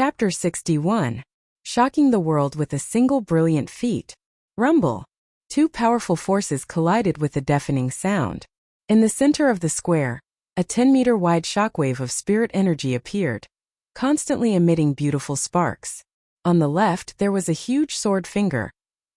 Chapter 61. Shocking the world with a single brilliant feat. Rumble. Two powerful forces collided with a deafening sound. In the center of the square, a 10-meter-wide shockwave of spirit energy appeared, constantly emitting beautiful sparks. On the left there was a huge sword finger,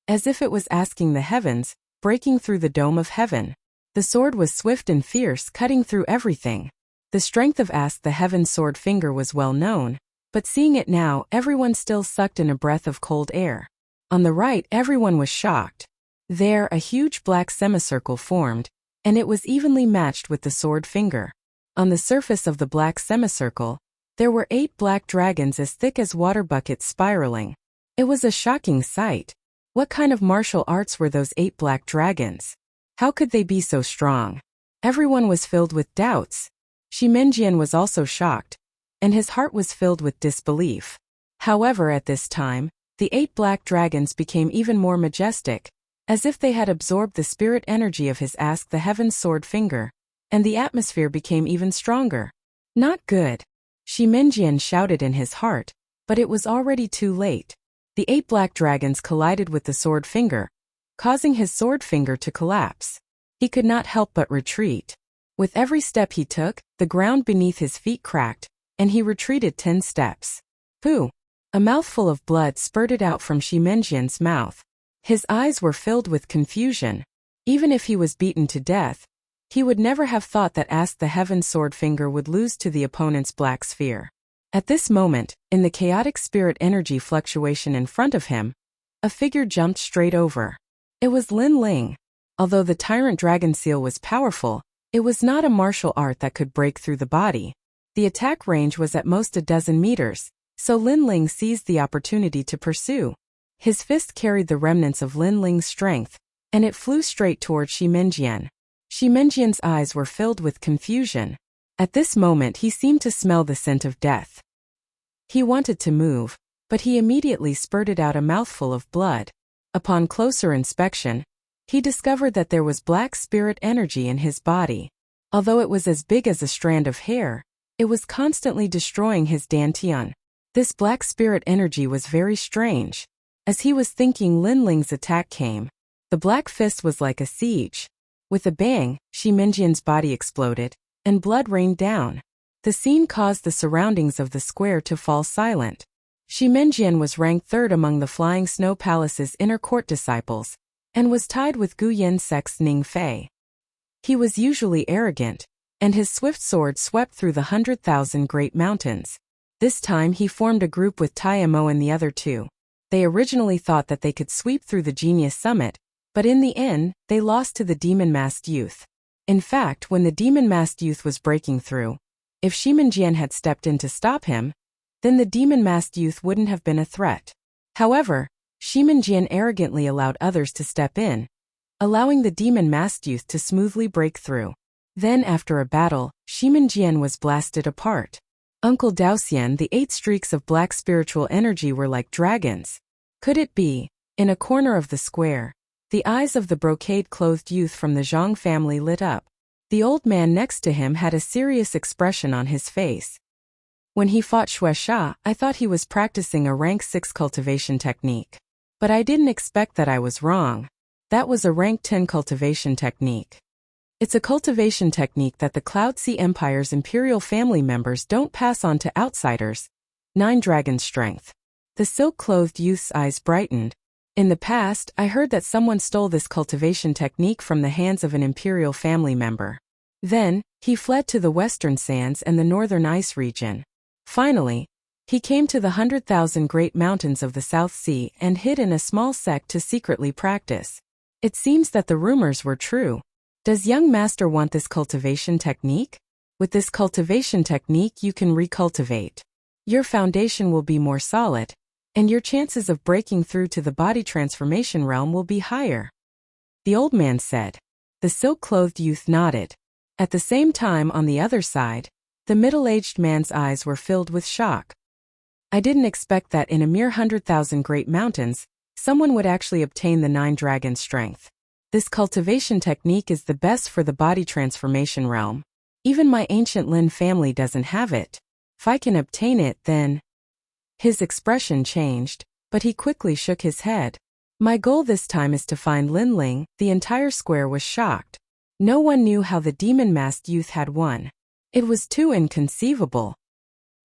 as if it was asking the heavens, breaking through the dome of heaven. The sword was swift and fierce, cutting through everything. The strength of Ask the Heaven's sword finger was well known, but seeing it now, everyone still sucked in a breath of cold air. On the right, everyone was shocked. There, a huge black semicircle formed, and it was evenly matched with the sword finger. On the surface of the black semicircle, there were 8 black dragons as thick as water buckets spiraling. It was a shocking sight. What kind of martial arts were those 8 black dragons? How could they be so strong? Everyone was filled with doubts. Shimenjian was also shocked, and his heart was filled with disbelief. However, at this time, the 8 black dragons became even more majestic, as if they had absorbed the spirit energy of his Ask the Heaven's sword finger, and the atmosphere became even stronger. Not good. Shimenjian shouted in his heart, but it was already too late. The 8 black dragons collided with the sword finger, causing his sword finger to collapse. He could not help but retreat. With every step he took, the ground beneath his feet cracked, and he retreated 10 steps. Pooh! A mouthful of blood spurted out from Shimenjian's mouth. His eyes were filled with confusion. Even if he was beaten to death, he would never have thought that Ask the Heaven's sword finger would lose to the opponent's black sphere. At this moment, in the chaotic spirit energy fluctuation in front of him, a figure jumped straight over. It was Lin Ling. Although the tyrant dragon seal was powerful, it was not a martial art that could break through the body. The attack range was at most a dozen meters, so Lin Ling seized the opportunity to pursue. His fist carried the remnants of Lin Ling's strength, and it flew straight toward Shimenjian. Shimenjian's eyes were filled with confusion. At this moment he seemed to smell the scent of death. He wanted to move, but he immediately spurted out a mouthful of blood. Upon closer inspection, he discovered that there was black spirit energy in his body. Although it was as big as a strand of hair, it was constantly destroying his dantian. This black spirit energy was very strange. As he was thinking, Lin Ling's attack came. The black fist was like a siege. With a bang, Shimenjian's body exploded, and blood rained down. The scene caused the surroundings of the square to fall silent. Shimenjian was ranked 3rd among the Flying Snow Palace's inner court disciples, and was tied with Gu Yensek's Ning Fei. He was usually arrogant, and his swift sword swept through the 100,000 great mountains. This time he formed a group with Tai Mo and the other 2. They originally thought that they could sweep through the Genius Summit, but in the end, they lost to the demon-masked youth. In fact, when the demon-masked youth was breaking through, if Shimenjian had stepped in to stop him, then the demon-masked youth wouldn't have been a threat. However, Shimenjian arrogantly allowed others to step in, allowing the demon-masked youth to smoothly break through. Then after a battle, Shimenjian was blasted apart. Uncle Daoxian, the 8 streaks of black spiritual energy were like dragons. Could it be? In a corner of the square, the eyes of the brocade-clothed youth from the Zhang family lit up. The old man next to him had a serious expression on his face. When he fought Shueisha, I thought he was practicing a rank 6 cultivation technique. But I didn't expect that I was wrong. That was a rank 10 cultivation technique. It's a cultivation technique that the Cloud Sea Empire's imperial family members don't pass on to outsiders. 9 Dragon Strength. The silk-clothed youth's eyes brightened. In the past, I heard that someone stole this cultivation technique from the hands of an imperial family member. Then, he fled to the Western Sands and the Northern Ice region. Finally, he came to the 100,000 great mountains of the South Sea and hid in a small sect to secretly practice. It seems that the rumors were true. Does young master want this cultivation technique? With this cultivation technique you can recultivate. Your foundation will be more solid, and your chances of breaking through to the body transformation realm will be higher. The old man said. The silk-clothed youth nodded. At the same time, on the other side, the middle-aged man's eyes were filled with shock. I didn't expect that in a mere 100,000 great mountains, someone would actually obtain the 9 Dragon Strength. This cultivation technique is the best for the body transformation realm. Even my ancient Lin family doesn't have it. If I can obtain it, then... His expression changed, but he quickly shook his head. My goal this time is to find Lin Ling. The entire square was shocked. No one knew how the demon-masked youth had won. It was too inconceivable.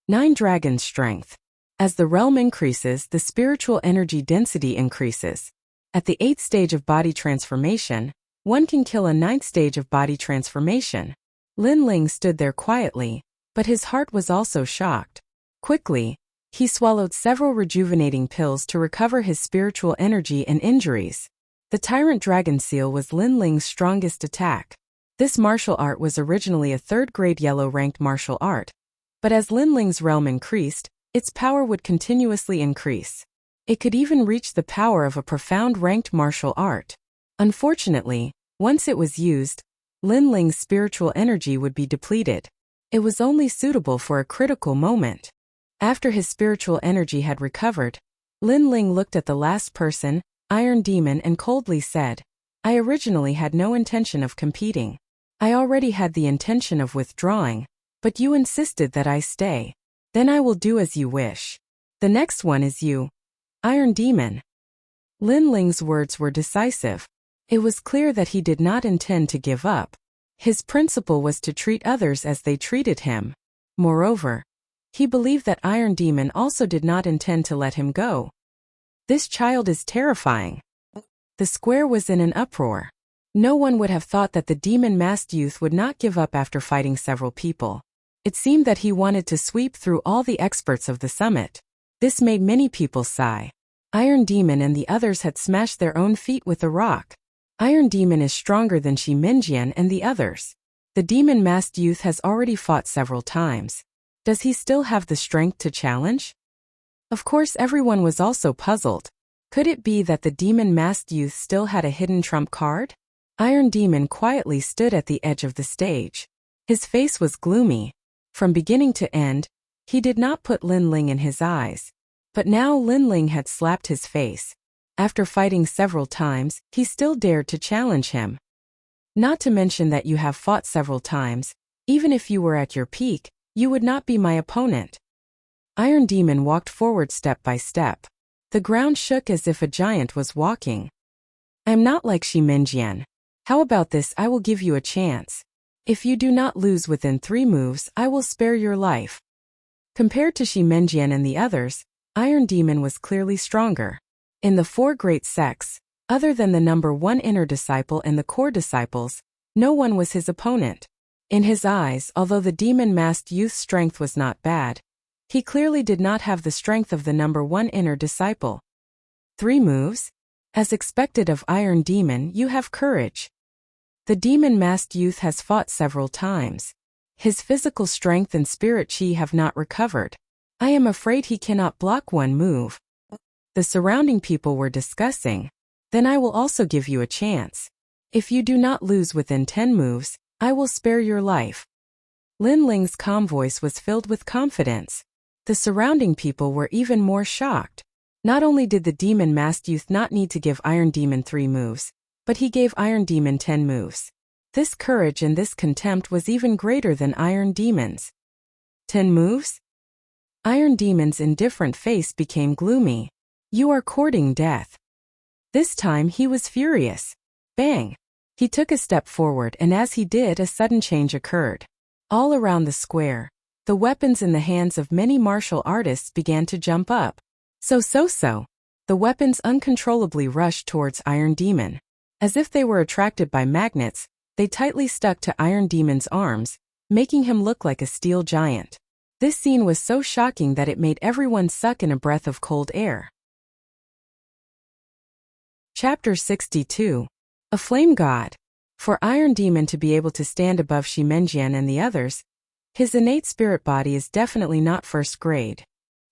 9 Dragon Strength. As the realm increases, the spiritual energy density increases. At the 8th stage of body transformation, one can kill a 9th stage of body transformation. Lin Ling stood there quietly, but his heart was also shocked. Quickly, he swallowed several rejuvenating pills to recover his spiritual energy and injuries. The Tyrant Dragon Seal was Lin Ling's strongest attack. This martial art was originally a 3rd-grade yellow-ranked martial art. But as Lin Ling's realm increased, its power would continuously increase. It could even reach the power of a profound ranked martial art. Unfortunately, once it was used, Lin Ling's spiritual energy would be depleted. It was only suitable for a critical moment. After his spiritual energy had recovered, Lin Ling looked at the last person, Iron Demon, and coldly said, I originally had no intention of competing. I already had the intention of withdrawing, but you insisted that I stay. Then I will do as you wish. The next one is you, Iron Demon. Lin Ling's words were decisive. It was clear that he did not intend to give up. His principle was to treat others as they treated him. Moreover, he believed that Iron Demon also did not intend to let him go. This child is terrifying. The square was in an uproar. No one would have thought that the demon-masked youth would not give up after fighting several people. It seemed that he wanted to sweep through all the experts of the summit. This made many people sigh. Iron Demon and the others had smashed their own feet with a rock. Iron Demon is stronger than Shi Minjian and the others. The demon-masked youth has already fought several times. Does he still have the strength to challenge? Of course, everyone was also puzzled. Could it be that the demon-masked youth still had a hidden trump card? Iron Demon quietly stood at the edge of the stage. His face was gloomy. From beginning to end, he did not put Lin Ling in his eyes. But now Lin Ling had slapped his face. After fighting several times, he still dared to challenge him. Not to mention that you have fought several times. Even if you were at your peak, you would not be my opponent. Iron Demon walked forward step by step. The ground shook as if a giant was walking. I'm not like Shi Minjian. How about this? I will give you a chance. If you do not lose within 3 moves, I will spare your life. Compared to Shi Minjian and the others, Iron Demon was clearly stronger. In the 4 great sects, other than the number 1 inner disciple and the core disciples, no one was his opponent. In his eyes, although the demon-masked youth's strength was not bad, he clearly did not have the strength of the number 1 inner disciple. 3 moves? As expected of Iron Demon, you have courage. The demon-masked youth has fought several times. His physical strength and spirit chi have not recovered. I am afraid he cannot block 1 move. The surrounding people were discussing. Then I will also give you a chance. If you do not lose within 10 moves, I will spare your life. Lin Ling's calm voice was filled with confidence. The surrounding people were even more shocked. Not only did the demon-masked youth not need to give Iron Demon 3 moves, but he gave Iron Demon 10 moves. This courage and this contempt was even greater than Iron Demon's. 10 moves? Iron Demon's indifferent face became gloomy. You are courting death. This time he was furious. Bang! He took a step forward, and as he did, a sudden change occurred. All around the square, the weapons in the hands of many martial artists began to jump up. So. The weapons uncontrollably rushed towards Iron Demon. As if they were attracted by magnets, they tightly stuck to Iron Demon's arms, making him look like a steel giant. This scene was so shocking that it made everyone suck in a breath of cold air. Chapter 62. A Flame God. For Iron Demon to be able to stand above Shi Minjian and the others, his innate spirit body is definitely not 1st grade.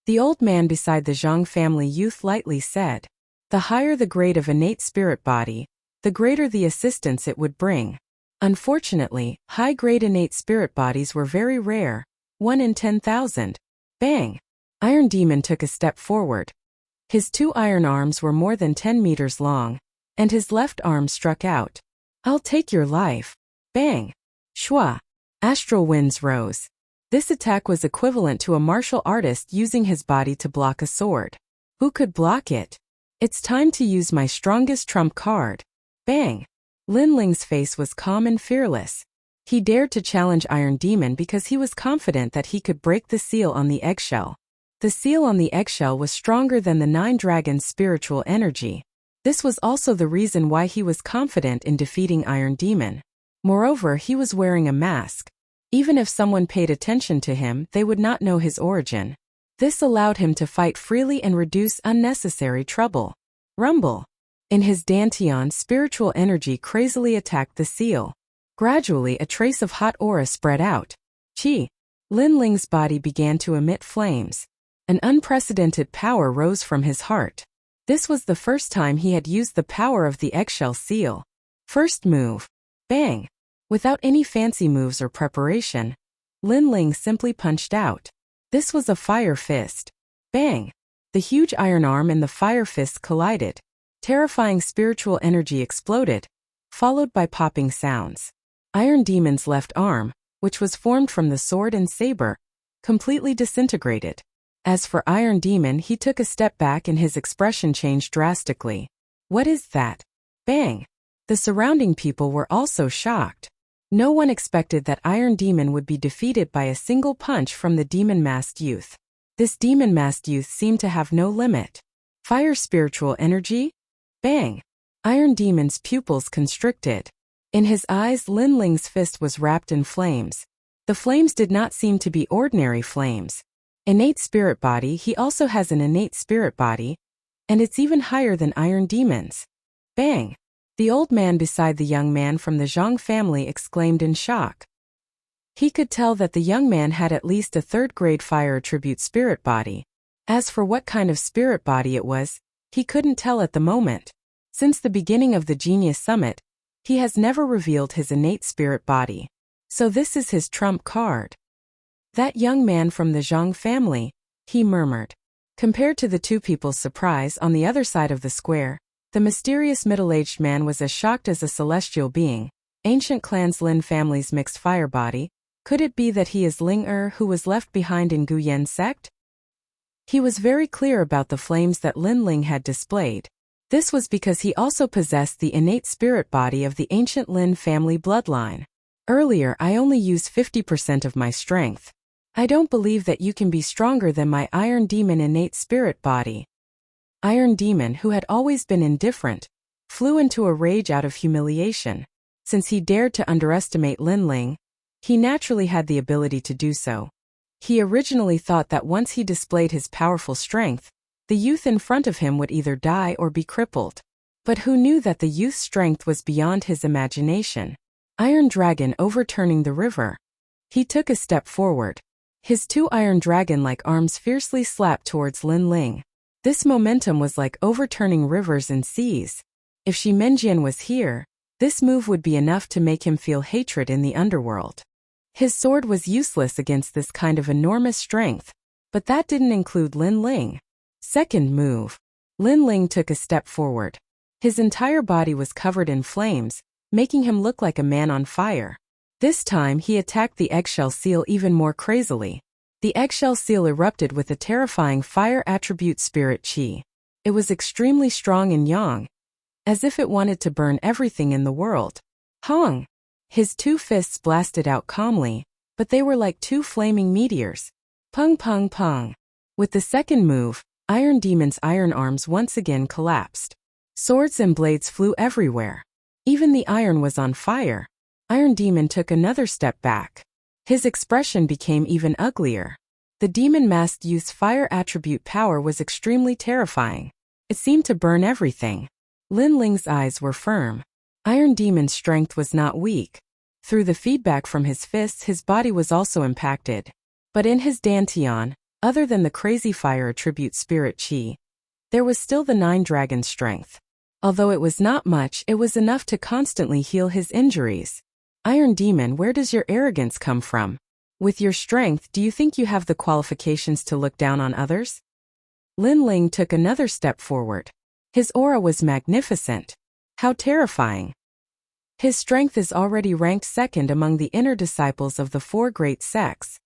The old man beside the Zhang family youth lightly said, the higher the grade of innate spirit body, the greater the assistance it would bring. Unfortunately, high-grade innate spirit bodies were very rare, 1 in 10,000. Bang! Iron Demon took a step forward. His 2 iron arms were more than 10 meters long, and his left arm struck out. I'll take your life. Bang! Shua! Astral winds rose. This attack was equivalent to a martial artist using his body to block a sword. Who could block it? It's time to use my strongest trump card. Bang! Lin Ling's face was calm and fearless. He dared to challenge Iron Demon because he was confident that he could break the seal on the eggshell. The seal on the eggshell was stronger than the 9 dragons' spiritual energy. This was also the reason why he was confident in defeating Iron Demon. Moreover, he was wearing a mask. Even if someone paid attention to him, they would not know his origin. This allowed him to fight freely and reduce unnecessary trouble. Rumble. In his dantian, spiritual energy crazily attacked the seal. Gradually, a trace of hot aura spread out. Qi. Lin Ling's body began to emit flames. An unprecedented power rose from his heart. This was the first time he had used the power of the eggshell seal. First move. Bang! Without any fancy moves or preparation, Lin Ling simply punched out. This was a fire fist. Bang! The huge iron arm and the fire fist collided. Terrifying spiritual energy exploded, followed by popping sounds. Iron Demon's left arm, which was formed from the sword and saber, completely disintegrated. As for Iron Demon, he took a step back and his expression changed drastically. What is that? Bang! The surrounding people were also shocked. No one expected that Iron Demon would be defeated by a single punch from the demon-masked youth. This demon-masked youth seemed to have no limit. Fire spiritual energy? Bang! Iron Demon's pupils constricted. In his eyes, Lin Ling's fist was wrapped in flames. The flames did not seem to be ordinary flames. Innate spirit body, he also has an innate spirit body, and it's even higher than Iron Demon's. Bang! The old man beside the young man from the Zhang family exclaimed in shock. He could tell that the young man had at least a 3rd-grade fire attribute spirit body. As for what kind of spirit body it was, he couldn't tell at the moment. Since the beginning of the Genius Summit, he has never revealed his innate spirit body. So this is his trump card. That young man from the Zhang family, he murmured. Compared to the two people's surprise on the other side of the square, the mysterious middle-aged man was as shocked as a celestial being. Ancient clan's Lin family's mixed fire body. Could it be that he is Ling who was left behind in Gu Yen's sect? He was very clear about the flames that Lin Ling had displayed. This was because he also possessed the innate spirit body of the ancient Lin family bloodline. Earlier, I only used 50% of my strength. I don't believe that you can be stronger than my Iron Demon innate spirit body. Iron Demon, who had always been indifferent, flew into a rage out of humiliation. Since he dared to underestimate Lin Ling, he naturally had the ability to do so. He originally thought that once he displayed his powerful strength, the youth in front of him would either die or be crippled. But who knew that the youth's strength was beyond his imagination? Iron Dragon overturning the river. He took a step forward. His 2 iron dragon-like arms fiercely slapped towards Lin Ling. This momentum was like overturning rivers and seas. If Shi Menjian was here, this move would be enough to make him feel hatred in the underworld. His sword was useless against this kind of enormous strength, but that didn't include Lin Ling. Second move. Lin Ling took a step forward. His entire body was covered in flames, making him look like a man on fire. This time he attacked the eggshell seal even more crazily. The eggshell seal erupted with a terrifying fire attribute spirit qi. It was extremely strong and yang, as if it wanted to burn everything in the world. Hong! His 2 fists blasted out calmly, but they were like 2 flaming meteors. Pung pung pung. With the second move, Iron Demon's iron arms once again collapsed. Swords and blades flew everywhere. Even the iron was on fire. Iron Demon took another step back. His expression became even uglier. The demon-masked youth's fire attribute power was extremely terrifying. It seemed to burn everything. Lin Ling's eyes were firm. Iron Demon's strength was not weak. Through the feedback from his fists, his body was also impacted. But in his dantian, other than the crazy fire attribute spirit qi, there was still the 9 dragon strength. Although it was not much, it was enough to constantly heal his injuries. Iron Demon, where does your arrogance come from? With your strength, do you think you have the qualifications to look down on others? Lin Ling took another step forward. His aura was magnificent. How terrifying. His strength is already ranked 2nd among the inner disciples of the 4 great sects.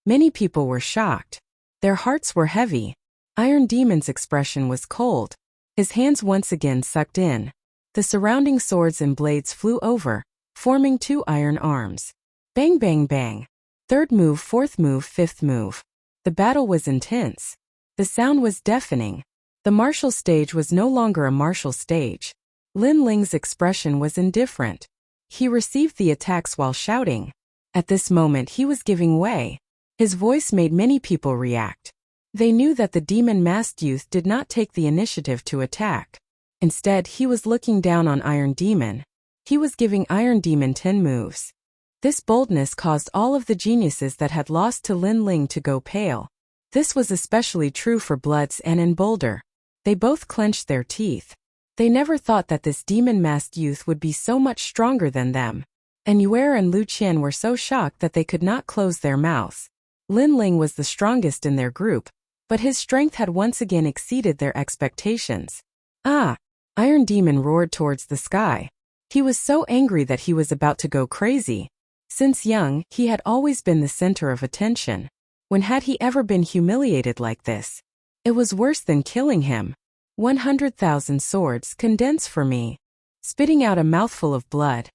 Many people were shocked. Their hearts were heavy. Iron Demon's expression was cold. His hands once again sucked in. The surrounding swords and blades flew over, forming 2 iron arms. Bang bang bang. Third move, fourth move, fifth move. The battle was intense. The sound was deafening. The martial stage was no longer a martial stage. Lin Ling's expression was indifferent. He received the attacks while shouting. At this moment he was giving way. His voice made many people react. They knew that the demon-masked youth did not take the initiative to attack. Instead, he was looking down on Iron Demon. He was giving Iron Demon 10 moves. This boldness caused all of the geniuses that had lost to Lin Ling to go pale. This was especially true for Bloods and Boulder. They both clenched their teeth. They never thought that this demon-masked youth would be so much stronger than them. And Yuer and Lu Qian were so shocked that they could not close their mouths. Lin Ling was the strongest in their group, but his strength had once again exceeded their expectations. Ah! Iron Demon roared towards the sky. He was so angry that he was about to go crazy. Since young, he had always been the center of attention. When had he ever been humiliated like this? It was worse than killing him. 100,000 swords condense for me. Spitting out a mouthful of blood,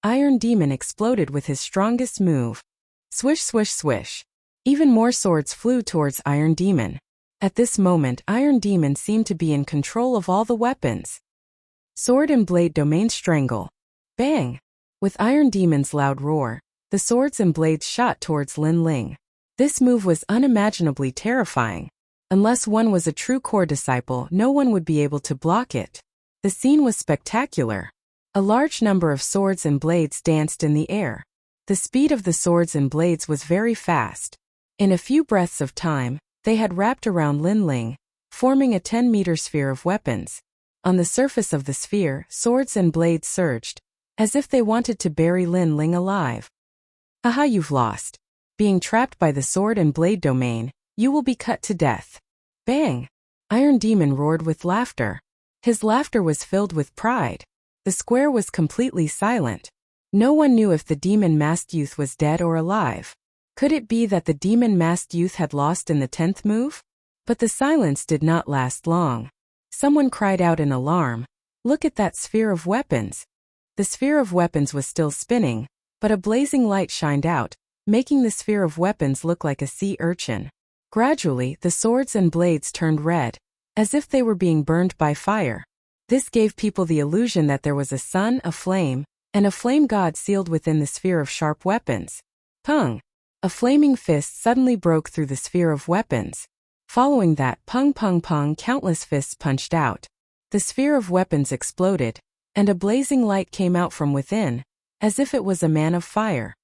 Iron Demon exploded with his strongest move. Swish swish swish. Even more swords flew towards Iron Demon. At this moment, Iron Demon seemed to be in control of all the weapons. Sword and blade domain strangle. Bang! With Iron Demon's loud roar, the swords and blades shot towards Lin Ling. This move was unimaginably terrifying. Unless one was a true core disciple, no one would be able to block it. The scene was spectacular. A large number of swords and blades danced in the air. The speed of the swords and blades was very fast. In a few breaths of time, they had wrapped around Lin Ling, forming a 10-meter sphere of weapons. On the surface of the sphere, swords and blades surged, as if they wanted to bury Lin Ling alive. Haha, you've lost. Being trapped by the sword and blade domain, you will be cut to death. Bang! Iron Demon roared with laughter. His laughter was filled with pride. The square was completely silent. No one knew if the demon-masked youth was dead or alive. Could it be that the demon-masked youth had lost in the 10th move? But the silence did not last long. Someone cried out in alarm. Look at that sphere of weapons. The sphere of weapons was still spinning, but a blazing light shined out, making the sphere of weapons look like a sea urchin. Gradually, the swords and blades turned red, as if they were being burned by fire. This gave people the illusion that there was a sun, a flame, and a flame god sealed within the sphere of sharp weapons. Pung! A flaming fist suddenly broke through the sphere of weapons. Following that, pung pung pung, countless fists punched out. The sphere of weapons exploded, and a blazing light came out from within, as if it was a man of fire.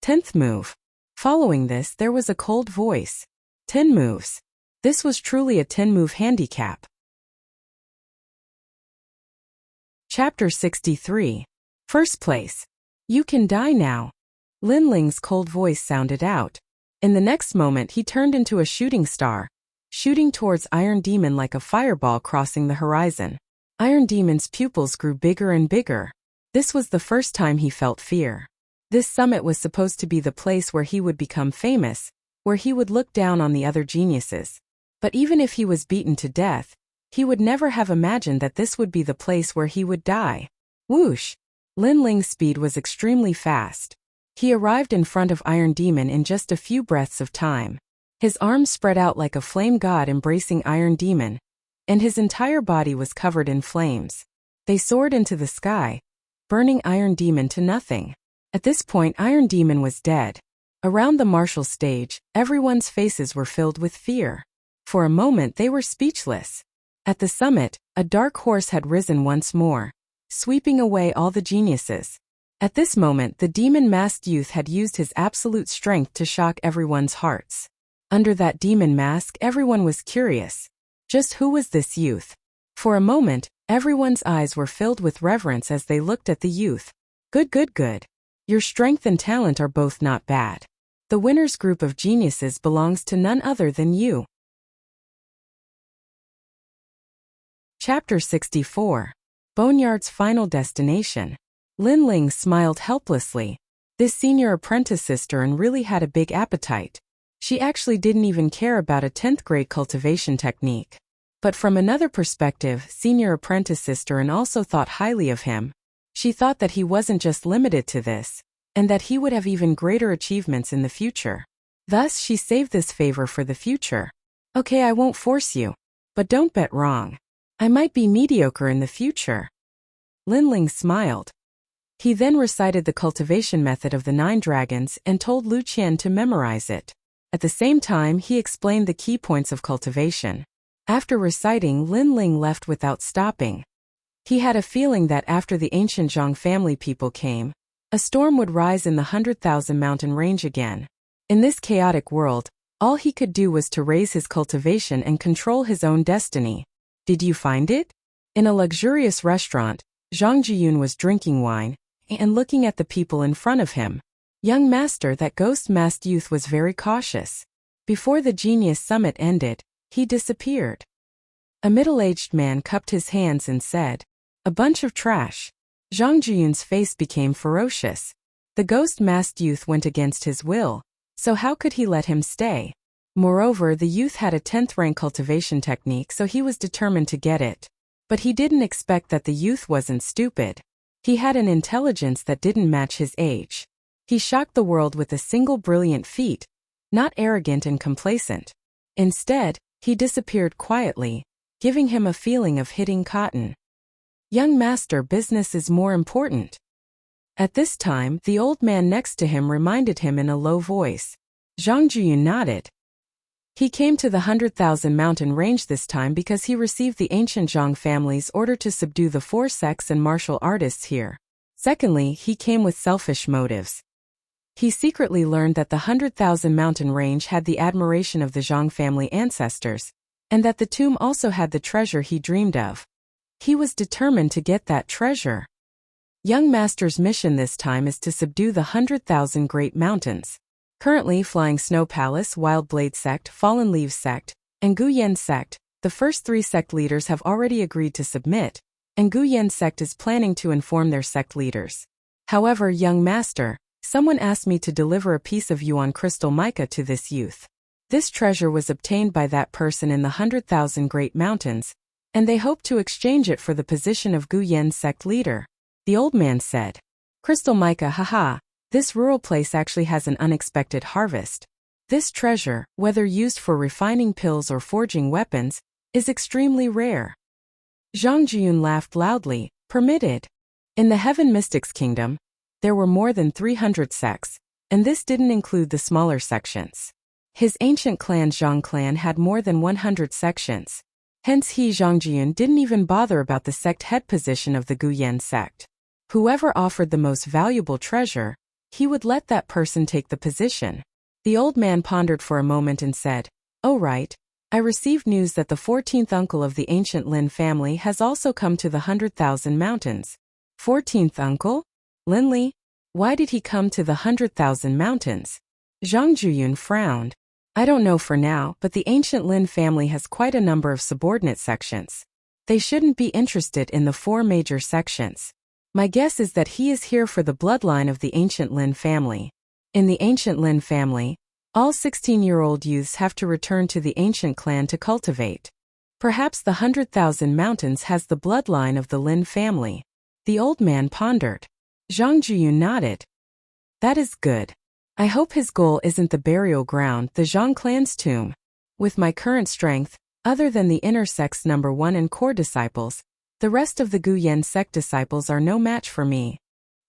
10th move. Following this, there was a cold voice. 10 moves. This was truly a 10-move handicap. Chapter 63. First place. You can die now. Lin Ling's cold voice sounded out. In the next moment he turned into a shooting star, shooting towards Iron Demon like a fireball crossing the horizon. Iron Demon's pupils grew bigger and bigger. This was the first time he felt fear. This summit was supposed to be the place where he would become famous, where he would look down on the other geniuses. But even if he was beaten to death, he would never have imagined that this would be the place where he would die. Whoosh! Lin Ling's speed was extremely fast. He arrived in front of Iron Demon in just a few breaths of time. His arms spread out like a flame god embracing Iron Demon, and his entire body was covered in flames. They soared into the sky, burning Iron Demon to nothing. At this point, Iron Demon was dead. Around the martial stage, everyone's faces were filled with fear. For a moment they were speechless. At the summit, a dark horse had risen once more, sweeping away all the geniuses. At this moment, the demon-masked youth had used his absolute strength to shock everyone's hearts. Under that demon mask, everyone was curious. Just who was this youth? For a moment, everyone's eyes were filled with reverence as they looked at the youth. Good, good, good. Your strength and talent are both not bad. The winner's group of geniuses belongs to none other than you. Chapter 64. Boneyard's Final Destination. Lin Ling smiled helplessly. This senior apprentice sister really had a big appetite. She actually didn't even care about a 10th grade cultivation technique. But from another perspective, senior apprentice sister An also thought highly of him. She thought that he wasn't just limited to this, and that he would have even greater achievements in the future. Thus, she saved this favor for the future. Okay, I won't force you. But don't bet wrong. I might be mediocre in the future. Linling smiled. He then recited the cultivation method of the 9 dragons and told Lu Qian to memorize it. At the same time, he explained the key points of cultivation. After reciting, Linling left without stopping. He had a feeling that after the ancient Zhang family people came, a storm would rise in the 100,000 mountain range again. In this chaotic world, all he could do was to raise his cultivation and control his own destiny. Did you find it? In a luxurious restaurant, Zhang Jiyun was drinking wine and looking at the people in front of him. Young master, that ghost-masked youth was very cautious. Before the genius summit ended, he disappeared. A middle-aged man cupped his hands and said, "A bunch of trash." Zhang Jiyun's face became ferocious. The ghost-masked youth went against his will, so how could he let him stay? Moreover, the youth had a 10th rank cultivation technique, so he was determined to get it. But he didn't expect that the youth wasn't stupid. He had an intelligence that didn't match his age. He shocked the world with a single brilliant feat, not arrogant and complacent. Instead, he disappeared quietly, giving him a feeling of hitting cotton. Young master, business is more important. At this time, the old man next to him reminded him in a low voice. Zhang Jiyun nodded. He came to the 100,000 mountain range this time because he received the ancient Zhang family's order to subdue the 4 sects and martial artists here. Secondly, he came with selfish motives. He secretly learned that the 100,000 mountain range had the admiration of the Zhang family ancestors, and that the tomb also had the treasure he dreamed of. He was determined to get that treasure. Young master's mission this time is to subdue the 100,000 great mountains. Currently, Flying Snow Palace, Wild Blade Sect, Fallen Leaves Sect, and Guyen Sect, the first 3 sect leaders have already agreed to submit, and Guyen Sect is planning to inform their sect leaders. However, young master, someone asked me to deliver a piece of yuan crystal mica to this youth. This treasure was obtained by that person in the 100,000 great mountains, and they hope to exchange it for the position of Guyen Sect leader. The old man said, "Crystal mica, haha. This rural place actually has an unexpected harvest. This treasure, whether used for refining pills or forging weapons, is extremely rare." Zhang Jiyun laughed loudly. Permitted. In the Heaven Mystics Kingdom, there were more than 300 sects, and this didn't include the smaller sections. His ancient clan Zhang clan had more than 100 sections. Hence he, Zhang Jiyun, didn't even bother about the sect head position of the Guyen sect. Whoever offered the most valuable treasure, he would let that person take the position. The old man pondered for a moment and said, "Oh right, I received news that the 14th uncle of the ancient Lin family has also come to the 100,000 mountains." 14th uncle? Lin Li? Why did he come to the 100,000 mountains? Zhang Jiyun frowned. "I don't know for now, but the ancient Lin family has quite a number of subordinate sections. They shouldn't be interested in the 4 major sections. My guess is that he is here for the bloodline of the ancient Lin family. In the ancient Lin family, all 16-year-old youths have to return to the ancient clan to cultivate. Perhaps the 100,000 mountains has the bloodline of the Lin family." The old man pondered. Zhang Jiyun nodded. "That is good. I hope his goal isn't the burial ground, the Zhang clan's tomb. With my current strength, other than the inner sect's number 1 and core disciples, the rest of the Guyen sect disciples are no match for me."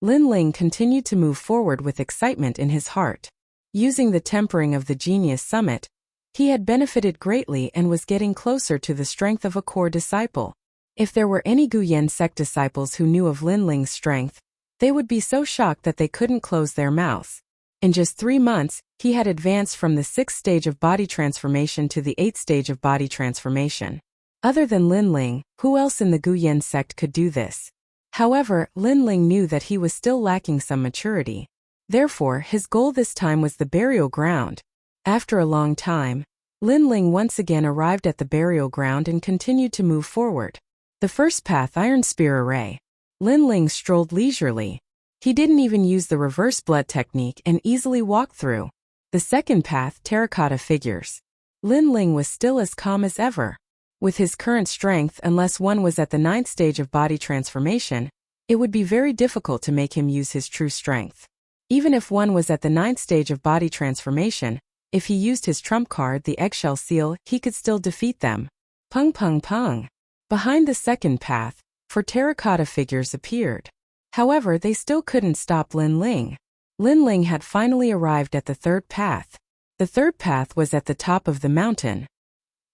Lin Ling continued to move forward with excitement in his heart. Using the tempering of the Genius Summit, he had benefited greatly and was getting closer to the strength of a core disciple. If there were any Guyen sect disciples who knew of Lin Ling's strength, they would be so shocked that they couldn't close their mouths. In just 3 months, he had advanced from the 6th stage of body transformation to the 8th stage of body transformation. Other than Lin Ling, who else in the Guyen sect could do this? However, Lin Ling knew that he was still lacking some maturity. Therefore, his goal this time was the burial ground. After a long time, Lin Ling once again arrived at the burial ground and continued to move forward. The first path, Iron Spear Array. Lin Ling strolled leisurely. He didn't even use the reverse blood technique and easily walked through. The second path, terracotta figures. Lin Ling was still as calm as ever. With his current strength, unless one was at the 9th stage of body transformation, it would be very difficult to make him use his true strength. Even if one was at the 9th stage of body transformation, if he used his trump card, the eggshell seal, he could still defeat them. Pung pung pung. Behind the second path, 4 terracotta figures appeared. However, they still couldn't stop Lin Ling. Lin Ling had finally arrived at the third path. The third path was at the top of the mountain.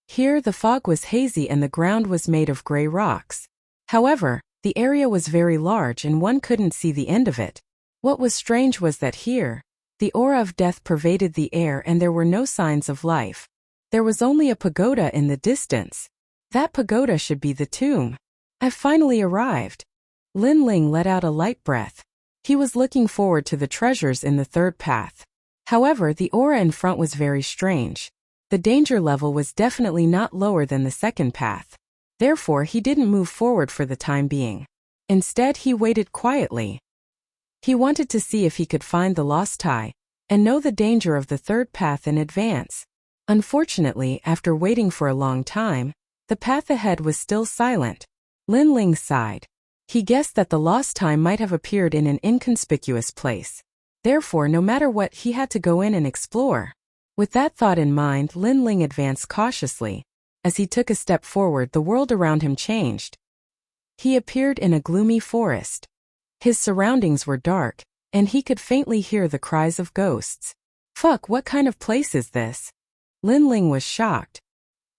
Here the fog was hazy and the ground was made of gray rocks. However, the area was very large and one couldn't see the end of it. What was strange was that here, the aura of death pervaded the air and there were no signs of life. There was only a pagoda in the distance. That pagoda should be the tomb. I've finally arrived. Lin Ling let out a light breath. He was looking forward to the treasures in the third path. However, the aura in front was very strange. The danger level was definitely not lower than the second path. Therefore, he didn't move forward for the time being. Instead, he waited quietly. He wanted to see if he could find the lost tie and know the danger of the third path in advance. Unfortunately, after waiting for a long time, the path ahead was still silent. Lin Ling sighed. He guessed that the lost tie might have appeared in an inconspicuous place. Therefore, no matter what, he had to go in and explore. With that thought in mind, Lin Ling advanced cautiously. As he took a step forward, the world around him changed. He appeared in a gloomy forest. His surroundings were dark, and he could faintly hear the cries of ghosts. Fuck, what kind of place is this? Lin Ling was shocked.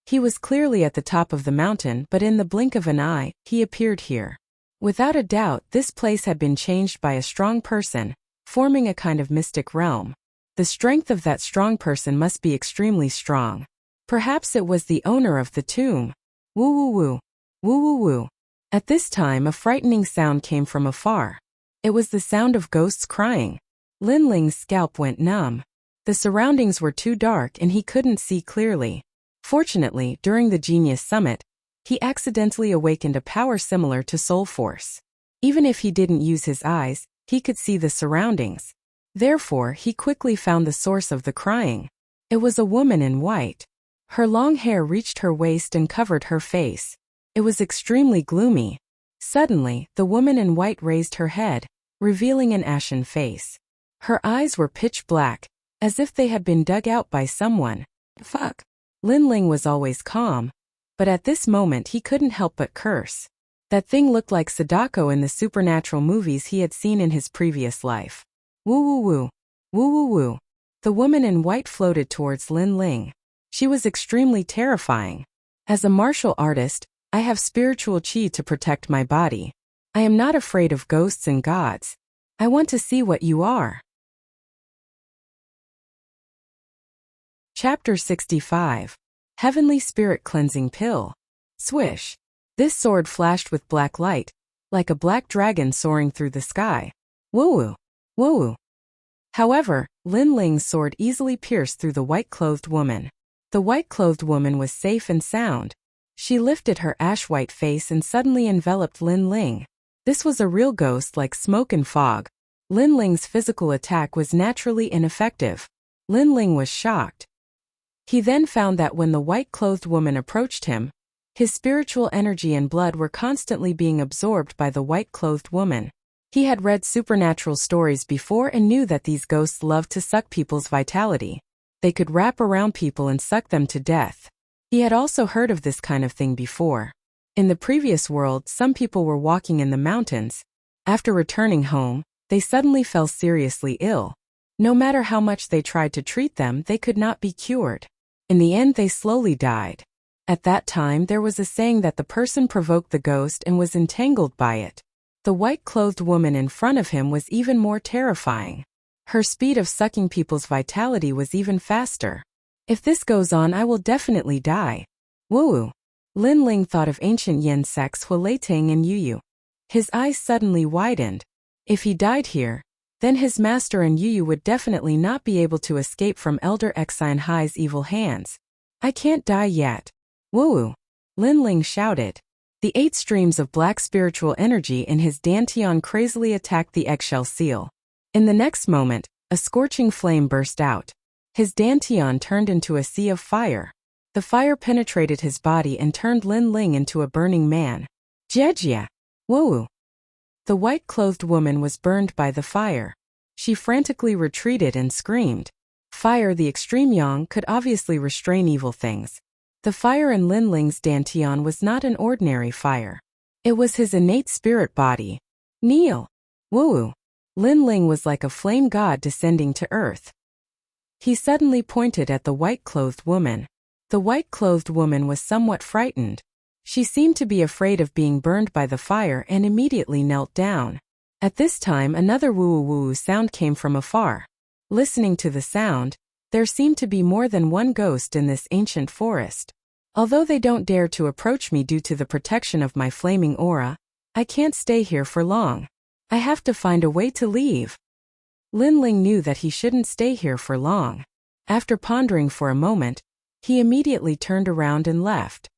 He was clearly at the top of the mountain, but in the blink of an eye, he appeared here. Without a doubt, this place had been changed by a strong person, forming a kind of mystic realm. The strength of that strong person must be extremely strong. Perhaps it was the owner of the tomb. Woo woo woo. Woo woo woo. At this time, a frightening sound came from afar. It was the sound of ghosts crying. Lin Ling's scalp went numb. The surroundings were too dark and he couldn't see clearly. Fortunately, during the Genius Summit, he accidentally awakened a power similar to Soul Force. Even if he didn't use his eyes, he could see the surroundings. Therefore, he quickly found the source of the crying. It was a woman in white. Her long hair reached her waist and covered her face. It was extremely gloomy. Suddenly, the woman in white raised her head, revealing an ashen face. Her eyes were pitch black, as if they had been dug out by someone. Fuck. Lin Ling was always calm, but at this moment he couldn't help but curse. That thing looked like Sadako in the supernatural movies he had seen in his previous life. Woo woo woo. Woo woo woo. The woman in white floated towards Lin Ling. She was extremely terrifying. As a martial artist, I have spiritual chi to protect my body. I am not afraid of ghosts and gods. I want to see what you are. Chapter 65. Heavenly Spirit Cleansing Pill. Swish. This sword flashed with black light, like a black dragon soaring through the sky. Woo-woo. Woo-woo. However, Lin Ling's sword easily pierced through the white-clothed woman. The white-clothed woman was safe and sound. She lifted her ash-white face and suddenly enveloped Lin Ling. This was a real ghost like smoke and fog. Lin Ling's physical attack was naturally ineffective. Lin Ling was shocked. He then found that when the white-clothed woman approached him, his spiritual energy and blood were constantly being absorbed by the white-clothed woman. He had read supernatural stories before and knew that these ghosts loved to suck people's vitality. They could wrap around people and suck them to death. He had also heard of this kind of thing before. In the previous world, some people were walking in the mountains. After returning home, they suddenly fell seriously ill. No matter how much they tried to treat them, they could not be cured. In the end, they slowly died. At that time, there was a saying that the person provoked the ghost and was entangled by it. The white-clothed woman in front of him was even more terrifying. Her speed of sucking people's vitality was even faster. If this goes on, I will definitely die. Woo! Lin Ling thought of ancient Yin sects Huiletang and Yuyu. His eyes suddenly widened. If he died here, then his master and Yuyu would definitely not be able to escape from Elder Exine Hai's evil hands. I can't die yet. Woo! Lin Ling shouted. The 8 streams of black spiritual energy in his dantian crazily attacked the eggshell seal. In the next moment, a scorching flame burst out. His dantian turned into a sea of fire. The fire penetrated his body and turned Lin Ling into a burning man. Jejia! Woo! The white-clothed woman was burned by the fire. She frantically retreated and screamed. Fire, the extreme yang, could obviously restrain evil things. The fire in Lin Ling's dantian was not an ordinary fire. It was his innate spirit body. Kneel! Woo! Lin Ling was like a flame god descending to earth. He suddenly pointed at the white-clothed woman. The white-clothed woman was somewhat frightened. She seemed to be afraid of being burned by the fire and immediately knelt down. At this time, another woo-woo sound came from afar. Listening to the sound, there seemed to be more than one ghost in this ancient forest. Although they don't dare to approach me due to the protection of my flaming aura, I can't stay here for long. I have to find a way to leave. Lin Ling knew that he shouldn't stay here for long. After pondering for a moment, he immediately turned around and left.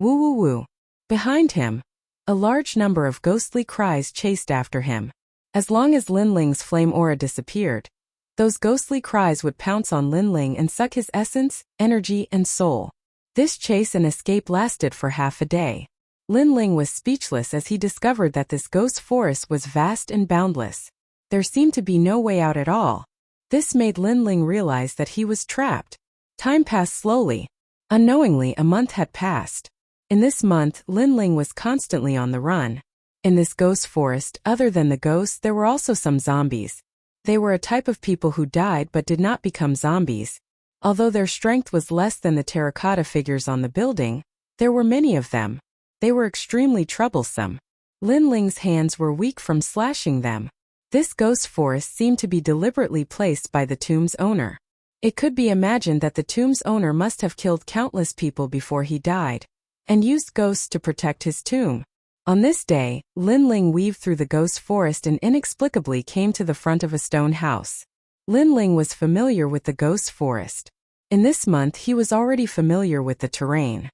Woo-woo-woo. Behind him, a large number of ghostly cries chased after him. As long as Lin Ling's flame aura disappeared, those ghostly cries would pounce on Lin Ling and suck his essence, energy, and soul. This chase and escape lasted for half a day. Lin Ling was speechless as he discovered that this ghost forest was vast and boundless. There seemed to be no way out at all. This made Lin Ling realize that he was trapped. Time passed slowly. Unknowingly, a month had passed. In this month, Lin Ling was constantly on the run. In this ghost forest, other than the ghosts, there were also some zombies. They were a type of people who died but did not become zombies. Although their strength was less than the terracotta figures on the building, there were many of them. They were extremely troublesome. Lin Ling's hands were weak from slashing them. This ghost forest seemed to be deliberately placed by the tomb's owner. It could be imagined that the tomb's owner must have killed countless people before he died, and used ghosts to protect his tomb. On this day, Lin Ling weaved through the ghost forest and inexplicably came to the front of a stone house. Lin Ling was familiar with the ghost forest. In this month he was already familiar with the terrain.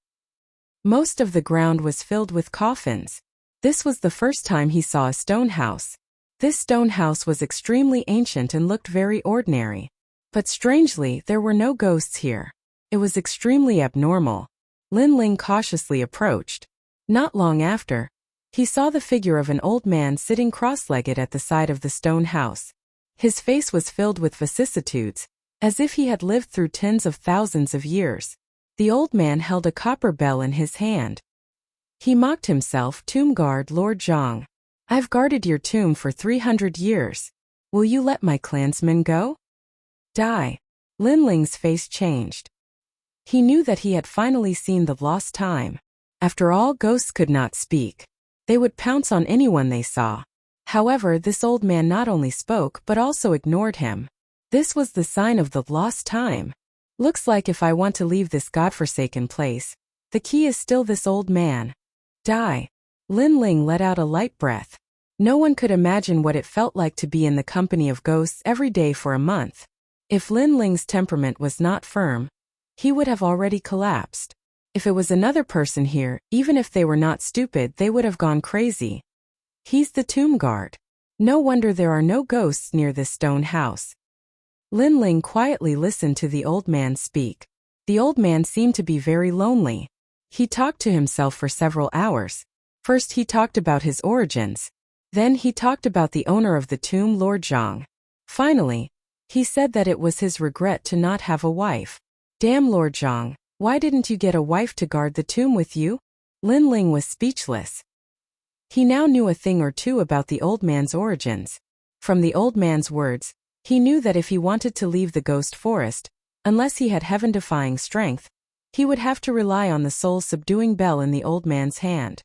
Most of the ground was filled with coffins. This was the first time he saw a stone house. This stone house was extremely ancient and looked very ordinary. But strangely, there were no ghosts here. It was extremely abnormal. Lin Ling cautiously approached. Not long after, he saw the figure of an old man sitting cross-legged at the side of the stone house. His face was filled with vicissitudes, as if he had lived through tens of thousands of years. The old man held a copper bell in his hand. He mocked himself, "Tomb guard Lord Zhang. I've guarded your tomb for 300 years. Will you let my clansmen go?" Die. Lin Ling's face changed. He knew that he had finally seen the lost time. After all, ghosts could not speak. They would pounce on anyone they saw. However, this old man not only spoke but also ignored him. This was the sign of the lost time. Looks like if I want to leave this godforsaken place, the key is still this old man. Die. Lin Ling let out a light breath. No one could imagine what it felt like to be in the company of ghosts every day for a month. If Lin Ling's temperament was not firm, he would have already collapsed. If it was another person here, even if they were not stupid, they would have gone crazy. He's the tomb guard. No wonder there are no ghosts near this stone house. Lin Ling quietly listened to the old man speak. The old man seemed to be very lonely. He talked to himself for several hours. First he talked about his origins. Then he talked about the owner of the tomb, Lord Zhang. Finally, he said that it was his regret to not have a wife. Damn Lord Zhang, why didn't you get a wife to guard the tomb with you? Lin Ling was speechless. He now knew a thing or two about the old man's origins. From the old man's words, he knew that if he wanted to leave the ghost forest, unless he had heaven-defying strength, he would have to rely on the soul-subduing bell in the old man's hand.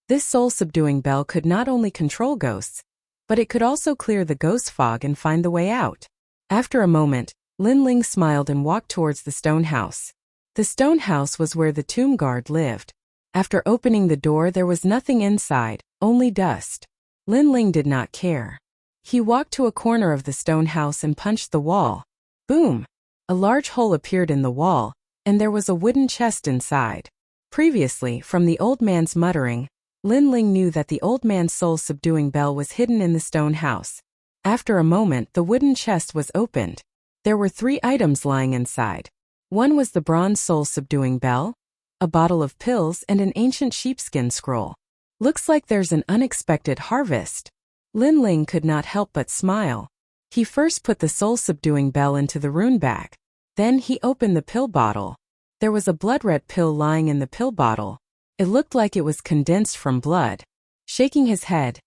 This soul-subduing bell could not only control ghosts, but it could also clear the ghost fog and find the way out. After a moment, Lin Ling smiled and walked towards the stone house. The stone house was where the tomb guard lived. After opening the door, there was nothing inside, only dust. Lin Ling did not care. He walked to a corner of the stone house and punched the wall. Boom! A large hole appeared in the wall, and there was a wooden chest inside. Previously, from the old man's muttering, Lin Ling knew that the old man's soul-subduing bell was hidden in the stone house. After a moment, the wooden chest was opened. There were 3 items lying inside. One was the bronze soul-subduing bell, a bottle of pills, and an ancient sheepskin scroll. Looks like there's an unexpected harvest. Lin Ling could not help but smile. He first put the soul-subduing bell into the rune bag. Then he opened the pill bottle. There was a blood-red pill lying in the pill bottle. It looked like it was condensed from blood. Shaking his head,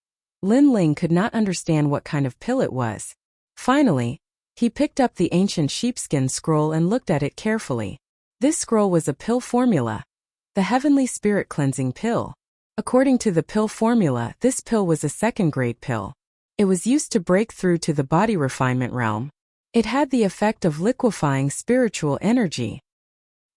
Lin Ling could not understand what kind of pill it was. Finally, he picked up the ancient sheepskin scroll and looked at it carefully. This scroll was a pill formula, the Heavenly Spirit Cleansing Pill. According to the pill formula, this pill was a second-grade pill. It was used to break through to the body refinement realm. It had the effect of liquefying spiritual energy.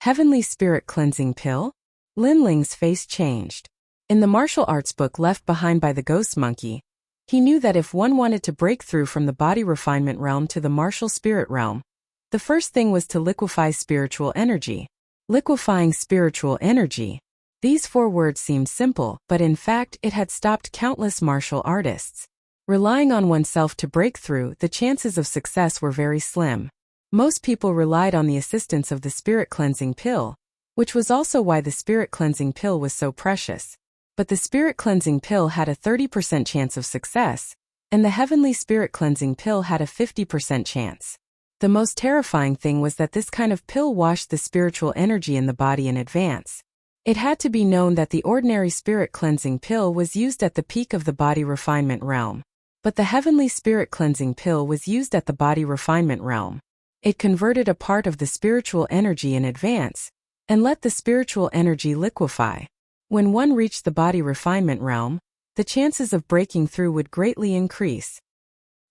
Heavenly Spirit Cleansing Pill? Lin Ling's face changed. In the martial arts book left behind by the ghost monkey, he knew that if one wanted to break through from the body refinement realm to the martial spirit realm, the first thing was to liquefy spiritual energy. Liquefying spiritual energy. These 4 words seemed simple, but in fact it had stopped countless martial artists. Relying on oneself to break through, the chances of success were very slim. Most people relied on the assistance of the spirit cleansing pill, which was also why the spirit cleansing pill was so precious. But the spirit cleansing pill had a 30% chance of success, and the heavenly spirit cleansing pill had a 50% chance. The most terrifying thing was that this kind of pill washed the spiritual energy in the body in advance. It had to be known that the ordinary spirit cleansing pill was used at the peak of the body refinement realm. But the heavenly spirit cleansing pill was used at the body refinement realm. It converted a part of the spiritual energy in advance, and let the spiritual energy liquefy. When one reached the body refinement realm, the chances of breaking through would greatly increase.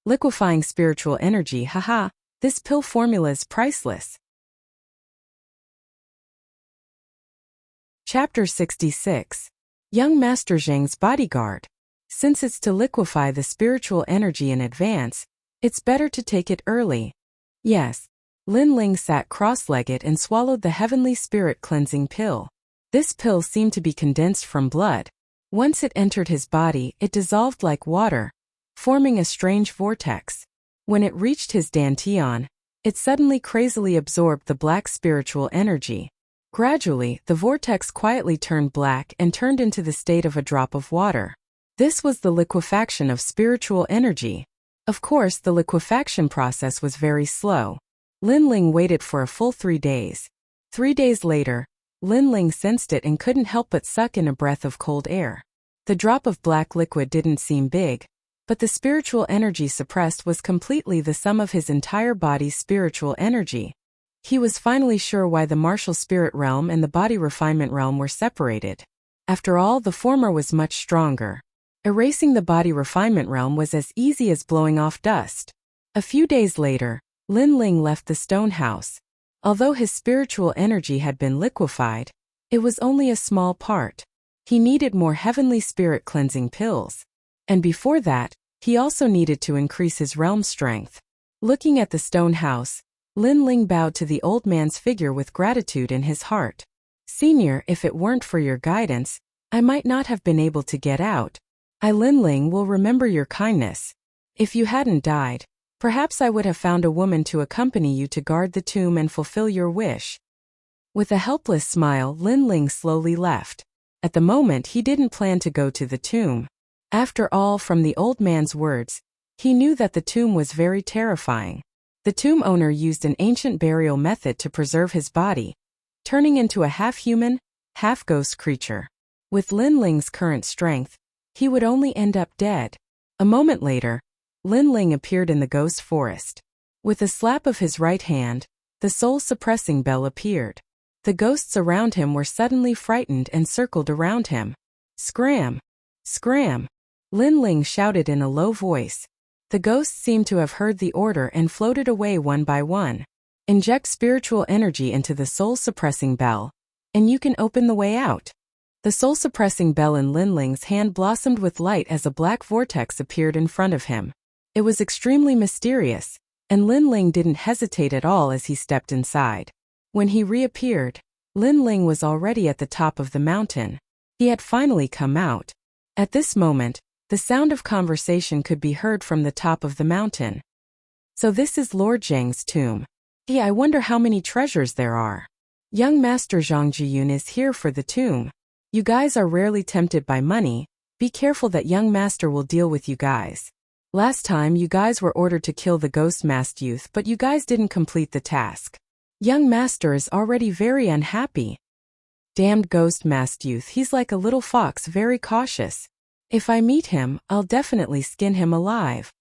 Liquefying spiritual energy, haha, this pill formula is priceless. Chapter 66. Young Master Zhang's Bodyguard. Since it's to liquefy the spiritual energy in advance, it's better to take it early. Yes. Lin Ling sat cross-legged and swallowed the heavenly spirit cleansing pill. This pill seemed to be condensed from blood. Once it entered his body, it dissolved like water, forming a strange vortex. When it reached his dantian, it suddenly crazily absorbed the black spiritual energy. Gradually, the vortex quietly turned black and turned into the state of a drop of water. This was the liquefaction of spiritual energy. Of course, the liquefaction process was very slow. Lin Ling waited for a full 3 days. 3 days later, Lin Ling sensed it and couldn't help but suck in a breath of cold air. The drop of black liquid didn't seem big, but the spiritual energy suppressed was completely the sum of his entire body's spiritual energy. He was finally sure why the martial spirit realm and the body refinement realm were separated. After all, the former was much stronger. Erasing the body refinement realm was as easy as blowing off dust. A few days later, Lin Ling left the stone house. Although his spiritual energy had been liquefied, it was only a small part. He needed more heavenly spirit cleansing pills. And before that, he also needed to increase his realm strength. Looking at the stone house, Lin Ling bowed to the old man's figure with gratitude in his heart. Senior, if it weren't for your guidance, I might not have been able to get out. I, Lin Ling, will remember your kindness. If you hadn't died, perhaps I would have found a woman to accompany you to guard the tomb and fulfill your wish. With a helpless smile, Lin Ling slowly left. At the moment, he didn't plan to go to the tomb. After all, from the old man's words, he knew that the tomb was very terrifying. The tomb owner used an ancient burial method to preserve his body, turning into a half-human, half-ghost creature. With Lin Ling's current strength, he would only end up dead. A moment later, Lin Ling appeared in the ghost forest. With a slap of his right hand, the soul-suppressing bell appeared. The ghosts around him were suddenly frightened and circled around him. Scram! Scram! Lin Ling shouted in a low voice. The ghosts seemed to have heard the order and floated away one by one. Inject spiritual energy into the soul-suppressing bell, and you can open the way out. The soul-suppressing bell in Lin Ling's hand blossomed with light as a black vortex appeared in front of him. It was extremely mysterious, and Lin Ling didn't hesitate at all as he stepped inside. When he reappeared, Lin Ling was already at the top of the mountain. He had finally come out. At this moment, the sound of conversation could be heard from the top of the mountain. So this is Lord Zhang's tomb. Gee, I wonder how many treasures there are. Young Master Zhang Jiyun is here for the tomb. You guys are rarely tempted by money. Be careful that young master will deal with you guys. Last time you guys were ordered to kill the ghost-masked youth, but you guys didn't complete the task. Young master is already very unhappy. Damned ghost-masked youth, he's like a little fox, very cautious. If I meet him, I'll definitely skin him alive.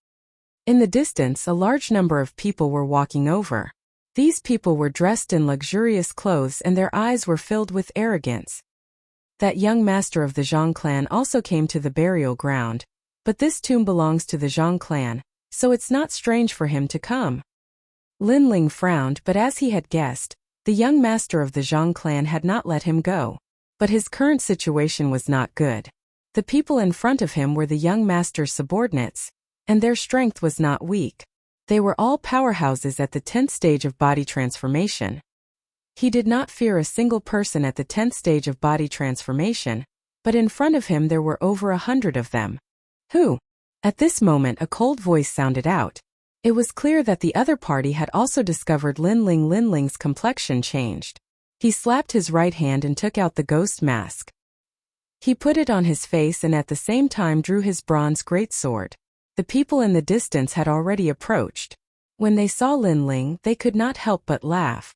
In the distance, a large number of people were walking over. These people were dressed in luxurious clothes and their eyes were filled with arrogance. That young master of the Zhang clan also came to the burial ground, but this tomb belongs to the Zhang clan, so it's not strange for him to come. Lin Ling frowned, but as he had guessed, the young master of the Zhang clan had not let him go. But his current situation was not good. The people in front of him were the young master's subordinates, and their strength was not weak. They were all powerhouses at the 10th stage of body transformation. He did not fear a single person at the 10th stage of body transformation, but in front of him there were over 100 of them. Who? At this moment a cold voice sounded out. It was clear that the other party had also discovered Lin Ling. Lin Ling's complexion changed. He slapped his right hand and took out the ghost mask. He put it on his face and at the same time drew his bronze greatsword. The people in the distance had already approached. When they saw Lin Ling, they could not help but laugh.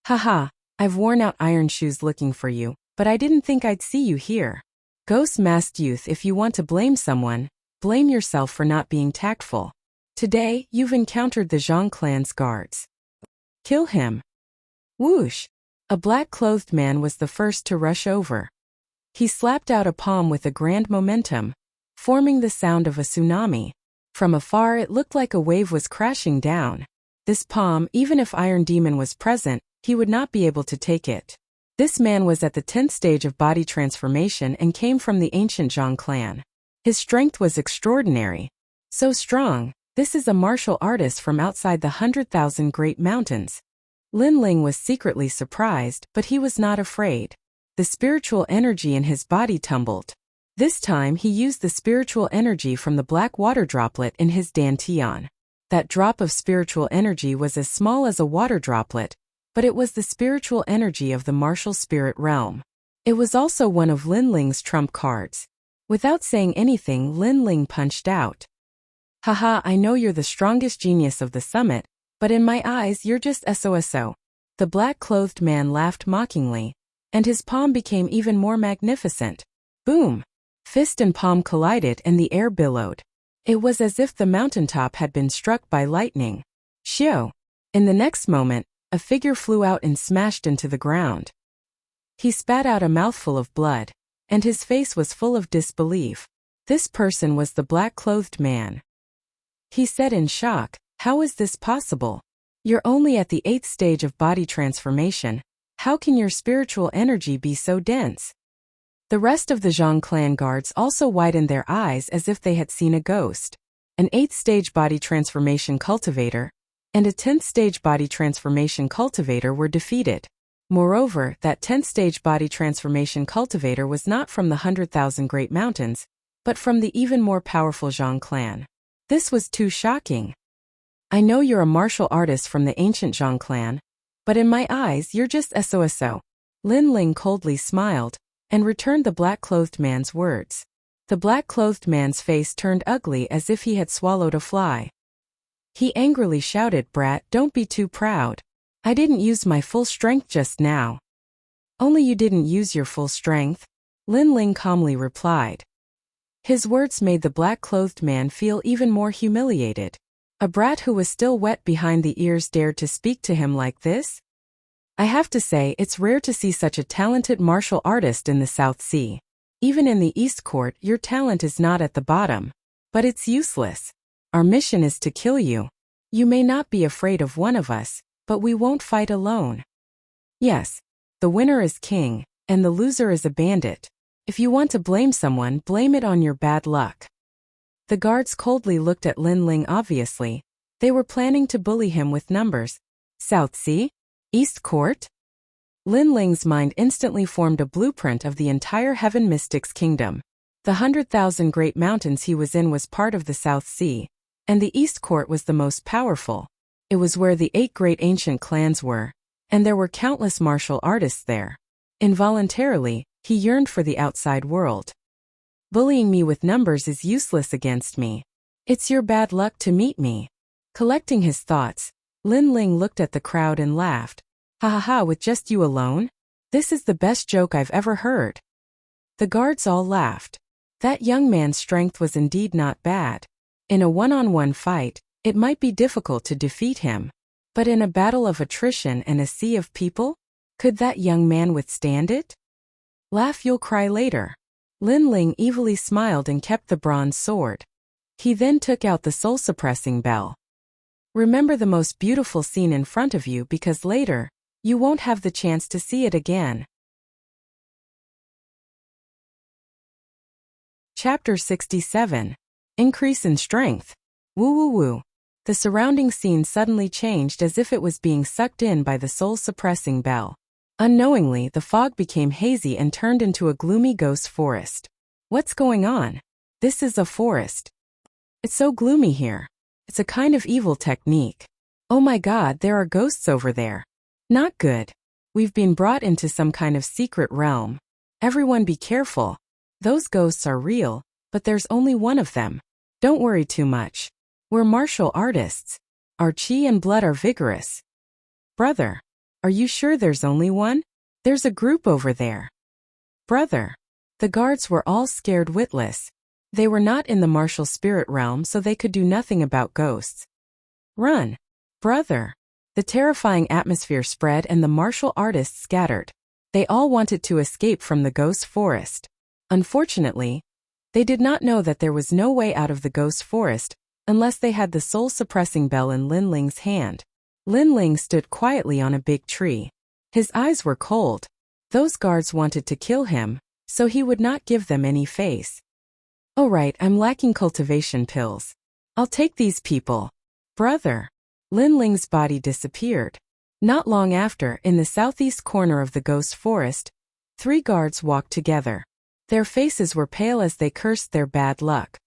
Haha, I've worn out iron shoes looking for you, but I didn't think I'd see you here. Ghost-masked youth, if you want to blame someone, blame yourself for not being tactful. Today, you've encountered the Zhang clan's guards. Kill him. Whoosh! A black-clothed man was the first to rush over. He slapped out a palm with a grand momentum, forming the sound of a tsunami. From afar it looked like a wave was crashing down. This palm, even if Iron Demon was present, he would not be able to take it. This man was at the 10th stage of body transformation and came from the ancient Zhang clan. His strength was extraordinary. So strong, this is a martial artist from outside the 100,000 Great Mountains. Lin Ling was secretly surprised, but he was not afraid. The spiritual energy in his body tumbled. This time he used the spiritual energy from the black water droplet in his dantian. That drop of spiritual energy was as small as a water droplet, but it was the spiritual energy of the martial spirit realm. It was also one of Lin Ling's trump cards. Without saying anything, Lin Ling punched out. Haha, I know you're the strongest genius of the summit, but in my eyes you're just SOSO. The black-clothed man laughed mockingly, and his palm became even more magnificent. Boom! Fist and palm collided and the air billowed. It was as if the mountaintop had been struck by lightning. Shio! In the next moment, a figure flew out and smashed into the ground. He spat out a mouthful of blood, and his face was full of disbelief. This person was the black-clothed man. He said in shock, "How is this possible? You're only at the 8th stage of body transformation. How can your spiritual energy be so dense?" The rest of the Zhang clan guards also widened their eyes as if they had seen a ghost. An 8th stage body transformation cultivator and a 10th stage body transformation cultivator were defeated. Moreover, that 10th stage body transformation cultivator was not from the 100,000 Great Mountains, but from the even more powerful Zhang clan. This was too shocking. I know you're a martial artist from the ancient Zhang clan, but in my eyes you're just SOSO. Lin Ling coldly smiled, and returned the black-clothed man's words. The black-clothed man's face turned ugly as if he had swallowed a fly. He angrily shouted, "Brat, don't be too proud. I didn't use my full strength just now." "Only you didn't use your full strength," Lin Ling calmly replied. His words made the black-clothed man feel even more humiliated. A brat who was still wet behind the ears dared to speak to him like this? I have to say, it's rare to see such a talented martial artist in the South Sea. Even in the East Court, your talent is not at the bottom. But it's useless. Our mission is to kill you. You may not be afraid of one of us, but we won't fight alone. Yes, the winner is king, and the loser is a bandit. If you want to blame someone, blame it on your bad luck. The guards coldly looked at Lin Ling. Obviously, they were planning to bully him with numbers. South Sea? East Court? Lin Ling's mind instantly formed a blueprint of the entire Heaven Mystics Kingdom. The 100,000 Great Mountains he was in was part of the South Sea, And the East Court was the most powerful. It was where the 8 great ancient clans were, and there were countless martial artists there. Involuntarily, he yearned for the outside world. Bullying me with numbers is useless against me. It's your bad luck to meet me. Collecting his thoughts, Lin Ling looked at the crowd and laughed. Ha ha ha, with just you alone? This is the best joke I've ever heard. The guards all laughed. That young man's strength was indeed not bad. In a one-on-one fight, it might be difficult to defeat him. But in a battle of attrition and a sea of people? Could that young man withstand it? Laugh, you'll cry later. Lin Ling evilly smiled and kept the bronze sword. He then took out the soul-suppressing bell. Remember the most beautiful scene in front of you because later, you won't have the chance to see it again. Chapter 67. Increase in Strength. Woo woo woo. The surrounding scene suddenly changed as if it was being sucked in by the soul-suppressing bell. Unknowingly, the fog became hazy and turned into a gloomy ghost forest. What's going on? This is a forest. It's so gloomy here. It's a kind of evil technique. Oh my God, there are ghosts over there. Not good. We've been brought into some kind of secret realm. Everyone be careful. Those ghosts are real, but there's only one of them. Don't worry too much. We're martial artists. Our chi and blood are vigorous. Brother, are you sure there's only one? There's a group over there. Brother. The guards were all scared witless. They were not in the martial spirit realm, so they could do nothing about ghosts. Run. Brother. The terrifying atmosphere spread and the martial artists scattered. They all wanted to escape from the ghost forest. Unfortunately, they did not know that there was no way out of the ghost forest unless they had the soul-suppressing bell in Lin Ling's hand. Lin Ling stood quietly on a big tree. His eyes were cold. Those guards wanted to kill him, so he would not give them any face. Oh right, I'm lacking cultivation pills. I'll take these people. Brother. Lin Ling's body disappeared. Not long after, in the southeast corner of the ghost forest, 3 guards walked together. Their faces were pale as they cursed their bad luck.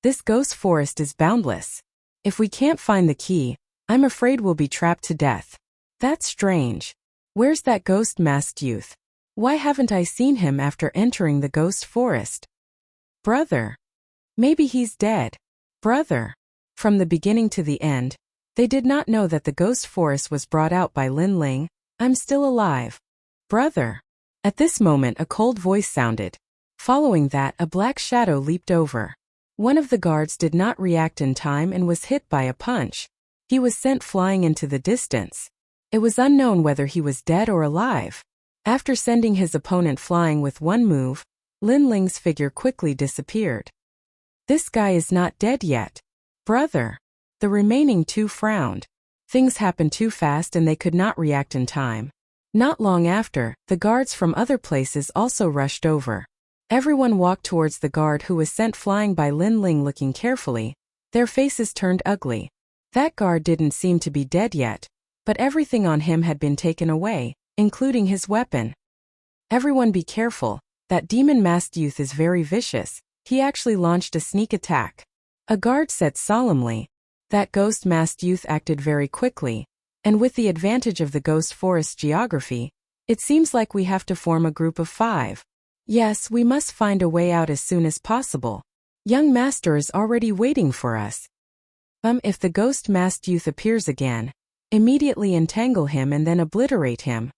This ghost forest is boundless. If we can't find the key, I'm afraid we'll be trapped to death. That's strange. Where's that ghost-masked youth? Why haven't I seen him after entering the ghost forest? Brother. Maybe he's dead. Brother. From the beginning to the end, they did not know that the ghost forest was brought out by Lin Ling. I'm still alive. Brother. At this moment a cold voice sounded. Following that, a black shadow leaped over. One of the guards did not react in time and was hit by a punch. He was sent flying into the distance. It was unknown whether he was dead or alive. After sending his opponent flying with one move, Lin Ling's figure quickly disappeared. This guy is not dead yet. Brother. The remaining 2 frowned. Things happened too fast and they could not react in time. Not long after, the guards from other places also rushed over. Everyone walked towards the guard who was sent flying by Lin Ling, looking carefully. Their faces turned ugly. That guard didn't seem to be dead yet, but everything on him had been taken away, including his weapon. Everyone be careful. That demon-masked youth is very vicious. He actually launched a sneak attack. A guard said solemnly. That ghost-masked youth acted very quickly, and with the advantage of the ghost forest geography, it seems like we have to form a group of 5. Yes, we must find a way out as soon as possible. Young master is already waiting for us. If the ghost-masked youth appears again, immediately entangle him and then obliterate him.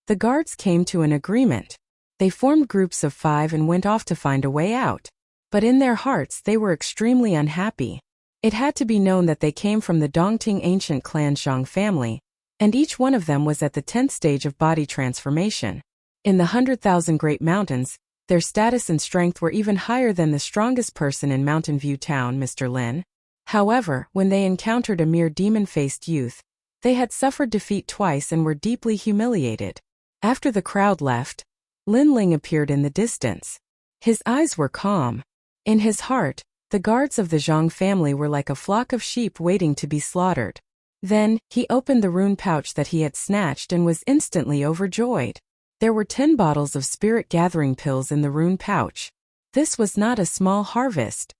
The guards came to an agreement. They formed groups of 5 and went off to find a way out. But in their hearts they were extremely unhappy. It had to be known that they came from the Dongting ancient clan Zhang family, and each one of them was at the 10th stage of body transformation. In the 100,000 Great Mountains, their status and strength were even higher than the strongest person in Mountain View Town, Mr. Lin. However, when they encountered a mere demon-faced youth, they had suffered defeat twice and were deeply humiliated. After the crowd left, Lin Ling appeared in the distance. His eyes were calm. In his heart, the guards of the Zhang family were like a flock of sheep waiting to be slaughtered. Then, he opened the rune pouch that he had snatched and was instantly overjoyed. There were 10 bottles of spirit gathering pills in the rune pouch. This was not a small harvest.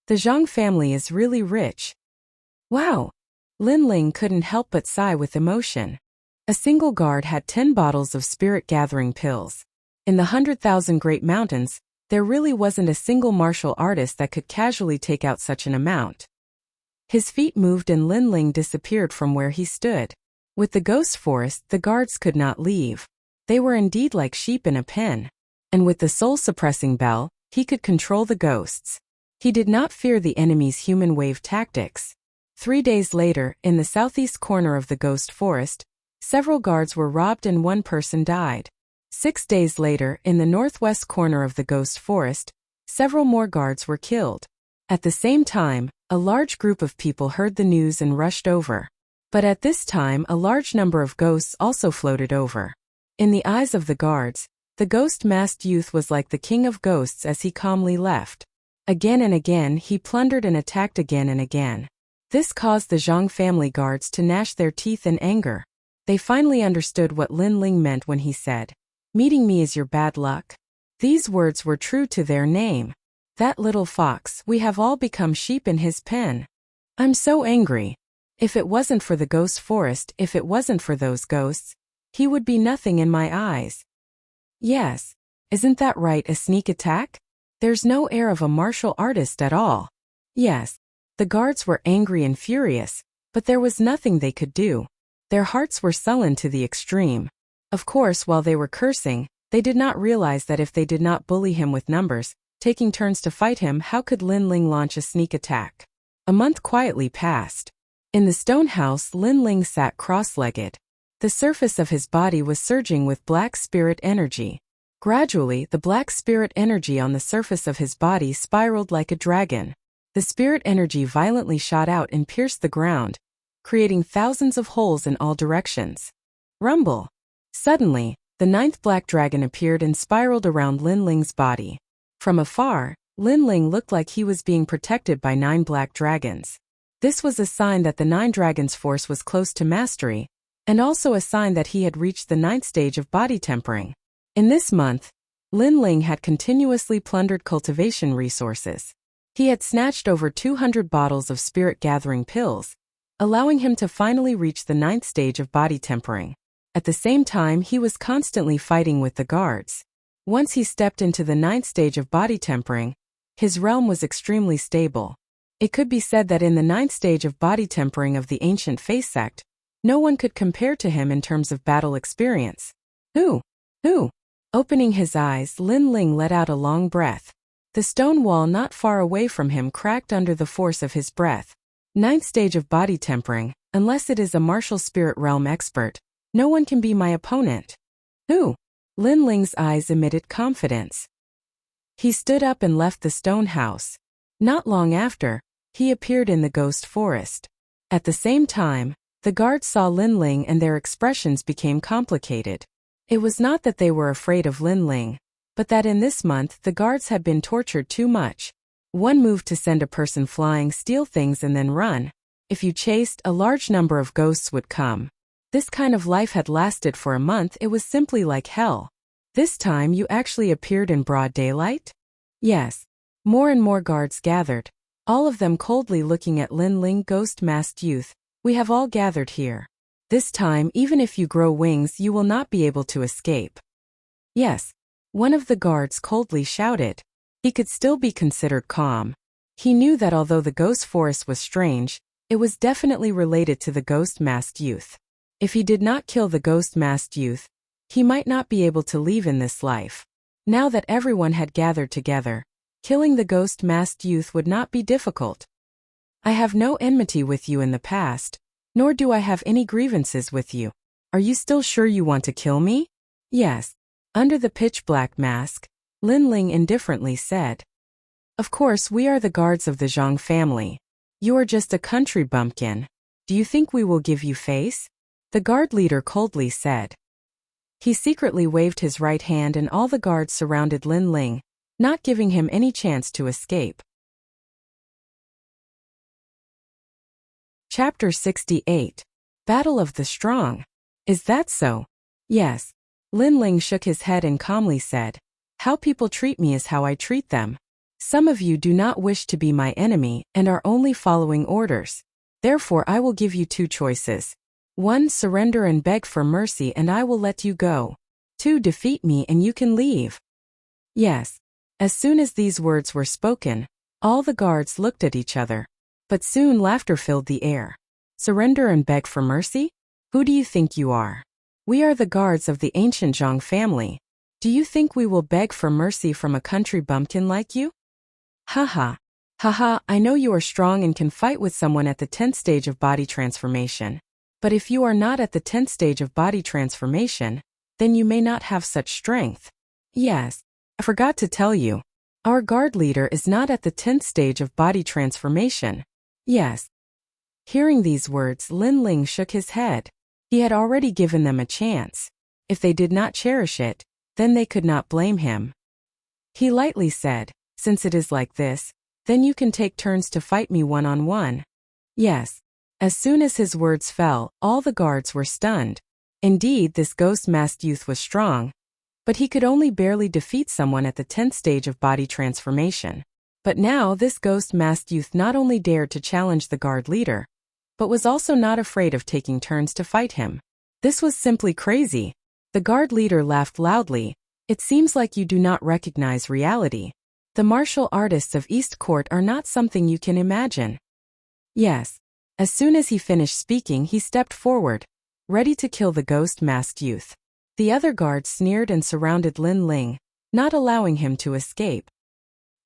The Zhang family is really rich. Wow! Lin Ling couldn't help but sigh with emotion. A single guard had 10 bottles of spirit-gathering pills. In the 100,000 Great Mountains, there really wasn't a single martial artist that could casually take out such an amount. His feet moved and Lin Ling disappeared from where he stood. With the ghost forest, the guards could not leave. They were indeed like sheep in a pen. And with the soul-suppressing bell, he could control the ghosts. He did not fear the enemy's human wave tactics. 3 days later, in the southeast corner of the ghost forest, several guards were robbed and one person died. 6 days later, in the northwest corner of the ghost forest, several more guards were killed. At the same time, a large group of people heard the news and rushed over. But at this time, a large number of ghosts also floated over. In the eyes of the guards, the ghost-masked youth was like the king of ghosts as he calmly left. Again and again, he plundered and attacked again and again. This caused the Zhang family guards to gnash their teeth in anger. They finally understood what Lin Ling meant when he said, "Meeting me is your bad luck." These words were true to their name. That little fox, we have all become sheep in his pen. I'm so angry. If it wasn't for the ghost forest, if it wasn't for those ghosts, he would be nothing in my eyes. Yes. Isn't that right, a sneak attack? There's no air of a martial artist at all. Yes. The guards were angry and furious, but there was nothing they could do. Their hearts were sullen to the extreme. Of course, while they were cursing, they did not realize that if they did not bully him with numbers, taking turns to fight him, how could Lin Ling launch a sneak attack? A month quietly passed. In the stone house, Lin Ling sat cross-legged. The surface of his body was surging with black spirit energy. Gradually, the black spirit energy on the surface of his body spiraled like a dragon. The spirit energy violently shot out and pierced the ground, creating thousands of holes in all directions. Rumble! Suddenly, the 9th black dragon appeared and spiraled around Lin Ling's body. From afar, Lin Ling looked like he was being protected by 9 black dragons. This was a sign that the 9 dragons' force was close to mastery, and also a sign that he had reached the 9th stage of body tempering. In this month, Lin Ling had continuously plundered cultivation resources. He had snatched over 200 bottles of spirit-gathering pills, allowing him to finally reach the 9th stage of body tempering. At the same time, he was constantly fighting with the guards. Once he stepped into the 9th stage of body tempering, his realm was extremely stable. It could be said that in the 9th stage of body tempering of the ancient Face sect, no one could compare to him in terms of battle experience. Who? Opening his eyes, Lin Ling let out a long breath. The stone wall not far away from him cracked under the force of his breath. 9th stage of body tempering, unless it is a martial spirit realm expert, no one can be my opponent. Who? Lin Ling's eyes emitted confidence. He stood up and left the stone house. Not long after, he appeared in the ghost forest. At the same time, the guards saw Lin Ling and their expressions became complicated. It was not that they were afraid of Lin Ling, but that in this month the guards had been tortured too much. One move to send a person flying, steal things and then run. If you chased, a large number of ghosts would come. This kind of life had lasted for a month. It was simply like hell. This time you actually appeared in broad daylight? Yes. More and more guards gathered, all of them coldly looking at Lin Ling. Ghost-masked youth, we have all gathered here. This time, even if you grow wings, you will not be able to escape. Yes. One of the guards coldly shouted. He could still be considered calm. He knew that although the ghost forest was strange, it was definitely related to the ghost-masked youth. If he did not kill the ghost-masked youth, he might not be able to leave in this life. Now that everyone had gathered together, killing the ghost-masked youth would not be difficult. I have no enmity with you in the past, nor do I have any grievances with you. Are you still sure you want to kill me? Yes. Under the pitch-black mask, Lin Ling indifferently said. Of course, we are the guards of the Zhang family. You are just a country bumpkin. Do you think we will give you face? The guard leader coldly said. He secretly waved his right hand and all the guards surrounded Lin Ling, not giving him any chance to escape. Chapter 68. Battle of the Strong. Is that so? Yes. Lin Ling shook his head and calmly said, how people treat me is how I treat them. Some of you do not wish to be my enemy and are only following orders. Therefore I will give you two choices. 1. Surrender and beg for mercy and I will let you go. 2. Defeat me and you can leave. Yes. As soon as these words were spoken, all the guards looked at each other. But soon laughter filled the air. Surrender and beg for mercy? Who do you think you are? We are the guards of the ancient Zhang family. Do you think we will beg for mercy from a country bumpkin like you? Haha. Haha, I know you are strong and can fight with someone at the 10th stage of body transformation. But if you are not at the 10th stage of body transformation, then you may not have such strength. Yes, I forgot to tell you. Our guard leader is not at the 10th stage of body transformation. Yes. Hearing these words, Lin Ling shook his head. He had already given them a chance. If they did not cherish it, then they could not blame him. He lightly said, since it is like this, then you can take turns to fight me one-on-one. Yes. As soon as his words fell, all the guards were stunned. Indeed, this ghost-masked youth was strong, but he could only barely defeat someone at the 10th stage of body transformation. But now this ghost-masked youth not only dared to challenge the guard leader, but was also not afraid of taking turns to fight him. This was simply crazy. The guard leader laughed loudly. It seems like you do not recognize reality. The martial artists of East Court are not something you can imagine. Yes. As soon as he finished speaking, he stepped forward, ready to kill the ghost-masked youth. The other guards sneered and surrounded Lin Ling, not allowing him to escape.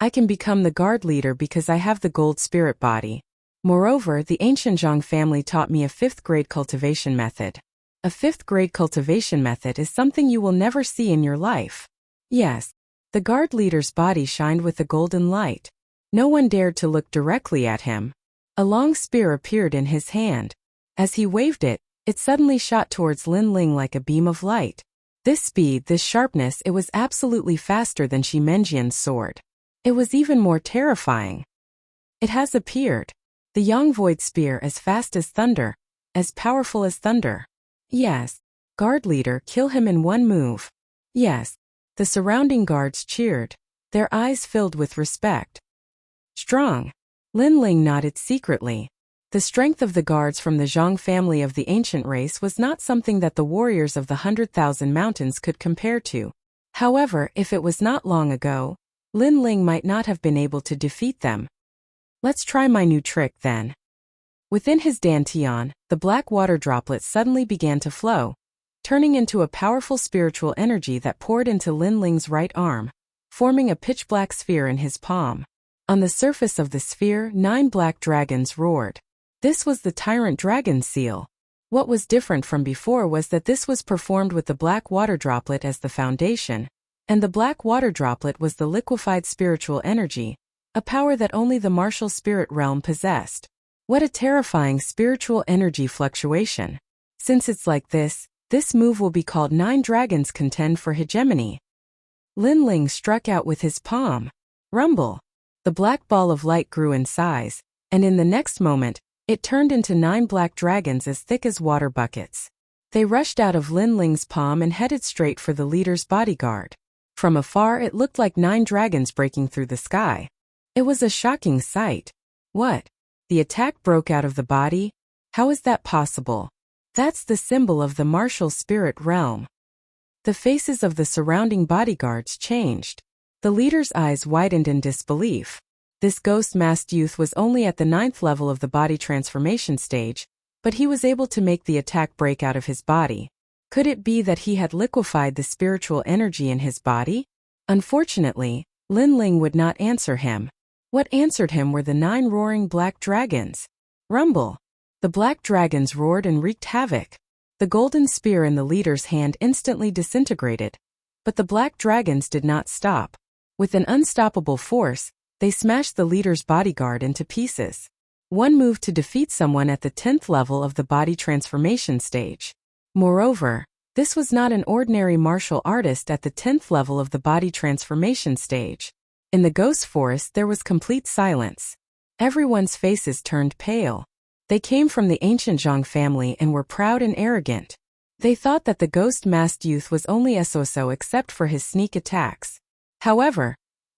I can become the guard leader because I have the gold spirit body. Moreover, the ancient Zhang family taught me a 5th grade cultivation method. A 5th grade cultivation method is something you will never see in your life. Yes. The guard leader's body shined with a golden light. No one dared to look directly at him. A long spear appeared in his hand. As he waved it, it suddenly shot towards Lin Ling like a beam of light. This speed, this sharpness, it was absolutely faster than Shi Menjian's sword. It was even more terrifying. It has appeared. The Yang Void Spear, as fast as thunder, as powerful as thunder. Yes. Guard leader, kill him in one move. Yes. The surrounding guards cheered, their eyes filled with respect. Strong. Lin Ling nodded secretly. The strength of the guards from the Zhang family of the ancient race was not something that the warriors of the 100,000 mountains could compare to. However, if it was not long ago, Lin Ling might not have been able to defeat them. Let's try my new trick then. Within his dantian, the black water droplets suddenly began to flow, turning into a powerful spiritual energy that poured into Lin Ling's right arm, forming a pitch-black sphere in his palm. On the surface of the sphere, 9 black dragons roared. This was the Tyrant Dragon seal. What was different from before was that this was performed with the black water droplet as the foundation, and the black water droplet was the liquefied spiritual energy, a power that only the martial spirit realm possessed. What a terrifying spiritual energy fluctuation. Since it's like this move will be called 9 Dragons Contend for Hegemony. Lin Ling struck out with his palm. Rumble. The black ball of light grew in size, and in the next moment, it turned into 9 black dragons as thick as water buckets. They rushed out of Lin Ling's palm and headed straight for the leader's bodyguard. From afar, it looked like 9 dragons breaking through the sky. It was a shocking sight. What? The attack broke out of the body? How is that possible? That's the symbol of the martial spirit realm. The faces of the surrounding bodyguards changed. The leader's eyes widened in disbelief. This ghost-masked youth was only at the 9th level of the body transformation stage, but he was able to make the attack break out of his body. Could it be that he had liquefied the spiritual energy in his body? Unfortunately, Lin Ling would not answer him. What answered him were the 9 roaring black dragons. Rumble. The black dragons roared and wreaked havoc. The golden spear in the leader's hand instantly disintegrated. But the black dragons did not stop. With an unstoppable force, they smashed the leader's bodyguard into pieces. One move to defeat someone at the 10th level of the body transformation stage. Moreover, this was not an ordinary martial artist at the 10th level of the body transformation stage. In the ghost forest there was complete silence. Everyone's faces turned pale. They came from the ancient Zhang family and were proud and arrogant. They thought that the ghost-masked youth was only so except for his sneak attacks. However,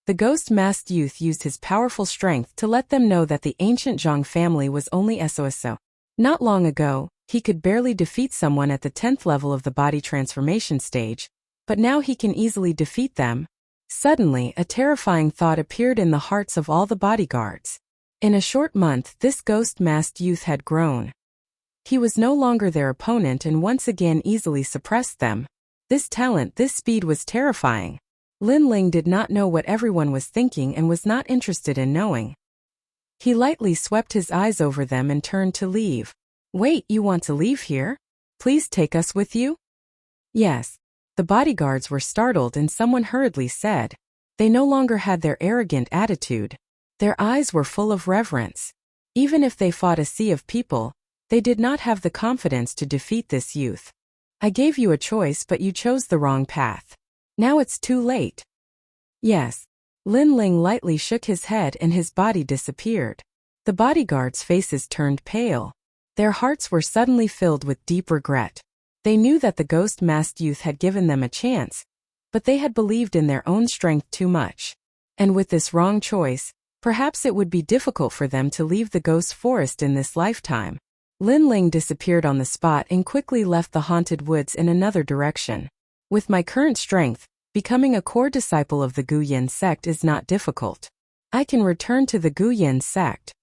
The ghost-masked youth used his powerful strength to let them know that the ancient Zhang family was only SOSO. Not long ago, he could barely defeat someone at the 10th level of the body transformation stage, but now he can easily defeat them. Suddenly, a terrifying thought appeared in the hearts of all the bodyguards. In a short month, this ghost-masked youth had grown. He was no longer their opponent and once again easily suppressed them. This talent, this speed was terrifying. Lin Ling did not know what everyone was thinking and was not interested in knowing. He lightly swept his eyes over them and turned to leave. Wait, you want to leave here? Please take us with you? Yes. The bodyguards were startled and someone hurriedly said. They no longer had their arrogant attitude. Their eyes were full of reverence. Even if they fought a sea of people, they did not have the confidence to defeat this youth. I gave you a choice but you chose the wrong path. Now it's too late. Yes. Lin Ling lightly shook his head and his body disappeared. The bodyguards' faces turned pale. Their hearts were suddenly filled with deep regret. They knew that the ghost-masked youth had given them a chance, but they had believed in their own strength too much. And with this wrong choice, perhaps it would be difficult for them to leave the ghost forest in this lifetime. Lin Ling disappeared on the spot and quickly left the haunted woods in another direction. With my current strength, becoming a core disciple of the Guyan sect is not difficult. I can return to the Guyan sect.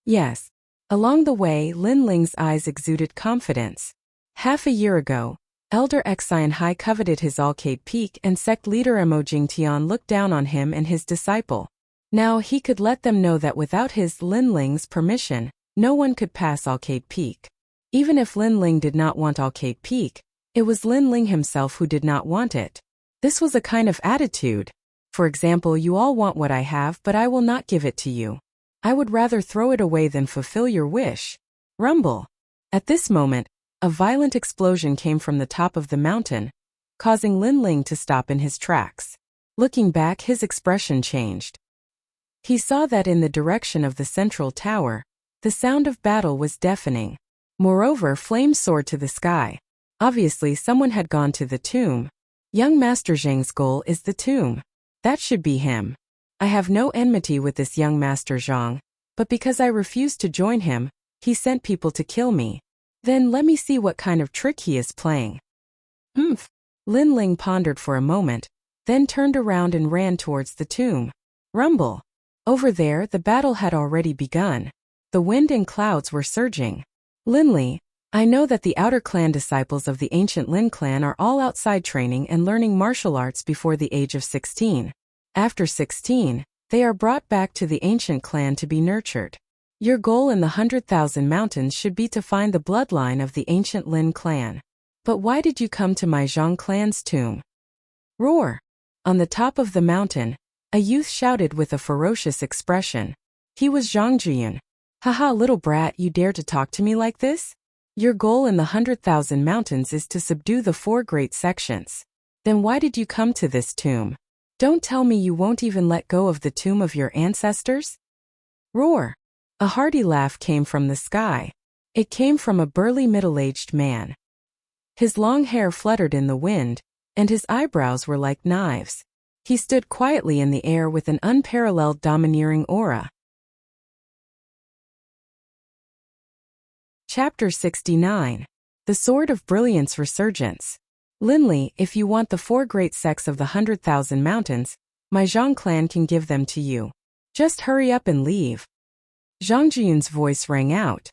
Yes. Along the way, Lin Ling's eyes exuded confidence. Half a year ago, Elder Xian Hai coveted his Alcade Peak and sect leader Emojing Tian looked down on him and his disciple. Now he could let them know that without his Lin Ling's permission, no one could pass Alcade Peak. Even if Lin Ling did not want Alcade Peak, it was Lin Ling himself who did not want it. This was a kind of attitude. For example, you all want what I have but I will not give it to you. I would rather throw it away than fulfill your wish. Rumble. At this moment, a violent explosion came from the top of the mountain, causing Lin Ling to stop in his tracks. Looking back, his expression changed. He saw that in the direction of the central tower, the sound of battle was deafening. Moreover, flames soared to the sky. Obviously, someone had gone to the tomb. Young Master Zhang's goal is the tomb. That should be him. I have no enmity with this young Master Zhang, but because I refused to join him, he sent people to kill me. Then let me see what kind of trick he is playing. Lin Ling pondered for a moment, then turned around and ran towards the tomb. Rumble. Over there, the battle had already begun. The wind and clouds were surging. Linli, I know that the outer clan disciples of the ancient Lin clan are all outside training and learning martial arts before the age of 16. After 16, they are brought back to the ancient clan to be nurtured. Your goal in the 100,000 mountains should be to find the bloodline of the ancient Lin clan. But why did you come to my Zhang clan's tomb? Roar! On the top of the mountain, a youth shouted with a ferocious expression. He was Zhang Jiyun. Haha, little brat, you dare to talk to me like this? Your goal in the 100,000 mountains is to subdue the 4 great sections. Then why did you come to this tomb? Don't tell me you won't even let go of the tomb of your ancestors? Roar! A hearty laugh came from the sky. It came from a burly middle-aged man. His long hair fluttered in the wind, and his eyebrows were like knives. He stood quietly in the air with an unparalleled domineering aura. Chapter 69. The Sword of Brilliance Resurgence. Linli, if you want the 4 great sects of the 100,000 mountains, my Zhang clan can give them to you. Just hurry up and leave. Zhang Jiyun's voice rang out.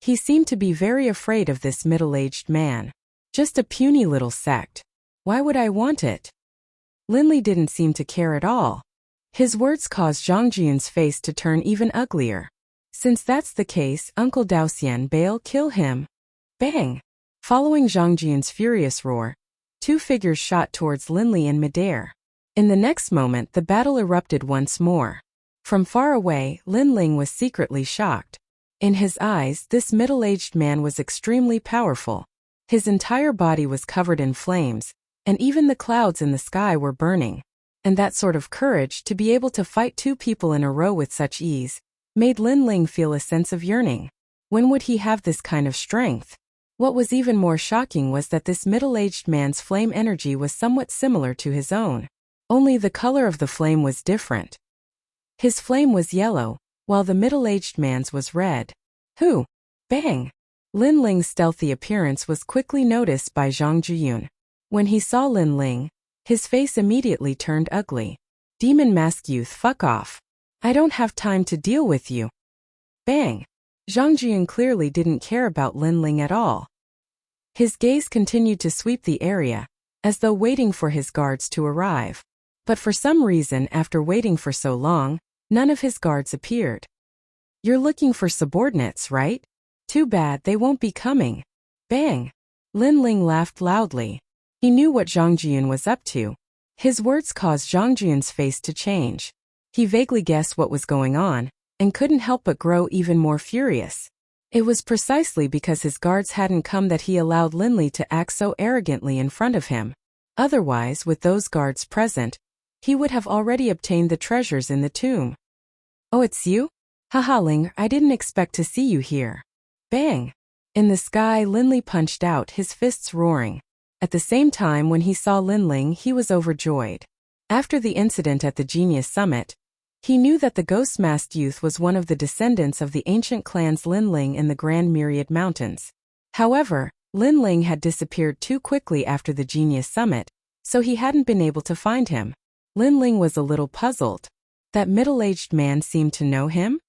He seemed to be very afraid of this middle-aged man. Just a puny little sect. Why would I want it? Linli didn't seem to care at all. His words caused Zhang Jiyun's face to turn even uglier. Since that's the case, Uncle Daoxian Bail, kill him. Bang! Following Zhang Jiyun's furious roar, 2 figures shot towards Linli in midair. In the next moment, the battle erupted once more. From far away, Lin Ling was secretly shocked. In his eyes, this middle-aged man was extremely powerful. His entire body was covered in flames, and even the clouds in the sky were burning. And that sort of courage, to be able to fight 2 people in a row with such ease, made Lin Ling feel a sense of yearning. When would he have this kind of strength? What was even more shocking was that this middle-aged man's flame energy was somewhat similar to his own. Only the color of the flame was different. His flame was yellow, while the middle-aged man's was red. Who? Bang! Lin Ling's stealthy appearance was quickly noticed by Zhang Jiyun. When he saw Lin Ling, his face immediately turned ugly. Demon Mask Youth, fuck off. I don't have time to deal with you. Bang! Zhang Jiyun clearly didn't care about Lin Ling at all. His gaze continued to sweep the area, as though waiting for his guards to arrive. But for some reason, after waiting for so long, none of his guards appeared. You're looking for subordinates, right? Too bad they won't be coming. Bang! Lin Ling laughed loudly. He knew what Zhang Jiyun was up to. His words caused Zhang Jiyun's face to change. He vaguely guessed what was going on, and couldn't help but grow even more furious. It was precisely because his guards hadn't come that he allowed Lin Li to act so arrogantly in front of him. Otherwise, with those guards present, he would have already obtained the treasures in the tomb. Oh, it's you? Haha, Ling, I didn't expect to see you here. Bang! In the sky, Lin Li punched out, his fists roaring. At the same time, when he saw Lin Ling, he was overjoyed. After the incident at the Genius Summit, he knew that the ghost-masked youth was one of the descendants of the ancient clans Lin Ling in the Grand Myriad Mountains. However, Lin Ling had disappeared too quickly after the Genius Summit, so he hadn't been able to find him. Lin Ling was a little puzzled. That middle-aged man seemed to know him?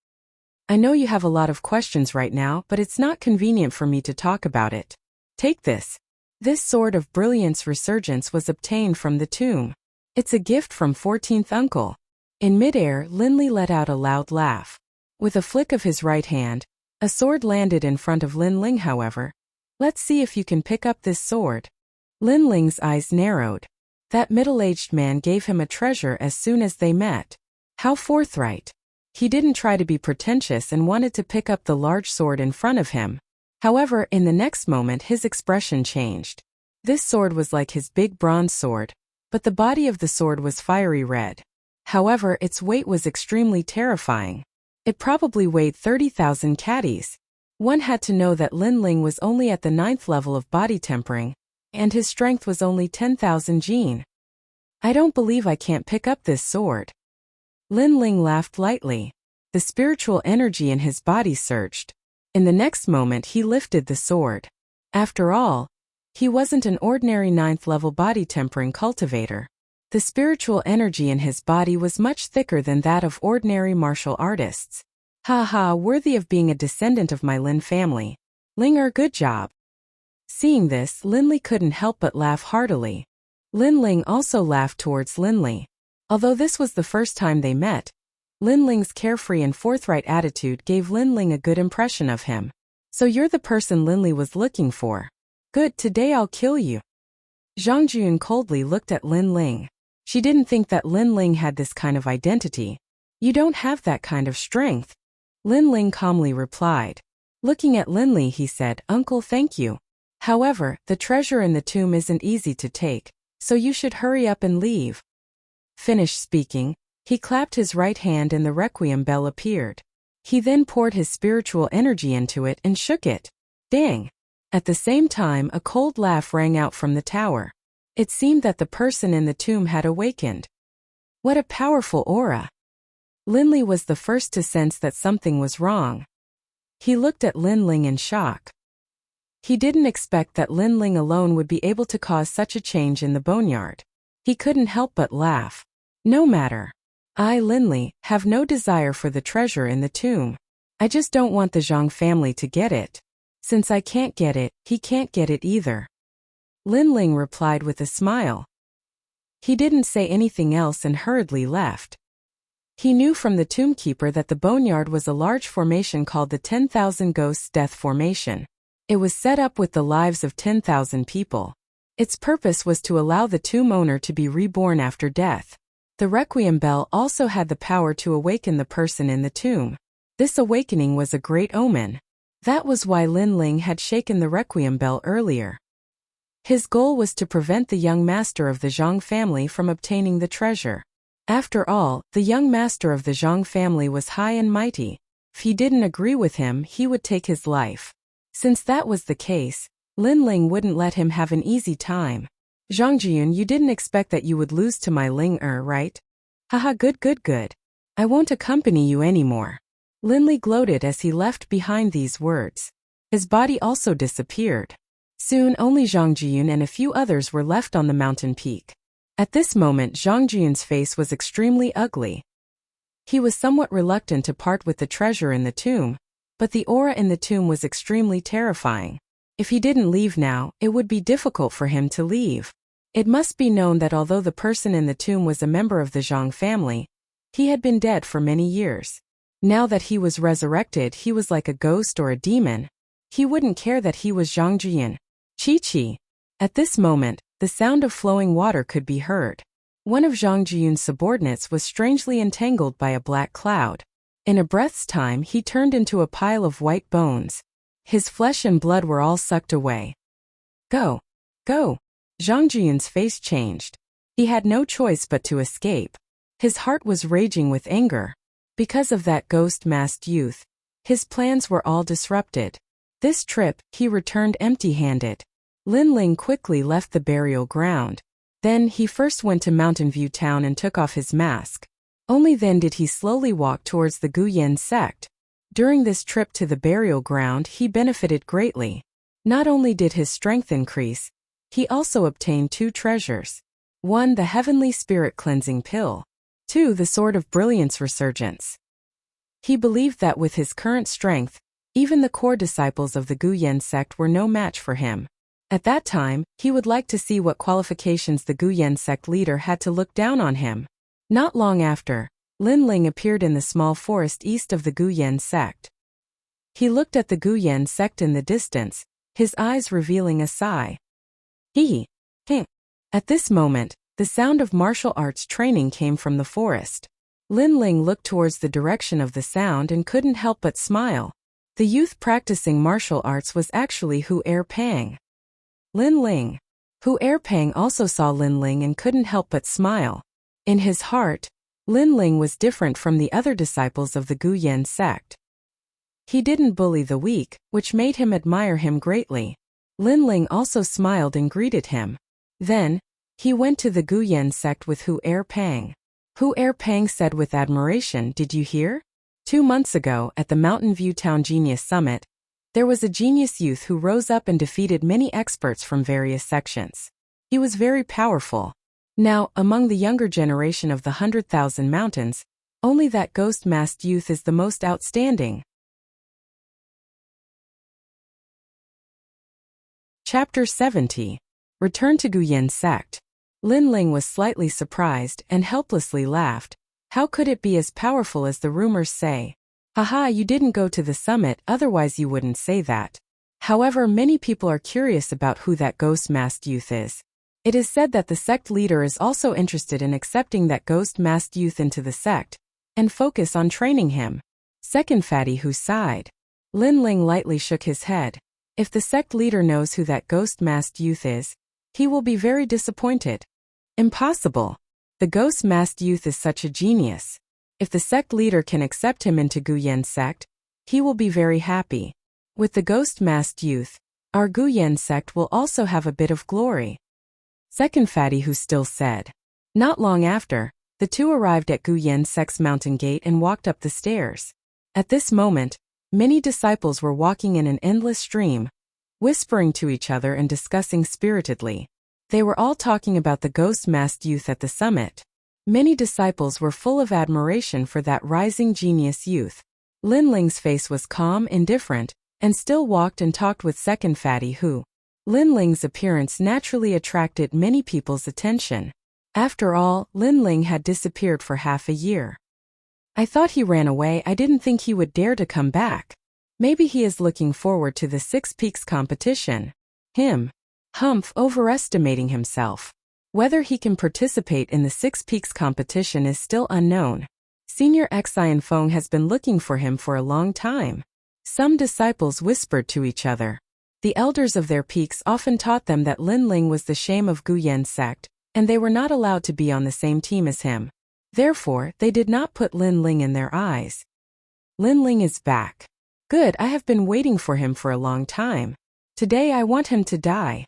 I know you have a lot of questions right now, but it's not convenient for me to talk about it. Take this. This sword of brilliance resurgence was obtained from the tomb. It's a gift from 14th uncle. In midair, Lin Li let out a loud laugh. With a flick of his right hand, a sword landed in front of Lin Ling, however. Let's see if you can pick up this sword. Lin Ling's eyes narrowed. That middle-aged man gave him a treasure as soon as they met. How forthright. He didn't try to be pretentious and wanted to pick up the large sword in front of him. However, in the next moment his expression changed. This sword was like his big bronze sword, but the body of the sword was fiery red. However, its weight was extremely terrifying. It probably weighed 30,000 caddies. One had to know that Lin Ling was only at the 9th level of body tempering, and his strength was only 10,000 jin. I don't believe I can't pick up this sword. Lin Ling laughed lightly. The spiritual energy in his body surged. In the next moment he lifted the sword. After all, he wasn't an ordinary 9th level body tempering cultivator. The spiritual energy in his body was much thicker than that of ordinary martial artists. Ha ha, worthy of being a descendant of my Lin family. Ling, good job. Seeing this, Lin Li couldn't help but laugh heartily. Lin Ling also laughed towards Lin Li. Although this was the first time they met, Lin Ling's carefree and forthright attitude gave Lin Ling a good impression of him. So you're the person Lin Li was looking for. Good, today I'll kill you. Zhang Jiyun coldly looked at Lin Ling. She didn't think that Lin Ling had this kind of identity. You don't have that kind of strength. Lin Ling calmly replied. Looking at Lin Li, he said, Uncle, thank you. However, the treasure in the tomb isn't easy to take, so you should hurry up and leave. Finished speaking, he clapped his right hand and the requiem bell appeared. He then poured his spiritual energy into it and shook it. Dang! At the same time, a cold laugh rang out from the tower. It seemed that the person in the tomb had awakened. What a powerful aura! Lin Li was the first to sense that something was wrong. He looked at Lin Ling in shock. He didn't expect that Lin Ling alone would be able to cause such a change in the boneyard. He couldn't help but laugh. No matter. I, Lin Li, have no desire for the treasure in the tomb. I just don't want the Zhang family to get it. Since I can't get it, he can't get it either. Lin Ling replied with a smile. He didn't say anything else and hurriedly left. He knew from the tombkeeper that the boneyard was a large formation called the 10,000 Ghosts Death Formation. It was set up with the lives of 10,000 people. Its purpose was to allow the tomb owner to be reborn after death. The requiem bell also had the power to awaken the person in the tomb. This awakening was a great omen. That was why Lin Ling had shaken the requiem bell earlier. His goal was to prevent the young master of the Zhang family from obtaining the treasure. After all, the young master of the Zhang family was high and mighty. If he didn't agree with him, he would take his life. Since that was the case, Lin Ling wouldn't let him have an easy time. Zhang Jiyun, you didn't expect that you would lose to my Ling right? Haha, good. I won't accompany you anymore. Lin Li gloated as he left behind these words. His body also disappeared. Soon only Zhang Jiyun and a few others were left on the mountain peak. At this moment Zhang Jiyun's face was extremely ugly. He was somewhat reluctant to part with the treasure in the tomb, but the aura in the tomb was extremely terrifying. If he didn't leave now, it would be difficult for him to leave. It must be known that although the person in the tomb was a member of the Zhang family, he had been dead for many years. Now that he was resurrected, he was like a ghost or a demon. He wouldn't care that he was Zhang Jiyun. Chi. At this moment, the sound of flowing water could be heard. One of Zhang Jiyun's subordinates was strangely entangled by a black cloud. In a breath's time he turned into a pile of white bones. His flesh and blood were all sucked away. Go! Zhang Jiyun's face changed. He had no choice but to escape. His heart was raging with anger. Because of that ghost-masked youth, his plans were all disrupted. This trip, he returned empty-handed. Lin Ling quickly left the burial ground. Then he first went to Mountain View Town and took off his mask. Only then did he slowly walk towards the Guyan sect. During this trip to the burial ground he benefited greatly. Not only did his strength increase, he also obtained 2 treasures. 1. The Heavenly Spirit Cleansing Pill. 2. The Sword of Brilliance Resurgence. He believed that with his current strength, even the core disciples of the Guyan sect were no match for him. At that time, he would like to see what qualifications the Guyan sect leader had to look down on him. Not long after, Lin Ling appeared in the small forest east of the Guyan sect. He looked at the Guyan sect in the distance, his eyes revealing a sigh. At this moment, the sound of martial arts training came from the forest. Lin Ling looked towards the direction of the sound and couldn't help but smile. The youth practicing martial arts was actually Hu Erpang. Lin Ling. Hu Erpang also saw Lin Ling and couldn't help but smile. In his heart, Lin Ling was different from the other disciples of the Guyan sect. He didn't bully the weak, which made him admire him greatly. Lin Ling also smiled and greeted him. Then, he went to the Guyan sect with Hu Erpang. Hu Erpang said with admiration, "Did you hear? 2 months ago, at the Mountain View Town Genius Summit, there was a genius youth who rose up and defeated many experts from various sections. He was very powerful. Now, among the younger generation of the 100,000 mountains, only that ghost-masked youth is the most outstanding." Chapter 70. Return to Guyan sect. Lin Ling was slightly surprised and helplessly laughed. How could it be as powerful as the rumors say? Haha, you didn't go to the summit, otherwise you wouldn't say that. However, many people are curious about who that ghost-masked youth is. It is said that the sect leader is also interested in accepting that ghost-masked youth into the sect, and focus on training him. Second Fatty Who sighed. Lin Ling lightly shook his head. If the sect leader knows who that ghost-masked youth is, he will be very disappointed. Impossible. The ghost-masked youth is such a genius. If the sect leader can accept him into Guyan sect, he will be very happy. With the ghost-masked youth, our Guyan sect will also have a bit of glory. Second Fatty Who still said. Not long after, the two arrived at Guyan sect's mountain gate and walked up the stairs. At this moment, many disciples were walking in an endless stream, whispering to each other and discussing spiritedly. They were all talking about the ghost-masked youth at the summit. Many disciples were full of admiration for that rising genius youth. Lin Ling's face was calm, indifferent, and still walked and talked with Second Fatty Who. Lin Ling's appearance naturally attracted many people's attention. After all, Lin Ling had disappeared for half a year. I thought he ran away. I didn't think he would dare to come back. Maybe he is looking forward to the 6 Peaks competition. Humph, overestimating himself. Whether he can participate in the 6 Peaks competition is still unknown. Senior Xian Feng has been looking for him for a long time. Some disciples whispered to each other. The elders of their peaks often taught them that Lin Ling was the shame of Guyan sect, and they were not allowed to be on the same team as him. Therefore, they did not put Lin Ling in their eyes. Lin Ling is back. Good, I have been waiting for him for a long time. Today I want him to die.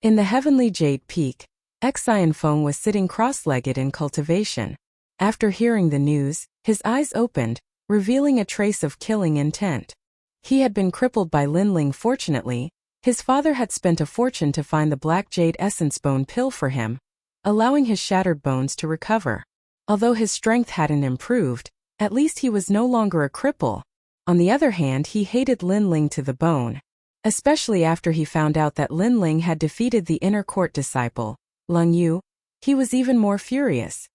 In the heavenly jade peak, Xian Feng was sitting cross-legged in cultivation. After hearing the news, his eyes opened, revealing a trace of killing intent. He had been crippled by Linling. Fortunately, his father had spent a fortune to find the black jade essence bone pill for him, allowing his shattered bones to recover. Although his strength hadn't improved, at least he was no longer a cripple. On the other hand, he hated Linling to the bone. Especially after he found out that Linling had defeated the inner court disciple, Lung Yu, he was even more furious.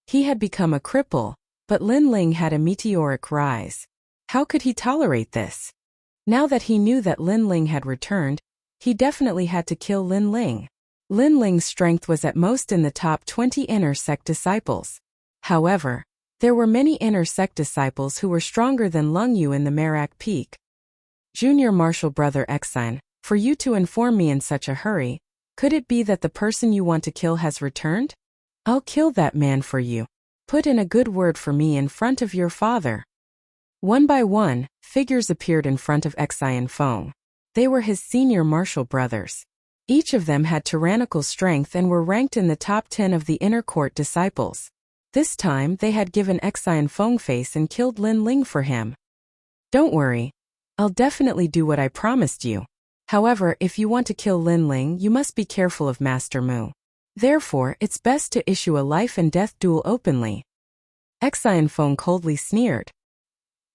He had become a cripple, but Linling had a meteoric rise. How could he tolerate this? Now that he knew that Linling had returned, he definitely had to kill Linling. Linling's strength was at most in the top 20 inner sect disciples. However, there were many inner sect disciples who were stronger than Lung Yu in the Merak Peak. Junior Martial Brother Xian, for you to inform me in such a hurry, could it be that the person you want to kill has returned? I'll kill that man for you. Put in a good word for me in front of your father. One by one, figures appeared in front of Xian Feng. They were his senior martial brothers. Each of them had tyrannical strength and were ranked in the top 10 of the inner court disciples. This time they had given Xian Feng face and killed Linling for him. Don't worry. I'll definitely do what I promised you. However, if you want to kill Linling, you must be careful of Master Mu. Therefore, it's best to issue a life and death duel openly. Xian Feng coldly sneered.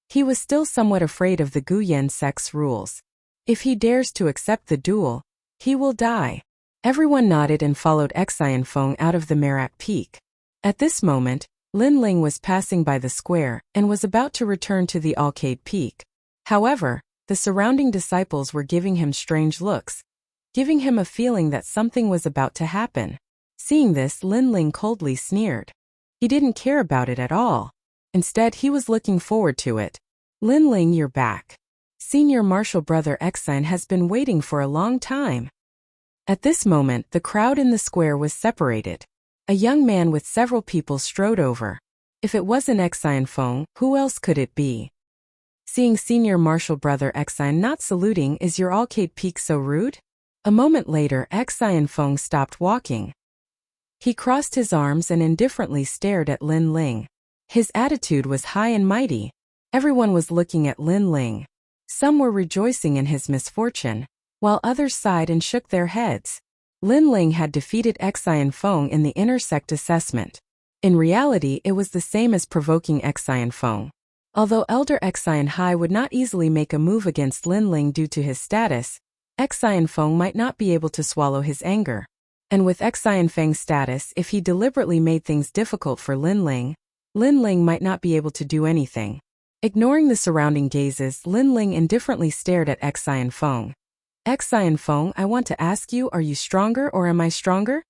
He was still somewhat afraid of the Guyan sect's rules. If he dares to accept the duel, he will die. Everyone nodded and followed Xian Feng out of the Merak Peak. At this moment, Linling was passing by the square and was about to return to the Alcade Peak. However, the surrounding disciples were giving him strange looks, giving him a feeling that something was about to happen. Seeing this, Linling coldly sneered. He didn't care about it at all. Instead, he was looking forward to it. Linling, you're back. Senior Martial Brother Xian has been waiting for a long time. At this moment, the crowd in the square was separated. A young man with several people strode over. If it wasn't Xian Feng, who else could it be? Seeing Senior Martial Brother Xian not saluting, is your Alcade Peak so rude? A moment later, Xian Feng stopped walking. He crossed his arms and indifferently stared at Linling. His attitude was high and mighty. Everyone was looking at Linling. Some were rejoicing in his misfortune, while others sighed and shook their heads. Linling had defeated Xian Feng in the inner sect assessment. In reality, it was the same as provoking Xian Feng. Although Elder Xian Hai would not easily make a move against Linling due to his status, Xian Feng might not be able to swallow his anger. And with Xian Feng's status, if he deliberately made things difficult for Linling, Linling might not be able to do anything. Ignoring the surrounding gazes, Linling indifferently stared at Xian Feng. Xian Feng, I want to ask you, are you stronger or am I stronger?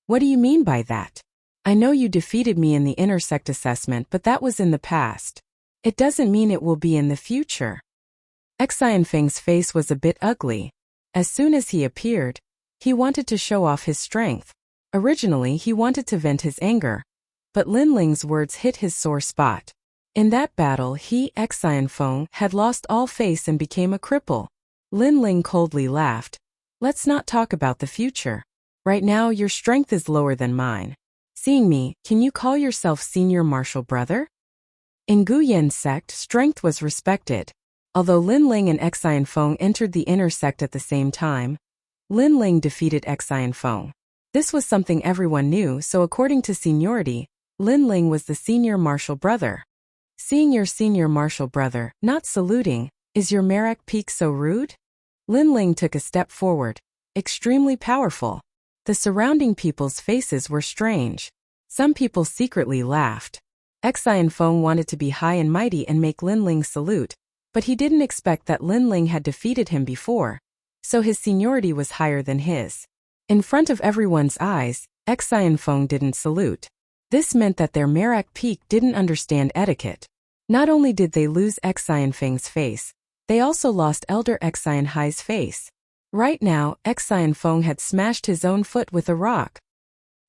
What do you mean by that? I know you defeated me in the inner sect assessment, but that was in the past. It doesn't mean it will be in the future. Xian Feng's face was a bit ugly. As soon as he appeared, he wanted to show off his strength. Originally, he wanted to vent his anger, but Linling's words hit his sore spot. In that battle, he, Xian Feng, had lost all face and became a cripple. Linling coldly laughed. Let's not talk about the future. Right now, your strength is lower than mine. Seeing me, can you call yourself Senior Martial Brother? In Guyan sect, strength was respected. Although Linling and Xian Feng entered the inner sect at the same time, Linling defeated Xian Feng. This was something everyone knew, so according to seniority, Linling was the senior martial brother. Seeing your senior martial brother not saluting, is your Merak Peak so rude? Linling took a step forward, extremely powerful. The surrounding people's faces were strange. Some people secretly laughed. Xian Feng wanted to be high and mighty and make Linling salute, but he didn't expect that Linling had defeated him before, so his seniority was higher than his. In front of everyone's eyes, Xian Feng didn't salute. This meant that their Merak Peak didn't understand etiquette. Not only did they lose Xian Feng's face, they also lost Elder Xian Hai's face. Right now, Xian Feng had smashed his own foot with a rock.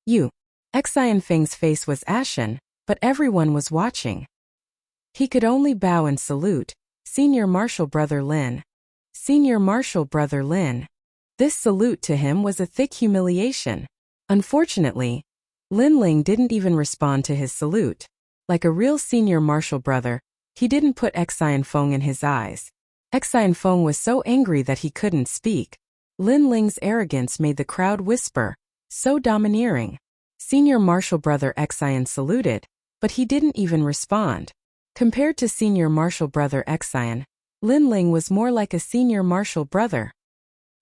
Xian Feng's face was ashen, but everyone was watching. He could only bow and salute. Senior Martial Brother Lin. Senior Martial Brother Lin. This salute to him was a thick humiliation. Unfortunately, Lin Ling didn't even respond to his salute. Like a real senior martial brother, he didn't put Xian Feng in his eyes. Xian Feng was so angry that he couldn't speak. Lin Ling's arrogance made the crowd whisper, so domineering. Senior martial brother Xian saluted, but he didn't even respond. Compared to senior martial brother Xian, Lin Ling was more like a senior martial brother.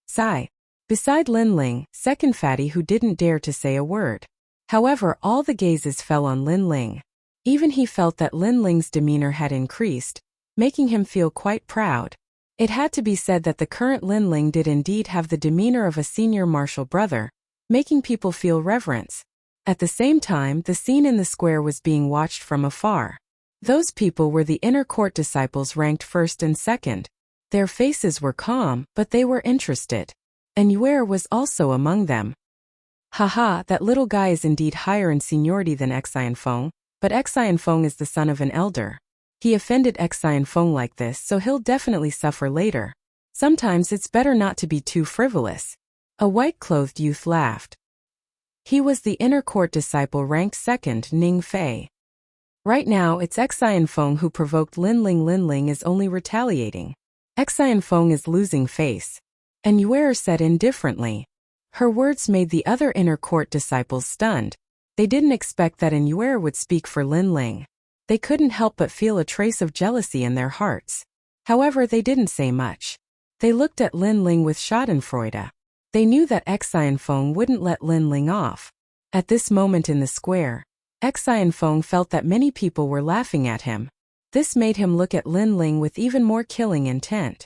Sigh. Beside Lin Ling, second fatty who didn't dare to say a word. However, all the gazes fell on Lin Ling. Even he felt that Lin Ling's demeanor had increased, making him feel quite proud. It had to be said that the current Lin Ling did indeed have the demeanor of a senior martial brother, making people feel reverence. At the same time, the scene in the square was being watched from afar. Those people were the inner court disciples ranked first and second. Their faces were calm, but they were interested. And Yuer was also among them. Haha, that little guy is indeed higher in seniority than Xian Feng, but Xian Feng is the son of an elder. He offended Xian Feng like this, so he'll definitely suffer later. Sometimes it's better not to be too frivolous. A white-clothed youth laughed. He was the inner court disciple ranked second, Ning Fei. Right now it's Xian Feng who provoked Lin Ling. Lin Ling is only retaliating. Xian Feng is losing face. And Yuer said indifferently. Her words made the other inner court disciples stunned. They didn't expect that Yuer would speak for Lin Ling. They couldn't help but feel a trace of jealousy in their hearts. However, they didn't say much. They looked at Lin Ling with schadenfreude. They knew that Xian Feng wouldn't let Lin Ling off. At this moment in the square, Xian Feng felt that many people were laughing at him. This made him look at Lin Ling with even more killing intent.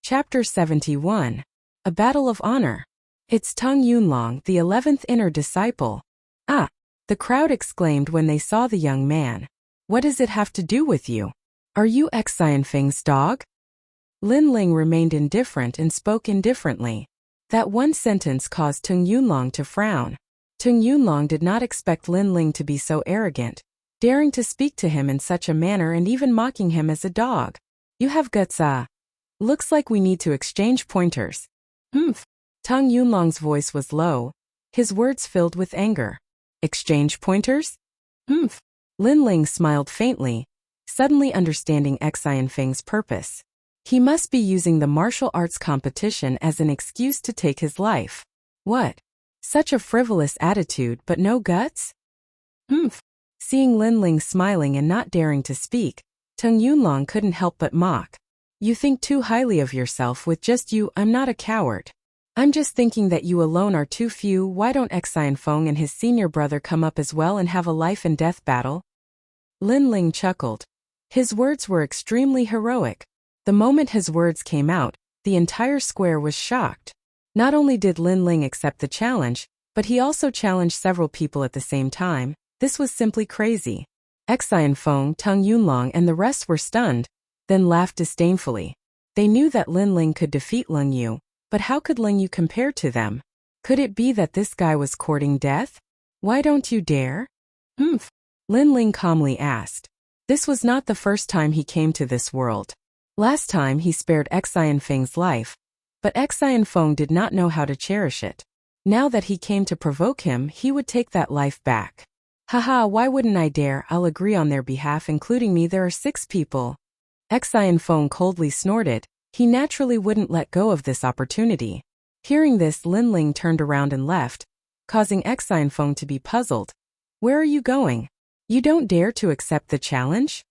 Chapter 71. A Battle of Honor. It's Tung Yunlong, the 11th inner disciple. Ah! The crowd exclaimed when they saw the young man. What does it have to do with you? Are you Xian Feng's dog? Lin Ling remained indifferent and spoke indifferently. That one sentence caused Tung Yunlong to frown. Tung Yunlong did not expect Lin Ling to be so arrogant, daring to speak to him in such a manner and even mocking him as a dog. You have guts, ah. Looks like we need to exchange pointers. Humph. Tung Yunlong's voice was low, his words filled with anger. Exchange pointers? Humph. Lin Ling smiled faintly, suddenly understanding Xian Feng's purpose. He must be using the martial arts competition as an excuse to take his life. What? Such a frivolous attitude but no guts? Humph. Seeing Lin Ling smiling and not daring to speak, Tung Yunlong couldn't help but mock. You think too highly of yourself. With just you, I'm not a coward. I'm just thinking that you alone are too few. Why don't Xian Feng and his senior brother come up as well and have a life and death battle? Lin Ling chuckled. His words were extremely heroic. The moment his words came out, the entire square was shocked. Not only did Lin Ling accept the challenge, but he also challenged several people at the same time. This was simply crazy. Xian Feng, Tung Yunlong and the rest were stunned, then laughed disdainfully. They knew that Lin Ling could defeat Lin Yu, but how could Lin Yu compare to them? Could it be that this guy was courting death? Why don't you dare? Humph. Lin Ling calmly asked. This was not the first time he came to this world. Last time he spared Xian Feng's life, but Xian Feng did not know how to cherish it. Now that he came to provoke him, he would take that life back. Haha, why wouldn't I dare? I'll agree on their behalf, including me. There are 6 people. Xian Feng coldly snorted. He naturally wouldn't let go of this opportunity. Hearing this, Lin Ling turned around and left, causing Xian Feng to be puzzled. Where are you going? You don't dare to accept the challenge?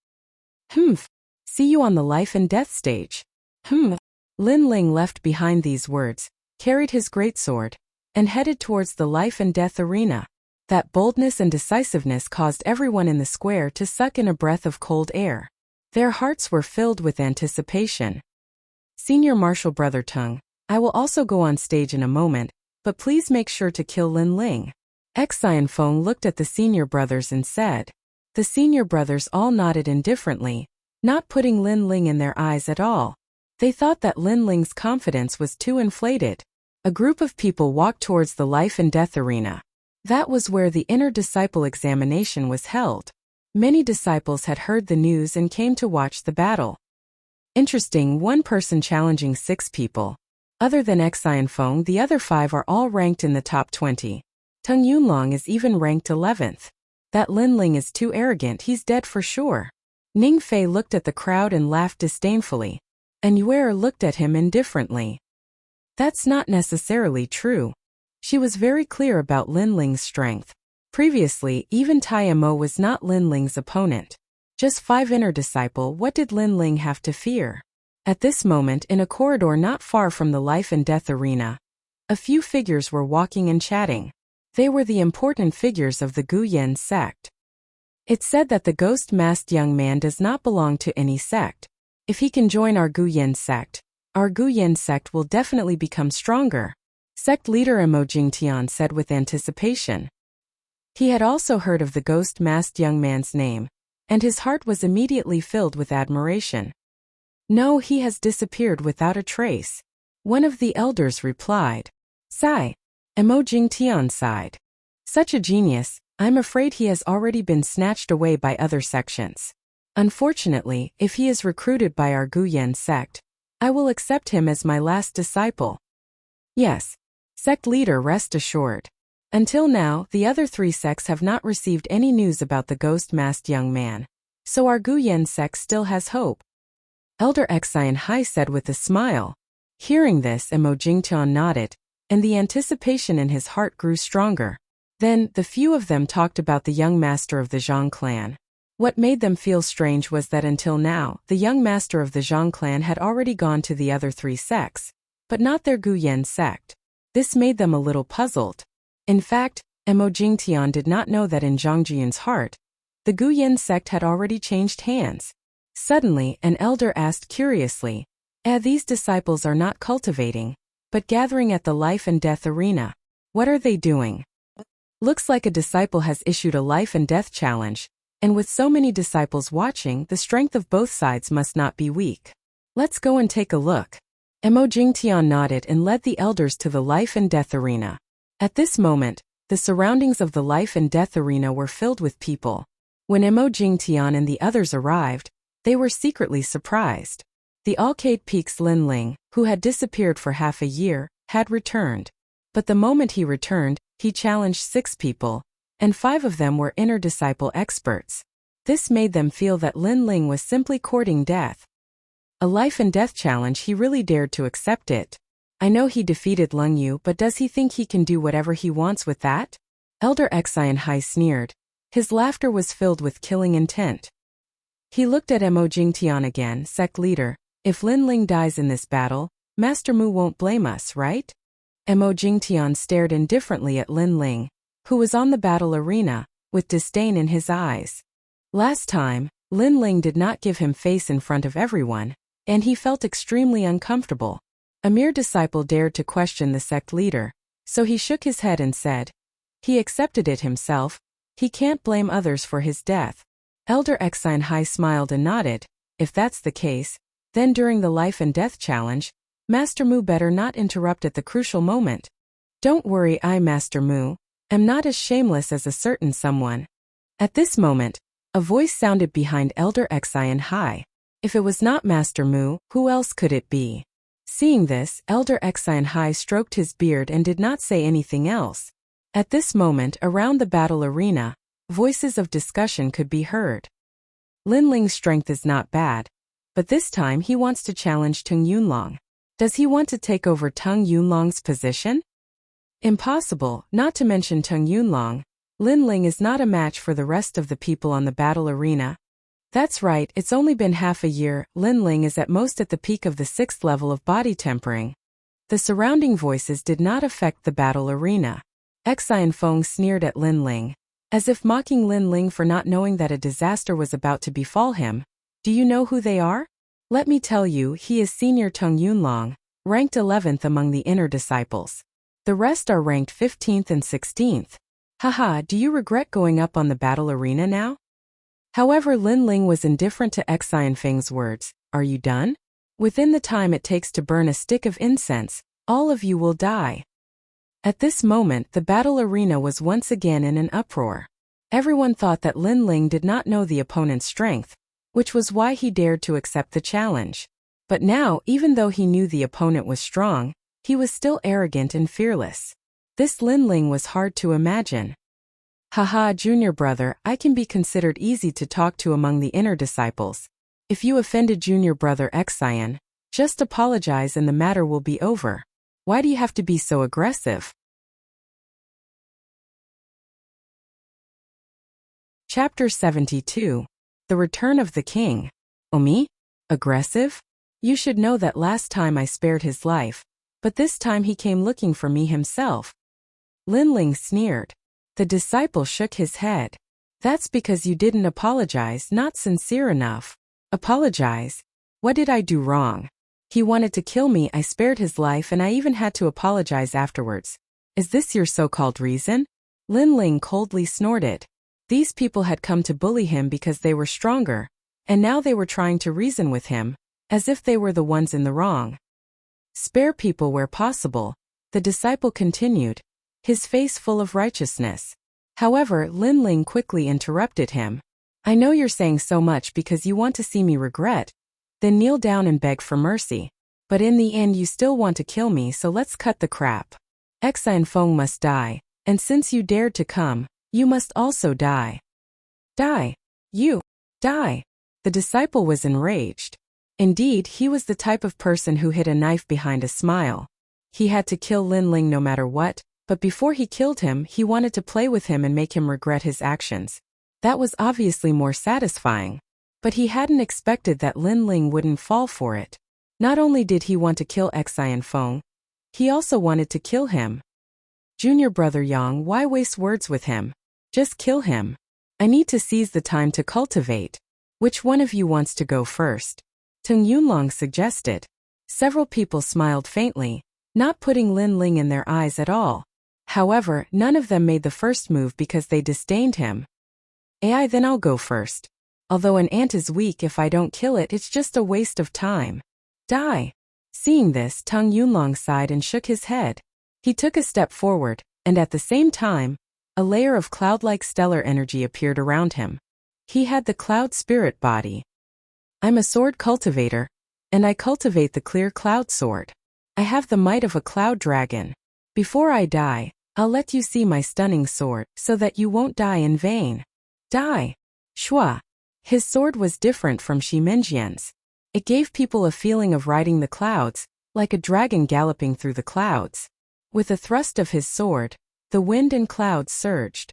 Humph. See you on the life and death stage. Lin Ling left behind these words, carried his greatsword, and headed towards the life and death arena. That boldness and decisiveness caused everyone in the square to suck in a breath of cold air. Their hearts were filled with anticipation. Senior Martial Brother Tung, I will also go on stage in a moment, but please make sure to kill Lin Ling. Xian Feng looked at the senior brothers and said. The senior brothers all nodded indifferently, not putting Lin Ling in their eyes at all. They thought that Lin Ling's confidence was too inflated. A group of people walked towards the life and death arena. That was where the inner disciple examination was held. Many disciples had heard the news and came to watch the battle. Interesting, one person challenging 6 people. Other than Xian Feng, the other 5 are all ranked in the top 20. Teng Yunlong is even ranked 11th. That Lin Ling is too arrogant, he's dead for sure. Ning Fei looked at the crowd and laughed disdainfully. And Yuer looked at him indifferently. That's not necessarily true. She was very clear about Lin Ling's strength. Previously, even Tai Mo was not Lin Ling's opponent. Just 5 inner disciple, what did Lin Ling have to fear? At this moment, in a corridor not far from the life and death arena, a few figures were walking and chatting. They were the important figures of the Guyan sect. It's said that the ghost-masked young man does not belong to any sect. If he can join our Guyan sect will definitely become stronger, sect leader Emo Jingtian said with anticipation. He had also heard of the ghost-masked young man's name, and his heart was immediately filled with admiration. No, he has disappeared without a trace. One of the elders replied. Sigh. Emo Jingtian sighed. Such a genius, I'm afraid he has already been snatched away by other sections. Unfortunately, if he is recruited by our Guyan sect, I will accept him as my last disciple. Yes. Sect leader, rest assured. Until now, the other 3 sects have not received any news about the ghost-masked young man. So our Guyan sect still has hope. Elder Xian Hai said with a smile. Hearing this, Emo Jingtian nodded, and the anticipation in his heart grew stronger. Then, the few of them talked about the young master of the Zhang clan. What made them feel strange was that until now, the young master of the Zhang clan had already gone to the other 3 sects, but not their Guyan sect. This made them a little puzzled. In fact, Emo Jingtian did not know that in Zhang Jiyun's heart, the Guyan sect had already changed hands. Suddenly, an elder asked curiously, these disciples are not cultivating, but gathering at the life and death arena. What are they doing? Looks like a disciple has issued a life and death challenge, and with so many disciples watching, the strength of both sides must not be weak. Let's go and take a look. Emo Jingtian nodded and led the elders to the life and death arena. At this moment, the surroundings of the life and death arena were filled with people. When Emo Jingtian and the others arrived, they were secretly surprised. The Alcade Peak's Lin Ling, who had disappeared for half a year, had returned. But the moment he returned, he challenged 6 people, and 5 of them were inner disciple experts. This made them feel that Lin Ling was simply courting death. A life and death challenge, he really dared to accept it. I know he defeated Lung Yu, but does he think he can do whatever he wants with that? Elder Xian Hai sneered. His laughter was filled with killing intent. He looked at Emo Jingtian again, sect leader. If Lin Ling dies in this battle, Master Mu won't blame us, right? Emo Jingtian stared indifferently at Lin Ling, who was on the battle arena, with disdain in his eyes. Last time, Lin Ling did not give him face in front of everyone, and he felt extremely uncomfortable. A mere disciple dared to question the sect leader, so he shook his head and said, he accepted it himself, he can't blame others for his death. Elder Xian Hai smiled and nodded. If that's the case, then during the life and death challenge, Master Mu better not interrupt at the crucial moment. Don't worry, I, Master Mu, am not as shameless as a certain someone. At this moment, a voice sounded behind Elder Xian Hai. If it was not Master Mu, who else could it be? Seeing this, Elder Xian Hai stroked his beard and did not say anything else. At this moment, around the battle arena, voices of discussion could be heard. Lin Ling's strength is not bad, but this time he wants to challenge Teng Yunlong. Does he want to take over Teng Yunlong's position? Impossible, not to mention Teng Yunlong. Lin Ling is not a match for the rest of the people on the battle arena. That's right, it's only been half a year. Lin Ling is at most at the peak of the 6th level of body tempering. The surrounding voices did not affect the battle arena. Xian Feng sneered at Lin Ling, as if mocking Lin Ling for not knowing that a disaster was about to befall him. Do you know who they are? Let me tell you, he is Senior Teng Yunlong, ranked 11th among the inner disciples. The rest are ranked 15th and 16th. Haha, do you regret going up on the battle arena now? However, Lin Ling was indifferent to Xian Feng's words. Are you done? Within the time it takes to burn a stick of incense, all of you will die. At this moment, the battle arena was once again in an uproar. Everyone thought that Lin Ling did not know the opponent's strength, which was why he dared to accept the challenge. But now, even though he knew the opponent was strong, he was still arrogant and fearless. This Lin Ling was hard to imagine. Haha, junior brother, I can be considered easy to talk to among the inner disciples. If you offended junior brother Xian, just apologize and the matter will be over. Why do you have to be so aggressive? Chapter 72. The Return of the King. Oh, me? Aggressive? You should know that last time I spared his life, but this time he came looking for me himself. Lin Ling sneered. The disciple shook his head. That's because you didn't apologize, not sincere enough. Apologize? What did I do wrong? He wanted to kill me, I spared his life, and I even had to apologize afterwards. Is this your so-called reason? Lin Ling coldly snorted. These people had come to bully him because they were stronger, and now they were trying to reason with him, as if they were the ones in the wrong. Spare people where possible, the disciple continued, his face full of righteousness. However, Lin Ling quickly interrupted him. I know you're saying so much because you want to see me regret, then kneel down and beg for mercy. But in the end you still want to kill me, so let's cut the crap. Xian Feng must die, and since you dared to come, you must also die. Die. You. Die. The disciple was enraged. Indeed, he was the type of person who hid a knife behind a smile. He had to kill Lin Ling no matter what, but before he killed him, he wanted to play with him and make him regret his actions. That was obviously more satisfying. But he hadn't expected that Lin Ling wouldn't fall for it. Not only did he want to kill Xian Feng, he also wanted to kill him. Junior brother Yang, why waste words with him? Just kill him. I need to seize the time to cultivate. Which one of you wants to go first? Tung Yunlong suggested. Several people smiled faintly, not putting Lin Ling in their eyes at all. However, none of them made the first move because they disdained him. AI, then I'll go first. Although an ant is weak, if I don't kill it, it's just a waste of time. Die. Seeing this, Tung Yunlong sighed and shook his head. He took a step forward, and at the same time, a layer of cloud-like stellar energy appeared around him. He had the cloud spirit body. I'm a sword cultivator, and I cultivate the clear cloud sword. I have the might of a cloud dragon. Before I die, I'll let you see my stunning sword, so that you won't die in vain. Die. Shua. His sword was different from Shi Minjian's. It gave people a feeling of riding the clouds, like a dragon galloping through the clouds. With a thrust of his sword, the wind and clouds surged.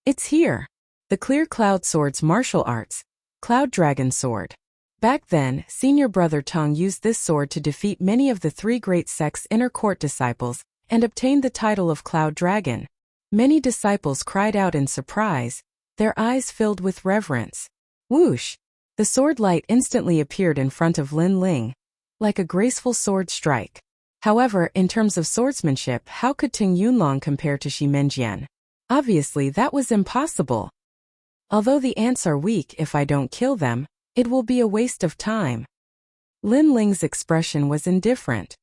It's here. The clear cloud sword's martial arts, Cloud Dragon Sword. Back then, senior brother Tong used this sword to defeat many of the three great sects' inner court disciples and obtained the title of Cloud Dragon. Many disciples cried out in surprise, their eyes filled with reverence. Whoosh! The sword light instantly appeared in front of Lin Ling, like a graceful sword strike. However, in terms of swordsmanship, how could Tung Yunlong compare to Shi Minjian? Obviously, that was impossible. Although the ants are weak, if I don't kill them, it will be a waste of time. Lin Ling's expression was indifferent.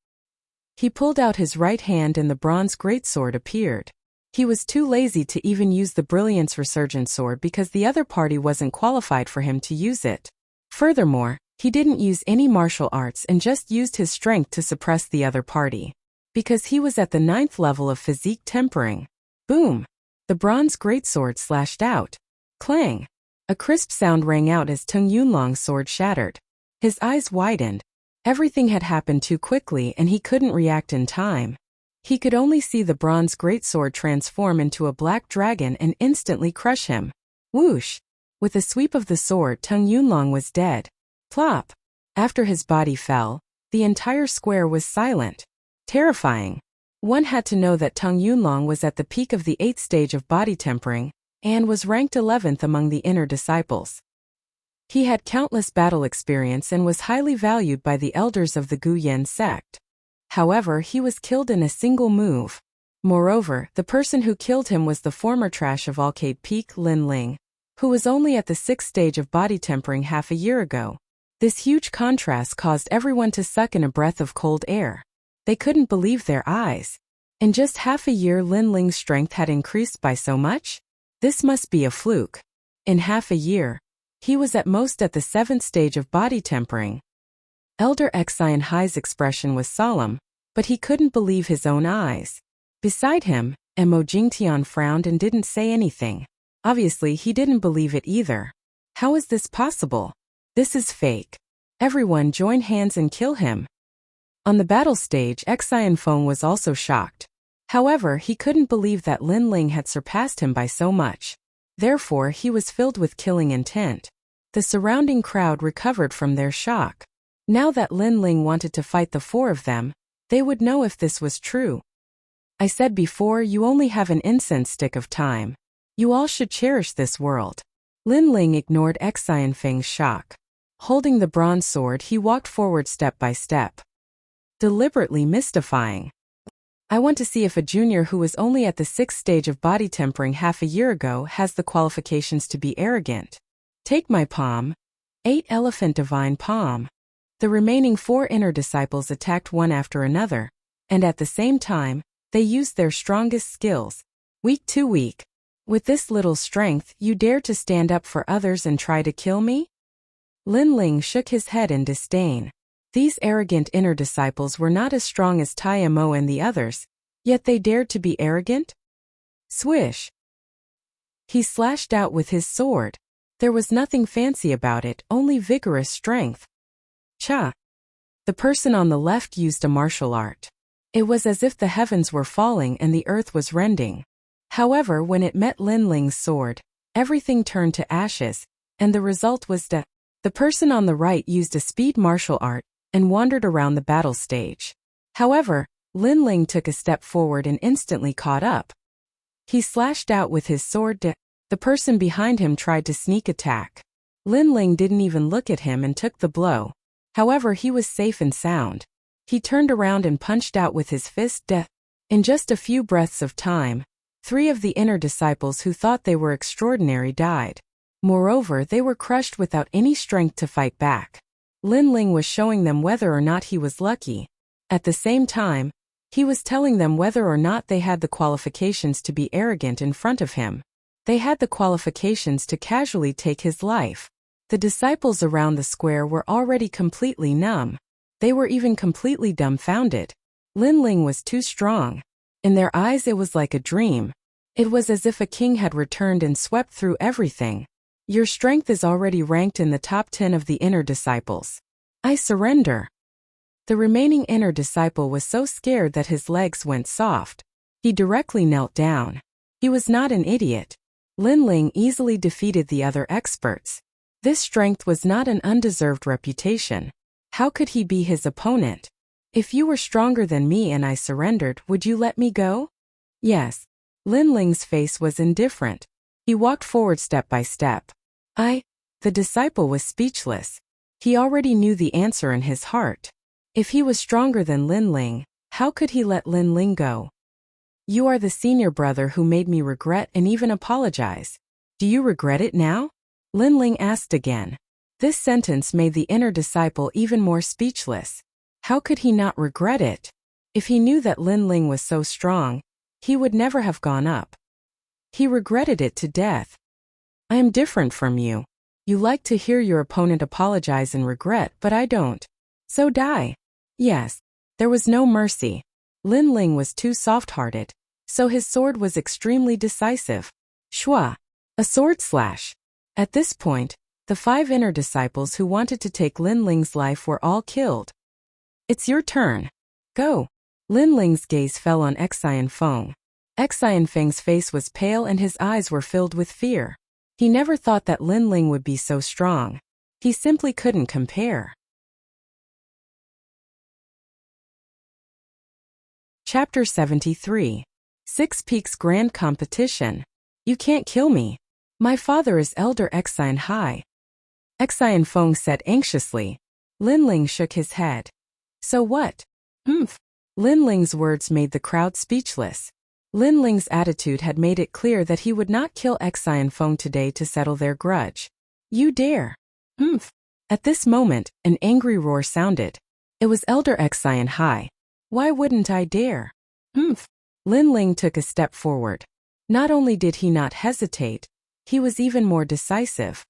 He pulled out his right hand and the bronze greatsword appeared. He was too lazy to even use the Brilliance Resurgent sword because the other party wasn't qualified for him to use it. Furthermore, he didn't use any martial arts and just used his strength to suppress the other party. Because he was at the 9th level of physique tempering. Boom! The bronze greatsword slashed out. Clang! A crisp sound rang out as Tung Yunlong's sword shattered. His eyes widened. Everything had happened too quickly and he couldn't react in time. He could only see the bronze greatsword transform into a black dragon and instantly crush him. Whoosh! With a sweep of the sword, Tung Yunlong was dead. Plop! After his body fell, the entire square was silent. Terrifying. One had to know that Tung Yunlong was at the peak of the 8th stage of body tempering, and was ranked 11th among the inner disciples. He had countless battle experience and was highly valued by the elders of the Gu Yen sect. However, he was killed in a single move. Moreover, the person who killed him was the former trash of Arcade Peak, Lin Ling, who was only at the 6th stage of body tempering half a year ago. This huge contrast caused everyone to suck in a breath of cold air. They couldn't believe their eyes. In just half a year, Lin Ling's strength had increased by so much? This must be a fluke. In half a year, he was at most at the 7th stage of body tempering. Elder Xian Hai's expression was solemn, but he couldn't believe his own eyes. Beside him, Mo Jingtian frowned and didn't say anything. Obviously, he didn't believe it either. How is this possible? This is fake. Everyone join hands and kill him. On the battle stage, Xian Feng was also shocked. However, he couldn't believe that Lin Ling had surpassed him by so much. Therefore, he was filled with killing intent. The surrounding crowd recovered from their shock. Now that Lin Ling wanted to fight the four of them, they would know if this was true. I said before, you only have an incense stick of time. You all should cherish this world. Lin Ling ignored Xian Feng's shock. Holding the bronze sword, he walked forward step by step. Deliberately mystifying. I want to see if a junior who was only at the 6th stage of body tempering half a year ago has the qualifications to be arrogant. Take my palm. 8 Elephant Divine Palm. The remaining 4 inner disciples attacked one after another, and at the same time, they used their strongest skills. Weak to weak. With this little strength, you dare to stand up for others and try to kill me? Lin Ling shook his head in disdain. These arrogant inner disciples were not as strong as Tai Mo and the others, yet they dared to be arrogant? Swish! He slashed out with his sword. There was nothing fancy about it, only vigorous strength. Cha! The person on the left used a martial art. It was as if the heavens were falling and the earth was rending. However, when it met Lin Ling's sword, everything turned to ashes, and the result was death. The person on the right used a speed martial art and wandered around the battle stage. However, Lin Ling took a step forward and instantly caught up. He slashed out with his sword. The person behind him tried to sneak attack. Lin Ling didn't even look at him and took the blow. However, he was safe and sound. He turned around and punched out with his fist. In just a few breaths of time, 3 of the inner disciples who thought they were extraordinary died. Moreover, they were crushed without any strength to fight back. Lin Ling was showing them whether or not he was lucky. At the same time, he was telling them whether or not they had the qualifications to be arrogant in front of him. They had the qualifications to casually take his life. The disciples around the square were already completely numb. They were even completely dumbfounded. Lin Ling was too strong. In their eyes it was like a dream. It was as if a king had returned and swept through everything. Your strength is already ranked in the top 10 of the inner disciples. I surrender. The remaining inner disciple was so scared that his legs went soft. He directly knelt down. He was not an idiot. Lin Ling easily defeated the other experts. This strength was not an undeserved reputation. How could he be his opponent? If you were stronger than me and I surrendered, would you let me go? Yes. Lin Ling's face was indifferent. He walked forward step by step. The disciple was speechless. He already knew the answer in his heart. If he was stronger than Lin Ling, how could he let Lin Ling go? You are the senior brother who made me regret and even apologize. Do you regret it now? Lin Ling asked again. This sentence made the inner disciple even more speechless. How could he not regret it? If he knew that Lin Ling was so strong, he would never have gone up. He regretted it to death. I am different from you. You like to hear your opponent apologize and regret, but I don't. So die. Yes. There was no mercy. Lin Ling was too soft-hearted, so his sword was extremely decisive. Shua! A sword slash. At this point, the 5 inner disciples who wanted to take Lin Ling's life were all killed. It's your turn. Go. Lin Ling's gaze fell on Xian Feng. Xian Feng's face was pale and his eyes were filled with fear. He never thought that Lin Ling would be so strong. He simply couldn't compare. Chapter 73. 6 Peaks Grand Competition. You can't kill me. My father is Elder Xian Hai. Xian Feng said anxiously. Lin Ling shook his head. So what? Lin Ling's words made the crowd speechless. Lin Ling's attitude had made it clear that he would not kill Xian Feng today to settle their grudge. You dare. At this moment, an angry roar sounded. It was Elder Xian Hai. Why wouldn't I dare? Lin Ling took a step forward. Not only did he not hesitate, he was even more decisive.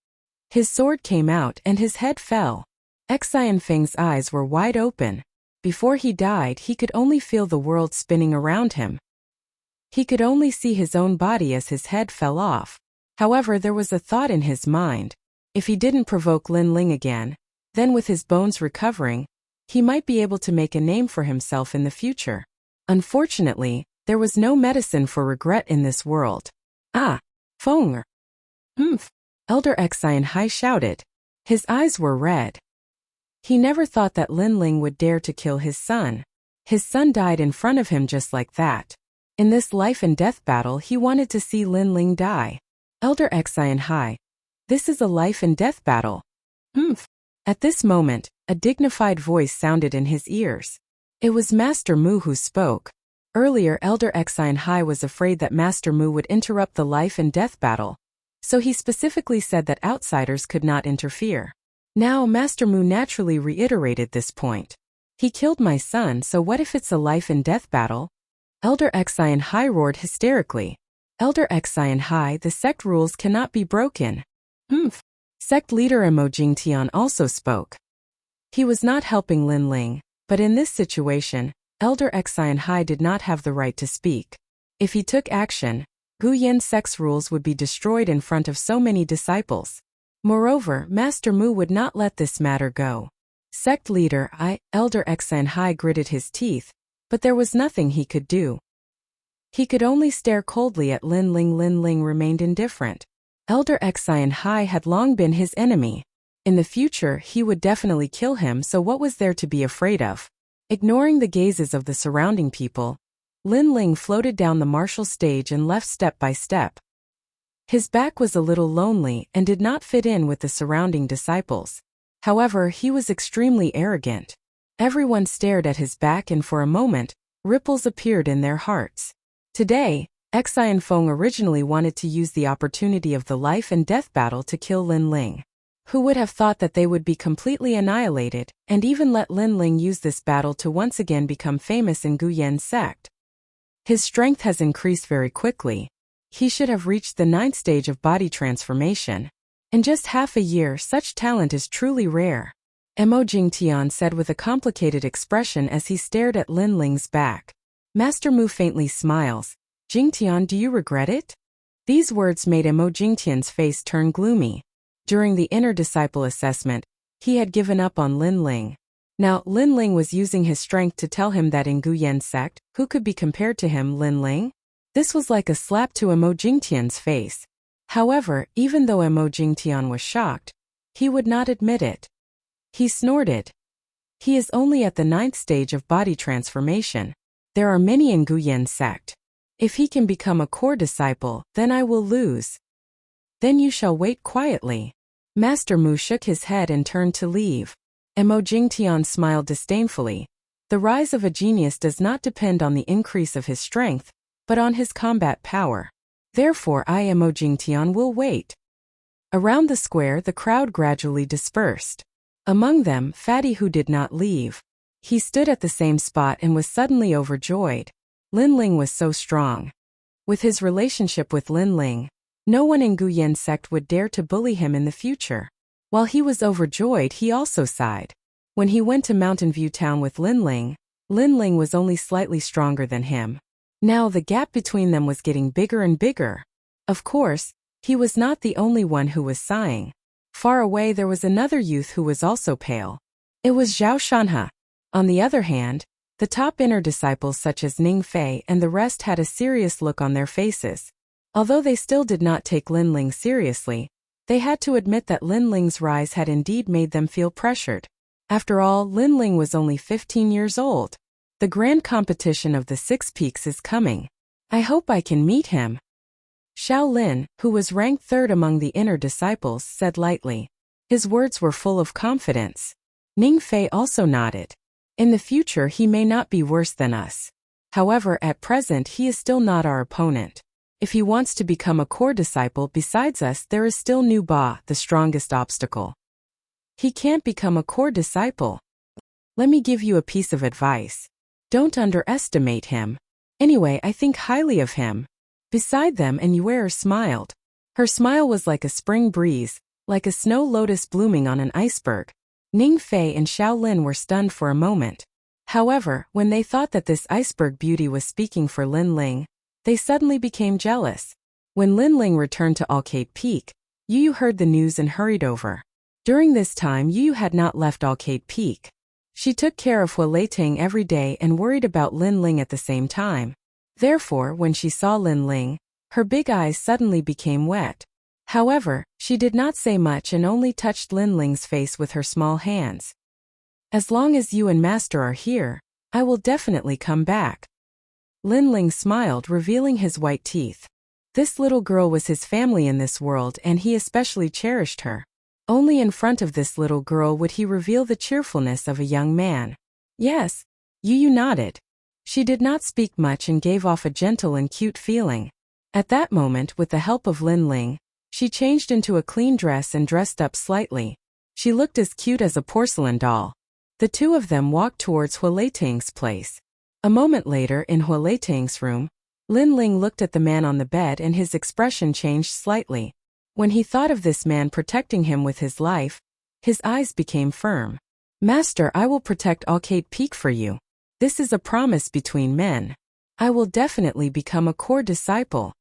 His sword came out and his head fell. Xian Feng's eyes were wide open. Before he died, he could only feel the world spinning around him. He could only see his own body as his head fell off. However, there was a thought in his mind. If he didn't provoke Lin Ling again, then with his bones recovering, he might be able to make a name for himself in the future. Unfortunately, there was no medicine for regret in this world. Ah! Feng! Humph! Elder Xian Hai shouted. His eyes were red. He never thought that Lin Ling would dare to kill his son. His son died in front of him just like that. In this life and death battle, he wanted to see Lin Ling die. Elder Xian Hai. This is a life and death battle. Humph! At this moment, a dignified voice sounded in his ears. It was Master Mu who spoke. Earlier, Elder Xian Hai was afraid that Master Mu would interrupt the life and death battle, so he specifically said that outsiders could not interfere. Now, Master Mu naturally reiterated this point. He killed my son, so what if it's a life and death battle? Elder Xian Hai roared hysterically. Elder Xian Hai, the sect rules cannot be broken. Humph! Sect leader Emo Jingtian also spoke. He was not helping Lin Ling, but in this situation, Elder Xian Hai did not have the right to speak. If he took action, Gu Yan sect's rules would be destroyed in front of so many disciples. Moreover, Master Mu would not let this matter go. Sect leader Elder Xian Hai gritted his teeth, but there was nothing he could do. He could only stare coldly at Lin Ling. Lin Ling remained indifferent. Elder Xian Hai had long been his enemy. In the future, he would definitely kill him, so what was there to be afraid of? Ignoring the gazes of the surrounding people, Lin Ling floated down the martial stage and left step by step. His back was a little lonely and did not fit in with the surrounding disciples. However, he was extremely arrogant. Everyone stared at his back, and for a moment, ripples appeared in their hearts. Today, Xian Feng originally wanted to use the opportunity of the life and death battle to kill Lin Ling. Who would have thought that they would be completely annihilated, and even let Lin Ling use this battle to once again become famous in Gu Yan sect? His strength has increased very quickly. He should have reached the 9th stage of body transformation. In just half a year, such talent is truly rare. Emo Jingtian said with a complicated expression as he stared at Lin Ling's back. Master Mu faintly smiles. Jingtian, do you regret it? These words made Emo Jingtian's face turn gloomy. During the inner disciple assessment, he had given up on Lin Ling. Now, Lin Ling was using his strength to tell him that in Gu Yan sect, who could be compared to him, Lin Ling? This was like a slap to Emo Jingtian's face. However, even though Emo Jingtian was shocked, he would not admit it. He snorted. He is only at the 9th stage of body transformation. There are many in Gu Yan sect. If he can become a core disciple, then I will lose. Then you shall wait quietly. Master Mu shook his head and turned to leave. Emo Jingtian smiled disdainfully. The rise of a genius does not depend on the increase of his strength, but on his combat power. Therefore Emo Jingtian will wait. Around the square, the crowd gradually dispersed. Among them, Fatty, who did not leave. He stood at the same spot and was suddenly overjoyed. Lin Ling was so strong. With his relationship with Lin Ling, no one in Gu Yan sect would dare to bully him in the future. While he was overjoyed, he also sighed. When he went to Mountain View Town with Lin Ling was only slightly stronger than him. Now the gap between them was getting bigger and bigger. Of course, he was not the only one who was sighing. Far away there was another youth who was also pale. It was Zhao Shanhe. On the other hand, the top inner disciples such as Ning Fei and the rest had a serious look on their faces. Although they still did not take Lin Ling seriously, they had to admit that Lin Ling's rise had indeed made them feel pressured. After all, Lin Ling was only 15 years old. The grand competition of the 6 peaks is coming. I hope I can meet him. Xiao Lin, who was ranked 3rd among the inner disciples, said lightly. His words were full of confidence. Ning Fei also nodded. In the future he may not be worse than us. However, at present he is still not our opponent. If he wants to become a core disciple besides us, there is still Nu Ba, the strongest obstacle. He can't become a core disciple. Let me give you a piece of advice. Don't underestimate him. Anyway, I think highly of him. Beside them, and Yuer smiled. Her smile was like a spring breeze, like a snow lotus blooming on an iceberg. Ning Fei and Xiao Lin were stunned for a moment. However, when they thought that this iceberg beauty was speaking for Lin Ling, they suddenly became jealous. When Lin Ling returned to Alcate Peak, Yu Yu heard the news and hurried over. During this time, Yu Yu had not left Alcate Peak. She took care of Hua Tang every day and worried about Lin Ling at the same time. Therefore, when she saw Lin Ling, her big eyes suddenly became wet. However, she did not say much and only touched Lin Ling's face with her small hands. As long as you and Master are here, I will definitely come back. Lin Ling smiled, revealing his white teeth. This little girl was his family in this world and he especially cherished her. Only in front of this little girl would he reveal the cheerfulness of a young man. Yes, Yu Yu nodded. She did not speak much and gave off a gentle and cute feeling. At that moment, with the help of Lin Ling, she changed into a clean dress and dressed up slightly. She looked as cute as a porcelain doll. The two of them walked towards Hua Tang's place. A moment later, in Hua Tang's room, Lin Ling looked at the man on the bed and his expression changed slightly. When he thought of this man protecting him with his life, his eyes became firm. Master, I will protect Alcate Peak for you. This is a promise between men. I will definitely become a core disciple.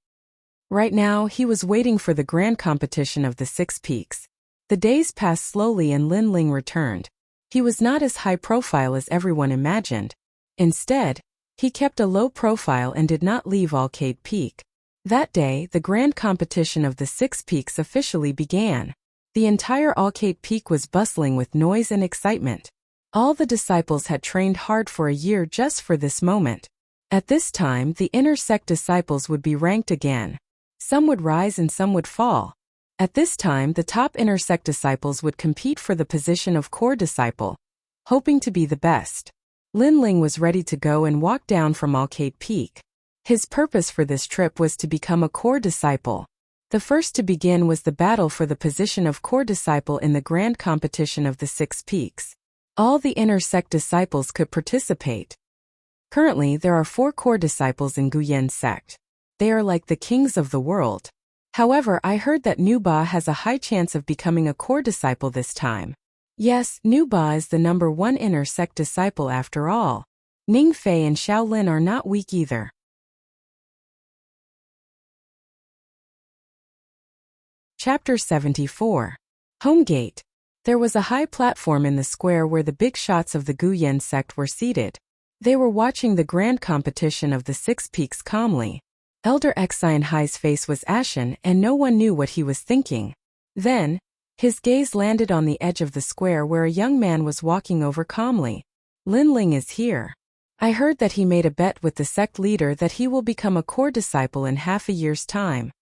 Right now, he was waiting for the grand competition of the 6 peaks. The days passed slowly and Lin Ling returned. He was not as high profile as everyone imagined. Instead, he kept a low profile and did not leave Alcate Peak. That day, the grand competition of the 6 peaks officially began. The entire Alcate Peak was bustling with noise and excitement. All the disciples had trained hard for a year just for this moment. At this time, the inner sect disciples would be ranked again. Some would rise and some would fall. At this time, the top inner sect disciples would compete for the position of core disciple, hoping to be the best. Lin Ling was ready to go and walk down from Alcate Peak. His purpose for this trip was to become a core disciple. The first to begin was the battle for the position of core disciple in the grand competition of the 6 peaks. All the inner sect disciples could participate. Currently, there are 4 core disciples in Guyan sect. They are like the kings of the world. However, I heard that Nu Ba has a high chance of becoming a core disciple this time. Yes, Nu Ba is the number 1 inner sect disciple after all. Ning Fei and Xiao Lin are not weak either. Chapter 74. Homegate. There was a high platform in the square where the big shots of the Guyan sect were seated. They were watching the grand competition of the 6 peaks calmly. Elder Xian Hai's face was ashen and no one knew what he was thinking. Then, his gaze landed on the edge of the square where a young man was walking over calmly. Lin Ling is here. I heard that he made a bet with the sect leader that he will become a core disciple in half a year's time.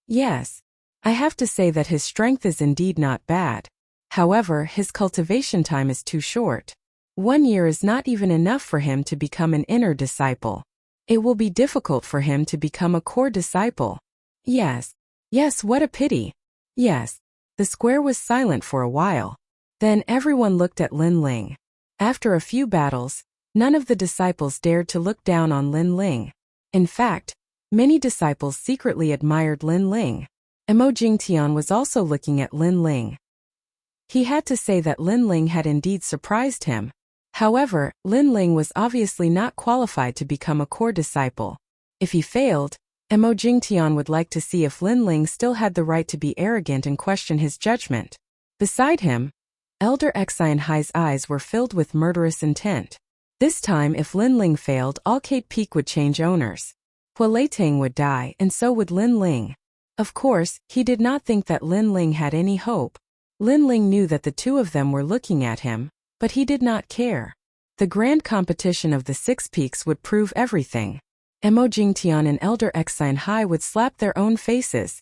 Yes. I have to say that his strength is indeed not bad. However, his cultivation time is too short. 1 year is not even enough for him to become an inner disciple. It will be difficult for him to become a core disciple. Yes. Yes, what a pity. Yes. The square was silent for a while. Then everyone looked at Lin Ling. After a few battles, none of the disciples dared to look down on Lin Ling. In fact, many disciples secretly admired Lin Ling. Emo Jingtian was also looking at Lin Ling. He had to say that Lin Ling had indeed surprised him. However, Lin Ling was obviously not qualified to become a core disciple. If he failed, Emo Jingtian would like to see if Lin Ling still had the right to be arrogant and question his judgment. Beside him, Elder Xian Hai's eyes were filled with murderous intent. This time, if Lin Ling failed, Alcate Peak would change owners. Hua Tang would die, and so would Lin Ling. Of course, he did not think that Lin Ling had any hope. Lin Ling knew that the two of them were looking at him, but he did not care. The grand competition of the 6 peaks would prove everything. Emo Jingtian and Elder Xian Hai would slap their own faces.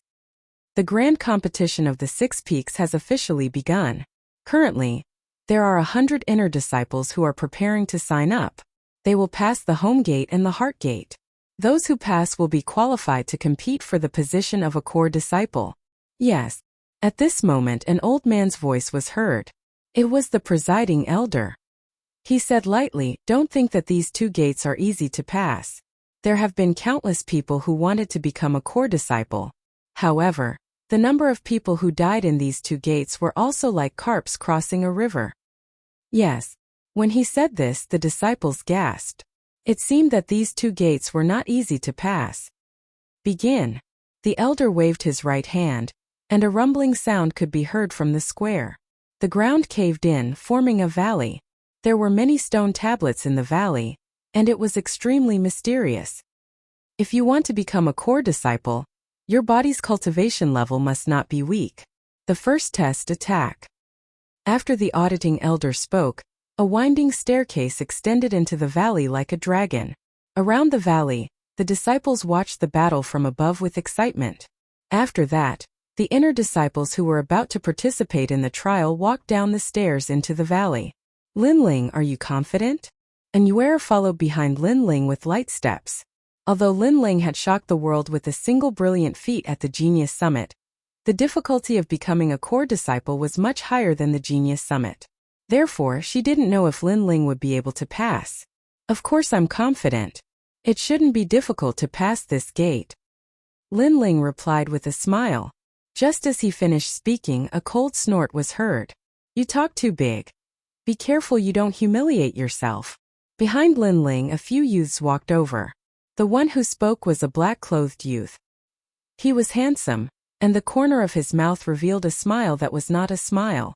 The grand competition of the 6 peaks has officially begun. Currently, there are 100 inner disciples who are preparing to sign up. They will pass the home gate and the heart gate. Those who pass will be qualified to compete for the position of a core disciple. Yes. At this moment an old man's voice was heard. It was the presiding elder. He said lightly, "Don't think that these 2 gates are easy to pass. There have been countless people who wanted to become a core disciple. However, the number of people who died in these 2 gates were also like carps crossing a river. Yes. When he said this, the disciples gasped. It seemed that these 2 gates were not easy to pass. Begin. The elder waved his right hand, and a rumbling sound could be heard from the square. The ground caved in, forming a valley. There were many stone tablets in the valley, and it was extremely mysterious. If you want to become a core disciple, your body's cultivation level must not be weak. The first test: attack. After the auditing elder spoke, a winding staircase extended into the valley like a dragon. Around the valley, the disciples watched the battle from above with excitement. After that, the inner disciples who were about to participate in the trial walked down the stairs into the valley. Linling, are you confident? Anuera followed behind Linling with light steps. Although Linling had shocked the world with a single brilliant feat at the Genius Summit, the difficulty of becoming a core disciple was much higher than the Genius Summit. Therefore, she didn't know if Linling would be able to pass. Of course I'm confident. It shouldn't be difficult to pass this gate. Linling replied with a smile. Just as he finished speaking, a cold snort was heard. You talk too big. Be careful you don't humiliate yourself. Behind Linling, a few youths walked over. The one who spoke was a black-clothed youth. He was handsome, and the corner of his mouth revealed a smile that was not a smile.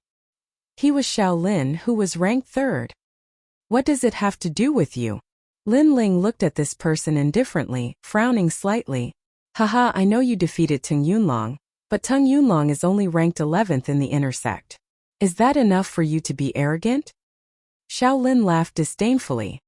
He was Shaolin, who was ranked 3rd. What does it have to do with you? Linling looked at this person indifferently, frowning slightly. Haha, I know you defeated Tung Yunlong, but Tung Yunlong is only ranked 11th in the inner sect. Is that enough for you to be arrogant? Shaolin laughed disdainfully.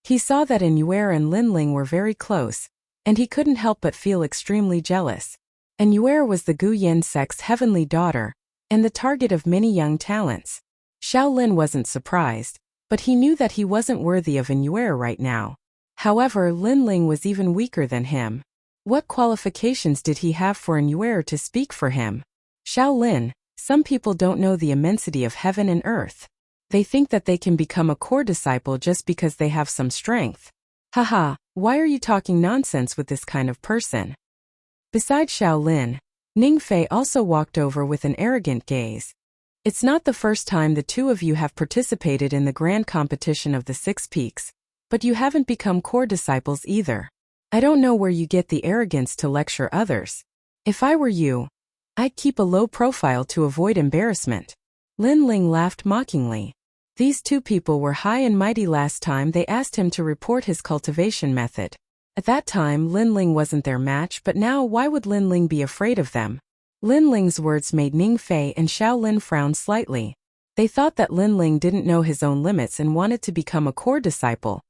He saw that Anuera and Linling were very close, and he couldn't help but feel extremely jealous. Anuera was the Gu Yen sect's heavenly daughter, and the target of many young talents. Shaolin wasn't surprised, but he knew that he wasn't worthy of Anuera right now. However, Linling was even weaker than him. What qualifications did he have for Anuera to speak for him? Shaolin, some people don't know the immensity of heaven and earth. They think that they can become a core disciple just because they have some strength. Haha, why are you talking nonsense with this kind of person? Besides Shaolin, Ningfei also walked over with an arrogant gaze. It's not the first time the 2 of you have participated in the grand competition of the 6 peaks, but you haven't become core disciples either. I don't know where you get the arrogance to lecture others. If I were you, I'd keep a low profile to avoid embarrassment. Linling laughed mockingly. These 2 people were high and mighty last time they asked him to report his cultivation method. At that time, Linling wasn't their match, but now why would Linling be afraid of them? Linling's words made Ningfei and Shaolin frown slightly. They thought that Linling didn't know his own limits and wanted to become a core disciple.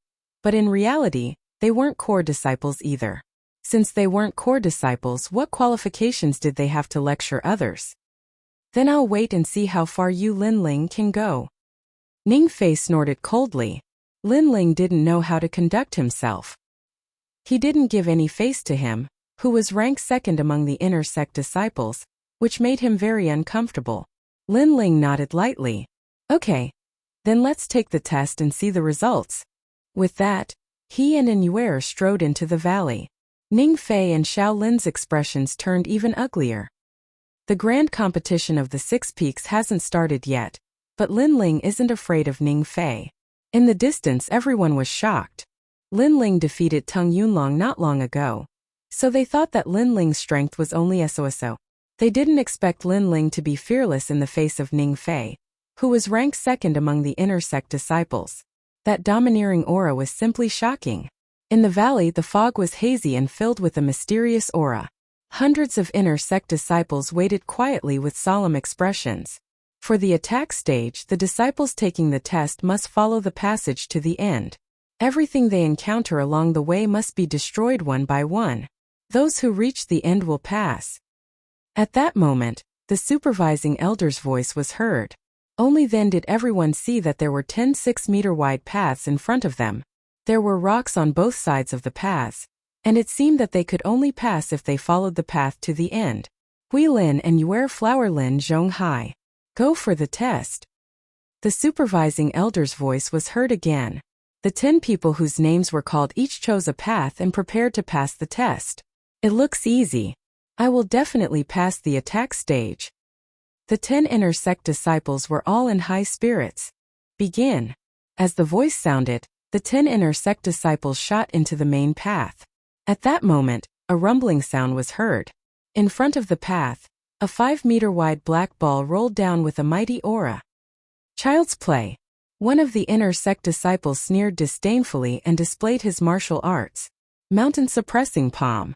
But in reality, they weren't core disciples either. Since they weren't core disciples, what qualifications did they have to lecture others? Then I'll wait and see how far you Linling can go. Ningfei snorted coldly. Linling didn't know how to conduct himself. He didn't give any face to him, who was ranked 2nd among the inner sect disciples, which made him very uncomfortable. Linling nodded lightly. Okay. Then let's take the test and see the results. With that, he and Anuera strode into the valley. Ningfei and Shaolin's expressions turned even uglier. The grand competition of the 6 peaks hasn't started yet, but Linling isn't afraid of Ningfei. In the distance, everyone was shocked. Linling defeated Tung Yunlong not long ago, so they thought that Linling's strength was only so. They didn't expect Linling to be fearless in the face of Ningfei, who was ranked 2nd among the inner sect disciples. That domineering aura was simply shocking. In the valley, the fog was hazy and filled with a mysterious aura. Hundreds of inner sect disciples waited quietly with solemn expressions. For the attack stage, the disciples taking the test must follow the passage to the end. Everything they encounter along the way must be destroyed one by one. Those who reach the end will pass. At that moment, the supervising elder's voice was heard. Only then did everyone see that there were 10 6-meter-wide paths in front of them. There were rocks on both sides of the paths, and it seemed that they could only pass if they followed the path to the end. Huilin and Yuer Flowerlin Zhonghai. Go for the test. The supervising elder's voice was heard again. The 10 people whose names were called each chose a path and prepared to pass the test. It looks easy. I will definitely pass the attack stage. The 10 inner sect disciples were all in high spirits. Begin. As the voice sounded, the 10 inner sect disciples shot into the main path. At that moment, a rumbling sound was heard. In front of the path, a 5-meter-wide black ball rolled down with a mighty aura. Child's play. One of the inner sect disciples sneered disdainfully and displayed his martial arts. Mountain suppressing palm.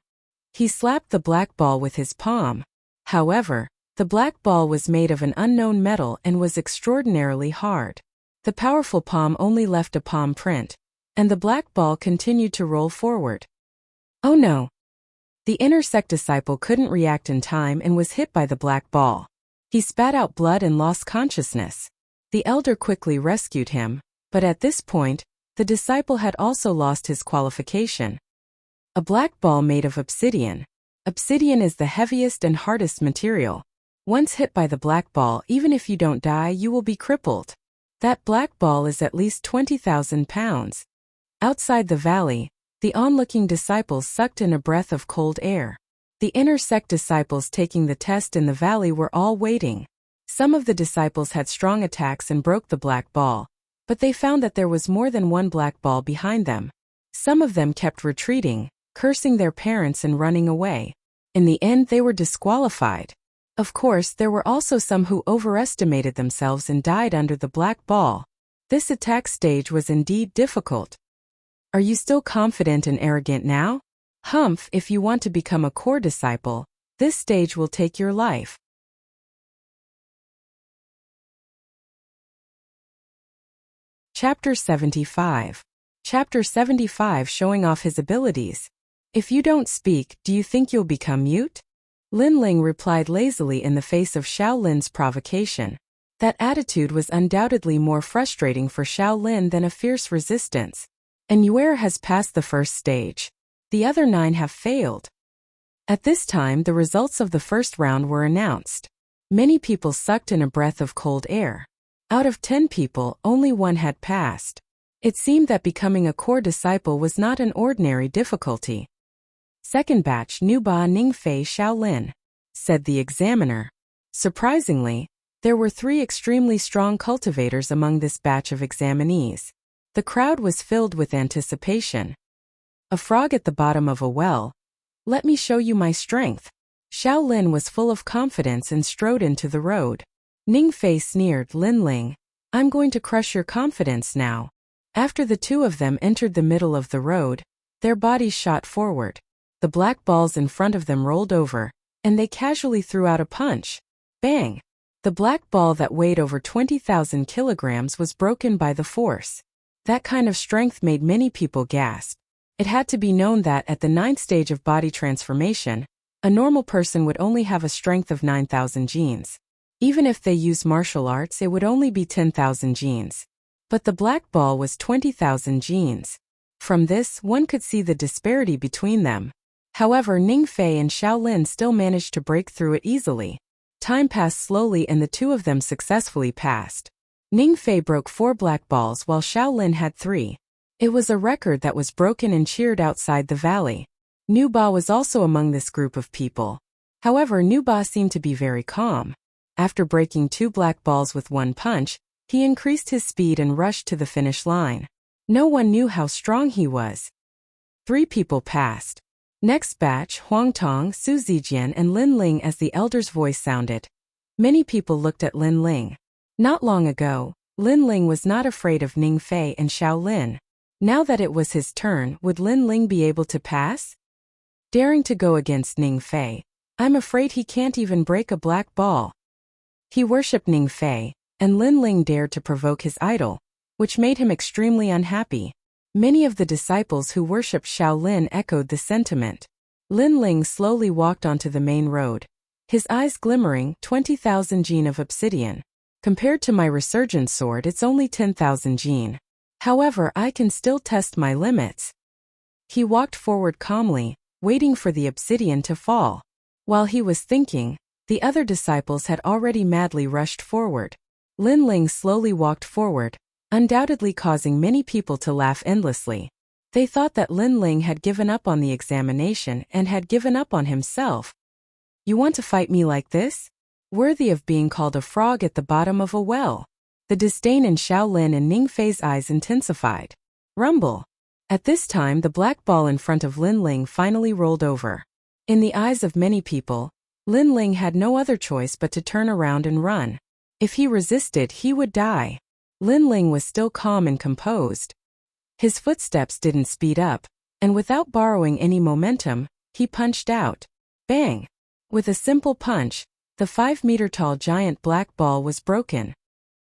He slapped the black ball with his palm. However, the black ball was made of an unknown metal and was extraordinarily hard. The powerful palm only left a palm print, and the black ball continued to roll forward. Oh no! The inner sect disciple couldn't react in time and was hit by the black ball. He spat out blood and lost consciousness. The elder quickly rescued him, but at this point, the disciple had also lost his qualification. A black ball made of obsidian. Obsidian is the heaviest and hardest material. Once hit by the black ball, even if you don't die, you will be crippled. That black ball is at least 20,000 pounds. Outside the valley, the onlooking disciples sucked in a breath of cold air. The inner sect disciples taking the test in the valley were all waiting. Some of the disciples had strong attacks and broke the black ball, but they found that there was more than one black ball behind them. Some of them kept retreating, cursing their parents and running away. In the end, they were disqualified. Of course, there were also some who overestimated themselves and died under the black ball. This attack stage was indeed difficult. Are you still confident and arrogant now? Humph, if you want to become a core disciple, this stage will take your life. Chapter 75. Chapter 75, showing off his abilities. If you don't speak, do you think you'll become mute? Lin Ling replied lazily in the face of Xiao Lin's provocation. That attitude was undoubtedly more frustrating for Xiao Lin than a fierce resistance. And Yuer has passed the first stage. The other 9 have failed. At this time, the results of the first round were announced. Many people sucked in a breath of cold air. Out of 10 people, only 1 had passed. It seemed that becoming a core disciple was not an ordinary difficulty. Second batch, Nuba Ningfei Shaolin, said the examiner. Surprisingly, there were 3 extremely strong cultivators among this batch of examinees. The crowd was filled with anticipation. A frog at the bottom of a well. Let me show you my strength. Xiao Lin was full of confidence and strode into the road. Ningfei sneered, Lin Ling, I'm going to crush your confidence now. After the 2 of them entered the middle of the road, their bodies shot forward. The black balls in front of them rolled over, and they casually threw out a punch. Bang! The black ball that weighed over 20,000 kilograms was broken by the force. That kind of strength made many people gasp. It had to be known that at the 9th stage of body transformation, a normal person would only have a strength of 9,000 genes. Even if they used martial arts, it would only be 10,000 genes. But the black ball was 20,000 genes. From this, one could see the disparity between them. However, Ningfei and Xiao Lin still managed to break through it easily. Time passed slowly and the 2 of them successfully passed. Ningfei broke 4 black balls while Xiao Lin had 3. It was a record that was broken and cheered outside the valley. Nuba was also among this group of people. However, Nuba seemed to be very calm. After breaking 2 black balls with 1 punch, he increased his speed and rushed to the finish line. No one knew how strong he was. 3 people passed. Next batch, Huangtong, Su Zijian and Lin Ling as the elder's voice sounded. Many people looked at Lin Ling. Not long ago, Lin Ling was not afraid of Ningfei and Xiao Lin. Now that it was his turn, would Lin Ling be able to pass? Daring to go against Ningfei, I'm afraid he can't even break a black ball. He worshipped Ningfei, and Lin Ling dared to provoke his idol, which made him extremely unhappy. Many of the disciples who worshipped Xiao Lin echoed the sentiment. Lin Ling slowly walked onto the main road. His eyes glimmering, 20,000 gene of obsidian. Compared to my resurgent sword, it's only 10,000 gene. However, I can still test my limits. He walked forward calmly, waiting for the obsidian to fall. While he was thinking, the other disciples had already madly rushed forward. Lin Ling slowly walked forward, undoubtedly causing many people to laugh endlessly. They thought that Lin Ling had given up on the examination and had given up on himself. You want to fight me like this? Worthy of being called a frog at the bottom of a well. The disdain in Xiaolin and Ning Fei's eyes intensified. Rumble. At this time, the black ball in front of Lin Ling finally rolled over. In the eyes of many people, Lin Ling had no other choice but to turn around and run. If he resisted, he would die. Lin Ling was still calm and composed. His footsteps didn't speed up, and without borrowing any momentum, he punched out. Bang! With a simple punch, the 5-meter-tall giant black ball was broken.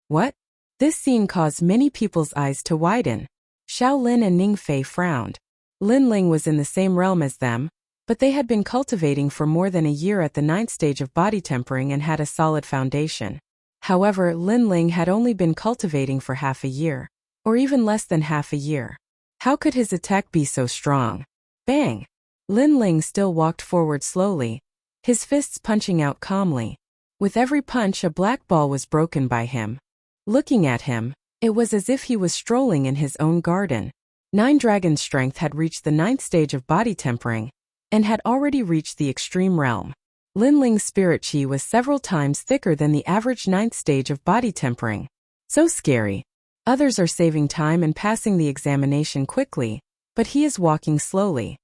What? This scene caused many people's eyes to widen. Xiaolin and Ning Fei frowned. Lin Ling was in the same realm as them, but they had been cultivating for more than a year at the 9th stage of body tempering and had a solid foundation. However, Lin Ling had only been cultivating for half a year, or even less than half a year. How could his attack be so strong? Bang! Lin Ling still walked forward slowly, his fists punching out calmly. With every punch, a black ball was broken by him. Looking at him, it was as if he was strolling in his own garden. 9 dragon strength had reached the 9th stage of body tempering, and had already reached the extreme realm. Lin Ling's spirit chi was several times thicker than the average 9th stage of body tempering. So scary. Others are saving time and passing the examination quickly, but he is walking slowly.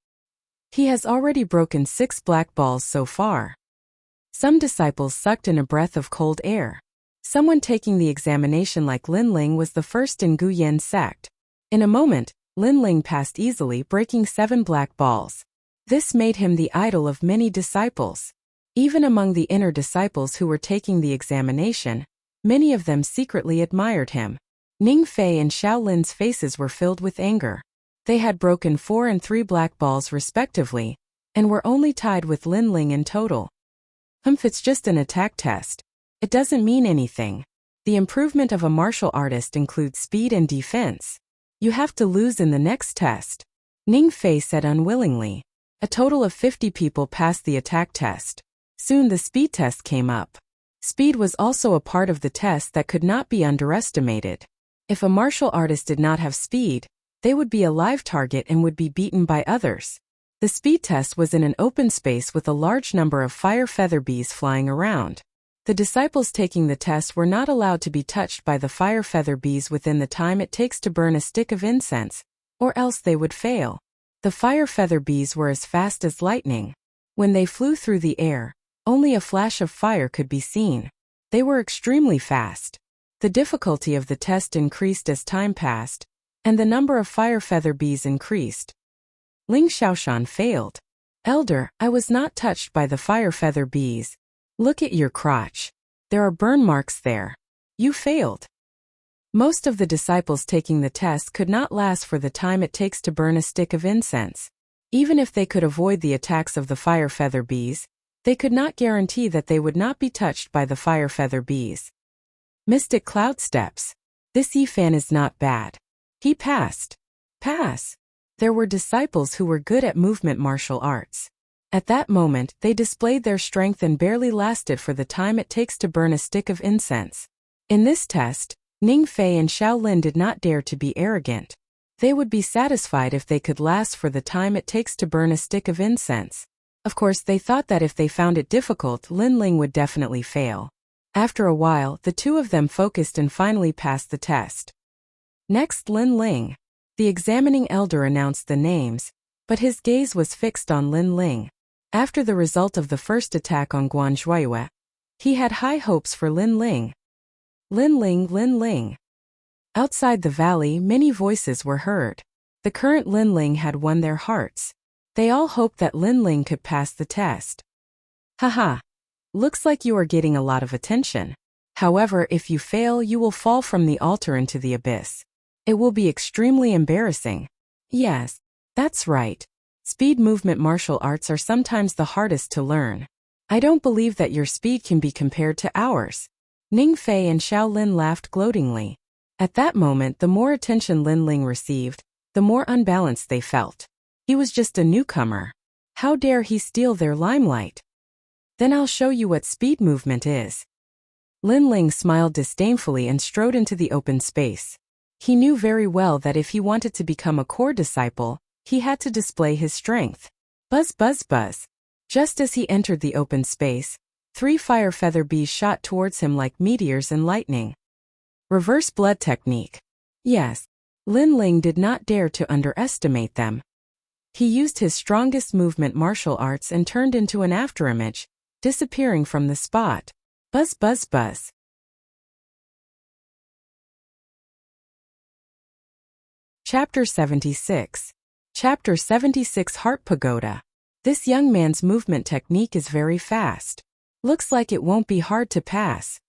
He has already broken 6 black balls so far. Some disciples sucked in a breath of cold air. Someone taking the examination like Lin Ling was the first in Gu Yan's sect. In a moment, Lin Ling passed easily, breaking 7 black balls. This made him the idol of many disciples. Even among the inner disciples who were taking the examination, many of them secretly admired him. Ning Fei and Xiaolin's faces were filled with anger. They had broken 4 and 3 black balls respectively, and were only tied with Lin Ling in total. It's just an attack test. It doesn't mean anything. The improvement of a martial artist includes speed and defense. You have to lose in the next test. Ning Fei said unwillingly. A total of 50 people passed the attack test. Soon the speed test came up. Speed was also a part of the test that could not be underestimated. If a martial artist did not have speed, they would be a live target and would be beaten by others. The speed test was in an open space with a large number of fire feather bees flying around. The disciples taking the test were not allowed to be touched by the fire feather bees within the time it takes to burn a stick of incense, or else they would fail. The fire feather bees were as fast as lightning. When they flew through the air, only a flash of fire could be seen. They were extremely fast. The difficulty of the test increased as time passed, and the number of fire feather bees increased. Ling Xiaoshan failed. Elder, I was not touched by the fire feather bees. Look at your crotch. There are burn marks there. You failed. Most of the disciples taking the test could not last for the time it takes to burn a stick of incense. Even if they could avoid the attacks of the fire feather bees, they could not guarantee that they would not be touched by the fire feather bees. Mystic Cloud Steps. This Yifan is not bad. He passed. Pass. There were disciples who were good at movement martial arts. At that moment, they displayed their strength and barely lasted for the time it takes to burn a stick of incense. In this test, Ning Fei and Xiaolin did not dare to be arrogant. They would be satisfied if they could last for the time it takes to burn a stick of incense. Of course, they thought that if they found it difficult, Lin Ling would definitely fail. After a while, the two of them focused and finally passed the test. Next, Lin Ling. The examining elder announced the names, but his gaze was fixed on Lin Ling. After the result of the first attack on Guanzhuiyue, he had high hopes for Lin Ling. Lin Ling, Lin Ling. Outside the valley, many voices were heard. The current Lin Ling had won their hearts. They all hoped that Lin Ling could pass the test. Haha. Looks like you are getting a lot of attention. However, if you fail, you will fall from the altar into the abyss. It will be extremely embarrassing. Yes, that's right. Speed movement martial arts are sometimes the hardest to learn. I don't believe that your speed can be compared to ours. Ning Fei and Xiaolin laughed gloatingly. At that moment, the more attention Lin Ling received, the more unbalanced they felt. He was just a newcomer. How dare he steal their limelight? Then I'll show you what speed movement is. Lin Ling smiled disdainfully and strode into the open space. He knew very well that if he wanted to become a core disciple, he had to display his strength. Buzz, buzz, buzz. Just as he entered the open space, 3 fire feather bees shot towards him like meteors and lightning. Reverse blood technique. Yes, Lin Ling did not dare to underestimate them. He used his strongest movement martial arts and turned into an afterimage, disappearing from the spot. Buzz buzz buzz. Chapter 76. Chapter 76 Heart Pagoda. This young man's movement technique is very fast. Looks like it won't be hard to pass.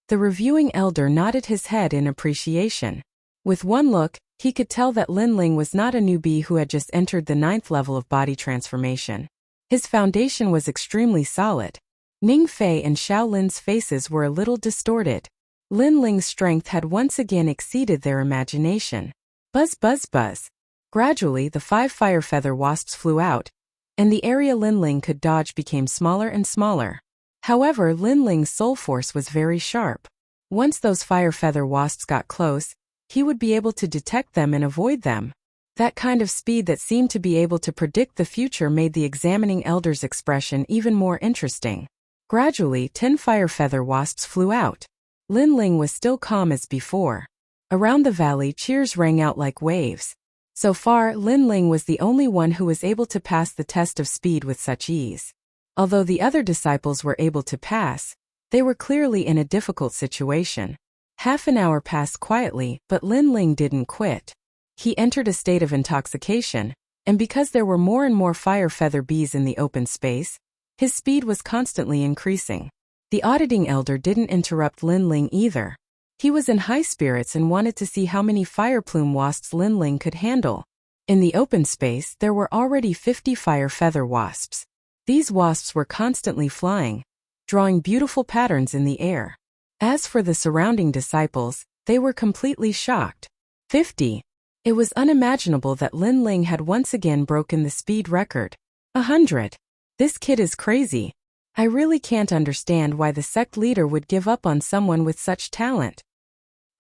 The reviewing elder nodded his head in appreciation. With one look, he could tell that Lin Ling was not a newbie who had just entered the 9th level of body transformation. His foundation was extremely solid. Ning Fei and Xiao Lin's faces were a little distorted. Lin Ling's strength had once again exceeded their imagination. Buzz buzz buzz. Gradually the 5 fire feather wasps flew out, and the area Lin Ling could dodge became smaller and smaller. However, Lin Ling's soul force was very sharp. Once those fire feather wasps got close, he would be able to detect them and avoid them. That kind of speed that seemed to be able to predict the future made the examining elder's expression even more interesting. Gradually, 10 fire feather wasps flew out. Lin Ling was still calm as before. Around the valley, cheers rang out like waves. So far, Lin Ling was the only one who was able to pass the test of speed with such ease. Although the other disciples were able to pass, they were clearly in a difficult situation. Half an hour passed quietly, but Lin Ling didn't quit. He entered a state of intoxication, and because there were more and more fire feather bees in the open space, his speed was constantly increasing. The auditing elder didn't interrupt Lin Ling either. He was in high spirits and wanted to see how many fire plume wasps Lin Ling could handle. In the open space, there were already 50 fire feather wasps. These wasps were constantly flying, drawing beautiful patterns in the air. As for the surrounding disciples, they were completely shocked. 50. It was unimaginable that Lin Ling had once again broken the speed record. 100. This kid is crazy. I really can't understand why the sect leader would give up on someone with such talent.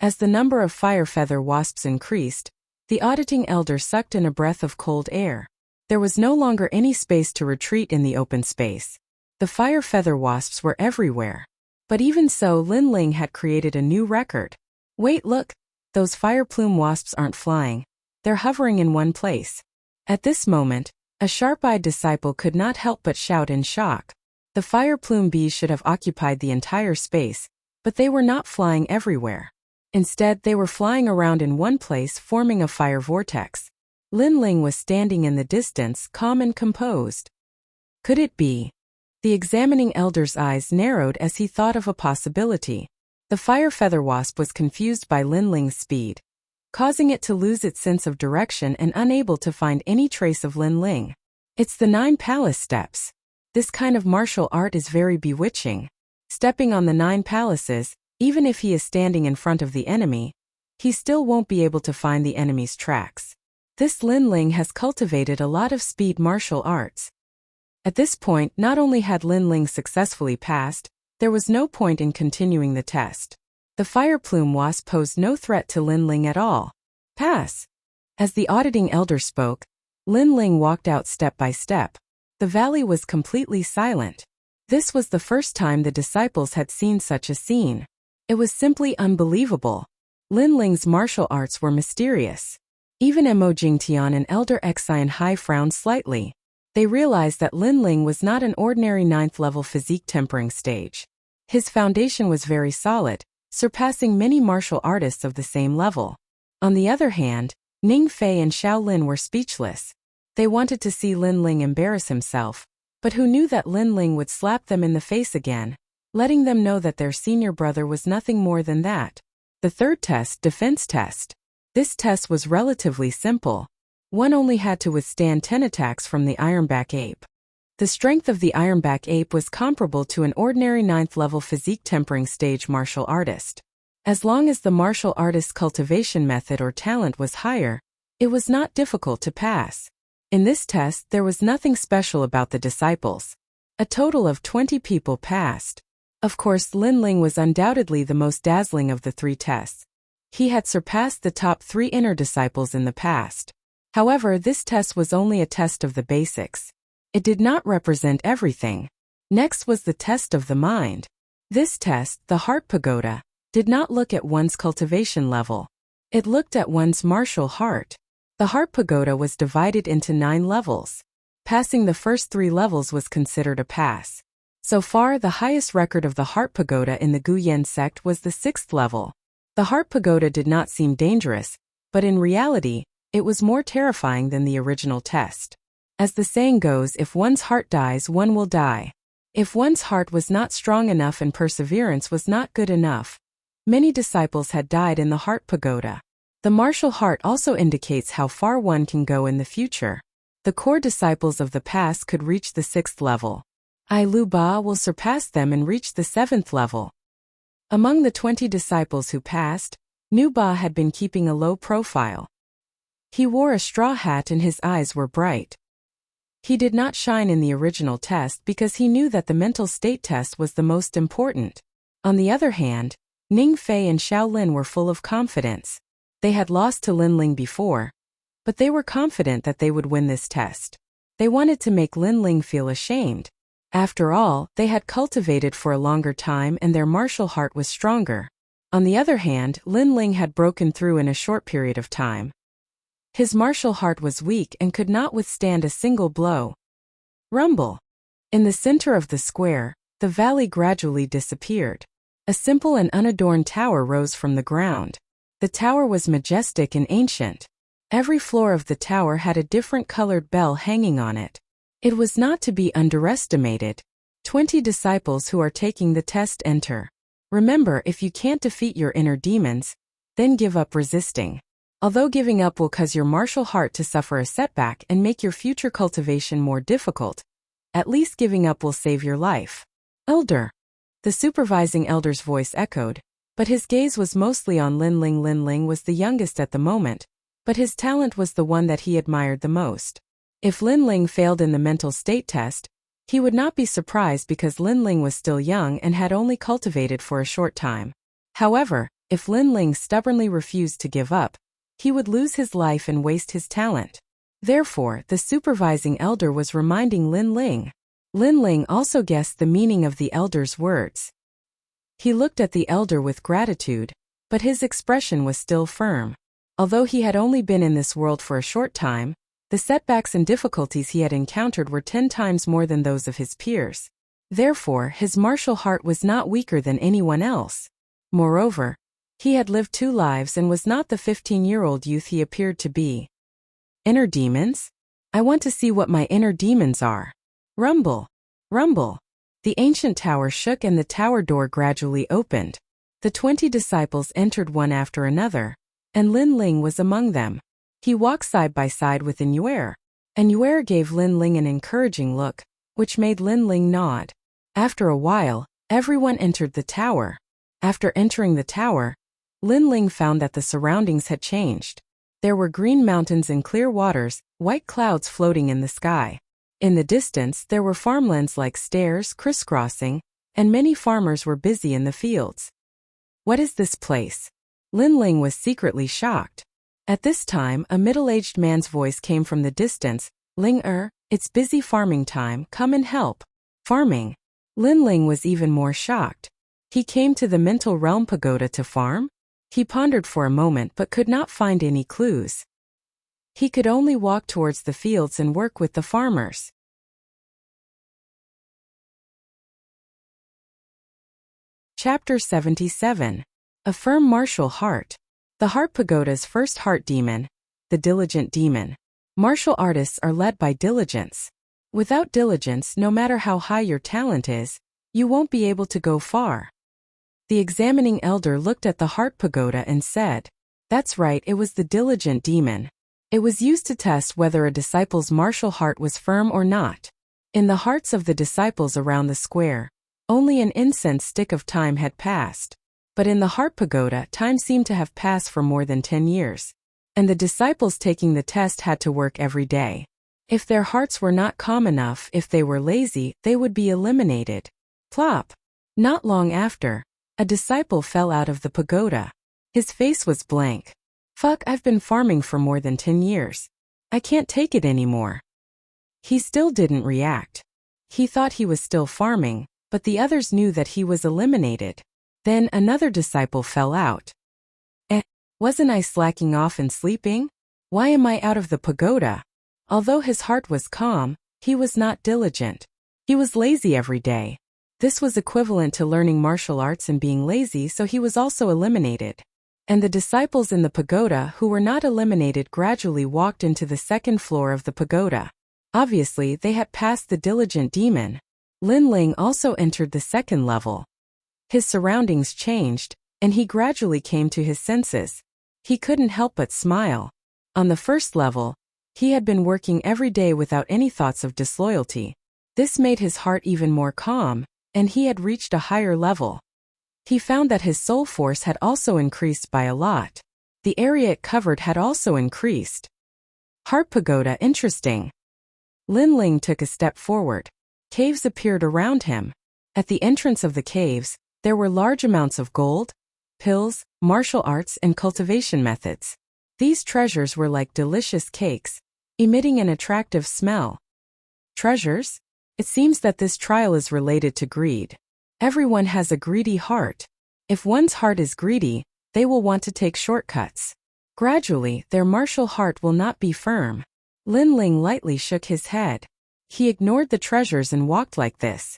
As the number of fire feather wasps increased, the auditing elder sucked in a breath of cold air. There was no longer any space to retreat in the open space. The fire feather wasps were everywhere. But even so, Lin Ling had created a new record. Wait, look, those fire plume wasps aren't flying. They're hovering in one place. At this moment, a sharp-eyed disciple could not help but shout in shock. The fire plume bees should have occupied the entire space, but they were not flying everywhere. Instead, they were flying around in one place, forming a fire vortex. Lin Ling was standing in the distance, calm and composed. Could it be? The examining elder's eyes narrowed as he thought of a possibility. The fire feather wasp was confused by Lin Ling's speed, causing it to lose its sense of direction and unable to find any trace of Lin Ling. It's the 9 palace steps. This kind of martial art is very bewitching. Stepping on the 9 palaces, even if he is standing in front of the enemy, he still won't be able to find the enemy's tracks. This Lin Ling has cultivated a lot of speed martial arts. At this point, not only had Lin Ling successfully passed, there was no point in continuing the test. The fire plume wasp posed no threat to Lin Ling at all. Pass. As the auditing elder spoke, Lin Ling walked out step by step. The valley was completely silent. This was the first time the disciples had seen such a scene. It was simply unbelievable. Lin Ling's martial arts were mysterious. Even Mo Jingtian and Elder Xian Hai frowned slightly. They realized that Lin Ling was not an ordinary 9th level physique tempering stage. His foundation was very solid, surpassing many martial artists of the same level. On the other hand, Ning Fei and Xiao Lin were speechless. They wanted to see Lin Ling embarrass himself, but who knew that Lin Ling would slap them in the face again, letting them know that their senior brother was nothing more than that. The third test, defense test. This test was relatively simple. One only had to withstand 10 attacks from the ironback ape. The strength of the ironback ape was comparable to an ordinary 9th level physique tempering stage martial artist. As long as the martial artist's cultivation method or talent was higher, it was not difficult to pass. In this test, there was nothing special about the disciples. A total of 20 people passed. Of course, Lin Ling was undoubtedly the most dazzling of the 3 tests. He had surpassed the top 3 inner disciples in the past. However, this test was only a test of the basics. It did not represent everything. Next was the test of the mind. This test, the Heart Pagoda, did not look at one's cultivation level. It looked at one's martial heart. The heart pagoda was divided into 9 levels. Passing the first 3 levels was considered a pass. So far, the highest record of the heart pagoda in the Guyen sect was the 6th level. The heart pagoda did not seem dangerous, but in reality, it was more terrifying than the original test. As the saying goes, if one's heart dies, one will die. If one's heart was not strong enough and perseverance was not good enough, many disciples had died in the heart pagoda. The martial heart also indicates how far one can go in the future. The core disciples of the past could reach the 6th level. Lu Ba will surpass them and reach the 7th level. Among the 20 disciples who passed, Nu Ba had been keeping a low profile. He wore a straw hat and his eyes were bright. He did not shine in the original test because he knew that the mental state test was the most important. On the other hand, Ning Fei and Xiao Lin were full of confidence. They had lost to Lin Ling before, but they were confident that they would win this test. They wanted to make Lin Ling feel ashamed. After all, they had cultivated for a longer time and their martial heart was stronger. On the other hand, Lin Ling had broken through in a short period of time. His martial heart was weak and could not withstand a single blow. Rumble. In the center of the square, the valley gradually disappeared. A simple and unadorned tower rose from the ground. The tower was majestic and ancient. Every floor of the tower had a different colored bell hanging on it. It was not to be underestimated. 20 disciples who are taking the test enter. Remember, if you can't defeat your inner demons, then give up resisting. Although giving up will cause your martial heart to suffer a setback and make your future cultivation more difficult, at least giving up will save your life. Elder. The supervising elder's voice echoed, but his gaze was mostly on Lin Ling. Lin Ling was the youngest at the moment, but his talent was the one that he admired the most. If Lin Ling failed in the mental state test, he would not be surprised because Lin Ling was still young and had only cultivated for a short time. However, if Lin Ling stubbornly refused to give up, he would lose his life and waste his talent. Therefore, the supervising elder was reminding Lin Ling. Lin Ling also guessed the meaning of the elder's words. He looked at the elder with gratitude, but his expression was still firm. Although he had only been in this world for a short time, the setbacks and difficulties he had encountered were 10 times more than those of his peers. Therefore, his martial heart was not weaker than anyone else. Moreover, he had lived 2 lives and was not the 15-year-old youth he appeared to be. Inner demons? I want to see what my inner demons are. Rumble. Rumble. The ancient tower shook and the tower door gradually opened. The 20 disciples entered one after another, and Lin Ling was among them. He walked side by side with Yuer, and Yuer gave Lin Ling an encouraging look, which made Lin Ling nod. After a while, everyone entered the tower. After entering the tower, Lin Ling found that the surroundings had changed. There were green mountains and clear waters, white clouds floating in the sky. In the distance, there were farmlands like stairs crisscrossing, and many farmers were busy in the fields. What is this place? Lin Ling was secretly shocked. At this time, a middle-aged man's voice came from the distance. Ling it's busy farming time, come and help. Farming? Lin Ling was even more shocked. He came to the mental realm pagoda to farm? He pondered for a moment but could not find any clues. He could only walk towards the fields and work with the farmers. Chapter 77. A firm martial heart. The heart pagoda's first heart demon, the diligent demon. Martial artists are led by diligence. Without diligence, no matter how high your talent is, you won't be able to go far. The examining elder looked at the heart pagoda and said, "That's right, it was the diligent demon. It was used to test whether a disciple's martial heart was firm or not. In the hearts of the disciples around the square, only an incense stick of time had passed. But in the heart pagoda, time seemed to have passed for more than 10 years. And the disciples taking the test had to work every day. If their hearts were not calm enough, if they were lazy, they would be eliminated." Plop! Not long after, a disciple fell out of the pagoda. His face was blank. "Fuck, I've been farming for more than 10 years. I can't take it anymore." He still didn't react. He thought he was still farming, but the others knew that he was eliminated. Then another disciple fell out. Wasn't I slacking off and sleeping? Why am I out of the pagoda? Although his heart was calm, he was not diligent. He was lazy every day. This was equivalent to learning martial arts and being lazy, so he was also eliminated. And the disciples in the pagoda who were not eliminated gradually walked into the second floor of the pagoda. Obviously, they had passed the diligent demon. Lin Ling also entered the second level. His surroundings changed, and he gradually came to his senses. He couldn't help but smile. On the first level, he had been working every day without any thoughts of disloyalty. This made his heart even more calm, and he had reached a higher level. He found that his soul force had also increased by a lot. The area it covered had also increased. Heart pagoda, interesting. Lin Ling took a step forward. Caves appeared around him. At the entrance of the caves, there were large amounts of gold, pills, martial arts, and cultivation methods. These treasures were like delicious cakes, emitting an attractive smell. Treasures? It seems that this trial is related to greed. Everyone has a greedy heart. If one's heart is greedy, they will want to take shortcuts. Gradually, their martial heart will not be firm. Lin Ling lightly shook his head. He ignored the treasures and walked like this.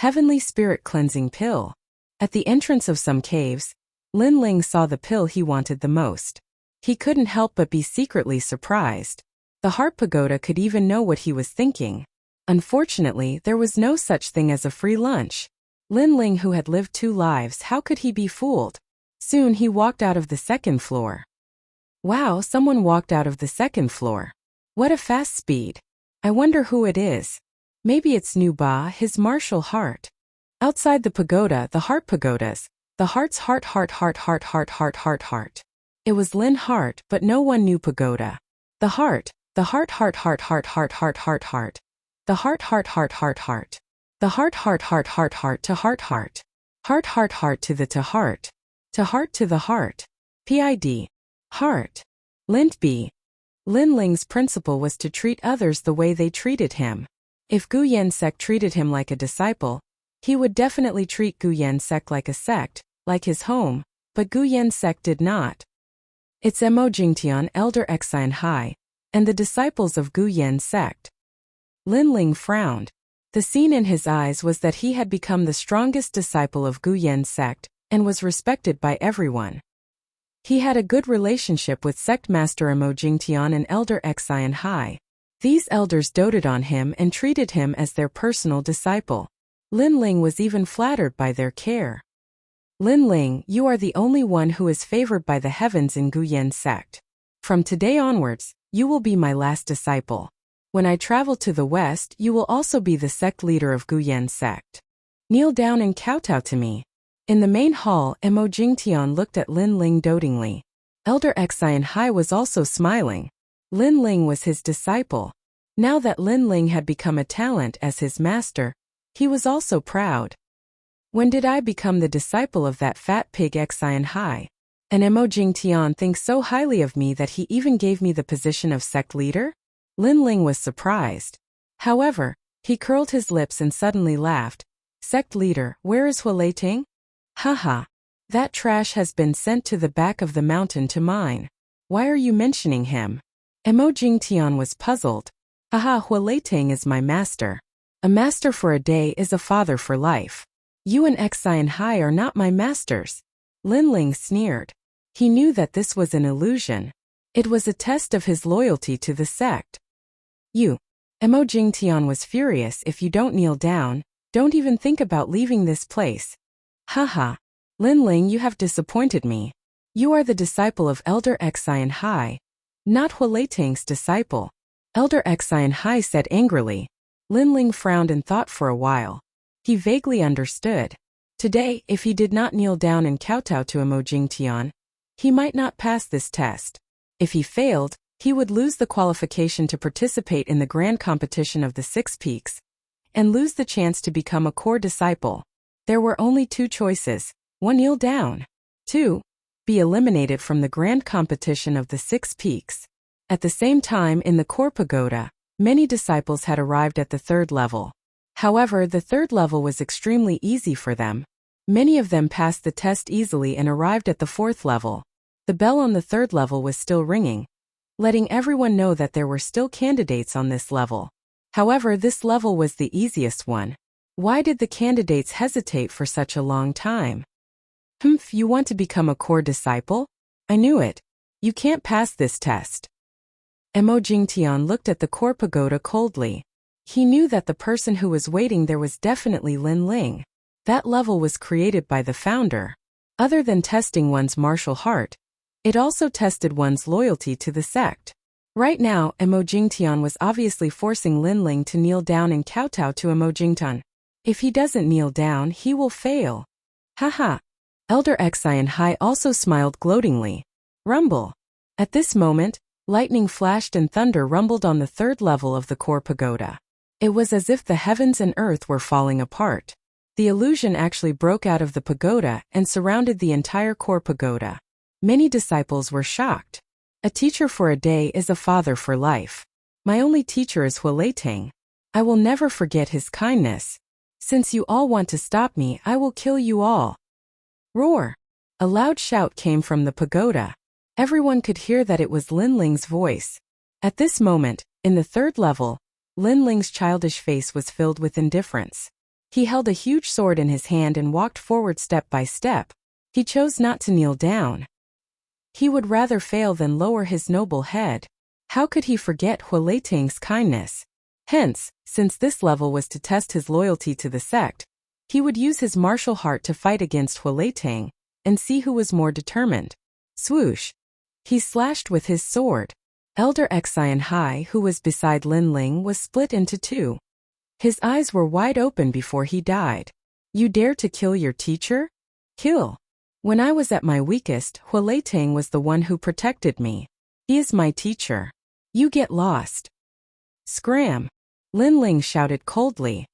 Heavenly Spirit Cleansing Pill. At the entrance of some caves, Lin Ling saw the pill he wanted the most. He couldn't help but be secretly surprised. The Heart Pagoda could even know what he was thinking. Unfortunately, there was no such thing as a free lunch. Lin Ling, who had lived 2 lives, how could he be fooled? Soon he walked out of the second floor. Wow, someone walked out of the second floor. What a fast speed. I wonder who it is. Maybe it's Nu Ba, his martial heart. Outside the pagoda, the heart pagodas, the heart's heart. It was Lin Heart, but no one knew pagoda. The heart. The heart. The heart to heart to the to heart to the heart. PID. Heart. Lint B. Lin Ling's principle was to treat others the way they treated him. If Gu Yen Sect treated him like a disciple, he would definitely treat Gu Yen Sect like a sect, like his home, but Gu Yen Sect did not. It's Mo Jingtian, Elder Xian Hai, and the disciples of Gu Yen Sect. Lin Ling frowned. The scene in his eyes was that he had become the strongest disciple of Gu Yen Sect, and was respected by everyone. He had a good relationship with Sect Master Mo Jingtian and Elder Xian Hai. These elders doted on him and treated him as their personal disciple. Lin Ling was even flattered by their care. Lin Ling, you are the only one who is favored by the heavens in Gu Yen Sect. From today onwards, you will be my last disciple. When I travel to the west, you will also be the sect leader of Gu Yen Sect. Kneel down and kowtow to me. In the main hall, Mo Jingtian looked at Lin Ling dotingly. Elder Xian Hai was also smiling. Lin Ling was his disciple. Now that Lin Ling had become a talent as his master, he was also proud. When did I become the disciple of that fat pig Xian Hai? And Mo Jingtian thinks so highly of me that he even gave me the position of sect leader? Lin Ling was surprised. However, he curled his lips and suddenly laughed. Sect leader, where is Hualeiting? Haha. That trash has been sent to the back of the mountain to mine. Why are you mentioning him? Mo Jingtian was puzzled. Haha, Hualeiting is my master. A master for a day is a father for life. You and Xian Hai are not my masters. Lin Ling sneered. He knew that this was an illusion. It was a test of his loyalty to the sect. Mo Jingtian was furious. If you don't kneel down, don't even think about leaving this place. Haha. Lin Ling, you have disappointed me. You are the disciple of Elder Xian Hai, not Hualeiting's disciple. Elder Xian Hai said angrily. Lin Ling frowned and thought for a while. He vaguely understood. Today, if he did not kneel down and kowtow to Mo Jingtian, he might not pass this test. If he failed, he would lose the qualification to participate in the grand competition of the 6 peaks, and lose the chance to become a core disciple. There were only 2 choices. 1. Kneel down. 2. Be eliminated from the grand competition of the 6 peaks. At the same time in the core pagoda, many disciples had arrived at the 3rd level. However, the 3rd level was extremely easy for them. Many of them passed the test easily and arrived at the 4th level. The bell on the 3rd level was still ringing, letting everyone know that there were still candidates on this level. However, this level was the easiest one. Why did the candidates hesitate for such a long time? You want to become a core disciple? I knew it. You can't pass this test. Emo Jingtian looked at the core pagoda coldly. He knew that the person who was waiting there was definitely Lin Ling. That level was created by the founder. Other than testing one's martial heart, it also tested one's loyalty to the sect. Right now, Emo Jingtian was obviously forcing Lin Ling to kneel down and kowtow to Emo Jingtian. If he doesn't kneel down, he will fail. Haha. Elder Xian Hai also smiled gloatingly. Rumble. At this moment, lightning flashed and thunder rumbled on the 3rd level of the core pagoda. It was as if the heavens and earth were falling apart. The illusion actually broke out of the pagoda and surrounded the entire core pagoda. Many disciples were shocked. A teacher for a day is a father for life. My only teacher is Huiletang. I will never forget his kindness. Since you all want to stop me, I will kill you all. Roar! A loud shout came from the pagoda. Everyone could hear that it was Lin Ling's voice. At this moment, in the 3rd level, Lin Ling's childish face was filled with indifference. He held a huge sword in his hand and walked forward step by step. He chose not to kneel down. He would rather fail than lower his noble head. How could he forget Huiletang's kindness? Hence, since this level was to test his loyalty to the sect, he would use his martial heart to fight against Huiletang and see who was more determined. Swoosh! He slashed with his sword. Elder Xian Hai, who was beside Lin Ling, was split into 2. His eyes were wide open before he died. You dare to kill your teacher? Kill! When I was at my weakest, Huiletang was the one who protected me. He is my teacher. You get lost. Scram! Lin Ling shouted coldly.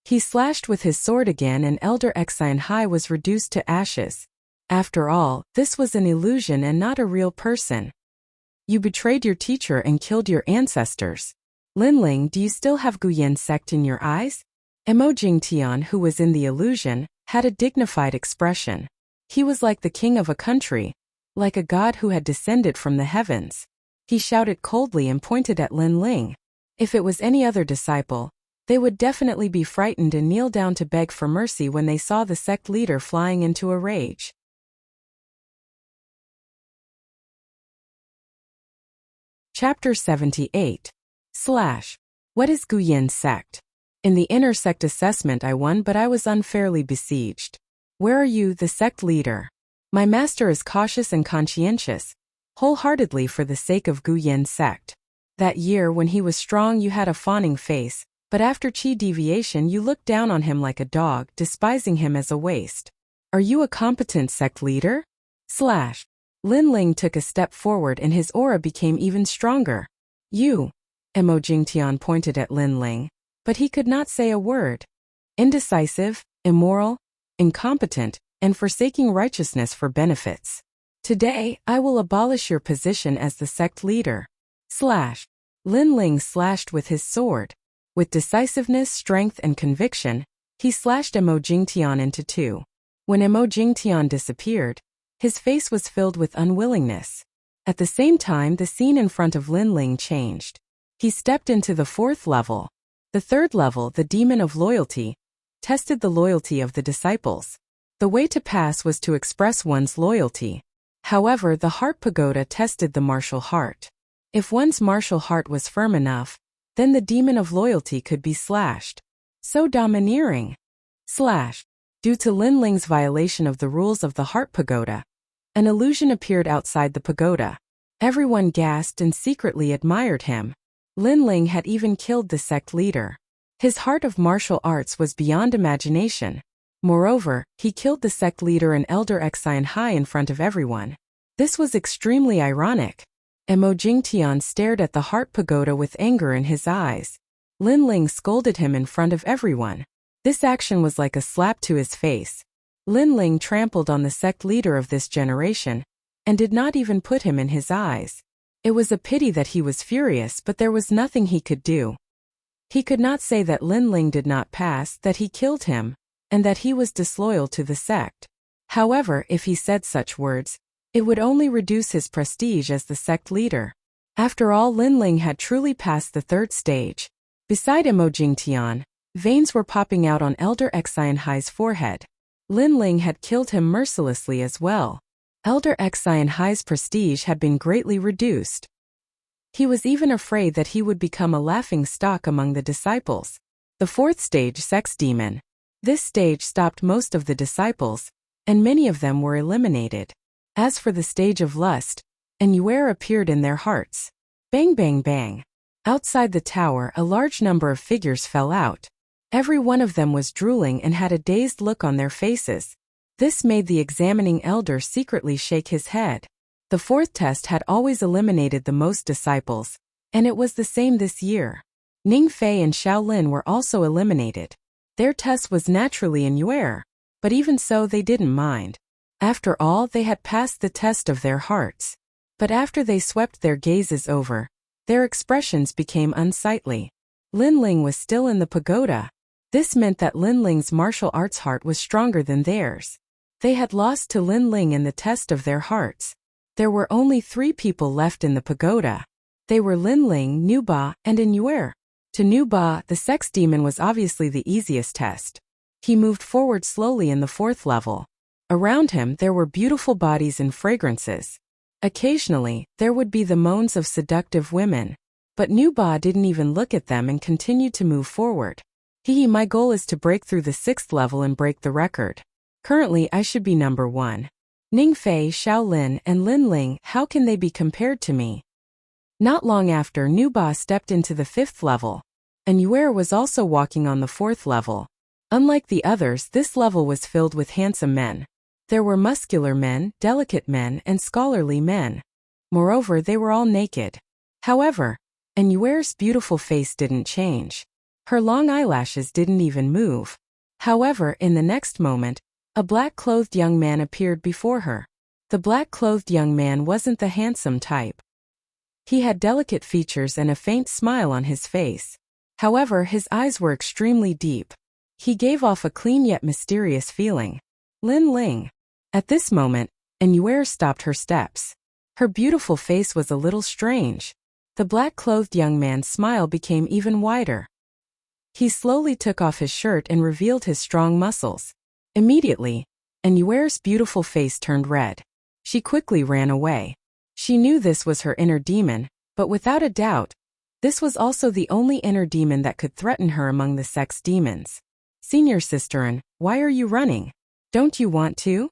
He slashed with his sword again and Elder Xian Hai was reduced to ashes. After all, this was an illusion and not a real person. You betrayed your teacher and killed your ancestors. Lin Ling, do you still have Guyan sect in your eyes? Emo Jingtian, who was in the illusion, had a dignified expression. He was like the king of a country, like a god who had descended from the heavens. He shouted coldly and pointed at Lin Ling. If it was any other disciple, they would definitely be frightened and kneel down to beg for mercy when they saw the sect leader flying into a rage. Chapter 78. What is Guyan sect? In the inner sect assessment I won, but I was unfairly besieged. Where are you, the sect leader? My master is cautious and conscientious, wholeheartedly for the sake of Guyan sect. That year when he was strong you had a fawning face, but after Qi deviation you looked down on him like a dog, despising him as a waste. Are you a competent sect leader? Lin Ling took a step forward and his aura became even stronger. You. Emo Jingtian pointed at Lin Ling, but he could not say a word. Indecisive, immoral, incompetent, and forsaking righteousness for benefits. Today, I will abolish your position as the sect leader. Lin Ling slashed with his sword. With decisiveness, strength, and conviction, he slashed Emo Jingtian into 2. When Emo Jingtian disappeared, his face was filled with unwillingness. At the same time, the scene in front of Lin Ling changed. He stepped into the 4th level. The 3rd level, the demon of loyalty, tested the loyalty of the disciples. The way to pass was to express one's loyalty. However, the heart pagoda tested the martial heart. If one's martial heart was firm enough, then the demon of loyalty could be slashed. So domineering. Due to Lin Ling's violation of the rules of the heart pagoda, an illusion appeared outside the pagoda. Everyone gasped and secretly admired him. Lin Ling had even killed the sect leader. His heart of martial arts was beyond imagination. Moreover, he killed the sect leader and Elder Xian Hai in front of everyone. This was extremely ironic. Emo Jingtian stared at the heart pagoda with anger in his eyes. Lin Ling scolded him in front of everyone. This action was like a slap to his face. Lin Ling trampled on the sect leader of this generation, and did not even put him in his eyes. It was a pity that he was furious, but there was nothing he could do. He could not say that Lin Ling did not pass, that he killed him. and that he was disloyal to the sect. However, if he said such words, it would only reduce his prestige as the sect leader. After all, Lin Ling had truly passed the third stage. Beside Emojing Tian, veins were popping out on Elder Xian Hai's forehead. Lin Ling had killed him mercilessly as well. Elder Xian Hai's prestige had been greatly reduced. He was even afraid that he would become a laughing stock among the disciples. The fourth stage, Sex Demon. This stage stopped most of the disciples, and many of them were eliminated. As for the stage of lust, an Yuer appeared in their hearts. Bang bang bang. Outside the tower, a large number of figures fell out. Every one of them was drooling and had a dazed look on their faces. This made the examining elder secretly shake his head. The fourth test had always eliminated the most disciples, and it was the same this year. Ning Fei and Xiao Lin were also eliminated. Their test was naturally in Yuer, but even so they didn't mind. After all, they had passed the test of their hearts. But after they swept their gazes over, their expressions became unsightly. Lin Ling was still in the pagoda. This meant that Lin Ling's martial arts heart was stronger than theirs. They had lost to Lin Ling in the test of their hearts. There were only 3 people left in the pagoda. They were Lin Ling, Nu Ba, and An Yuer. To Nu Ba, the sex demon was obviously the easiest test. He moved forward slowly in the 4th level. Around him there were beautiful bodies and fragrances. Occasionally, there would be the moans of seductive women. But Nu Ba didn't even look at them and continued to move forward. My goal is to break through the 6th level and break the record. Currently I should be number 1. Ning Fei, Xiao Lin, and Lin Ling, how can they be compared to me? Not long after, Nu Ba stepped into the 5th level. An Yuer was also walking on the 4th level. Unlike the others, this level was filled with handsome men. There were muscular men, delicate men, and scholarly men. Moreover, they were all naked. However, An Yuer's beautiful face didn't change. Her long eyelashes didn't even move. However, in the next moment, a black-clothed young man appeared before her. The black-clothed young man wasn't the handsome type. He had delicate features and a faint smile on his face. However, his eyes were extremely deep. He gave off a clean yet mysterious feeling. Lin Ling. At this moment, An Yuer stopped her steps. Her beautiful face was a little strange. The black-clothed young man's smile became even wider. He slowly took off his shirt and revealed his strong muscles. Immediately, An Yuer's beautiful face turned red. She quickly ran away. She knew this was her inner demon, but without a doubt, this was also the only inner demon that could threaten her among the sex demons. Senior Sisterin, why are you running? Don't you want to?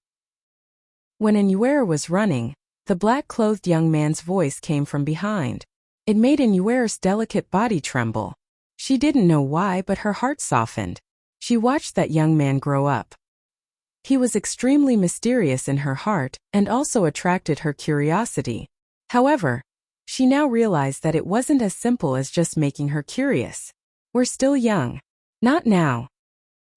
When An Yuer was running, the black-clothed young man's voice came from behind. It made An Yuer's delicate body tremble. She didn't know why, but her heart softened. She watched that young man grow up. He was extremely mysterious in her heart and also attracted her curiosity. However, she now realized that it wasn't as simple as just making her curious. We're still young. Not now.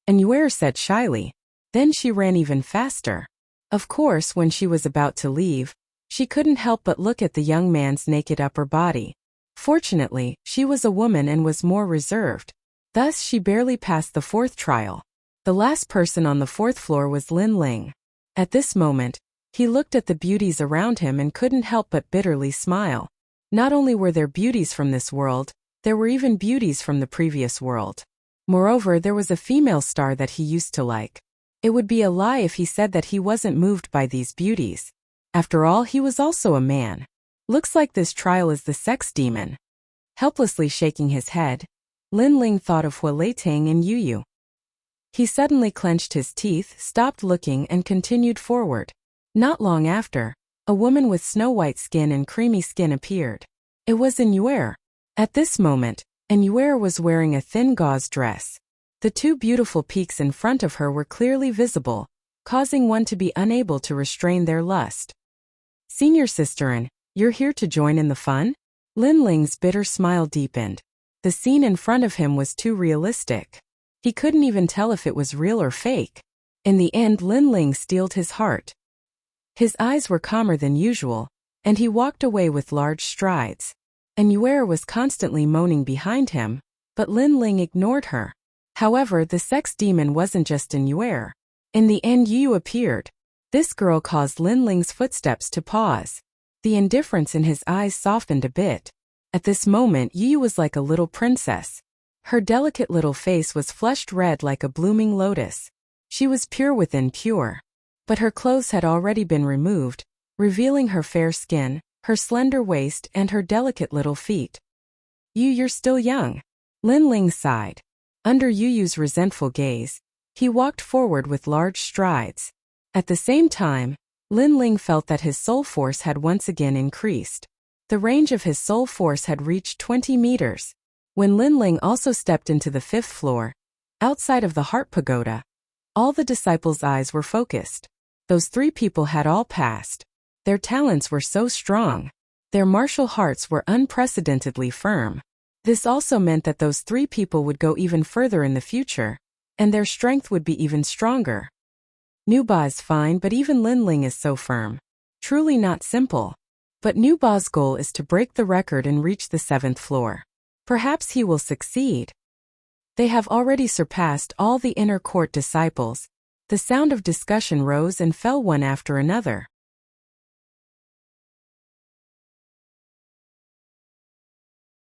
An Yuer said shyly. Then she ran even faster. Of course, when she was about to leave, she couldn't help but look at the young man's naked upper body. Fortunately, she was a woman and was more reserved. Thus, she barely passed the 4th trial. The last person on the 4th floor was Lin Ling. At this moment, he looked at the beauties around him and couldn't help but bitterly smile. Not only were there beauties from this world, there were even beauties from the previous world. Moreover, there was a female star that he used to like. It would be a lie if he said that he wasn't moved by these beauties. After all, he was also a man. Looks like this trial is the sex demon. Helplessly shaking his head, Lin Ling thought of Hua Leitang and Yu Yu. He suddenly clenched his teeth, stopped looking, and continued forward. Not long after, a woman with snow-white skin and creamy skin appeared. It was An Yuer. At this moment, An Yuer was wearing a thin gauze dress. The 2 beautiful peaks in front of her were clearly visible, causing one to be unable to restrain their lust. Senior Sisterin, you're here to join in the fun? Lin Ling's bitter smile deepened. The scene in front of him was too realistic. He couldn't even tell if it was real or fake. In the end, Lin Ling steeled his heart. His eyes were calmer than usual, and he walked away with large strides. An Yuer was constantly moaning behind him, but Lin Ling ignored her. However, the sex demon wasn't just in Yuer. In the end, Yu appeared. This girl caused Linling's footsteps to pause. The indifference in his eyes softened a bit. At this moment, Yu was like a little princess. Her delicate little face was flushed red like a blooming lotus. She was pure within pure. But her clothes had already been removed, revealing her fair skin, her slender waist, and her delicate little feet. You're still young. Linling sighed. Under Yu's resentful gaze, he walked forward with large strides. At the same time, Linling felt that his soul force had once again increased. The range of his soul force had reached 20 meters. When Linling also stepped into the 5th floor, outside of the Heart Pagoda, all the disciples' eyes were focused. Those 3 people had all passed. Their talents were so strong. Their martial hearts were unprecedentedly firm. This also meant that those 3 people would go even further in the future, and their strength would be even stronger. Nuba is fine, but even Linling is so firm. Truly not simple. But Nuba's goal is to break the record and reach the 7th floor. Perhaps he will succeed. They have already surpassed all the inner court disciples. The sound of discussion rose and fell one after another.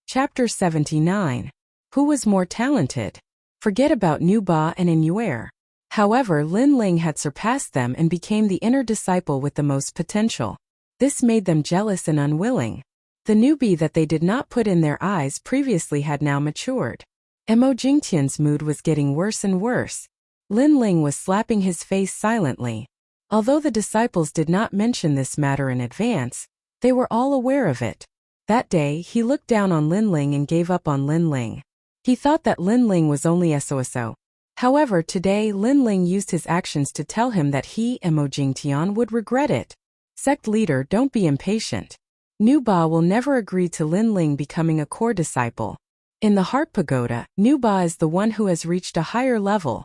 Chapter 79. Who was more talented? Forget about Nuba and Inuer. However, Linling had surpassed them and became the inner disciple with the most potential. This made them jealous and unwilling. The newbie that they did not put in their eyes previously had now matured. Mo Jingtian's mood was getting worse and worse. Linling was slapping his face silently. Although the disciples did not mention this matter in advance, they were all aware of it. That day, he looked down on Linling and gave up on Linling. He thought that Linling was only SOSO. However, today, Linling used his actions to tell him that he, Mo Jingtian, would regret it. Sect leader, don't be impatient. Nuba will never agree to Linling becoming a core disciple. In the Heart Pagoda, Nuba is the one who has reached a higher level.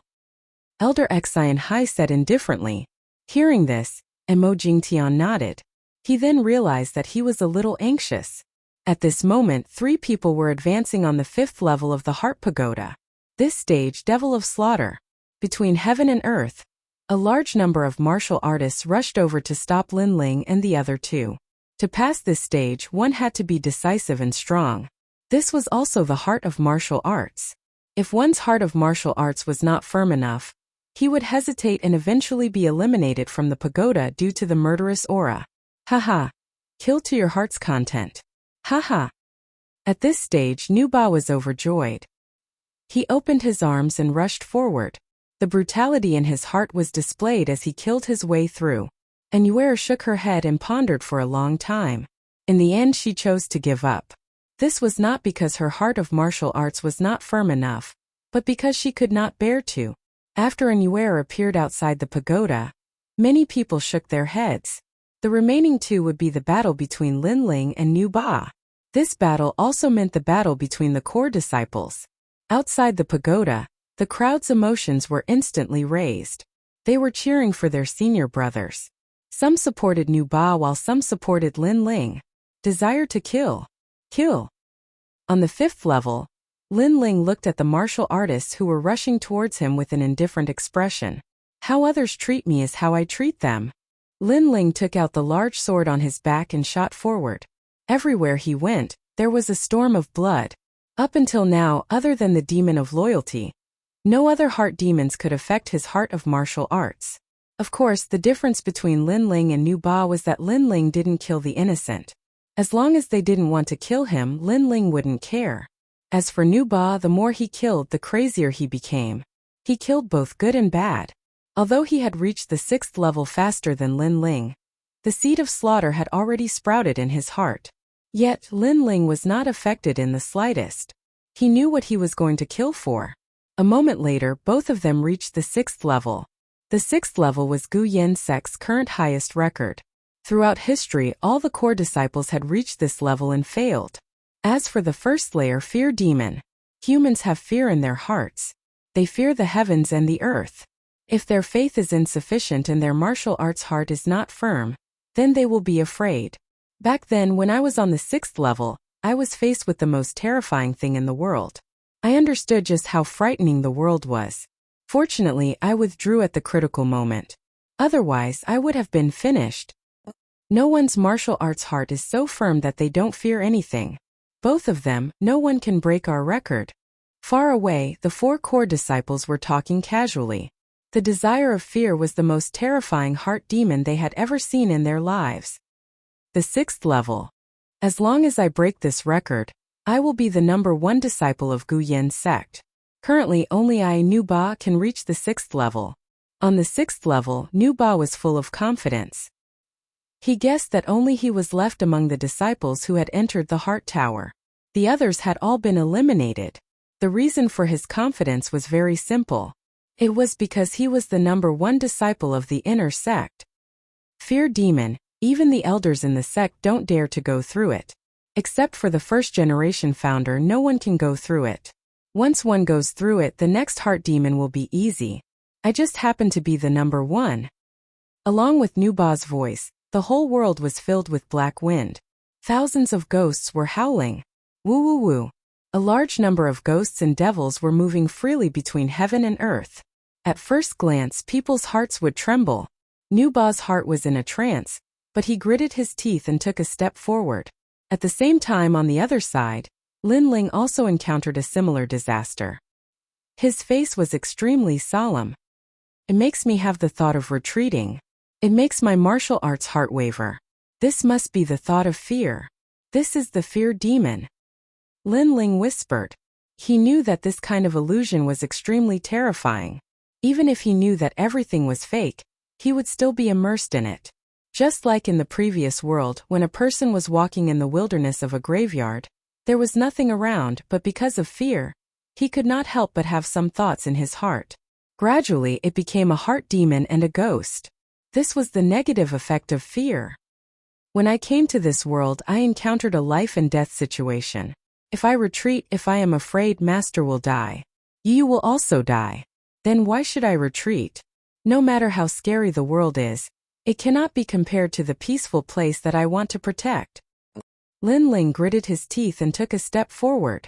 Elder Xian Hai said indifferently. Hearing this, Mo Jingtian nodded. He then realized that he was a little anxious. At this moment, 3 people were advancing on the 5th level of the Heart Pagoda. This stage, Devil of Slaughter. Between heaven and earth, a large number of martial artists rushed over to stop Linling and the other 2. To pass this stage, one had to be decisive and strong. This was also the heart of martial arts. If one's heart of martial arts was not firm enough, he would hesitate and eventually be eliminated from the pagoda due to the murderous aura. Haha. Kill to your heart's content. Haha. At this stage, Nuba was overjoyed. He opened his arms and rushed forward. The brutality in his heart was displayed as he killed his way through. Inuer shook her head and pondered for a long time. In the end, she chose to give up. This was not because her heart of martial arts was not firm enough, but because she could not bear to. After Inuer appeared outside the pagoda, many people shook their heads. The remaining 2 would be the battle between Linling and Nuba. This battle also meant the battle between the core disciples. Outside the pagoda, the crowd's emotions were instantly raised. They were cheering for their senior brothers. Some supported Nuba while some supported Linling. Desire to kill. Kill. On the 5th level, Linling looked at the martial artists who were rushing towards him with an indifferent expression. How others treat me is how I treat them. Linling took out the large sword on his back and shot forward. Everywhere he went, there was a storm of blood. Up until now, other than the demon of loyalty, no other heart demons could affect his heart of martial arts. Of course, the difference between Linling and Nuba was that Linling didn't kill the innocent. As long as they didn't want to kill him, Linling wouldn't care. As for Nuba, the more he killed, the crazier he became. He killed both good and bad. Although he had reached the 6th level faster than Linling, the seed of slaughter had already sprouted in his heart. Yet, Linling was not affected in the slightest. He knew what he was going to kill for. A moment later, both of them reached the 6th level. The 6th level was Gu Yen Sect's current highest record. Throughout history, all the core disciples had reached this level and failed. As for the first layer, Fear Demon, humans have fear in their hearts. They fear the heavens and the earth. If their faith is insufficient and their martial arts heart is not firm, then they will be afraid. Back then, when I was on the 6th level, I was faced with the most terrifying thing in the world. I understood just how frightening the world was. Fortunately, I withdrew at the critical moment. Otherwise, I would have been finished. No one's martial arts heart is so firm that they don't fear anything. Both of them, no one can break our record. Far away, the 4 core disciples were talking casually. The desire of fear was the most terrifying heart demon they had ever seen in their lives. The 6th level. As long as I break this record, I will be the number 1 disciple of Gu Yan's sect. Currently only I, Nu Ba, can reach the 6th level. On the 6th level, Nu Ba was full of confidence. He guessed that only he was left among the disciples who had entered the Heart Tower. The others had all been eliminated. The reason for his confidence was very simple. It was because he was the number 1 disciple of the inner sect. Fear demon, even the elders in the sect don't dare to go through it. Except for the first-generation founder, no one can go through it. Once one goes through it, the next heart demon will be easy. I just happen to be the number 1. Along with Nu Ba's voice, the whole world was filled with black wind. Thousands of ghosts were howling. Woo woo woo. A large number of ghosts and devils were moving freely between heaven and earth. At first glance, people's hearts would tremble. Nu Ba's heart was in a trance, but he gritted his teeth and took a step forward. At the same time, on the other side, Lin Ling also encountered a similar disaster. His face was extremely solemn. It makes me have the thought of retreating. It makes my martial arts heart waver. This must be the thought of fear. This is the fear demon. Lin Ling whispered. He knew that this kind of illusion was extremely terrifying. Even if he knew that everything was fake, he would still be immersed in it. Just like in the previous world, when a person was walking in the wilderness of a graveyard, there was nothing around, but because of fear, he could not help but have some thoughts in his heart. Gradually, it became a heart demon and a ghost. This was the negative effect of fear. When I came to this world, I encountered a life and death situation. If I retreat, if I am afraid, Master will die. You will also die. Then why should I retreat? No matter how scary the world is, it cannot be compared to the peaceful place that I want to protect. Lin Ling gritted his teeth and took a step forward.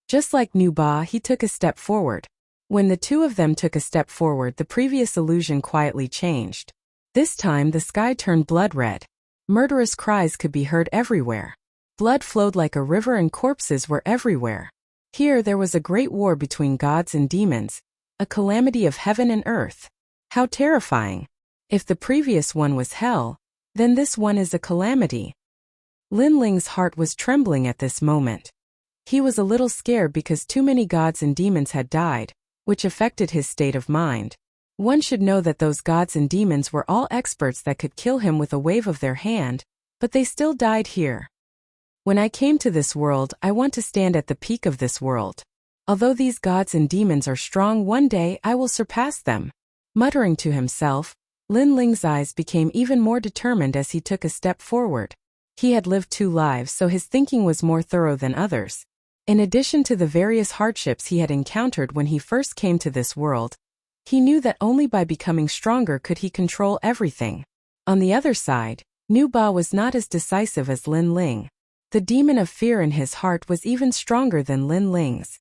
Just like Nu Ba, he took a step forward. When the two of them took a step forward, the previous illusion quietly changed. This time the sky turned blood red. Murderous cries could be heard everywhere. Blood flowed like a river and corpses were everywhere. Here there was a great war between gods and demons, a calamity of heaven and earth. How terrifying! If the previous one was hell, then this one is a calamity. Lin Ling's heart was trembling at this moment. He was a little scared because too many gods and demons had died, which affected his state of mind. One should know that those gods and demons were all experts that could kill him with a wave of their hand, but they still died here. When I came to this world, I want to stand at the peak of this world. Although these gods and demons are strong, one day I will surpass them. Muttering to himself, Lin Ling's eyes became even more determined as he took a step forward. He had lived 2 lives, so his thinking was more thorough than others. In addition to the various hardships he had encountered when he first came to this world, he knew that only by becoming stronger could he control everything. On the other side, Nu Ba was not as decisive as Lin Ling. The demon of fear in his heart was even stronger than Lin Ling's.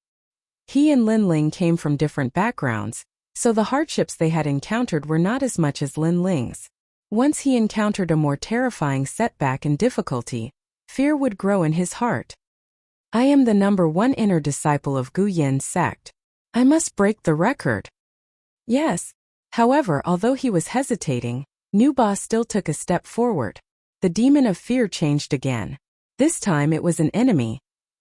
He and Lin Ling came from different backgrounds, so the hardships they had encountered were not as much as Lin Ling's. Once he encountered a more terrifying setback and difficulty, fear would grow in his heart. I am the number 1 inner disciple of Gu Yan's sect. I must break the record. Yes. However, although he was hesitating, Nu Ba still took a step forward. The demon of fear changed again. This time it was an enemy,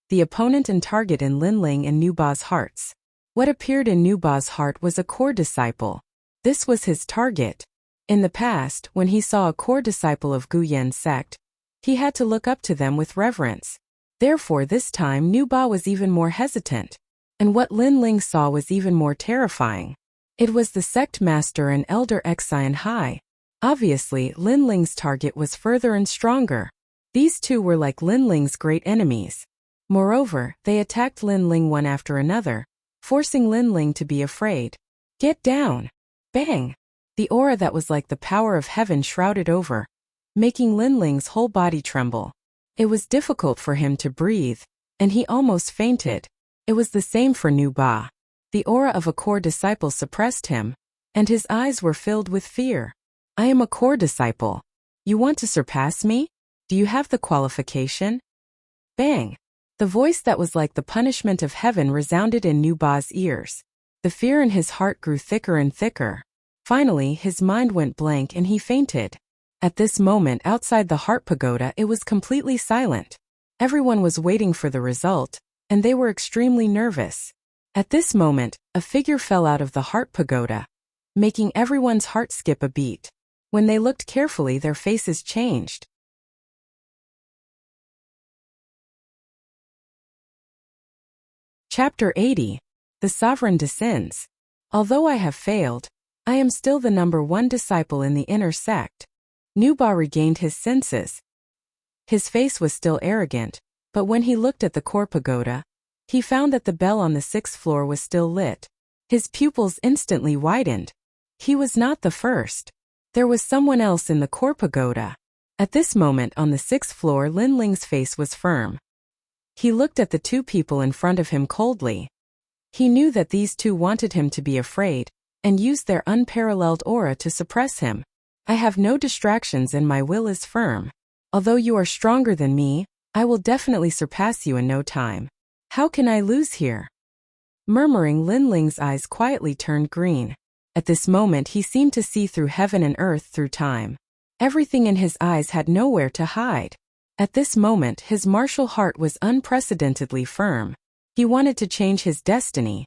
the opponent and target in Lin Ling and Nu Ba's hearts. What appeared in Nu Ba's heart was a core disciple. This was his target. In the past, when he saw a core disciple of Gu Yan's sect, he had to look up to them with reverence. Therefore this time Nu Ba was even more hesitant. And what Lin Ling saw was even more terrifying. It was the sect master and elder Xian Hai. Obviously, Lin Ling's target was further and stronger. These two were like Lin Ling's great enemies. Moreover, they attacked Lin Ling one after another, forcing Lin Ling to be afraid. Get down! Bang! The aura that was like the power of heaven shrouded over, making Lin Ling's whole body tremble. It was difficult for him to breathe, and he almost fainted. It was the same for Nu Ba. The aura of a core disciple suppressed him, and his eyes were filled with fear. I am a core disciple. You want to surpass me? Do you have the qualification? Bang! The voice that was like the punishment of heaven resounded in Nu Ba's ears. The fear in his heart grew thicker and thicker. Finally, his mind went blank and he fainted. At this moment outside the heart pagoda it was completely silent. Everyone was waiting for the result, and they were extremely nervous. At this moment, a figure fell out of the heart pagoda, making everyone's heart skip a beat. When they looked carefully, their faces changed. Chapter 80. The Sovereign Descends. Although I have failed, I am still the number one disciple in the inner sect. Nu Ba regained his senses. His face was still arrogant, but when he looked at the core pagoda, he found that the bell on the 6th floor was still lit. His pupils instantly widened. He was not the first. There was someone else in the core pagoda. At this moment on the 6th floor, Lin Ling's face was firm. He looked at the two people in front of him coldly. He knew that these two wanted him to be afraid, and used their unparalleled aura to suppress him. I have no distractions and my will is firm. Although you are stronger than me, I will definitely surpass you in no time. How can I lose here? Murmuring, Lin Ling's eyes quietly turned green. At this moment he seemed to see through heaven and earth through time. Everything in his eyes had nowhere to hide. At this moment his martial heart was unprecedentedly firm. He wanted to change his destiny.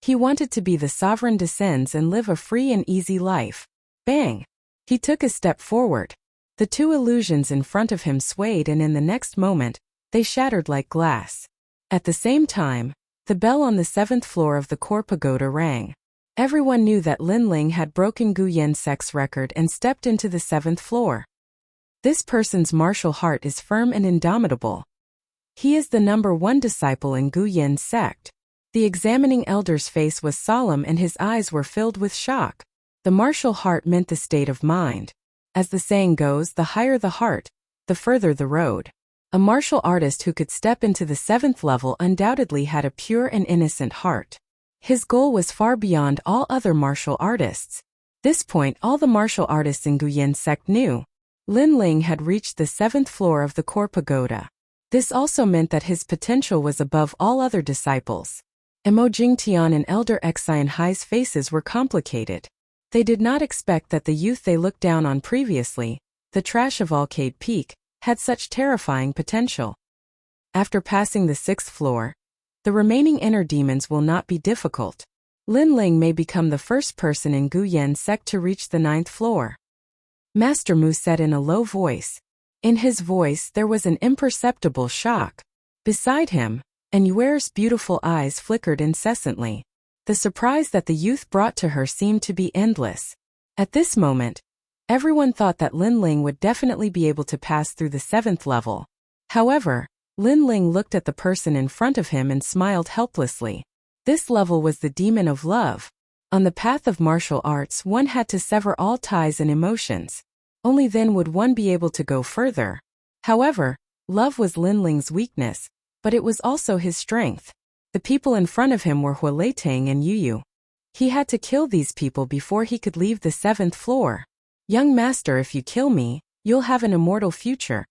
He wanted to be the Sovereign Descends and live a free and easy life. Bang! He took a step forward. The two illusions in front of him swayed, and in the next moment, they shattered like glass. At the same time, the bell on the 7th floor of the core pagoda rang. Everyone knew that Lin Ling had broken Gu Yen Sect's record and stepped into the 7th floor. This person's martial heart is firm and indomitable. He is the number one disciple in Gu Yen Sect. The examining elder's face was solemn and his eyes were filled with shock. The martial heart meant the state of mind. As the saying goes, the higher the heart, the further the road. A martial artist who could step into the 7th level undoubtedly had a pure and innocent heart. His goal was far beyond all other martial artists. This point all the martial artists in Gu Yen Sect knew. Lin Ling had reached the 7th floor of the core pagoda. This also meant that his potential was above all other disciples. Emo Jingtian and Elder Xian Hai's faces were complicated. They did not expect that the youth they looked down on previously, the trash of Arcade Peak, had such terrifying potential. After passing the 6th floor, the remaining inner demons will not be difficult. Lin Ling may become the first person in Gu Yen Sect to reach the 9th floor. Master Mu said in a low voice. In his voice there was an imperceptible shock. Beside him, Yuer's beautiful eyes flickered incessantly. The surprise that the youth brought to her seemed to be endless. At this moment, everyone thought that Lin Ling would definitely be able to pass through the 7th level. However, Lin Ling looked at the person in front of him and smiled helplessly. This level was the demon of love. On the path of martial arts, one had to sever all ties and emotions. Only then would one be able to go further. However, love was Lin Ling's weakness, but it was also his strength. The people in front of him were Huoleitang and Yu. He had to kill these people before he could leave the 7th floor. Young master, if you kill me, you'll have an immortal future,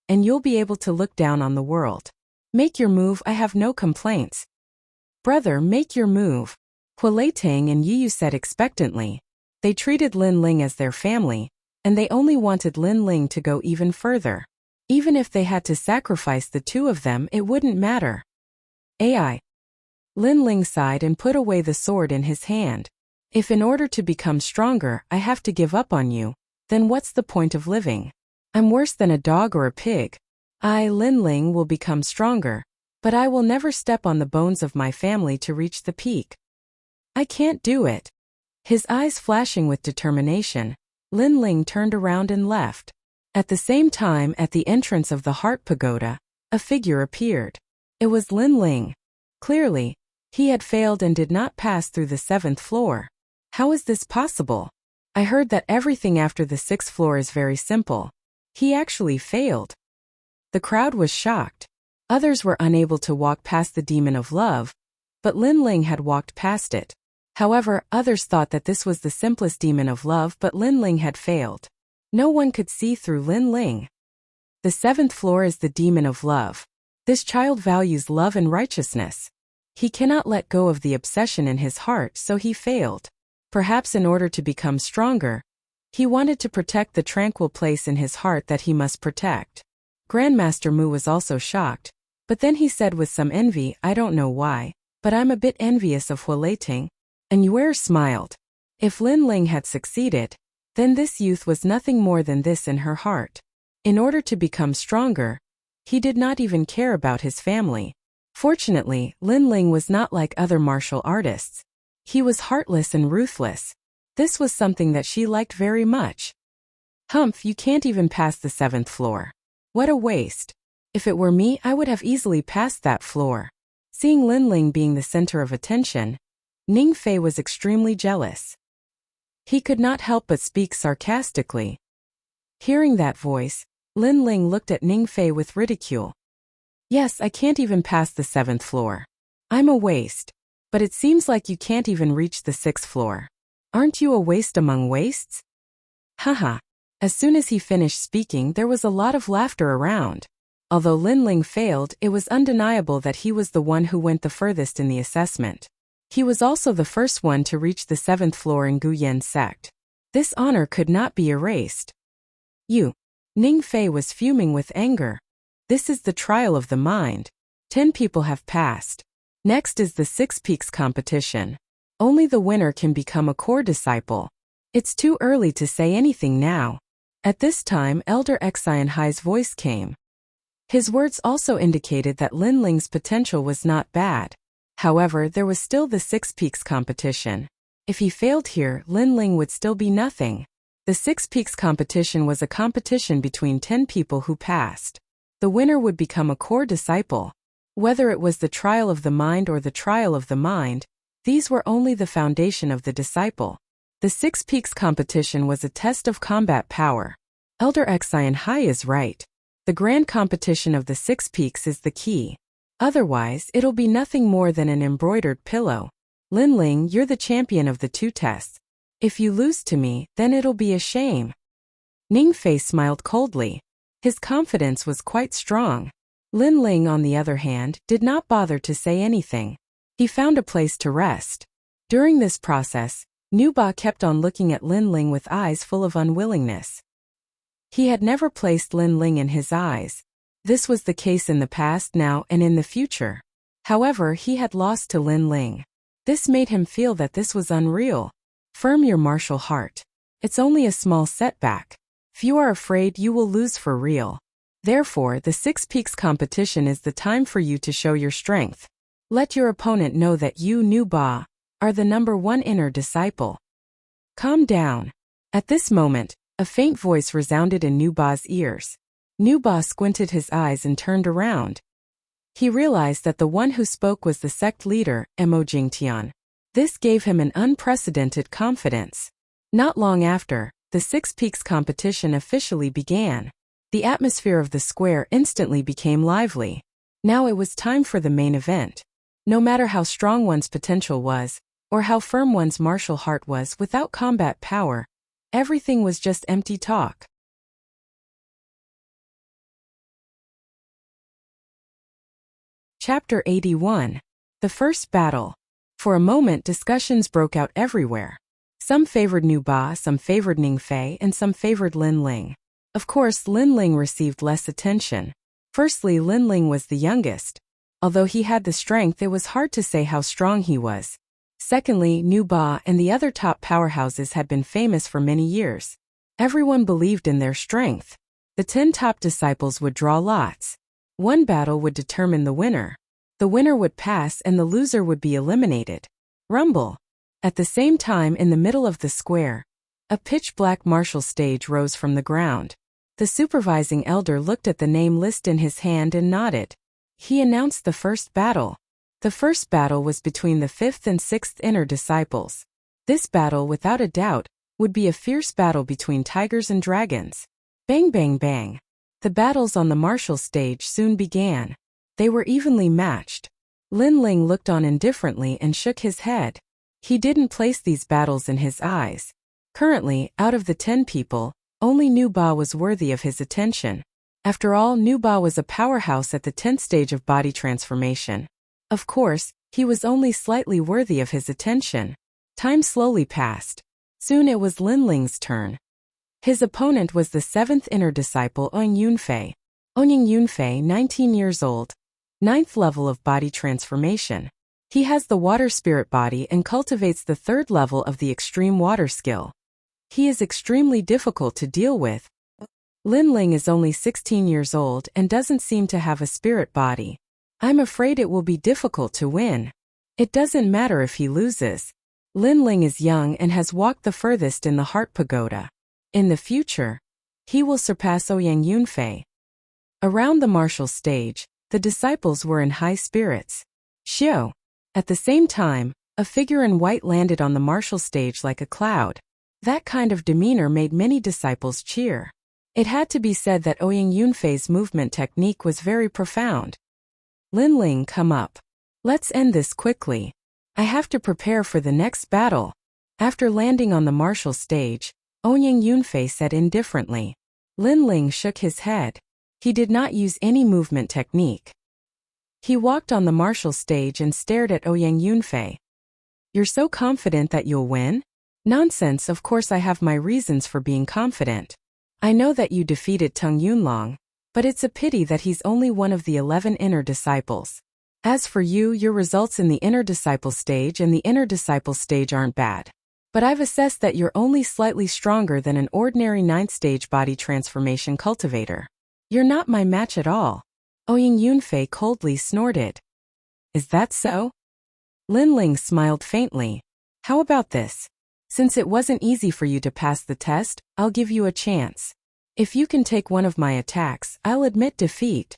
and you'll be able to look down on the world. Make your move, I have no complaints. Brother, make your move. Huoleitang and Yu said expectantly. They treated Lin Ling as their family, and they only wanted Lin Ling to go even further. Even if they had to sacrifice the two of them, it wouldn't matter. Ai. Lin Ling sighed and put away the sword in his hand. If in order to become stronger I have to give up on you, then what's the point of living? I'm worse than a dog or a pig. I, Lin Ling, will become stronger, but I will never step on the bones of my family to reach the peak. I can't do it. His eyes flashing with determination, Lin Ling turned around and left. At the same time, at the entrance of the Heart Pagoda, a figure appeared. It was Lin Ling. Clearly, he had failed and did not pass through the 7th floor. How is this possible? I heard that everything after the 6th floor is very simple. He actually failed. The crowd was shocked. Others were unable to walk past the demon of love, but Lin Ling had walked past it. However, others thought that this was the simplest demon of love, but Lin Ling had failed. No one could see through Lin Ling. The 7th floor is the demon of love. This child values love and righteousness. He cannot let go of the obsession in his heart, so he failed. Perhaps in order to become stronger, he wanted to protect the tranquil place in his heart that he must protect. Grandmaster Mu was also shocked, but then he said with some envy, "I don't know why, but I'm a bit envious of Hua Leiting." And Yuer smiled. If Lin Ling had succeeded, then this youth was nothing more than this in her heart. In order to become stronger, he did not even care about his family. Fortunately, Lin Ling was not like other martial artists. He was heartless and ruthless. This was something that she liked very much. "Humph, you can't even pass the 7th floor. What a waste. If it were me, I would have easily passed that floor." Seeing Lin Ling being the center of attention, Ning Fei was extremely jealous. He could not help but speak sarcastically. Hearing that voice, Lin Ling looked at Ning Fei with ridicule. "Yes, I can't even pass the 7th floor. I'm a waste. But it seems like you can't even reach the 6th floor. Aren't you a waste among wastes?" Haha. As soon as he finished speaking, there was a lot of laughter around. Although Lin Ling failed, it was undeniable that he was the one who went the furthest in the assessment. He was also the first one to reach the 7th floor in Guyen's sect. This honor could not be erased. Ning Fei was fuming with anger. This is the trial of the mind. 10 people have passed. Next is the 6 peaks competition. Only the winner can become a core disciple. It's too early to say anything now. At this time, Elder Xian Hai's voice came. His words also indicated that Lin Ling's potential was not bad. However, there was still the 6 peaks competition. If he failed here, Lin Ling would still be nothing. The 6 peaks competition was a competition between 10 people who passed. The winner would become a core disciple. Whether it was the trial of the mind or the trial of the mind, these were only the foundation of the disciple. The 6 peaks competition was a test of combat power. Elder Xian Hai is right. The grand competition of the 6 peaks is the key. Otherwise, it'll be nothing more than an embroidered pillow. Lin Ling, you're the champion of the 2 tests. If you lose to me, then it'll be a shame. Ning Fei smiled coldly. His confidence was quite strong. Lin Ling, on the other hand, did not bother to say anything. He found a place to rest. During this process, Nuba kept on looking at Lin Ling with eyes full of unwillingness. He had never placed Lin Ling in his eyes. This was the case in the past, now, and in the future. However, he had lost to Lin Ling. This made him feel that this was unreal. Firm your martial heart. It's only a small setback. If you are afraid, you will lose for real. Therefore, the 6 peaks competition is the time for you to show your strength. Let your opponent know that you, Nuba, are the #1 inner disciple. Calm down. At this moment, a faint voice resounded in Nuba's ears. Nuba squinted his eyes and turned around. He realized that the one who spoke was the sect leader, Mo Jingtian. This gave him an unprecedented confidence. Not long after, the 6 peaks competition officially began. The atmosphere of the square instantly became lively. Now it was time for the main event. No matter how strong one's potential was, or how firm one's martial heart was, without combat power, everything was just empty talk. Chapter 81. The First Battle. For a moment, discussions broke out everywhere. Some favored Nuba, some favored Ning Fei, and some favored Lin Ling. Of course, Lin Ling received less attention. Firstly, Lin Ling was the youngest. Although he had the strength, it was hard to say how strong he was. Secondly, Nuba and the other top powerhouses had been famous for many years. Everyone believed in their strength. The 10 top disciples would draw lots. One battle would determine the winner. The winner would pass and the loser would be eliminated. Rumble. At the same time, in the middle of the square, a pitch-black martial stage rose from the ground. The supervising elder looked at the name list in his hand and nodded. He announced the first battle. The first battle was between the 5th and 6th inner disciples. This battle, without a doubt, would be a fierce battle between tigers and dragons. Bang bang bang. The battles on the martial stage soon began. They were evenly matched. Lin Ling looked on indifferently and shook his head. He didn't place these battles in his eyes. Currently, out of the 10 people, only Nu Ba was worthy of his attention. After all, Nu Ba was a powerhouse at the 10th stage of body transformation. Of course, he was only slightly worthy of his attention. Time slowly passed. Soon it was Lin Ling's turn. His opponent was the 7th inner disciple Ouyang Yunfei. Ouyang Yunfei, 19 years old. 9th level of body transformation. He has the water spirit body and cultivates the 3rd level of the extreme water skill. He is extremely difficult to deal with. Lin Ling is only 16 years old and doesn't seem to have a spirit body. I'm afraid it will be difficult to win. It doesn't matter if he loses. Lin Ling is young and has walked the furthest in the Heart Pagoda. In the future, he will surpass Ouyang Yunfei. Around the martial stage, the disciples were in high spirits. Xiao. At the same time, a figure in white landed on the martial stage like a cloud. That kind of demeanor made many disciples cheer. It had to be said that Ouyang Yunfei's movement technique was very profound. Lin Ling, come up. Let's end this quickly. I have to prepare for the next battle. After landing on the martial stage, Ouyang Yunfei said indifferently. Lin Ling shook his head. He did not use any movement technique. He walked on the martial stage and stared at Ouyang Yunfei. You're so confident that you'll win? Nonsense, of course I have my reasons for being confident. I know that you defeated Tung Yunlong, but it's a pity that he's only one of the 11 inner disciples. As for you, your results in the inner disciple stage and the inner disciple stage aren't bad. But I've assessed that you're only slightly stronger than an ordinary 9th stage body transformation cultivator. You're not my match at all. Ouyang Yunfei coldly snorted. Is that so? Lin Ling smiled faintly. How about this? Since it wasn't easy for you to pass the test, I'll give you a chance. If you can take one of my attacks, I'll admit defeat.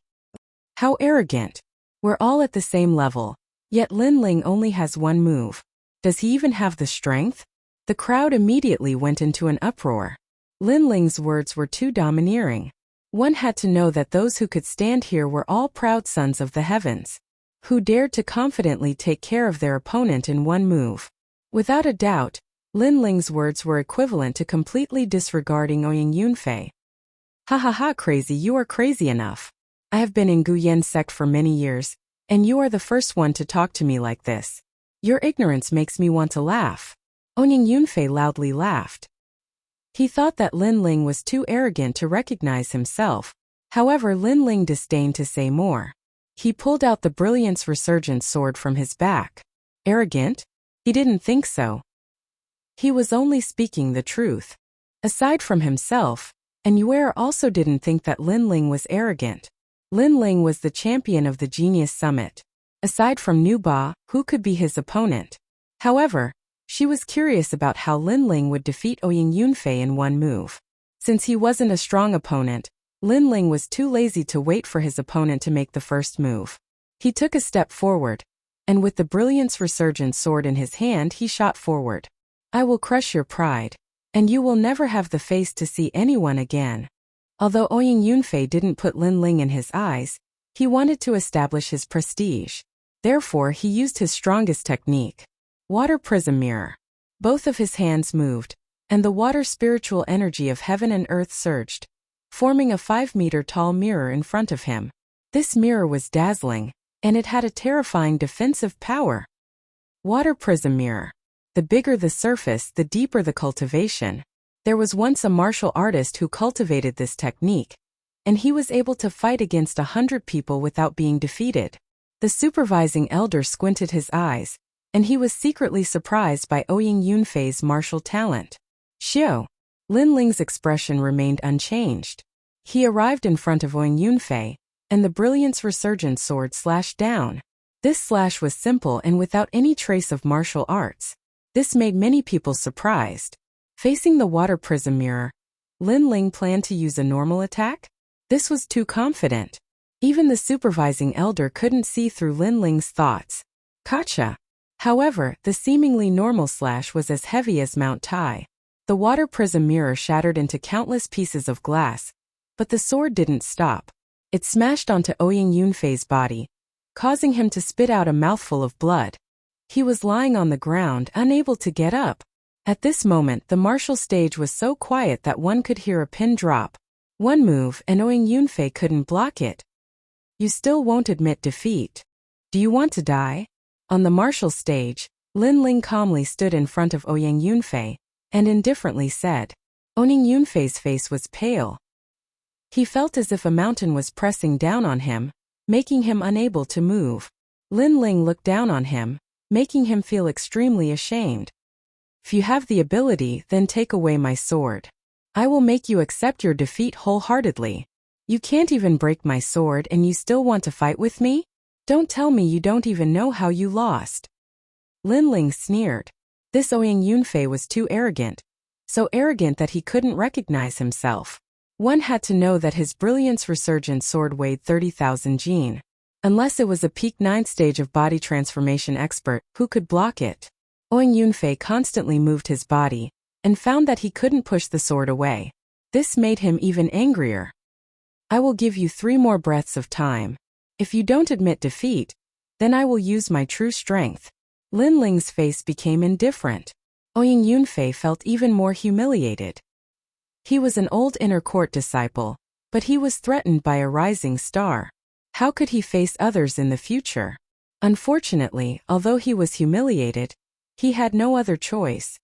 How arrogant. We're all at the same level, yet Lin Ling only has one move. Does he even have the strength? The crowd immediately went into an uproar. Lin Ling's words were too domineering. One had to know that those who could stand here were all proud sons of the heavens, who dared to confidently take care of their opponent in one move. Without a doubt, Lin Ling's words were equivalent to completely disregarding Ouyang Yunfei. Ha ha ha, crazy, you are crazy enough. I have been in Guyan sect for many years, and you are the first one to talk to me like this. Your ignorance makes me want to laugh. Ouyang Yunfei loudly laughed. He thought that Lin Ling was too arrogant to recognize himself. However, Lin Ling disdained to say more. He pulled out the Brilliance Resurgent sword from his back. Arrogant? He didn't think so. He was only speaking the truth. Aside from himself, and Yuer also didn't think that Lin Ling was arrogant. Lin Ling was the champion of the Genius Summit. Aside from Nu Ba, who could be his opponent? However, she was curious about how Lin Ling would defeat Ouyang Yunfei in one move. Since he wasn't a strong opponent, Lin Ling was too lazy to wait for his opponent to make the first move. He took a step forward, and with the Brilliance Resurgent sword in his hand he shot forward. I will crush your pride, and you will never have the face to see anyone again. Although Ouyang Yunfei didn't put Lin Ling in his eyes, he wanted to establish his prestige. Therefore he used his strongest technique. Water Prism Mirror. Both of his hands moved, and the water spiritual energy of heaven and earth surged, forming a 5-meter-tall mirror in front of him. This mirror was dazzling, and it had a terrifying defensive power. Water Prism Mirror. The bigger the surface, the deeper the cultivation. There was once a martial artist who cultivated this technique, and he was able to fight against 100 people without being defeated. The supervising elder squinted his eyes, and he was secretly surprised by Ouyang Yunfei's martial talent. Xiao. Lin Ling's expression remained unchanged. He arrived in front of Ouyang Yunfei, and the Brilliance Resurgent sword slashed down. This slash was simple and without any trace of martial arts. This made many people surprised. Facing the Water Prism Mirror, Lin Ling planned to use a normal attack? This was too confident. Even the supervising elder couldn't see through Lin Ling's thoughts. Gotcha. However, the seemingly normal slash was as heavy as Mount Tai. The Water Prism Mirror shattered into countless pieces of glass, but the sword didn't stop. It smashed onto Ouyang Yunfei's body, causing him to spit out a mouthful of blood. He was lying on the ground, unable to get up. At this moment, the martial stage was so quiet that one could hear a pin drop. One move, and Ouyang Yunfei couldn't block it. You still won't admit defeat. Do you want to die? On the martial stage, Lin Ling calmly stood in front of Ouyang Yunfei, and indifferently said. Ouyang Yunfei's face was pale. He felt as if a mountain was pressing down on him, making him unable to move. Lin Ling looked down on him, making him feel extremely ashamed. If you have the ability, then take away my sword. I will make you accept your defeat wholeheartedly. You can't even break my sword and you still want to fight with me? Don't tell me you don't even know how you lost. Lin Ling sneered. This Ouyang Yunfei was too arrogant. So arrogant that he couldn't recognize himself. One had to know that his Brilliance Resurgent sword weighed 30,000 jin. Unless it was a peak 9th stage of body transformation expert, who could block it? Ouyang Yunfei constantly moved his body, and found that he couldn't push the sword away. This made him even angrier. I will give you 3 more breaths of time. If you don't admit defeat, then I will use my true strength. Lin Ling's face became indifferent. Ouyang Yunfei felt even more humiliated. He was an old inner court disciple, but he was threatened by a rising star. How could he face others in the future? Unfortunately, although he was humiliated, he had no other choice.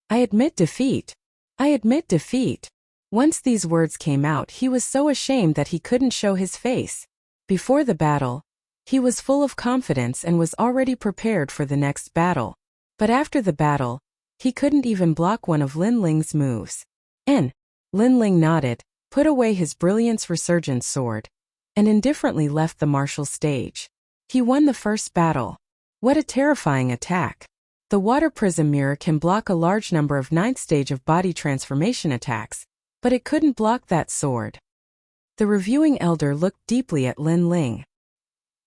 I admit defeat. I admit defeat. Once these words came out, he was so ashamed that he couldn't show his face. Before the battle, he was full of confidence and was already prepared for the next battle. But after the battle, he couldn't even block one of Lin Ling's moves. Lin Ling nodded, put away his Brilliance Resurgent sword, and indifferently left the martial stage. He won the first battle. What a terrifying attack. The water prism mirror can block a large number of 9th stage of body transformation attacks, but it couldn't block that sword. The reviewing elder looked deeply at Lin Ling.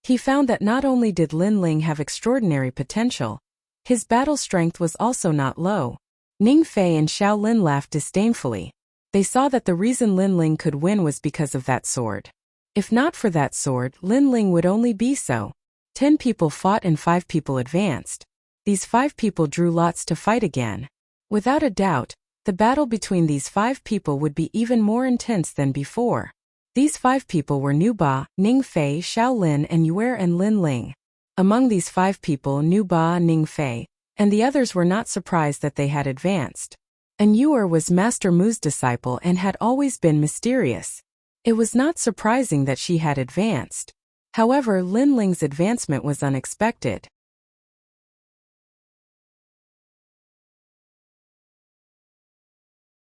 He found that not only did Lin Ling have extraordinary potential, his battle strength was also not low. Ning Fei and Xiao Lin laughed disdainfully. They saw that the reason Lin Ling could win was because of that sword. If not for that sword, Lin Ling would only be so. 10 people fought and 5 people advanced. These 5 people drew lots to fight again. Without a doubt, the battle between these 5 people would be even more intense than before. These 5 people were Nu Ba, Ning Fei, Xiao Lin and Yue and Lin Ling. Among these 5 people, Nu Ba, Ning Fei, and the others were not surprised that they had advanced. And Yue was Master Mu's disciple and had always been mysterious. It was not surprising that she had advanced. However, Lin Ling's advancement was unexpected.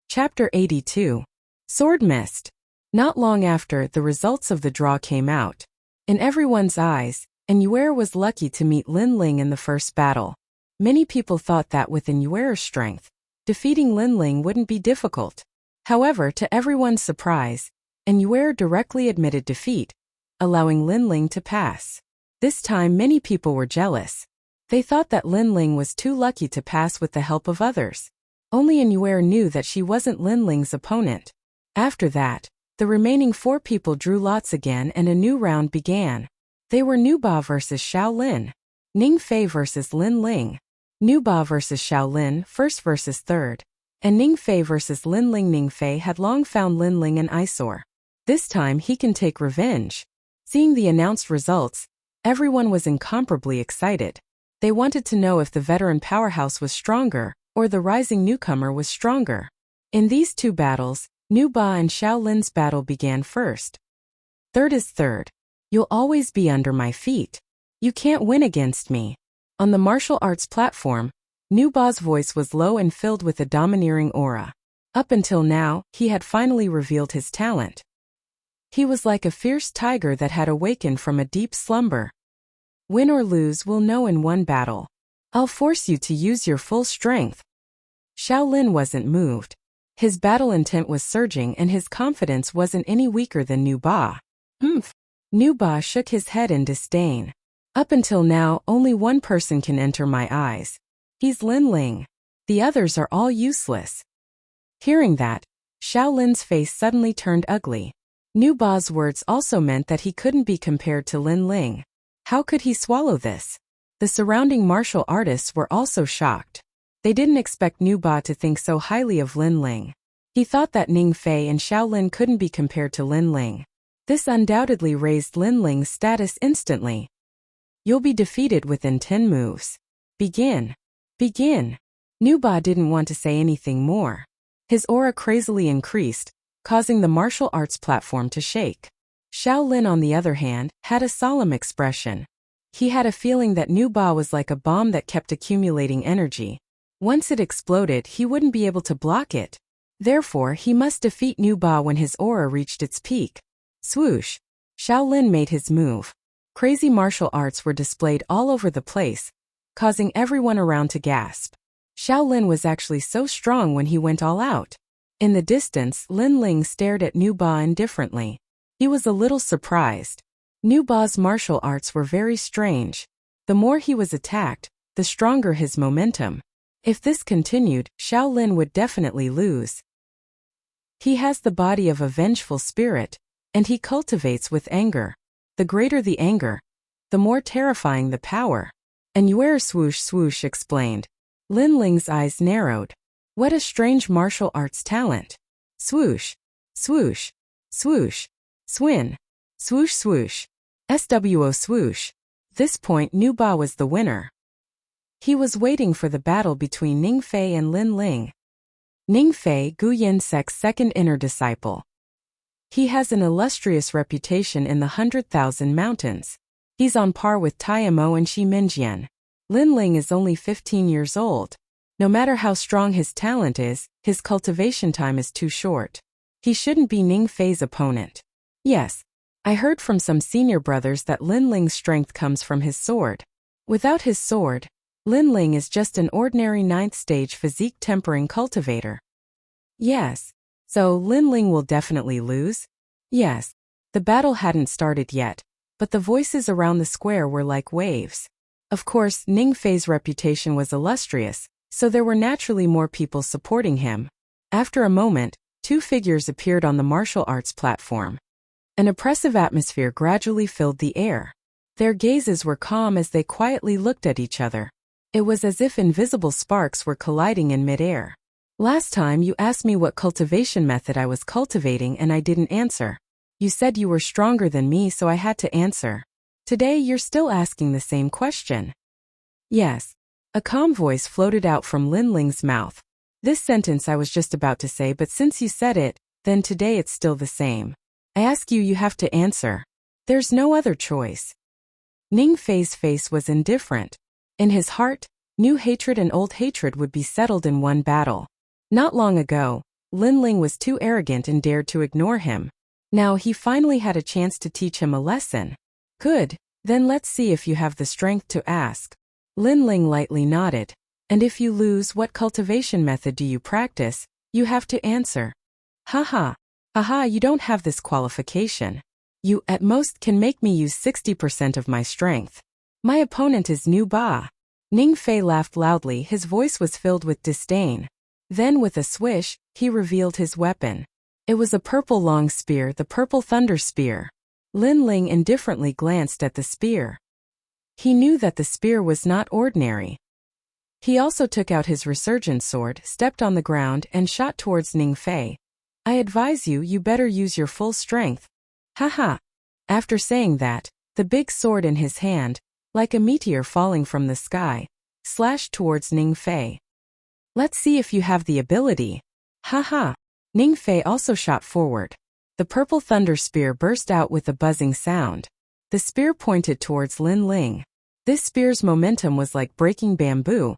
Chapter 82. Sword Mist. Not long after, the results of the draw came out. In everyone's eyes, Yue was lucky to meet Lin Ling in the first battle. Many people thought that with Yue's strength, defeating Lin Ling wouldn't be difficult. However, to everyone's surprise, Yue directly admitted defeat, allowing Lin Ling to pass. This time many people were jealous. They thought that Lin Ling was too lucky to pass with the help of others. Only Yue knew that she wasn't Lin Ling's opponent. After that, the remaining 4 people drew lots again and a new round began. They were Nu Ba versus Xiao Lin, Ning Fei versus Lin Ling, Nu Ba versus Xiao Lin, first versus third, and Ning Fei versus Lin Ling. Ning Fei had long found Lin Ling an eyesore. This time he can take revenge. Seeing the announced results, everyone was incomparably excited. They wanted to know if the veteran powerhouse was stronger, or the rising newcomer was stronger. In these 2 battles, Nu Ba and Xiao Lin's battle began first. Third is third. You'll always be under my feet. You can't win against me. On the martial arts platform, Nu Ba's voice was low and filled with a domineering aura. Up until now, he had finally revealed his talent. He was like a fierce tiger that had awakened from a deep slumber. Win or lose, we'll know in one battle. I'll force you to use your full strength. Xiao Lin wasn't moved. His battle intent was surging and his confidence wasn't any weaker than Nu Ba. Nu Ba shook his head in disdain. Up until now, only one person can enter my eyes. He's Lin Ling. The others are all useless. Hearing that, Xiao Lin's face suddenly turned ugly. Nu Ba's words also meant that he couldn't be compared to Lin Ling. How could he swallow this? The surrounding martial artists were also shocked. They didn't expect Nu Ba to think so highly of Lin Ling. He thought that Ning Fei and Shaolin couldn't be compared to Lin Ling. This undoubtedly raised Lin Ling's status instantly. You'll be defeated within 10 moves. Begin. Begin. Nu Ba didn't want to say anything more. His aura crazily increased, causing the martial arts platform to shake. Shaolin, on the other hand, had a solemn expression. He had a feeling that Nu Ba was like a bomb that kept accumulating energy. Once it exploded, he wouldn't be able to block it. Therefore, he must defeat Nu Ba when his aura reached its peak. Swoosh! Shaolin made his move. Crazy martial arts were displayed all over the place, causing everyone around to gasp. Shaolin was actually so strong when he went all out. In the distance, Lin Ling stared at Nu Ba indifferently. He was a little surprised. Nu Ba's martial arts were very strange. The more he was attacked, the stronger his momentum. If this continued, Shaolin would definitely lose. He has the body of a vengeful spirit, and he cultivates with anger. The greater the anger, the more terrifying the power. And Yuer swoosh swoosh explained. Lin Ling's eyes narrowed. What a strange martial arts talent. Swoosh, swoosh, swoosh, swin, swoosh swoosh, SWO swoosh. This point Nu Ba was the winner. He was waiting for the battle between Ning Fei and Lin Ling. Ning Fei, Gu Yansek's second inner disciple. He has an illustrious reputation in the 100,000 mountains. He's on par with Tai Mo and Shi Minjian. Lin Ling is only 15 years old. No matter how strong his talent is, his cultivation time is too short. He shouldn't be Ning Fei's opponent. Yes, I heard from some senior brothers that Lin Ling's strength comes from his sword. Without his sword, Lin Ling is just an ordinary 9th stage physique tempering cultivator. Yes. So Lin Ling will definitely lose? Yes. The battle hadn't started yet, but the voices around the square were like waves. Of course, Ning Fei's reputation was illustrious, so there were naturally more people supporting him. After a moment, 2 figures appeared on the martial arts platform. An oppressive atmosphere gradually filled the air. Their gazes were calm as they quietly looked at each other. It was as if invisible sparks were colliding in midair. Last time you asked me what cultivation method I was cultivating and I didn't answer. You said you were stronger than me, so I had to answer. Today you're still asking the same question. Yes. A calm voice floated out from Lin Ling's mouth. This sentence I was just about to say, but since you said it, then today it's still the same. I ask you, you have to answer. There's no other choice. Ning Fei's face was indifferent. In his heart, new hatred and old hatred would be settled in one battle. Not long ago, Lin Ling was too arrogant and dared to ignore him. Now he finally had a chance to teach him a lesson. Good, then let's see if you have the strength to ask. Lin Ling lightly nodded. And if you lose, what cultivation method do you practice? You have to answer. Haha. Haha, you don't have this qualification. You, at most, can make me use 60% of my strength. My opponent is Nu Ba. Ning Fei laughed loudly, his voice was filled with disdain. Then with a swish, he revealed his weapon. It was a purple long spear, the purple thunder spear. Lin Ling indifferently glanced at the spear. He knew that the spear was not ordinary. He also took out his resurgent sword, stepped on the ground, and shot towards Ning Fei. I advise you, you better use your full strength. Haha. After saying that, the big sword in his hand, like a meteor falling from the sky, slashed towards Ning Fei. Let's see if you have the ability. Haha. Ning Fei also shot forward. The purple thunder spear burst out with a buzzing sound. The spear pointed towards Lin Ling. This spear's momentum was like breaking bamboo,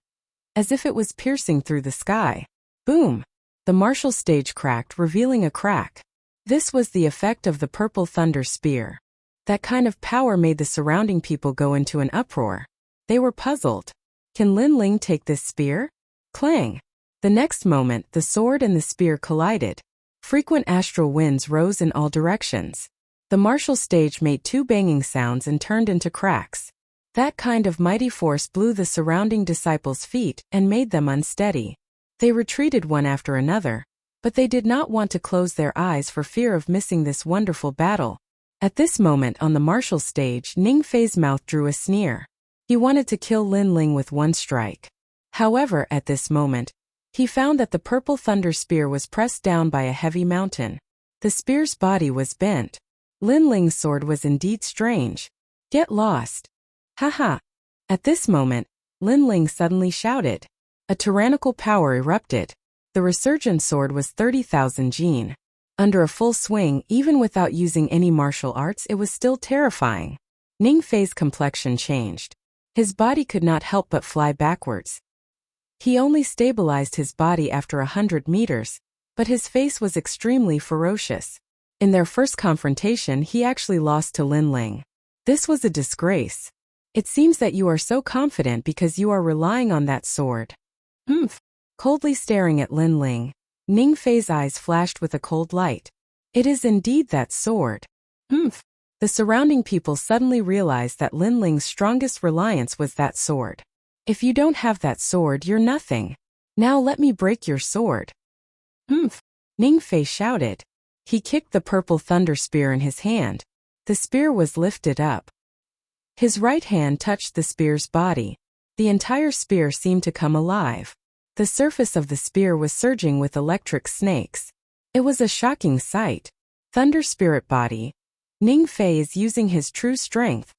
as if it was piercing through the sky. Boom! The martial stage cracked, revealing a crack. This was the effect of the purple thunder spear. That kind of power made the surrounding people go into an uproar. They were puzzled. Can Lin Ling take this spear? Clang! The next moment, the sword and the spear collided. Frequent astral winds rose in all directions. The martial stage made 2 banging sounds and turned into cracks. That kind of mighty force blew the surrounding disciples' feet and made them unsteady. They retreated one after another, But they did not want to close their eyes for fear of missing this wonderful battle. At this moment on the martial stage, Ning Fei's mouth drew a sneer. He wanted to kill Lin Ling with one strike. However, at this moment, he found that the purple thunder spear was pressed down by a heavy mountain. The spear's body was bent. Lin Ling's sword was indeed strange. Get lost. Haha. At this moment, Lin Ling suddenly shouted. A tyrannical power erupted. The resurgent sword was 30,000 jin. Under a full swing, even without using any martial arts, it was still terrifying. Ning Fei's complexion changed. His body could not help but fly backwards. He only stabilized his body after 100 meters, but his face was extremely ferocious. In their first confrontation, he actually lost to Lin Ling. This was a disgrace. It seems that you are so confident because you are relying on that sword. Humph. Coldly staring at Lin Ling, Ning Fei's eyes flashed with a cold light. It is indeed that sword. Humph. The surrounding people suddenly realized that Lin Ling's strongest reliance was that sword. If you don't have that sword, you're nothing. Now let me break your sword. Humph. Ning Fei shouted. He kicked the purple thunder spear in his hand. The spear was lifted up. His right hand touched the spear's body. The entire spear seemed to come alive. The surface of the spear was surging with electric snakes. It was a shocking sight. Thunder spirit body. Ning Fei is using his true strength.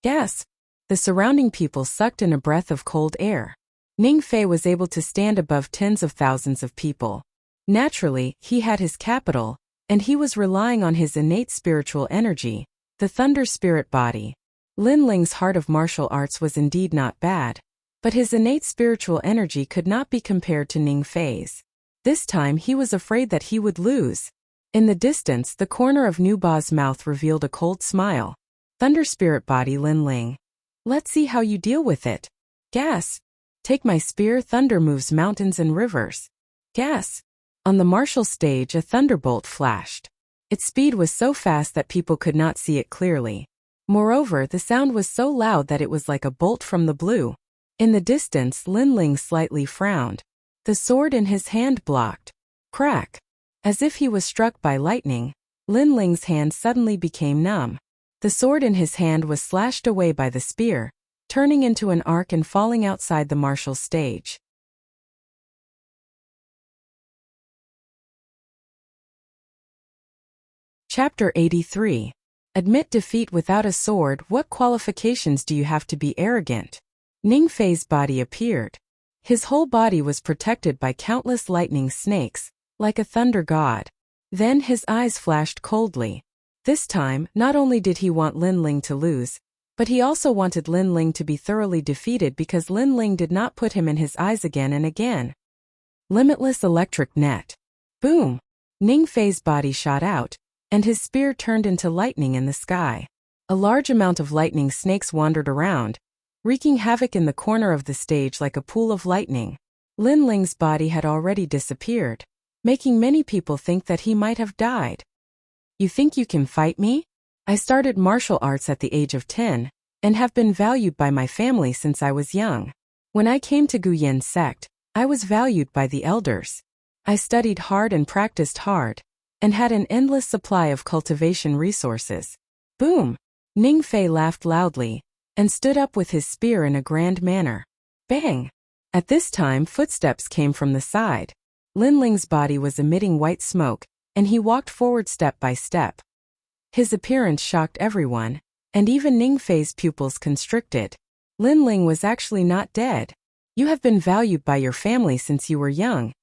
Gasp. The surrounding people sucked in a breath of cold air. Ning Fei was able to stand above tens of thousands of people. Naturally, he had his capital, and he was relying on his innate spiritual energy, the thunder spirit body. Lin Ling's heart of martial arts was indeed not bad, but his innate spiritual energy could not be compared to Ning Fei's. This time he was afraid that he would lose. In the distance, the corner of Nu Ba's mouth revealed a cold smile. Thunder spirit body Lin Ling. Let's see how you deal with it. Gasp. Take my spear. Thunder moves mountains and rivers. Gasp. On the martial stage, a thunderbolt flashed. Its speed was so fast that people could not see it clearly. Moreover, the sound was so loud that it was like a bolt from the blue. In the distance, Lin Ling slightly frowned. The sword in his hand blocked. Crack. As if he was struck by lightning, Lin Ling's hand suddenly became numb. The sword in his hand was slashed away by the spear, turning into an arc and falling outside the martial stage. Chapter 83. Admit defeat without a sword. What qualifications do you have to be arrogant? Ning Fei's body appeared. His whole body was protected by countless lightning snakes, like a thunder god. Then his eyes flashed coldly. This time, not only did he want Lin Ling to lose, but he also wanted Lin Ling to be thoroughly defeated because Lin Ling did not put him in his eyes again and again. Limitless electric net. Boom! Ning Fei's body shot out, and his spear turned into lightning in the sky. A large amount of lightning snakes wandered around, wreaking havoc in the corner of the stage like a pool of lightning. Lin Ling's body had already disappeared, making many people think that he might have died. You think you can fight me? I started martial arts at the age of 10, and have been valued by my family since I was young. When I came to Guyan sect, I was valued by the elders. I studied hard and practiced hard, and had an endless supply of cultivation resources. Boom! Ning Fei laughed loudly, and stood up with his spear in a grand manner. Bang! At this time, footsteps came from the side. Lin Ling's body was emitting white smoke, and he walked forward step by step. His appearance shocked everyone, and even Ning Fei's pupils constricted. Lin Ling was actually not dead. You have been valued by your family since you were young,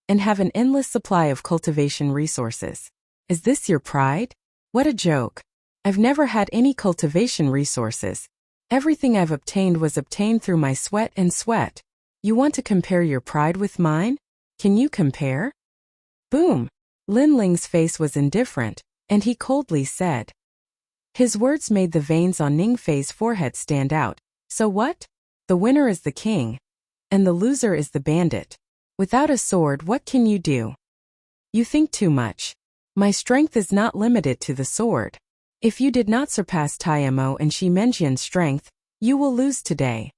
and have an endless supply of cultivation resources. Is this your pride? What a joke. I've never had any cultivation resources. Everything I've obtained was obtained through my sweat and sweat. You want to compare your pride with mine? Can you compare? Boom! Lin Ling's face was indifferent, and he coldly said. His words made the veins on Ning Fei's forehead stand out. So what? The winner is the king, and the loser is the bandit. Without a sword, what can you do? You think too much. My strength is not limited to the sword. If you did not surpass Taimo and Shi Menjian's strength, you will lose today.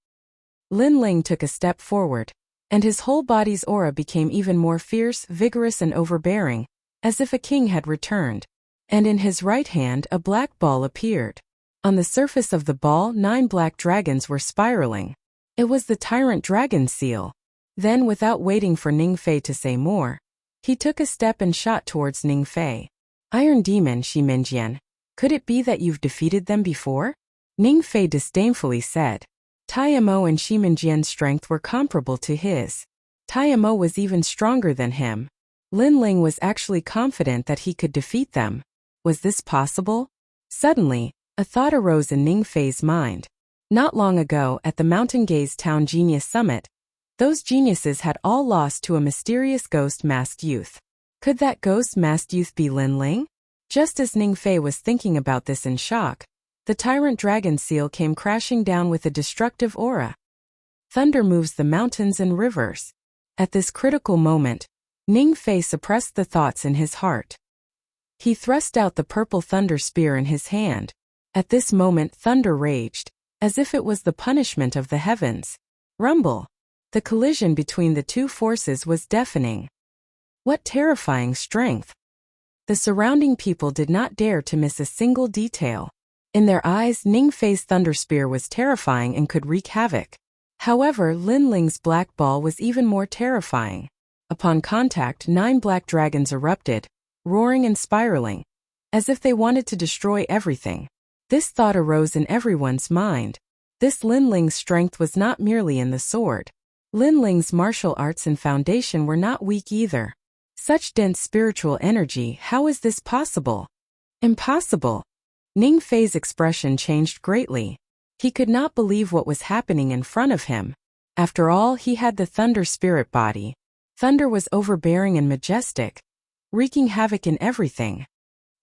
Lin Ling took a step forward, and his whole body's aura became even more fierce, vigorous and overbearing, as if a king had returned. And in his right hand a black ball appeared. On the surface of the ball 9 black dragons were spiraling. It was the tyrant dragon seal. Then, without waiting for Ning Fei to say more, he took a step and shot towards Ning Fei. Iron Demon Shiminjian, could it be that you've defeated them before? Ning Fei disdainfully said. Taimo and Shiminjian's strength were comparable to his. Taimo was even stronger than him. Lin Ling was actually confident that he could defeat them. Was this possible? Suddenly, a thought arose in Ning Fei's mind. Not long ago, at the Mountain Gaze Town Genius Summit, those geniuses had all lost to a mysterious ghost-masked youth. Could that ghost-masked youth be Lin Ling? Just as Ning Fei was thinking about this in shock, the tyrant dragon seal came crashing down with a destructive aura. Thunder moves the mountains and rivers. At this critical moment, Ning Fei suppressed the thoughts in his heart. He thrust out the purple thunder spear in his hand. At this moment thunder raged, as if it was the punishment of the heavens. Rumble. The collision between the two forces was deafening. What terrifying strength! The surrounding people did not dare to miss a single detail. In their eyes, Ning Fei's thunder spear was terrifying and could wreak havoc. However, Lin Ling's black ball was even more terrifying. Upon contact, 9 black dragons erupted, roaring and spiraling, as if they wanted to destroy everything. This thought arose in everyone's mind. This Lin Ling's strength was not merely in the sword. Lin Ling's martial arts and foundation were not weak either. Such dense spiritual energy, how is this possible? Impossible. Ning Fei's expression changed greatly. He could not believe what was happening in front of him. After all, he had the thunder spirit body. Thunder was overbearing and majestic, wreaking havoc in everything.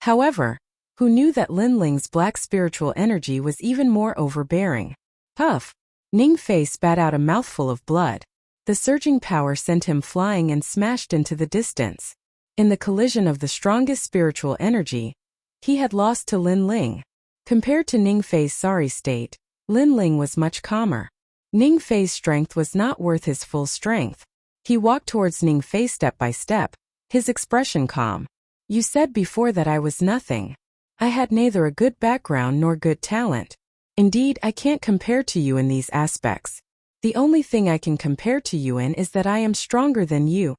However, who knew that Lin Ling's black spiritual energy was even more overbearing? Puff! Ning Fei spat out a mouthful of blood. The surging power sent him flying and smashed into the distance. In the collision of the strongest spiritual energy, he had lost to Lin Ling. Compared to Ning Fei's sorry state, Lin Ling was much calmer. Ning Fei's strength was not worth his full strength. He walked towards Ning Fei step by step, his expression calm. You said before that I was nothing. I had neither a good background nor good talent. Indeed, I can't compare to you in these aspects. The only thing I can compare to you in is that I am stronger than you.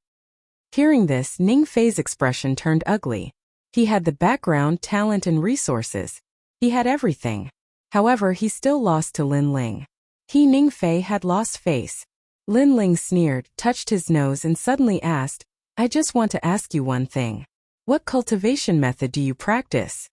Hearing this, Ning Fei's expression turned ugly. He had the background, talent and resources. He had everything. However, he still lost to Lin Ling. He, Ning Fei, had lost face. Lin Ling sneered, touched his nose and suddenly asked, I just want to ask you one thing. What cultivation method do you practice?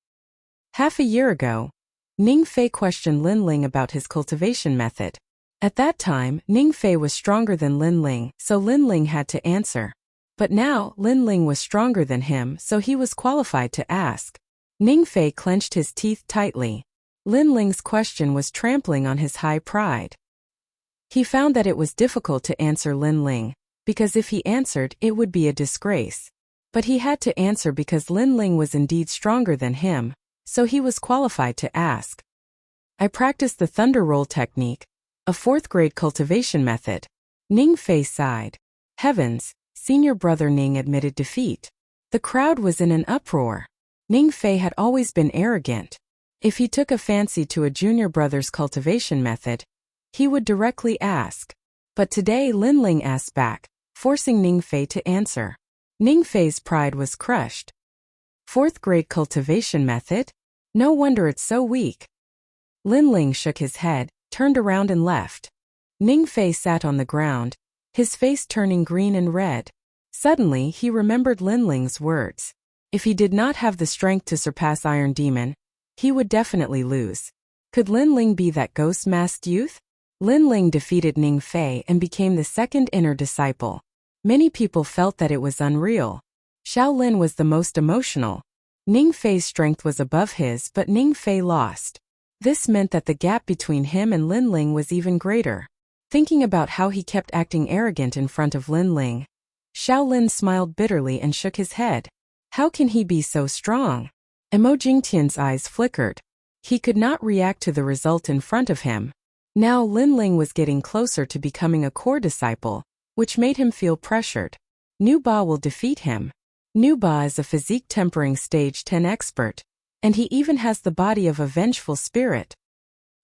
Half a year ago, Ning Fei questioned Lin Ling about his cultivation method. At that time, Ning Fei was stronger than Lin Ling, so Lin Ling had to answer. But now, Lin Ling was stronger than him, so he was qualified to ask. Ning Fei clenched his teeth tightly. Lin Ling's question was trampling on his high pride. He found that it was difficult to answer Lin Ling, because if he answered, it would be a disgrace. But he had to answer because Lin Ling was indeed stronger than him, so he was qualified to ask. I practiced the thunder roll technique, a 4th grade cultivation method. Ning Fei sighed. Heavens, senior brother Ning admitted defeat. The crowd was in an uproar. Ning Fei had always been arrogant. If he took a fancy to a junior brother's cultivation method, he would directly ask. But today Lin Ling asked back, forcing Ning Fei to answer. Ning Fei's pride was crushed. 4th grade cultivation method? No wonder it's so weak. Lin Ling shook his head, turned around and left. Ning Fei sat on the ground, his face turning green and red. Suddenly he remembered Lin Ling's words. If he did not have the strength to surpass Iron Demon, he would definitely lose. Could Lin Ling be that ghost-masked youth? Lin Ling defeated Ning Fei and became the 2nd inner disciple. Many people felt that it was unreal. Xiao Lin was the most emotional. Ning Fei's strength was above his, but Ning Fei lost. This meant that the gap between him and Lin Ling was even greater. Thinking about how he kept acting arrogant in front of Lin Ling, Xiao Lin smiled bitterly and shook his head. How can he be so strong? Emo Jingtian's eyes flickered. He could not react to the result in front of him. Now Lin Ling was getting closer to becoming a core disciple. which made him feel pressured. Nu Ba will defeat him. Nu Ba is a physique tempering stage 10 expert, and he even has the body of a vengeful spirit.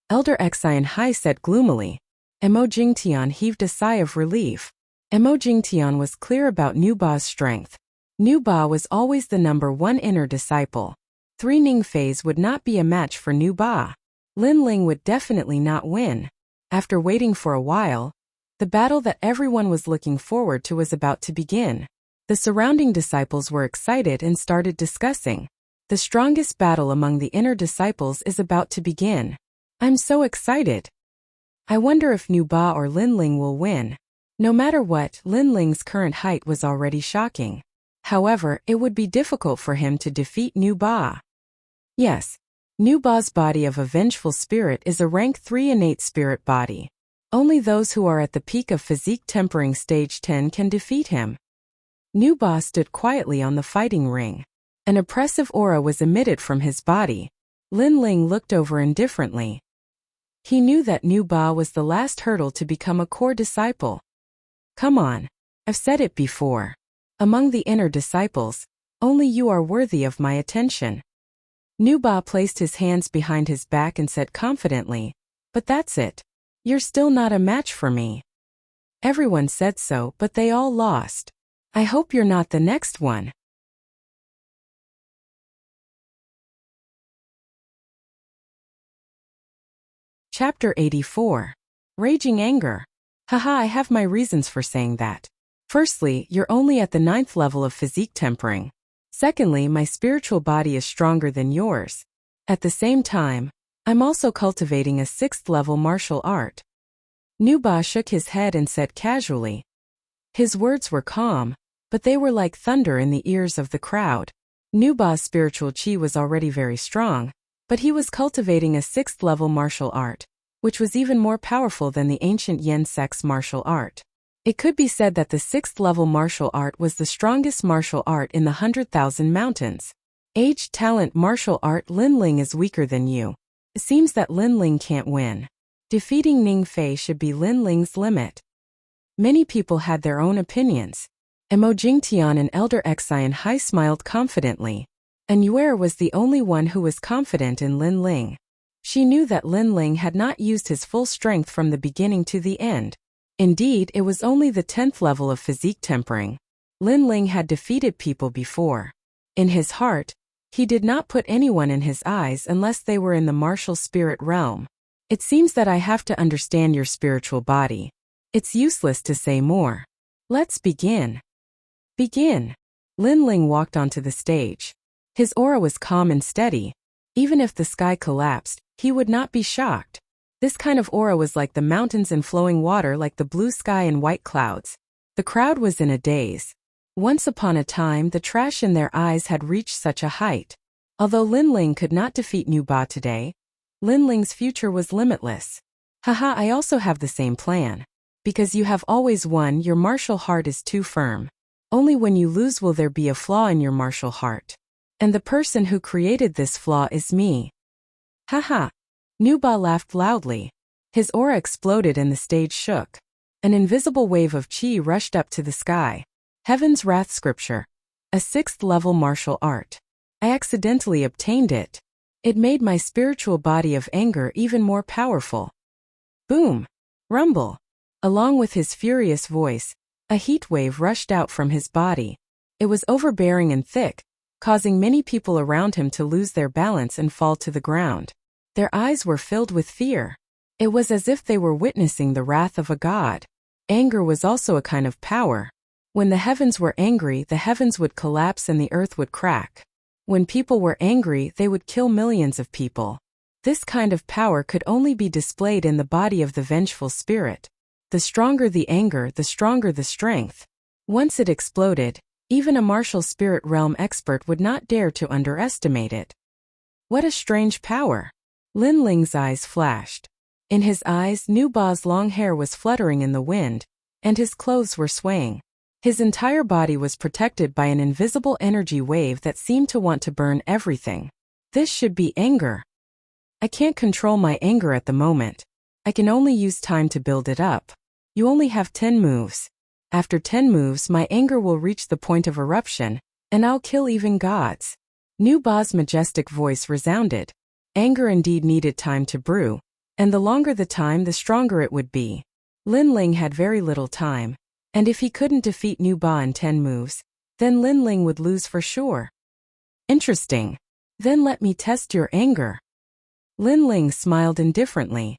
Elder Xian Hai said gloomily. Mo Jingtian heaved a sigh of relief. Mo Jingtian was clear about Nu Ba's strength. Nu Ba was always the #1 inner disciple. 3 Ningfeis would not be a match for Nu Ba. Lin Ling would definitely not win. After waiting for a while, the battle that everyone was looking forward to was about to begin. The surrounding disciples were excited and started discussing. The strongest battle among the inner disciples is about to begin. I'm so excited. I wonder if Nu Ba or Lin Ling will win. No matter what, Lin Ling's current height was already shocking. However, it would be difficult for him to defeat Nu Ba. Yes, Nu Ba's body of a vengeful spirit is a rank 3 innate spirit body. Only those who are at the peak of physique tempering stage 10 can defeat him. Nu Ba stood quietly on the fighting ring. An oppressive aura was emitted from his body. Lin Ling looked over indifferently. He knew that Nu Ba was the last hurdle to become a core disciple. Come on. I've said it before. Among the inner disciples, only you are worthy of my attention. Nu Ba placed his hands behind his back and said confidently, but that's it. You're still not a match for me. Everyone said so, but they all lost. I hope you're not the next one. Chapter 84. Raging Anger. Haha, I have my reasons for saying that. Firstly, you're only at the 9th level of physique tempering. Secondly, my spiritual body is stronger than yours. At the same time, I'm also cultivating a 6th level martial art. Nu Ba shook his head and said casually. His words were calm, but they were like thunder in the ears of the crowd. Nu Ba's spiritual chi was already very strong, but he was cultivating a 6th level martial art, which was even more powerful than the ancient Yen sect's martial art. It could be said that the 6th level martial art was the strongest martial art in the 100,000 mountains. Age, talent, martial art. Lin Ling is weaker than you. It seems that Lin Ling can't win. Defeating Ning Fei should be Lin Ling's limit. Many people had their own opinions. Mo Jingtian and Elder Xian Hai smiled confidently. And Yuer was the only one who was confident in Lin Ling. She knew that Lin Ling had not used his full strength from the beginning to the end. Indeed, it was only the 10th level of physique tempering. Lin Ling had defeated people before. In his heart, he did not put anyone in his eyes unless they were in the martial spirit realm. It seems that I have to understand your spiritual body. It's useless to say more. Let's begin. Begin. Lin Ling walked onto the stage. His aura was calm and steady. Even if the sky collapsed, he would not be shocked. This kind of aura was like the mountains and flowing water, like the blue sky and white clouds. The crowd was in a daze. Once upon a time, the trash in their eyes had reached such a height. Although Lin Ling could not defeat Nu Ba today, Lin Ling's future was limitless. Haha, I also have the same plan. Because you have always won, your martial heart is too firm. Only when you lose will there be a flaw in your martial heart. And the person who created this flaw is me. Haha. Nu Ba laughed loudly. His aura exploded and the stage shook. An invisible wave of chi rushed up to the sky. Heaven's Wrath Scripture. A 6th level martial art. I accidentally obtained it. It made my spiritual body of anger even more powerful. Boom. Rumble. Along with his furious voice, a heat wave rushed out from his body. It was overbearing and thick, causing many people around him to lose their balance and fall to the ground. Their eyes were filled with fear. It was as if they were witnessing the wrath of a god. Anger was also a kind of power. When the heavens were angry, the heavens would collapse and the earth would crack. When people were angry, they would kill millions of people. This kind of power could only be displayed in the body of the vengeful spirit. The stronger the anger, the stronger the strength. Once it exploded, even a martial spirit realm expert would not dare to underestimate it. What a strange power. Lin Ling's eyes flashed. In his eyes, Nu Ba's long hair was fluttering in the wind, and his clothes were swaying. His entire body was protected by an invisible energy wave that seemed to want to burn everything. This should be anger. I can't control my anger at the moment. I can only use time to build it up. You only have 10 moves. After 10 moves, my anger will reach the point of eruption, and I'll kill even gods. Nu Ba's majestic voice resounded. Anger indeed needed time to brew, and the longer the time, the stronger it would be. Lin Ling had very little time, and if he couldn't defeat Nu Ba in 10 moves, then Lin Ling would lose for sure. Interesting. Then let me test your anger. Lin Ling smiled indifferently.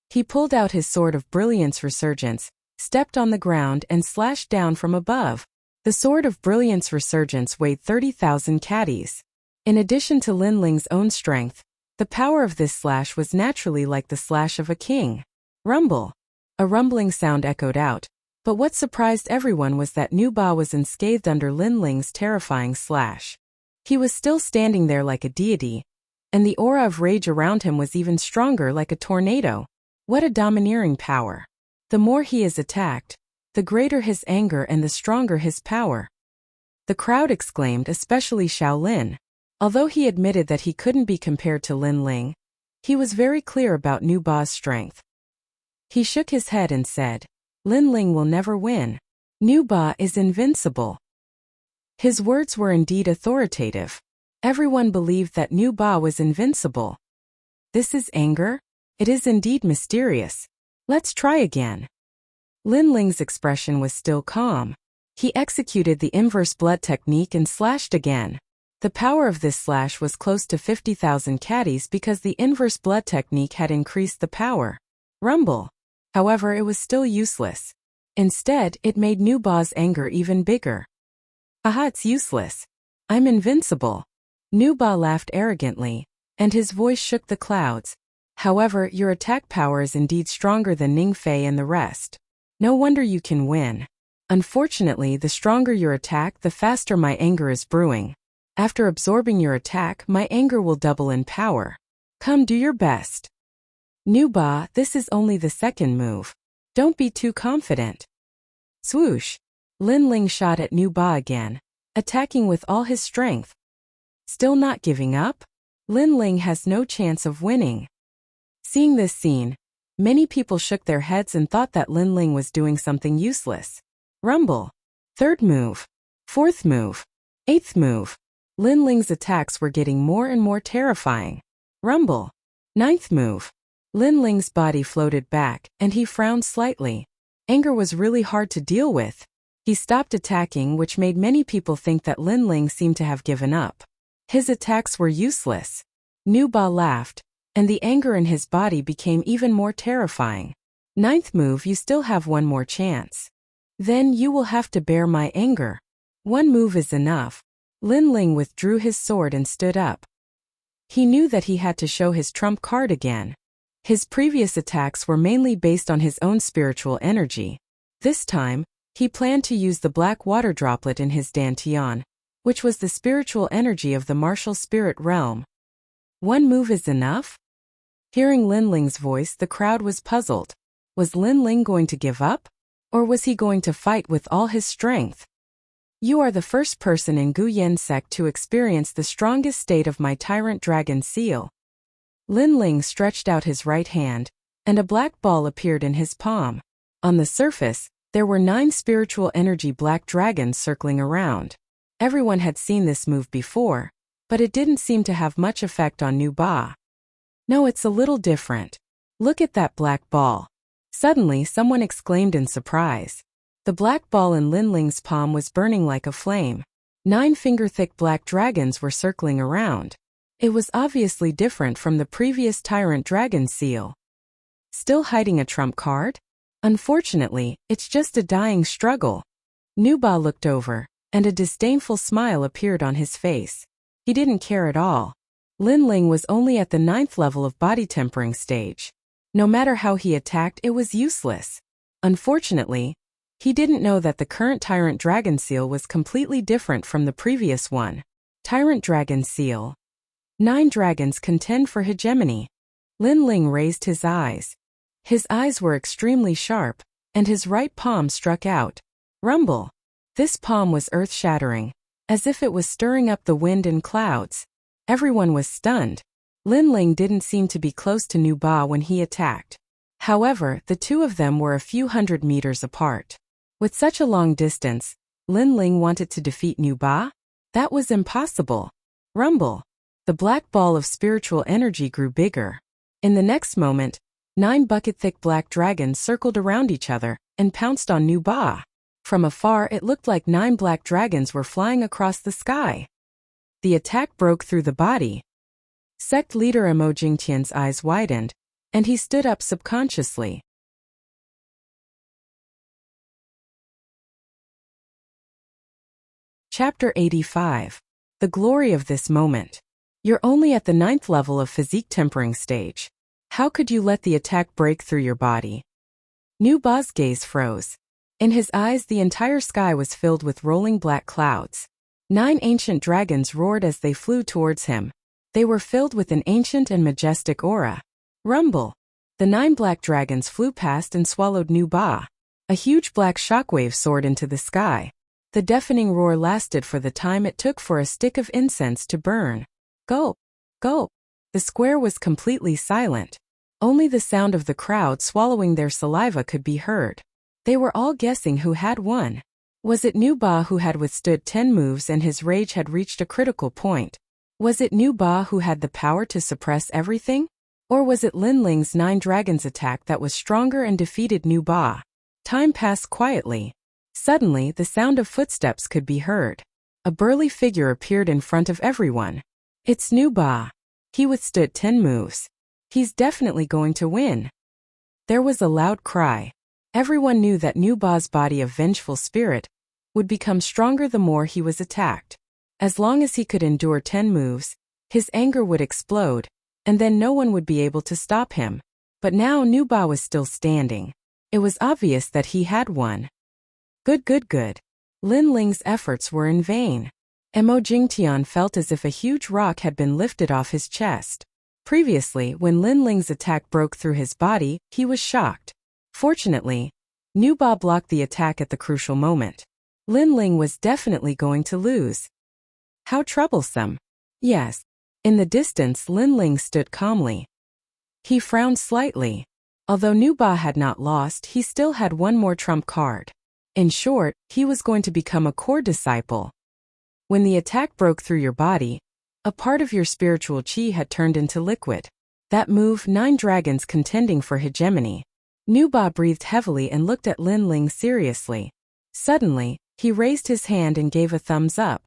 He pulled out his sword of brilliance resurgence, stepped on the ground and slashed down from above. The sword of brilliance resurgence weighed 30,000 caddies. In addition to Lin Ling's own strength, the power of this slash was naturally like the slash of a king. Rumble. A rumbling sound echoed out, but what surprised everyone was that Nu Ba was unscathed under Lin Ling's terrifying slash. He was still standing there like a deity, and the aura of rage around him was even stronger, like a tornado. What a domineering power. The more he is attacked, the greater his anger and the stronger his power. The crowd exclaimed, especially Xiao Lin. Although he admitted that he couldn't be compared to Lin Ling, he was very clear about Nu Ba's strength. He shook his head and said, Lin Ling will never win. Nu Ba is invincible. His words were indeed authoritative. Everyone believed that Nu Ba was invincible. This is anger? It is indeed mysterious. Let's try again. Lin Ling's expression was still calm. He executed the inverse blood technique and slashed again. The power of this slash was close to 50,000 caddies because the inverse blood technique had increased the power. Rumble. However, it was still useless. Instead, it made Nu Ba's anger even bigger. Haha, it's useless. I'm invincible. Nu Ba laughed arrogantly, and his voice shook the clouds. However, your attack power is indeed stronger than Ning Fei and the rest. No wonder you can win. Unfortunately, the stronger your attack, the faster my anger is brewing. After absorbing your attack, my anger will double in power. Come, do your best. Nu Ba, this is only the second move. Don't be too confident. Swoosh. Lin Ling shot at Nu Ba again, attacking with all his strength. Still not giving up? Lin Ling has no chance of winning. Seeing this scene, many people shook their heads and thought that Lin Ling was doing something useless. Rumble. Third move. Fourth move. Eighth move. Lin Ling's attacks were getting more and more terrifying. Rumble. Ninth move. Lin Ling's body floated back, and he frowned slightly. Anger was really hard to deal with. He stopped attacking, which made many people think that Lin Ling seemed to have given up. His attacks were useless. Nu Ba laughed, and the anger in his body became even more terrifying. Ninth move, you still have one more chance. Then you will have to bear my anger. One move is enough. Lin Ling withdrew his sword and stood up. He knew that he had to show his trump card again. His previous attacks were mainly based on his own spiritual energy. This time, he planned to use the black water droplet in his dantian, which was the spiritual energy of the martial spirit realm. One move is enough? Hearing Lin Ling's voice, the crowd was puzzled. Was Lin Ling going to give up? Or was he going to fight with all his strength? You are the first person in Gu Yen sect to experience the strongest state of my tyrant dragon seal. Lin Ling stretched out his right hand, and a black ball appeared in his palm. On the surface, there were 9 spiritual energy black dragons circling around. Everyone had seen this move before, but it didn't seem to have much effect on Nu Ba. No, it's a little different. Look at that black ball. Suddenly, someone exclaimed in surprise. The black ball in Lin Ling's palm was burning like a flame. 9 finger-thick black dragons were circling around. It was obviously different from the previous tyrant dragon seal. Still hiding a trump card? Unfortunately, it's just a dying struggle. Nu Ba looked over, and a disdainful smile appeared on his face. He didn't care at all. Lin Ling was only at the 9th level of body tempering stage. No matter how he attacked, it was useless. Unfortunately, he didn't know that the current Tyrant Dragon Seal was completely different from the previous one. Tyrant Dragon Seal. 9 dragons contend for hegemony. Lin Ling raised his eyes. His eyes were extremely sharp, and his right palm struck out. Rumble. This palm was earth-shattering, as if it was stirring up the wind and clouds. Everyone was stunned. Lin Ling didn't seem to be close to Nu Ba when he attacked. However, the two of them were a few hundred meters apart. With such a long distance, Lin Ling wanted to defeat Nu Ba? That was impossible. Rumble. The black ball of spiritual energy grew bigger. In the next moment, 9 bucket-thick black dragons circled around each other and pounced on Nu Ba. From afar, it looked like 9 black dragons were flying across the sky. The attack broke through the body. Sect leader Emo Jingtian's eyes widened, and he stood up subconsciously. Chapter 85. The glory of this moment. You're only at the 9th level of physique tempering stage. How could you let the attack break through your body? Nu Ba's gaze froze. In his eyes, the entire sky was filled with rolling black clouds. 9 ancient dragons roared as they flew towards him. They were filled with an ancient and majestic aura. Rumble. The 9 black dragons flew past and swallowed Nu Ba. A huge black shockwave soared into the sky. The deafening roar lasted for the time it took for a stick of incense to burn. Gulp! Gulp! The square was completely silent. Only the sound of the crowd swallowing their saliva could be heard. They were all guessing who had won. Was it Nu Ba who had withstood 10 moves and his rage had reached a critical point? Was it Nu Ba who had the power to suppress everything? Or was it Lin Ling's 9 dragons attack that was stronger and defeated Nu Ba? Time passed quietly. Suddenly, the sound of footsteps could be heard. A burly figure appeared in front of everyone. It's Nu Ba. He withstood 10 moves. He's definitely going to win. There was a loud cry. Everyone knew that Nu Ba's body of vengeful spirit would become stronger the more he was attacked. As long as he could endure 10 moves, his anger would explode, and then no one would be able to stop him. But now Nu Ba was still standing. It was obvious that he had won. Good. Lin Ling's efforts were in vain. Emo Jingtian felt as if a huge rock had been lifted off his chest. Previously, when Lin Ling's attack broke through his body, he was shocked. Fortunately, Nu Ba blocked the attack at the crucial moment. Lin Ling was definitely going to lose. How troublesome. Yes. In the distance, Lin Ling stood calmly. He frowned slightly. Although Nu Ba had not lost, he still had one more trump card. In short, he was going to become a core disciple. When the attack broke through your body, a part of your spiritual chi had turned into liquid. That move, 9 dragons contending for hegemony. Nu Ba breathed heavily and looked at Lin Ling seriously. Suddenly, he raised his hand and gave a thumbs up.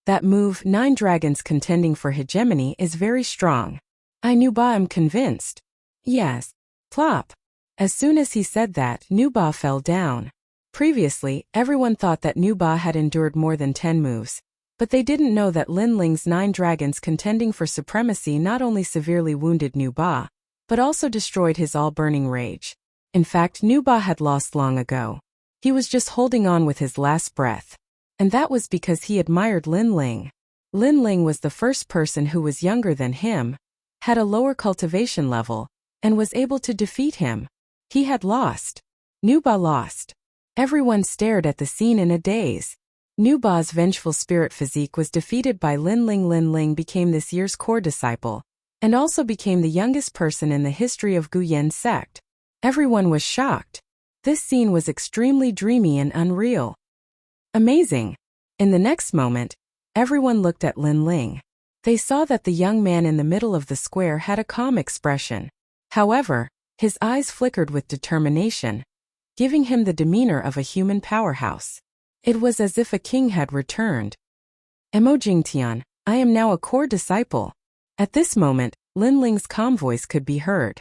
That move, 9 dragons contending for hegemony, is very strong. I Nu Ba am convinced. Yes. Plop. As soon as he said that, Nu Ba fell down. Previously, everyone thought that Nu Ba had endured more than 10 moves. But they didn't know that Lin Ling's 9 dragons contending for supremacy not only severely wounded Nu Ba, but also destroyed his all-burning rage. In fact, Nu Ba had lost long ago. He was just holding on with his last breath. And that was because he admired Lin Ling. Lin Ling was the first person who was younger than him, had a lower cultivation level, and was able to defeat him. He had lost. Nu Ba lost. Everyone stared at the scene in a daze. Nu Ba's vengeful spirit physique was defeated by Lin Ling. Lin Ling became this year's core disciple, and also became the youngest person in the history of Guyan sect. Everyone was shocked. This scene was extremely dreamy and unreal. Amazing. In the next moment, everyone looked at Lin Ling. They saw that the young man in the middle of the square had a calm expression. However, his eyes flickered with determination, giving him the demeanor of a human powerhouse. It was as if a king had returned. Emo Jingtian, I am now a core disciple. At this moment, Lin Ling's calm voice could be heard.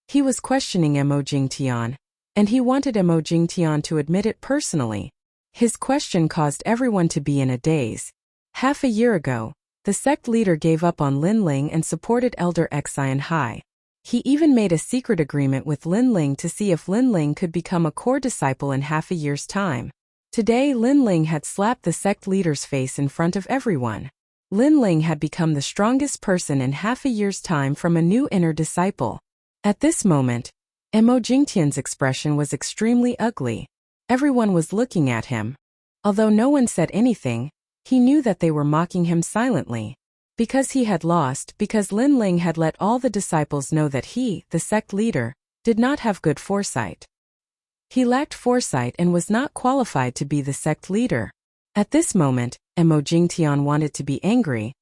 He was questioning Emo Jingtian, and he wanted Emo Jingtian to admit it personally. His question caused everyone to be in a daze. Half a year ago, the sect leader gave up on Lin Ling and supported Elder Xian Hai. He even made a secret agreement with Lin Ling to see if Lin Ling could become a core disciple in half a year's time. Today, Lin Ling had slapped the sect leader's face in front of everyone. Lin Ling had become the strongest person in half a year's time from a new inner disciple. At this moment, Emo Jingtian's expression was extremely ugly. Everyone was looking at him. Although no one said anything, he knew that they were mocking him silently. Because he had lost, because Lin Ling had let all the disciples know that he, the sect leader, did not have good foresight. He lacked foresight and was not qualified to be the sect leader. At this moment, Mo Jingtian wanted to be angry,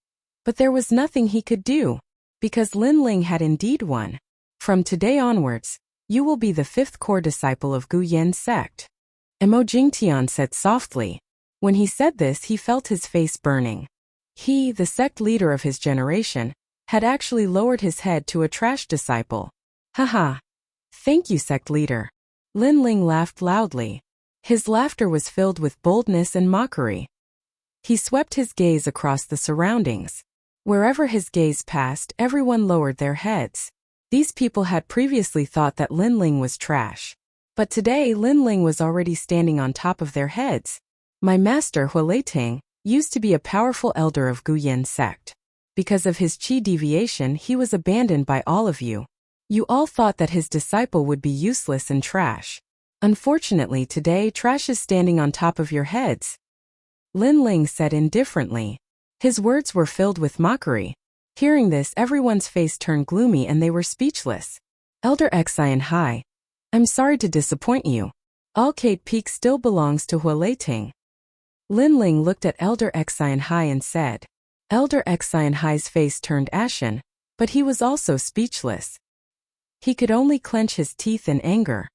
but there was nothing he could do, because Lin Ling had indeed won. From today onwards, you will be the 5th core disciple of Gu Yen sect, Mo Jingtian said softly. When he said this, he felt his face burning. He, the sect leader of his generation, had actually lowered his head to a trash disciple. Haha. Thank you, sect leader. Lin Ling laughed loudly. His laughter was filled with boldness and mockery. He swept his gaze across the surroundings. Wherever his gaze passed, everyone lowered their heads. These people had previously thought that Lin Ling was trash. But today Lin Ling was already standing on top of their heads. My master Hu Leiting used to be a powerful elder of Gu Yen sect. Because of his qi deviation, he was abandoned by all of you. You all thought that his disciple would be useless and trash. Unfortunately, today trash is standing on top of your heads. Lin Ling said indifferently. His words were filled with mockery. Hearing this, everyone's face turned gloomy and they were speechless. Elder Xian Hai, I'm sorry to disappoint you. Alcade Peak still belongs to Hu Leiting. Lin Ling looked at Elder Xian Hai and said. Elder Xian Hai's face turned ashen, but he was also speechless. He could only clench his teeth in anger.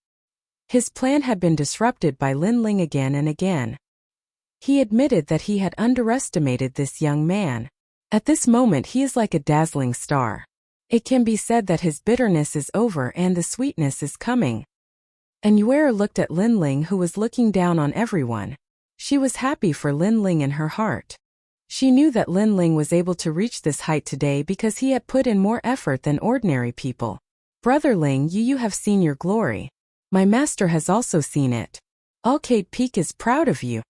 His plan had been disrupted by Lin Ling again and again. He admitted that he had underestimated this young man. At this moment he is like a dazzling star. It can be said that his bitterness is over and the sweetness is coming. And Yuer looked at Lin Ling, who was looking down on everyone. She was happy for Lin Ling in her heart. She knew that Lin Ling was able to reach this height today because he had put in more effort than ordinary people. Brother Ling, you have seen your glory. My master has also seen it. Alcade Peak is proud of you.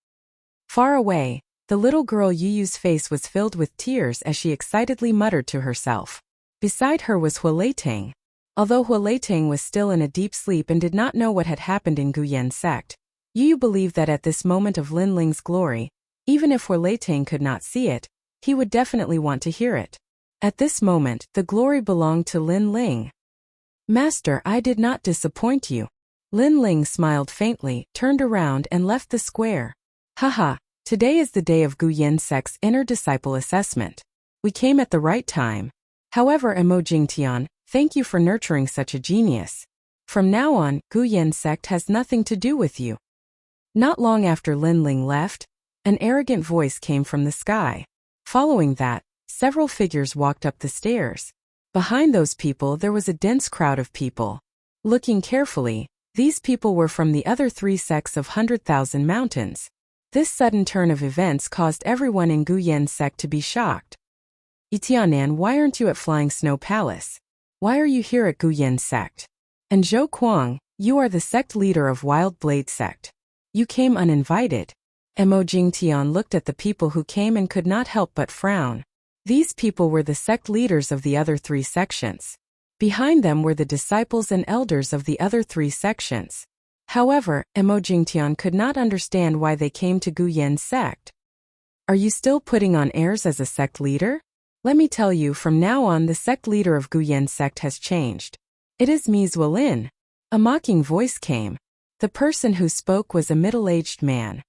Far away, the little girl Yu's face was filled with tears as she excitedly muttered to herself. Beside her was Hu Leiting. Although Hu Leiting was still in a deep sleep and did not know what had happened in Gu Yen sect, Yu believed that at this moment of Lin Ling's glory, even if Hu Leiting could not see it, he would definitely want to hear it. At this moment, the glory belonged to Lin Ling. Master, I did not disappoint you. Lin Ling smiled faintly, turned around and left the square. Haha, today is the day of Gu Yen sect's inner disciple assessment. We came at the right time. However, Mo Jingtian, thank you for nurturing such a genius. From now on, Gu Yen sect has nothing to do with you. Not long after Lin Ling left, an arrogant voice came from the sky. Following that, several figures walked up the stairs. Behind those people there was a dense crowd of people. Looking carefully, these people were from the other 3 sects of 100,000 mountains. This sudden turn of events caused everyone in Gu Yen sect to be shocked. Itianan, why aren't you at Flying Snow Palace? Why are you here at Gu Yen sect? And Zhou Kuang, you are the sect leader of Wild Blade sect. You came uninvited. Mo Jingtian looked at the people who came and could not help but frown. These people were the sect leaders of the other 3 sections. Behind them were the disciples and elders of the other 3 sections. However, Mo Jingtian could not understand why they came to Gu Yen sect. Are you still putting on airs as a sect leader? Let me tell you, from now on the sect leader of Gu Yen sect has changed. It is me Zuolin. A mocking voice came. The person who spoke was a middle-aged man.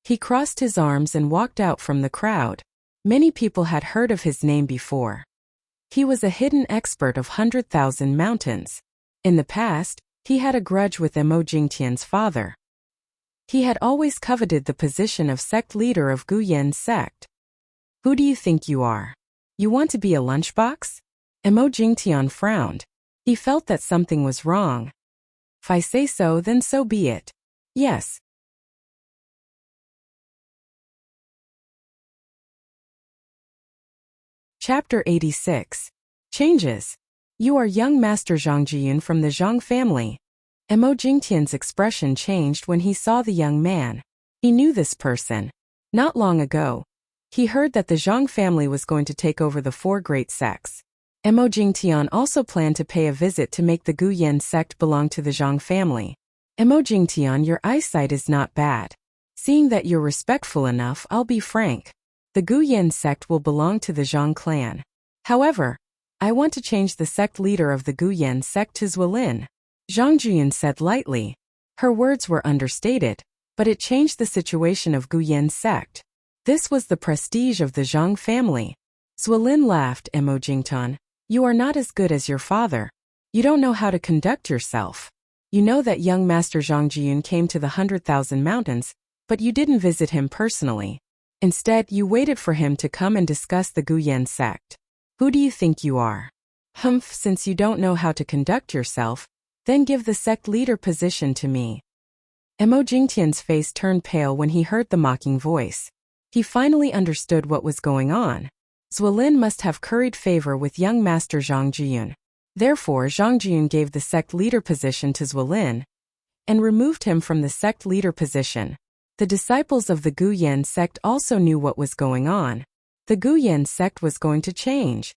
He crossed his arms and walked out from the crowd. Many people had heard of his name before. He was a hidden expert of 100,000 mountains. In the past, he had a grudge with Mo Jingtian's father. He had always coveted the position of sect leader of Gu Yen sect. Who do you think you are? You want to be a lunchbox? Mo Jingtian frowned. He felt that something was wrong. If I say so, then so be it. Yes. Chapter 86. Changes. You are young Master Zhang Jiyun from the Zhang family. Mo Jingtian's expression changed when he saw the young man. He knew this person. Not long ago, he heard that the Zhang family was going to take over the 4 great sects. Mo Jingtian also planned to pay a visit to make the Gu Yen sect belong to the Zhang family. Mo Jingtian, your eyesight is not bad. Seeing that you're respectful enough, I'll be frank. The Gu Yen sect will belong to the Zhang clan. However, I want to change the sect leader of the Gu Yen sect to Zuolin. Zhang Jiyun said lightly. Her words were understated, but it changed the situation of Gu Yan's sect. This was the prestige of the Zhang family. Zuolin laughed. Jingtan, you are not as good as your father. You don't know how to conduct yourself. You know that young Master Zhang Jiyun came to the 100,000 mountains, but you didn't visit him personally. Instead, you waited for him to come and discuss the Gu Yan sect. Who do you think you are? Humph, since you don't know how to conduct yourself, then give the sect leader position to me. Jingtian's face turned pale when he heard the mocking voice. He finally understood what was going on. Zuolin must have curried favor with young Master Zhang Jiyun. Therefore, Zhang Jiyun gave the sect leader position to Zuolin and removed him from the sect leader position. The disciples of the Gu Yan sect also knew what was going on. The Gu Yan sect was going to change.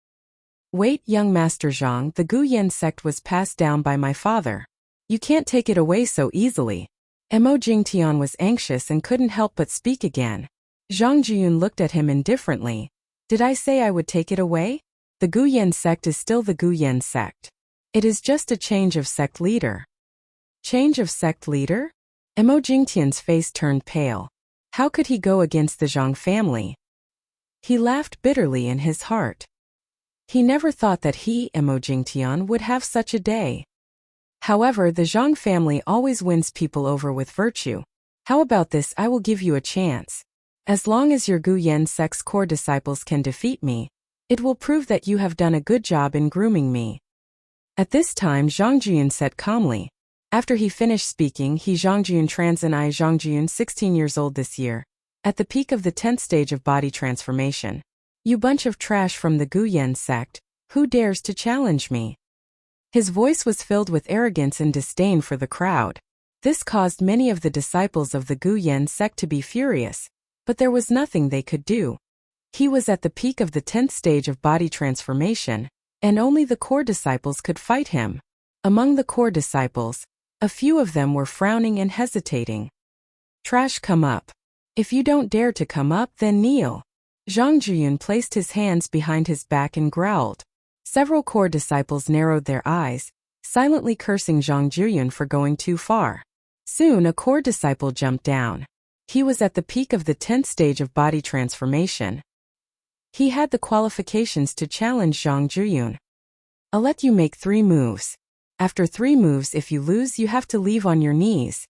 Wait, young Master Zhang, the Gu Yan sect was passed down by my father. You can't take it away so easily. Jingtian was anxious and couldn't help but speak again. Zhang Jiyun looked at him indifferently. Did I say I would take it away? The Gu Yan sect is still the Gu Yan sect. It is just a change of sect leader. Change of sect leader? Jingtian's face turned pale. How could he go against the Zhang family? He laughed bitterly in his heart. He never thought that he, Jingtian, would have such a day. However, the Zhang family always wins people over with virtue. How about this? I will give you a chance. As long as your Gu Yan sect's core disciples can defeat me, it will prove that you have done a good job in grooming me. At this time, Zhang Jiyun said calmly. After he finished speaking, Zhang Jiyun Transin I Zhang Jiyun 16 years old this year, at the peak of the 10th stage of body transformation. You bunch of trash from the Gu Yan sect, who dares to challenge me? His voice was filled with arrogance and disdain for the crowd. This caused many of the disciples of the Gu Yan sect to be furious, but there was nothing they could do. He was at the peak of the 10th stage of body transformation, and only the core disciples could fight him. Among the core disciples, a few of them were frowning and hesitating. Trash, come up. If you don't dare to come up, then kneel. Zhang Jiyun placed his hands behind his back and growled. Several core disciples narrowed their eyes, silently cursing Zhang Jiyun for going too far. Soon a core disciple jumped down. He was at the peak of the 10th stage of body transformation. He had the qualifications to challenge Zhang Jiyun. I'll let you make 3 moves. After 3 moves, if you lose, you have to leave on your knees.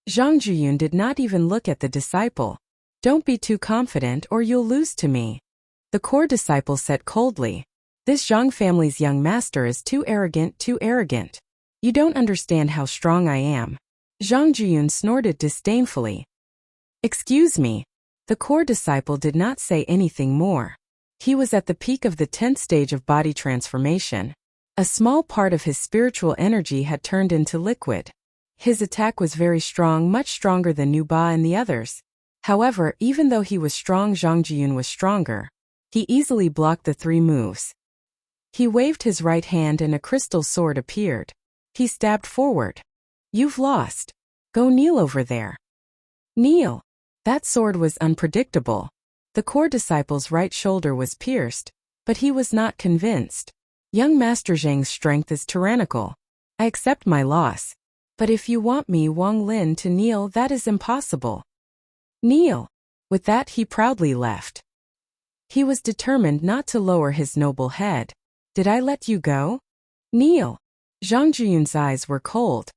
Zhang Jiyun did not even look at the disciple. Don't be too confident or you'll lose to me. The core disciple said coldly. This Zhang family's young master is too arrogant, too arrogant. You don't understand how strong I am. Zhang Jiyun snorted disdainfully. Excuse me. The core disciple did not say anything more. He was at the peak of the 10th stage of body transformation. A small part of his spiritual energy had turned into liquid. His attack was very strong, much stronger than Nu Ba and the others. However, even though he was strong, Zhang Jiyun was stronger. He easily blocked the 3 moves. He waved his right hand and a crystal sword appeared. He stabbed forward. You've lost. Go kneel over there. Kneel. That sword was unpredictable. The core disciple's right shoulder was pierced, but he was not convinced. Young Master Zhang's strength is tyrannical. I accept my loss. But if you want me, Wang Lin, to kneel, that is impossible. Kneel. With that, he proudly left. He was determined not to lower his noble head. Did I let you go? Kneel. Zhang Jiyun's eyes were cold.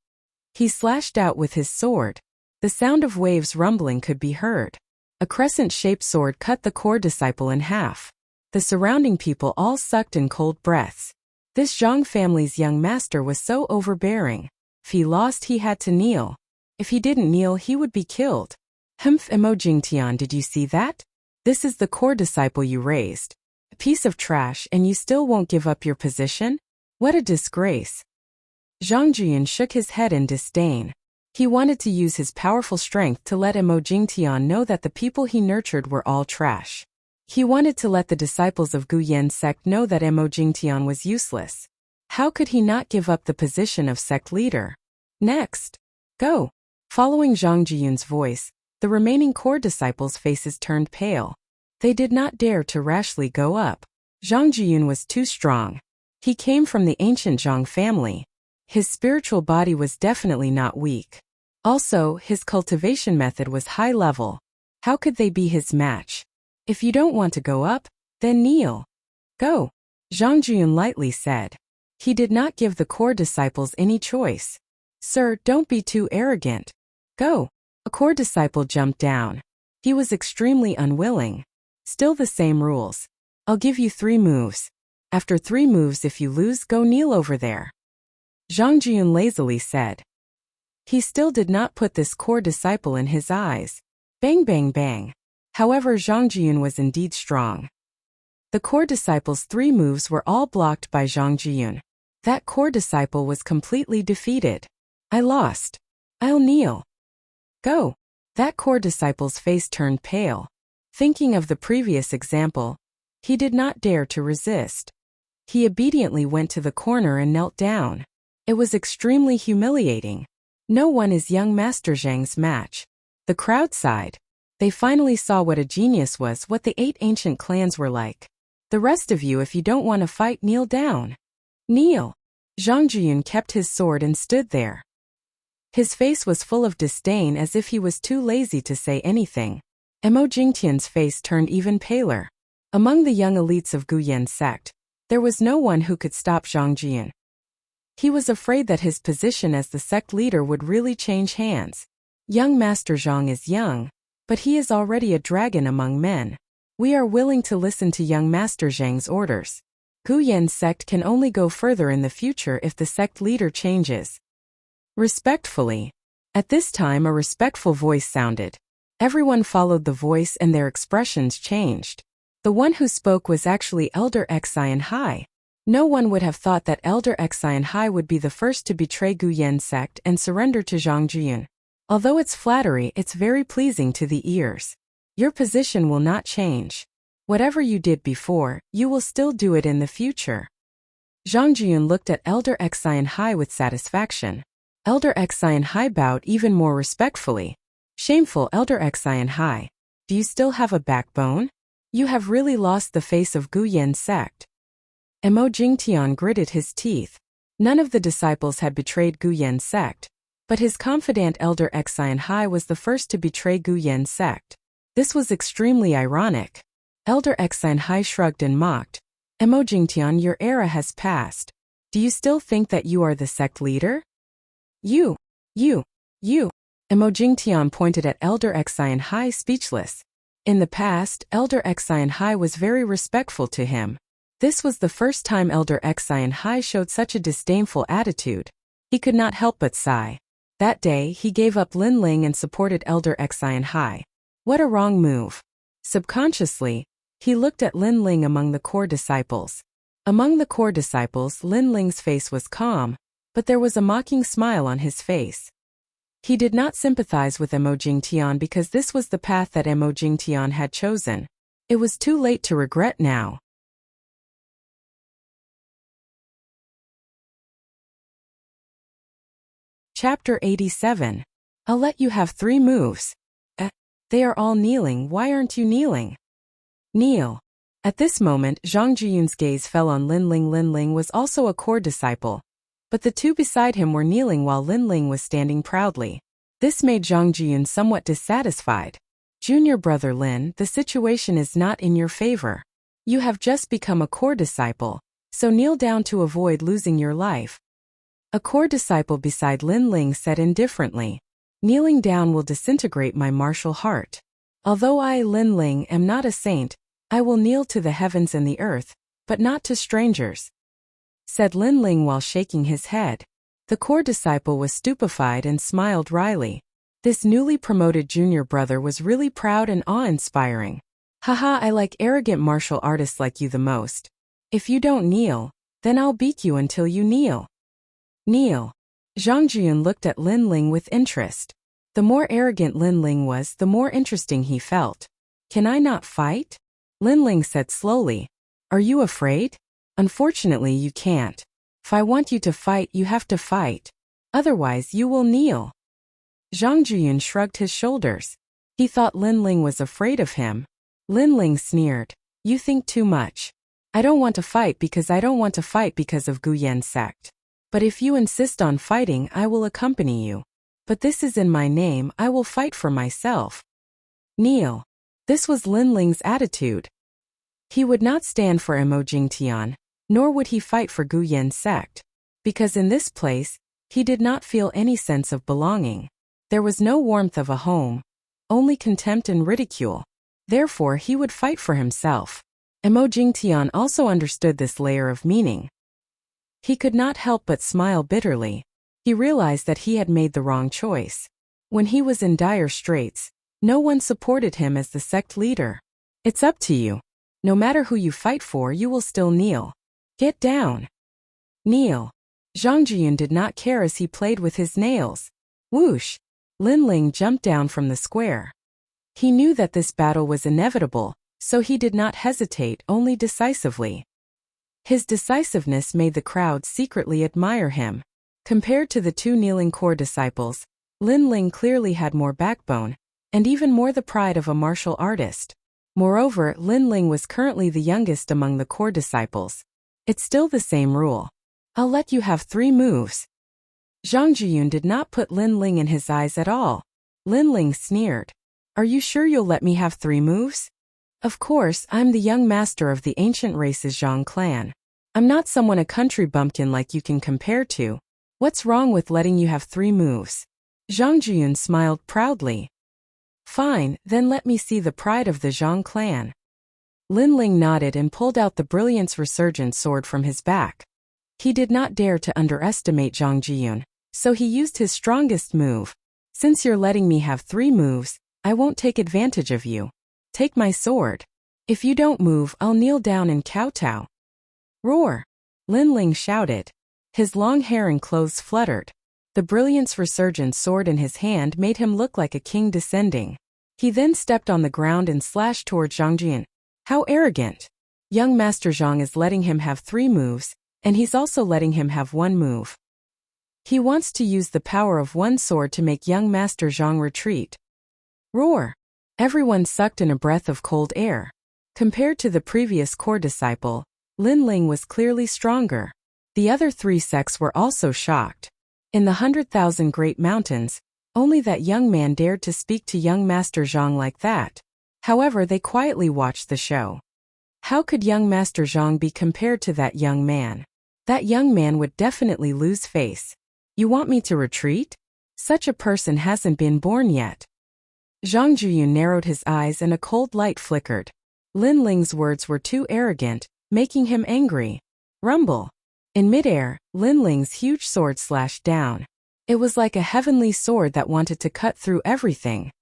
He slashed out with his sword. The sound of waves rumbling could be heard. A crescent-shaped sword cut the core disciple in half. The surrounding people all sucked in cold breaths. This Zhang family's young master was so overbearing. If he lost, he had to kneel. If he didn't kneel, he would be killed. Humph, Jingtian, did you see that? This is the core disciple you raised. A piece of trash, and you still won't give up your position? What a disgrace. Zhang Jiyun shook his head in disdain. He wanted to use his powerful strength to let Jingtian know that the people he nurtured were all trash. He wanted to let the disciples of Gu Yan sect know that Jingtian was useless. How could he not give up the position of sect leader? Next. Go. Following Zhang Jiyun's voice, the remaining core disciples' faces turned pale. They did not dare to rashly go up. Zhang Jiyun was too strong. He came from the ancient Zhang family. His spiritual body was definitely not weak. Also, his cultivation method was high level. How could they be his match? If you don't want to go up, then kneel. Go, Zhang Jiyun lightly said. He did not give the core disciples any choice. Sir, don't be too arrogant. Go. A core disciple jumped down. He was extremely unwilling. Still the same rules. I'll give you 3 moves. After 3 moves, if you lose, go kneel over there. Zhang Jiyun lazily said. He still did not put this core disciple in his eyes. Bang bang bang. However, Zhang Jiyun was indeed strong. The core disciple's 3 moves were all blocked by Zhang Jiyun. That core disciple was completely defeated. I lost. I'll kneel. Go. That core disciple's face turned pale. Thinking of the previous example, he did not dare to resist. He obediently went to the corner and knelt down. It was extremely humiliating. No one is young Master Zhang's match. The crowd sighed. They finally saw what a genius was, what the 8 ancient clans were like. The rest of you, if you don't want to fight, kneel down. Kneel. Zhang Jiyun kept his sword and stood there. His face was full of disdain, as if he was too lazy to say anything. Mo Jingtian's face turned even paler. Among the young elites of Guyan sect, there was no one who could stop Zhang Jiyun. He was afraid that his position as the sect leader would really change hands. Young Master Zhang is young, but he is already a dragon among men. We are willing to listen to young Master Zhang's orders. Guyan sect can only go further in the future if the sect leader changes. Respectfully. At this time, a respectful voice sounded. Everyone followed the voice and their expressions changed. The one who spoke was actually Elder Xian Hai. No one would have thought that Elder Xian Hai would be the first to betray Guyan sect and surrender to Zhang Jiyun. Although it's flattery, it's very pleasing to the ears. Your position will not change. Whatever you did before, you will still do it in the future. Zhang Jiyun looked at Elder Xian Hai with satisfaction. Elder Xian Hai bowed even more respectfully. Shameful, Elder Xian Hai. Do you still have a backbone? You have really lost the face of Guyan sect. Mo Jingtian gritted his teeth. None of the disciples had betrayed Guyan sect, but his confidant Elder Xian Hai was the first to betray Guyan sect. This was extremely ironic. Elder Xian Hai shrugged and mocked. Mo Jingtian, your era has passed. Do you still think that you are the sect leader? You. Mo Jingtian pointed at Elder Xian Hai, speechless. In the past, Elder Xian Hai was very respectful to him. This was the first time Elder Xian Hai showed such a disdainful attitude. He could not help but sigh. That day, he gave up Lin Ling and supported Elder Xian Hai. What a wrong move. Subconsciously, he looked at Lin Ling among the core disciples. Among the core disciples, Lin Ling's face was calm, but there was a mocking smile on his face. He did not sympathize with Mo Jingtian because this was the path that Mo Jingtian had chosen. It was too late to regret now. Chapter 87. I'll let you have 3 moves. They are all kneeling, why aren't you kneeling? Kneel. At this moment, Zhang Jiyun's gaze fell on Lin Ling. Lin Ling was also a core disciple, but the 2 beside him were kneeling while Lin Ling was standing proudly. This made Zhang Jiyun somewhat dissatisfied. Junior brother Lin, the situation is not in your favor. You have just become a core disciple, so kneel down to avoid losing your life. A core disciple beside Lin Ling said indifferently. Kneeling down will disintegrate my martial heart. Although I, Lin Ling, am not a saint, I will kneel to the heavens and the earth, but not to strangers, said Lin Ling while shaking his head. The core disciple was stupefied and smiled wryly. This newly promoted junior brother was really proud and awe-inspiring. Haha, I like arrogant martial artists like you the most. If you don't kneel, then I'll beat you until you kneel. Kneel. Zhang Jiyun looked at Lin Ling with interest. The more arrogant Lin Ling was, the more interesting he felt. Can I not fight? Lin Ling said slowly. Are you afraid? Unfortunately, you can't. If I want you to fight, you have to fight. Otherwise, you will kneel. Zhang Jiyun shrugged his shoulders. He thought Lin Ling was afraid of him. Lin Ling sneered. You think too much. I don't want to fight because I don't want to fight because of Guyan sect. But if you insist on fighting, I will accompany you. But this is in my name, I will fight for myself. Kneel. This was Lin Ling's attitude. He would not stand for Emojingtian, nor would he fight for Gu Yan's sect. Because in this place, he did not feel any sense of belonging. There was no warmth of a home, only contempt and ridicule. Therefore he would fight for himself. Emojingtian also understood this layer of meaning. He could not help but smile bitterly. He realized that he had made the wrong choice. When he was in dire straits, no one supported him as the sect leader. It's up to you. No matter who you fight for, you will still kneel. Get down. Kneel. Zhang Jiyun did not care as he played with his nails. Whoosh! Lin Ling jumped down from the square. He knew that this battle was inevitable, so he did not hesitate, only decisively. His decisiveness made the crowd secretly admire him. Compared to the two kneeling core disciples, Lin Ling clearly had more backbone, and even more the pride of a martial artist. Moreover, Lin Ling was currently the youngest among the core disciples. It's still the same rule. I'll let you have 3 moves. Zhang Jiyun did not put Lin Ling in his eyes at all. Lin Ling sneered. Are you sure you'll let me have 3 moves? Of course, I'm the young master of the ancient race's Zhang clan. I'm not someone a country bumpkin like you can compare to. What's wrong with letting you have 3 moves? Zhang Jiyun smiled proudly. Fine, then let me see the pride of the Zhang clan. Lin Ling nodded and pulled out the Brilliance Resurgent sword from his back. He did not dare to underestimate Zhang Jiyun, so he used his strongest move. Since you're letting me have 3 moves, I won't take advantage of you. Take my sword. If you don't move, I'll kneel down and kowtow. Roar! Lin Ling shouted. His long hair and clothes fluttered. The Brilliance Resurgent sword in his hand made him look like a king descending. He then stepped on the ground and slashed toward Zhang Jiyun. How arrogant! Young Master Zhang is letting him have 3 moves, and he's also letting him have 1 move. He wants to use the power of one sword to make young Master Zhang retreat. Roar! Everyone sucked in a breath of cold air. Compared to the previous core disciple, Lin Ling was clearly stronger. The other 3 sects were also shocked. In the 100,000 great mountains, only that young man dared to speak to young Master Zhang like that. However, they quietly watched the show. How could young Master Zhang be compared to that young man? That young man would definitely lose face. You want me to retreat? Such a person hasn't been born yet. Zhang Jiyun narrowed his eyes and a cold light flickered. Lin Ling's words were too arrogant, making him angry. Rumble. In midair, Lin Ling's huge sword slashed down. It was like a heavenly sword that wanted to cut through everything.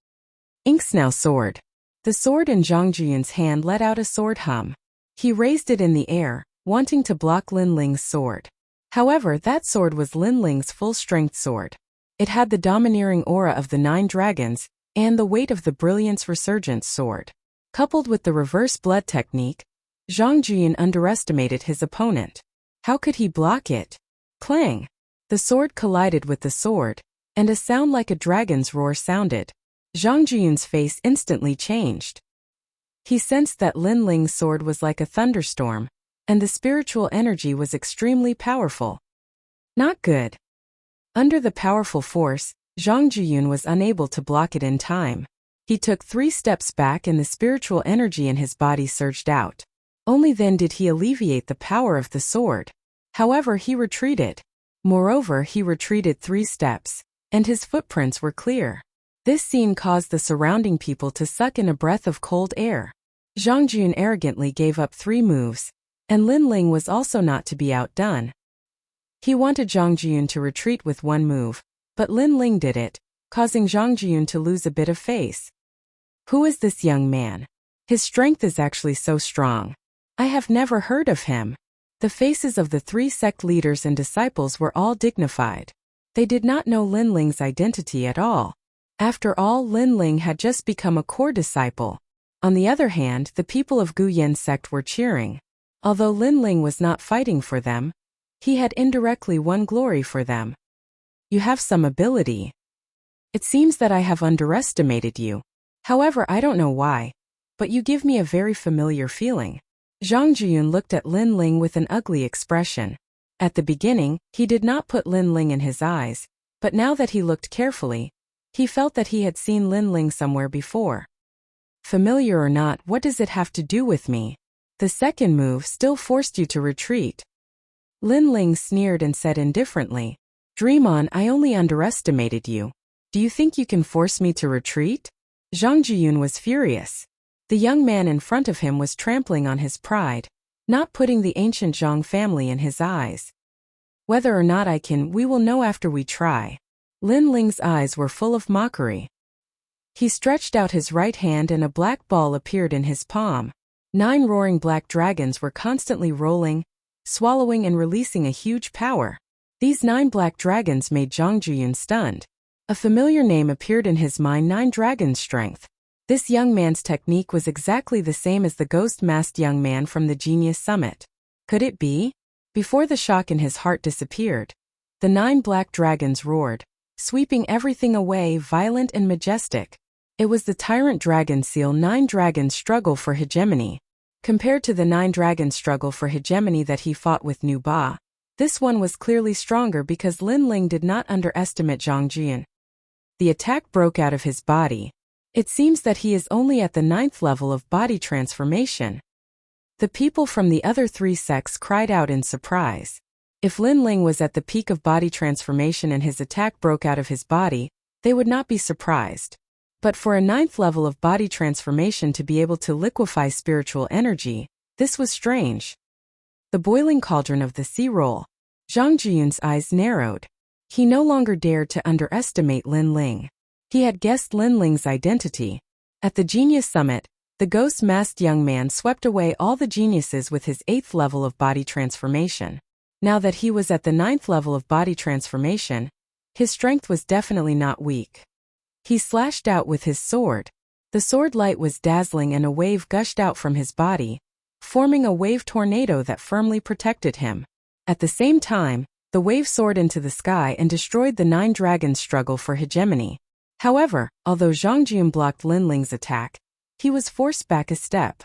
Inksnow sword. The sword in Zhang Jiyun's hand let out a sword hum. He raised it in the air, wanting to block Lin Ling's sword. However, that sword was Lin Ling's full-strength sword. It had the domineering aura of the 9 dragons, and the weight of the Brilliance Resurgent sword. Coupled with the reverse blood technique, Zhang Jiyun underestimated his opponent. How could he block it? Clang! The sword collided with the sword, and a sound like a dragon's roar sounded. Zhang Jiyun's face instantly changed. He sensed that Lin Ling's sword was like a thunderstorm, and the spiritual energy was extremely powerful. Not good. Under the powerful force, Zhang Jiyun was unable to block it in time. He took 3 steps back and the spiritual energy in his body surged out. Only then did he alleviate the power of the sword. However, he retreated. Moreover, he retreated 3 steps, and his footprints were clear. This scene caused the surrounding people to suck in a breath of cold air. Zhang Jiyun arrogantly gave up 3 moves, and Lin Ling was also not to be outdone. He wanted Zhang Jiyun to retreat with 1 move, but Lin Ling did it, causing Zhang Jiyun to lose a bit of face. Who is this young man? His strength is actually so strong. I have never heard of him. The faces of the 3 sect leaders and disciples were all dignified. They did not know Lin Ling's identity at all. After all, Lin Ling had just become a core disciple. On the other hand, the people of Gu Yan's sect were cheering. Although Lin Ling was not fighting for them, he had indirectly won glory for them. You have some ability. It seems that I have underestimated you. However, I don't know why, but you give me a very familiar feeling. Zhang Jiyun looked at Lin Ling with an ugly expression. At the beginning, he did not put Lin Ling in his eyes, But now that he looked carefully, he felt that he had seen Lin Ling somewhere before. Familiar or not, what does it have to do with me? The second move still forced you to retreat. Lin Ling sneered and said indifferently, Dream on, I only underestimated you. Do you think you can force me to retreat? Zhang Jiyun was furious. The young man in front of him was trampling on his pride, not putting the ancient Zhang family in his eyes. Whether or not I can, we will know after we try. Lin Ling's eyes were full of mockery. He stretched out his right hand and a black ball appeared in his palm. 9 roaring black dragons were constantly rolling, swallowing and releasing a huge power. These 9 black dragons made Zhang Jiyun stunned. A familiar name appeared in his mind, 9 Dragon Strength. This young man's technique was exactly the same as the ghost-masked young man from the Genius Summit. Could it be? Before the shock in his heart disappeared, the 9 black dragons roared, sweeping everything away, violent and majestic. It was the tyrant dragon seal 9 dragons struggle for hegemony. Compared to the 9 dragons struggle for hegemony that he fought with Nu Ba, this one was clearly stronger because Lin Ling did not underestimate Zhang Jiyun. The attack broke out of his body. It seems that he is only at the 9th level of body transformation. The people from the other 3 sects cried out in surprise. If Lin Ling was at the peak of body transformation and his attack broke out of his body, they would not be surprised. But for a 9th level of body transformation to be able to liquefy spiritual energy, this was strange. The boiling cauldron of the sea roll. Zhang Jiyun's eyes narrowed. He no longer dared to underestimate Lin Ling. He had guessed Lin Ling's identity. At the Genius Summit, the ghost-masked young man swept away all the geniuses with his 8th level of body transformation. Now that he was at the 9th level of body transformation, his strength was definitely not weak. He slashed out with his sword. The sword light was dazzling and a wave gushed out from his body, forming a wave tornado that firmly protected him. At the same time, the wave soared into the sky and destroyed the 9 dragons' struggle for hegemony. However, although Zhang Jiyun blocked Lin Ling's attack, he was forced back a step.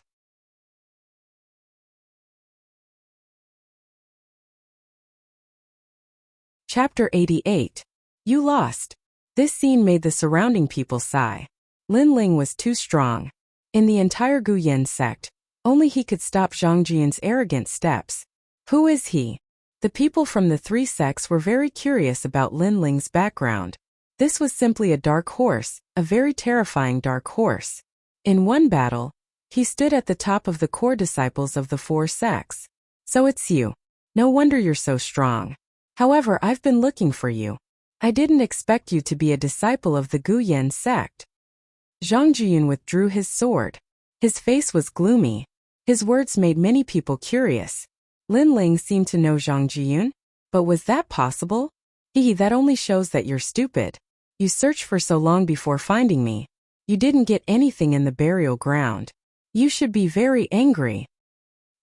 Chapter 88. You lost. This scene made the surrounding people sigh. Lin Ling was too strong. In the entire Guyan sect, only he could stop Zhang Jiyun's arrogant steps. Who is he? The people from the 3 sects were very curious about Lin Ling's background. This was simply a dark horse, a very terrifying dark horse. In one battle, he stood at the top of the core disciples of the 4 sects. So it's you. No wonder you're so strong. However, I've been looking for you. I didn't expect you to be a disciple of the Guyan sect. Zhang Jiyun withdrew his sword. His face was gloomy. His words made many people curious. Lin Ling seemed to know Zhang Jiyun? But was that possible? That only shows that you're stupid. You searched for so long before finding me. You didn't get anything in the burial ground. You should be very angry.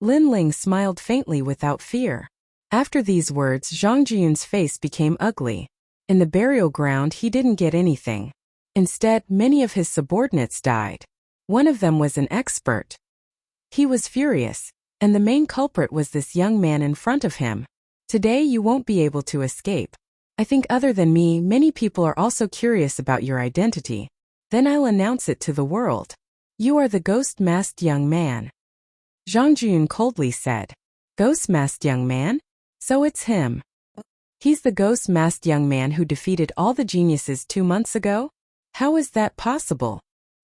Lin Ling smiled faintly without fear. After these words, Zhang Jiyun's face became ugly. In the burial ground, he didn't get anything. Instead, many of his subordinates died. One of them was an expert. He was furious, and the main culprit was this young man in front of him. Today you won't be able to escape. I think other than me, many people are also curious about your identity. Then I'll announce it to the world. You are the ghost-masked young man. Zhang Jiyun coldly said. Ghost-masked young man? So it's him. He's the ghost-masked young man who defeated all the geniuses 2 months ago? How is that possible?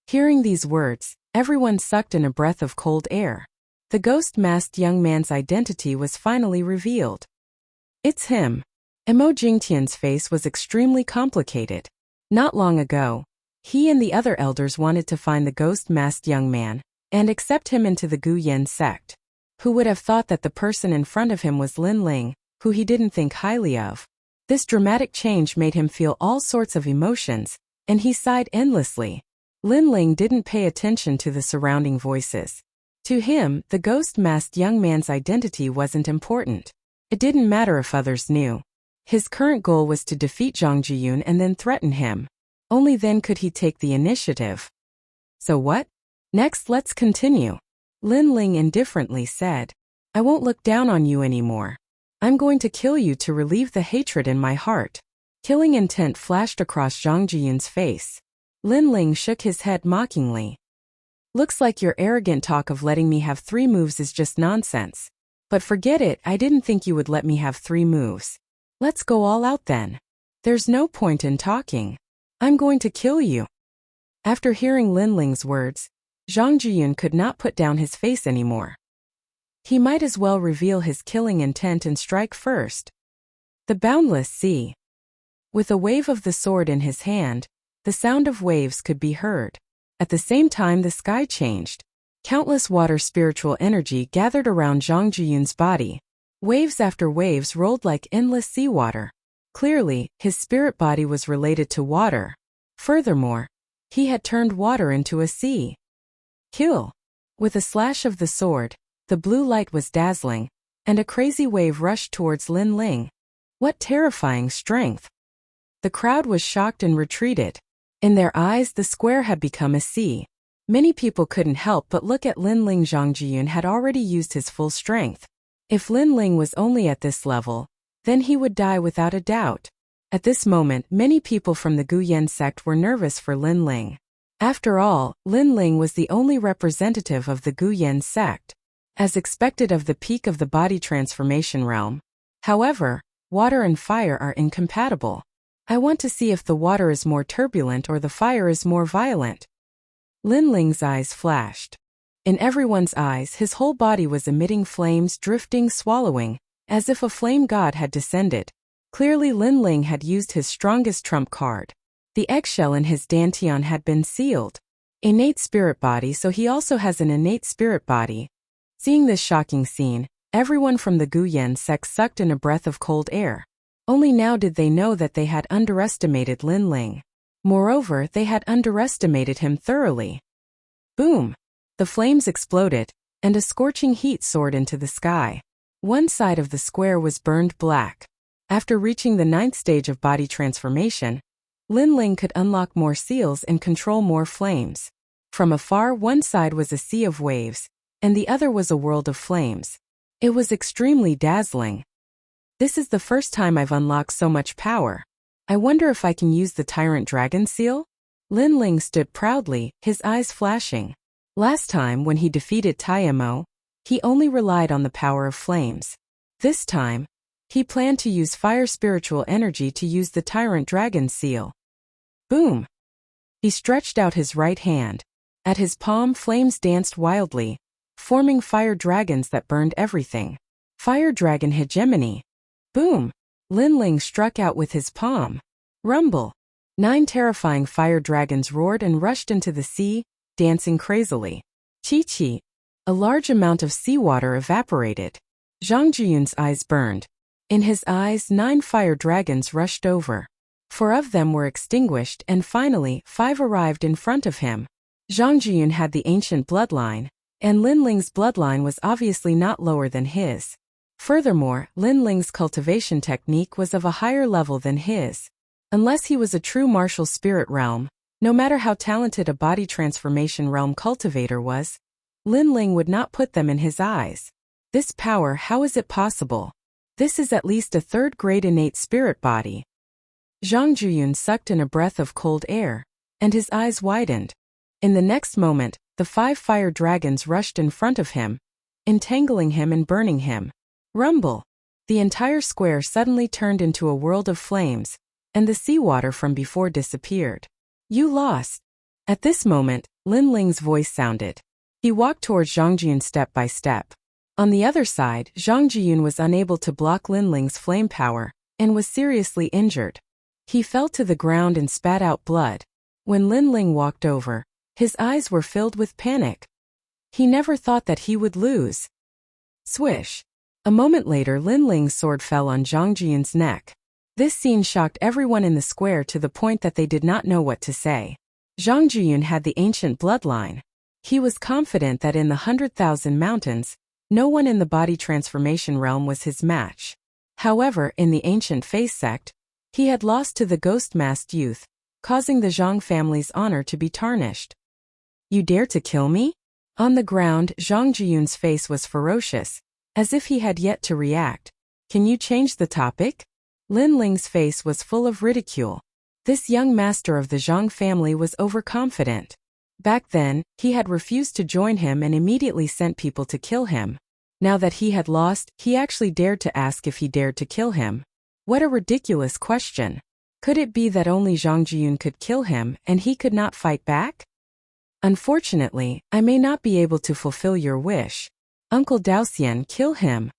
Hearing these words, everyone sucked in a breath of cold air. The ghost-masked young man's identity was finally revealed. It's him. Emo Jingtian's face was extremely complicated. Not long ago, he and the other elders wanted to find the ghost-masked young man and accept him into the Guyan sect. Who would have thought that the person in front of him was Lin Ling, who he didn't think highly of? This dramatic change made him feel all sorts of emotions, and he sighed endlessly. Lin Ling didn't pay attention to the surrounding voices. To him, the ghost-masked young man's identity wasn't important. It didn't matter if others knew. His current goal was to defeat Zhang Jiyun and then threaten him. Only then could he take the initiative. So what? Next, let's continue. Lin Ling indifferently said. I won't look down on you anymore. I'm going to kill you to relieve the hatred in my heart. Killing intent flashed across Zhang Jiyun's face. Lin Ling shook his head mockingly. Looks like your arrogant talk of letting me have 3 moves is just nonsense. But forget it, I didn't think you would let me have 3 moves. Let's go all out then. There's no point in talking. I'm going to kill you. After hearing Lin Ling's words, Zhang Jiyun could not put down his face anymore. He might as well reveal his killing intent and strike first. The boundless sea. With a wave of the sword in his hand, the sound of waves could be heard. At the same time the sky changed. Countless water spiritual energy gathered around Zhang Jiyun's body. Waves after waves rolled like endless seawater. Clearly, his spirit body was related to water. Furthermore, he had turned water into a sea. Kill. With a slash of the sword, the blue light was dazzling, and a crazy wave rushed towards Lin Ling. What terrifying strength! The crowd was shocked and retreated. In their eyes, the square had become a sea. Many people couldn't help but look at Lin Ling. Zhang Jiyun had already used his full strength. If Lin Ling was only at this level, then he would die without a doubt. At this moment, many people from the Guyan sect were nervous for Lin Ling. After all, Lin Ling was the only representative of the Guyan sect, as expected of the peak of the body transformation realm. However, water and fire are incompatible. I want to see if the water is more turbulent or the fire is more violent. Lin Ling's eyes flashed. In everyone's eyes, his whole body was emitting flames, drifting, swallowing, as if a flame god had descended. Clearly Lin Ling had used his strongest trump card. The eggshell in his dantian had been sealed. Innate spirit body, so he also has an innate spirit body. Seeing this shocking scene, everyone from the Guyan sect sucked in a breath of cold air. Only now did they know that they had underestimated Lin Ling. Moreover, they had underestimated him thoroughly. Boom! The flames exploded, and a scorching heat soared into the sky. One side of the square was burned black. After reaching the 9th stage of body transformation, Lin Ling could unlock more seals and control more flames. From afar, one side was a sea of waves, and the other was a world of flames. It was extremely dazzling. This is the first time I've unlocked so much power. I wonder if I can use the Tyrant Dragon Seal? Lin Ling stood proudly, his eyes flashing. Last time, when he defeated Taimo, he only relied on the power of flames. This time, he planned to use fire spiritual energy to use the Tyrant Dragon Seal. Boom! He stretched out his right hand. At his palm, flames danced wildly, forming fire dragons that burned everything. Fire Dragon Hegemony. Boom! Lin Ling struck out with his palm. Rumble! 9 terrifying fire dragons roared and rushed into the sea, dancing crazily. Chi-chi! A large amount of seawater evaporated. Zhang Jiyun's eyes burned. In his eyes, 9 fire dragons rushed over. 4 of them were extinguished, and finally, 5 arrived in front of him. Zhang Jiyun had the ancient bloodline, and Lin Ling's bloodline was obviously not lower than his. Furthermore, Lin Ling's cultivation technique was of a higher level than his. Unless he was a true martial spirit realm, no matter how talented a body transformation realm cultivator was, Lin Ling would not put them in his eyes. This power, how is it possible? This is at least a 3rd grade innate spirit body. Zhang Jiyun sucked in a breath of cold air, and his eyes widened. In the next moment, the 5 fire dragons rushed in front of him, entangling him and burning him. Rumble! The entire square suddenly turned into a world of flames, and the seawater from before disappeared. You lost. At this moment, Lin Ling's voice sounded. He walked towards Zhang Jiyun step by step. On the other side, Zhang Jiyun was unable to block Lin Ling's flame power, and was seriously injured. He fell to the ground and spat out blood. When Lin Ling walked over, his eyes were filled with panic. He never thought that he would lose. Swish! A moment later, Lin Ling's sword fell on Zhang Jiyun's neck. This scene shocked everyone in the square to the point that they did not know what to say. Zhang Jiyun had the ancient bloodline. He was confident that in the 100,000 mountains, no one in the body transformation realm was his match. However, in the ancient face sect, he had lost to the ghost-masked youth, causing the Zhang family's honor to be tarnished. You dare to kill me? On the ground, Zhang Jiyun's face was ferocious, as if he had yet to react. Can you change the topic? Lin Ling's face was full of ridicule. This young master of the Zhang family was overconfident. Back then, he had refused to join him and immediately sent people to kill him. Now that he had lost, he actually dared to ask if he dared to kill him. What a ridiculous question. Could it be that only Zhang Jiyun could kill him and he could not fight back? Unfortunately, I may not be able to fulfill your wish. Uncle Daoxian, kill him.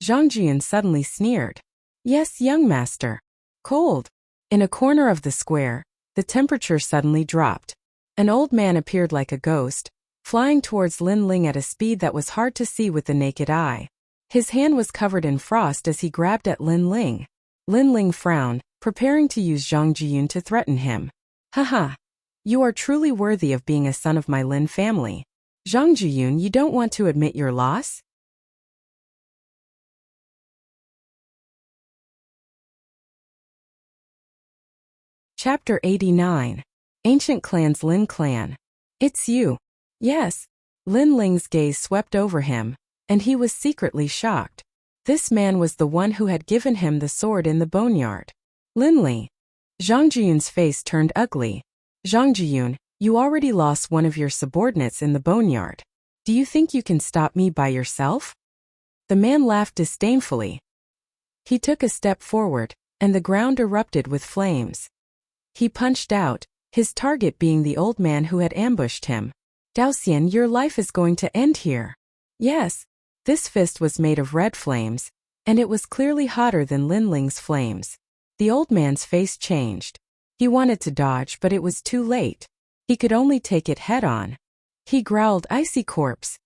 Zhang Jiyun suddenly sneered. Yes, young master. Cold. In a corner of the square, the temperature suddenly dropped. An old man appeared like a ghost, flying towards Lin Ling at a speed that was hard to see with the naked eye. His hand was covered in frost as he grabbed at Lin Ling. Lin Ling frowned, preparing to use Zhang Jiyun to threaten him. Haha. You are truly worthy of being a son of my Lin family. Zhang Jiyun, you don't want to admit your loss? Chapter 89. Ancient Clan's Lin Clan. It's you. Yes. Lin Ling's gaze swept over him, and he was secretly shocked. This man was the one who had given him the sword in the boneyard. Lin Li. Zhang Jiyun's face turned ugly. Zhang Jiyun, you already lost one of your subordinates in the boneyard. Do you think you can stop me by yourself? The man laughed disdainfully. He took a step forward, and the ground erupted with flames. He punched out, his target being the old man who had ambushed him. Daoxian, your life is going to end here. Yes. This fist was made of red flames, and it was clearly hotter than Lin Ling's flames. The old man's face changed. He wanted to dodge, but it was too late. He could only take it head-on. He growled, "Icy corpse."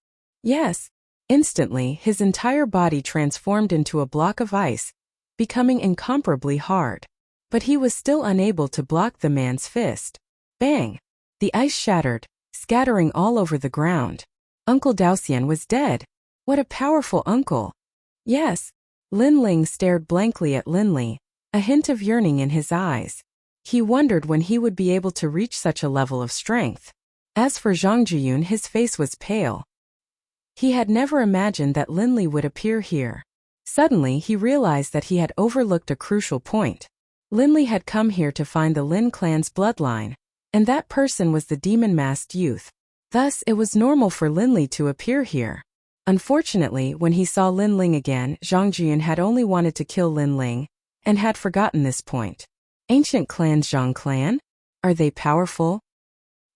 Yes. Instantly, his entire body transformed into a block of ice, becoming incomparably hard. But he was still unable to block the man's fist. Bang! The ice shattered, scattering all over the ground. Uncle Daoxian was dead. What a powerful uncle. Yes. Lin Ling stared blankly at Lin Li, a hint of yearning in his eyes. He wondered when he would be able to reach such a level of strength. As for Zhang Jiyun, his face was pale. He had never imagined that Lin Li would appear here. Suddenly, he realized that he had overlooked a crucial point. Lin Li had come here to find the Lin clan's bloodline, and that person was the demon-masked youth. Thus, it was normal for Lin Li to appear here. Unfortunately, when he saw Lin Ling again, Zhang Jiyun had only wanted to kill Lin Ling, and had forgotten this point. Ancient Clan's Zhang clan? Are they powerful?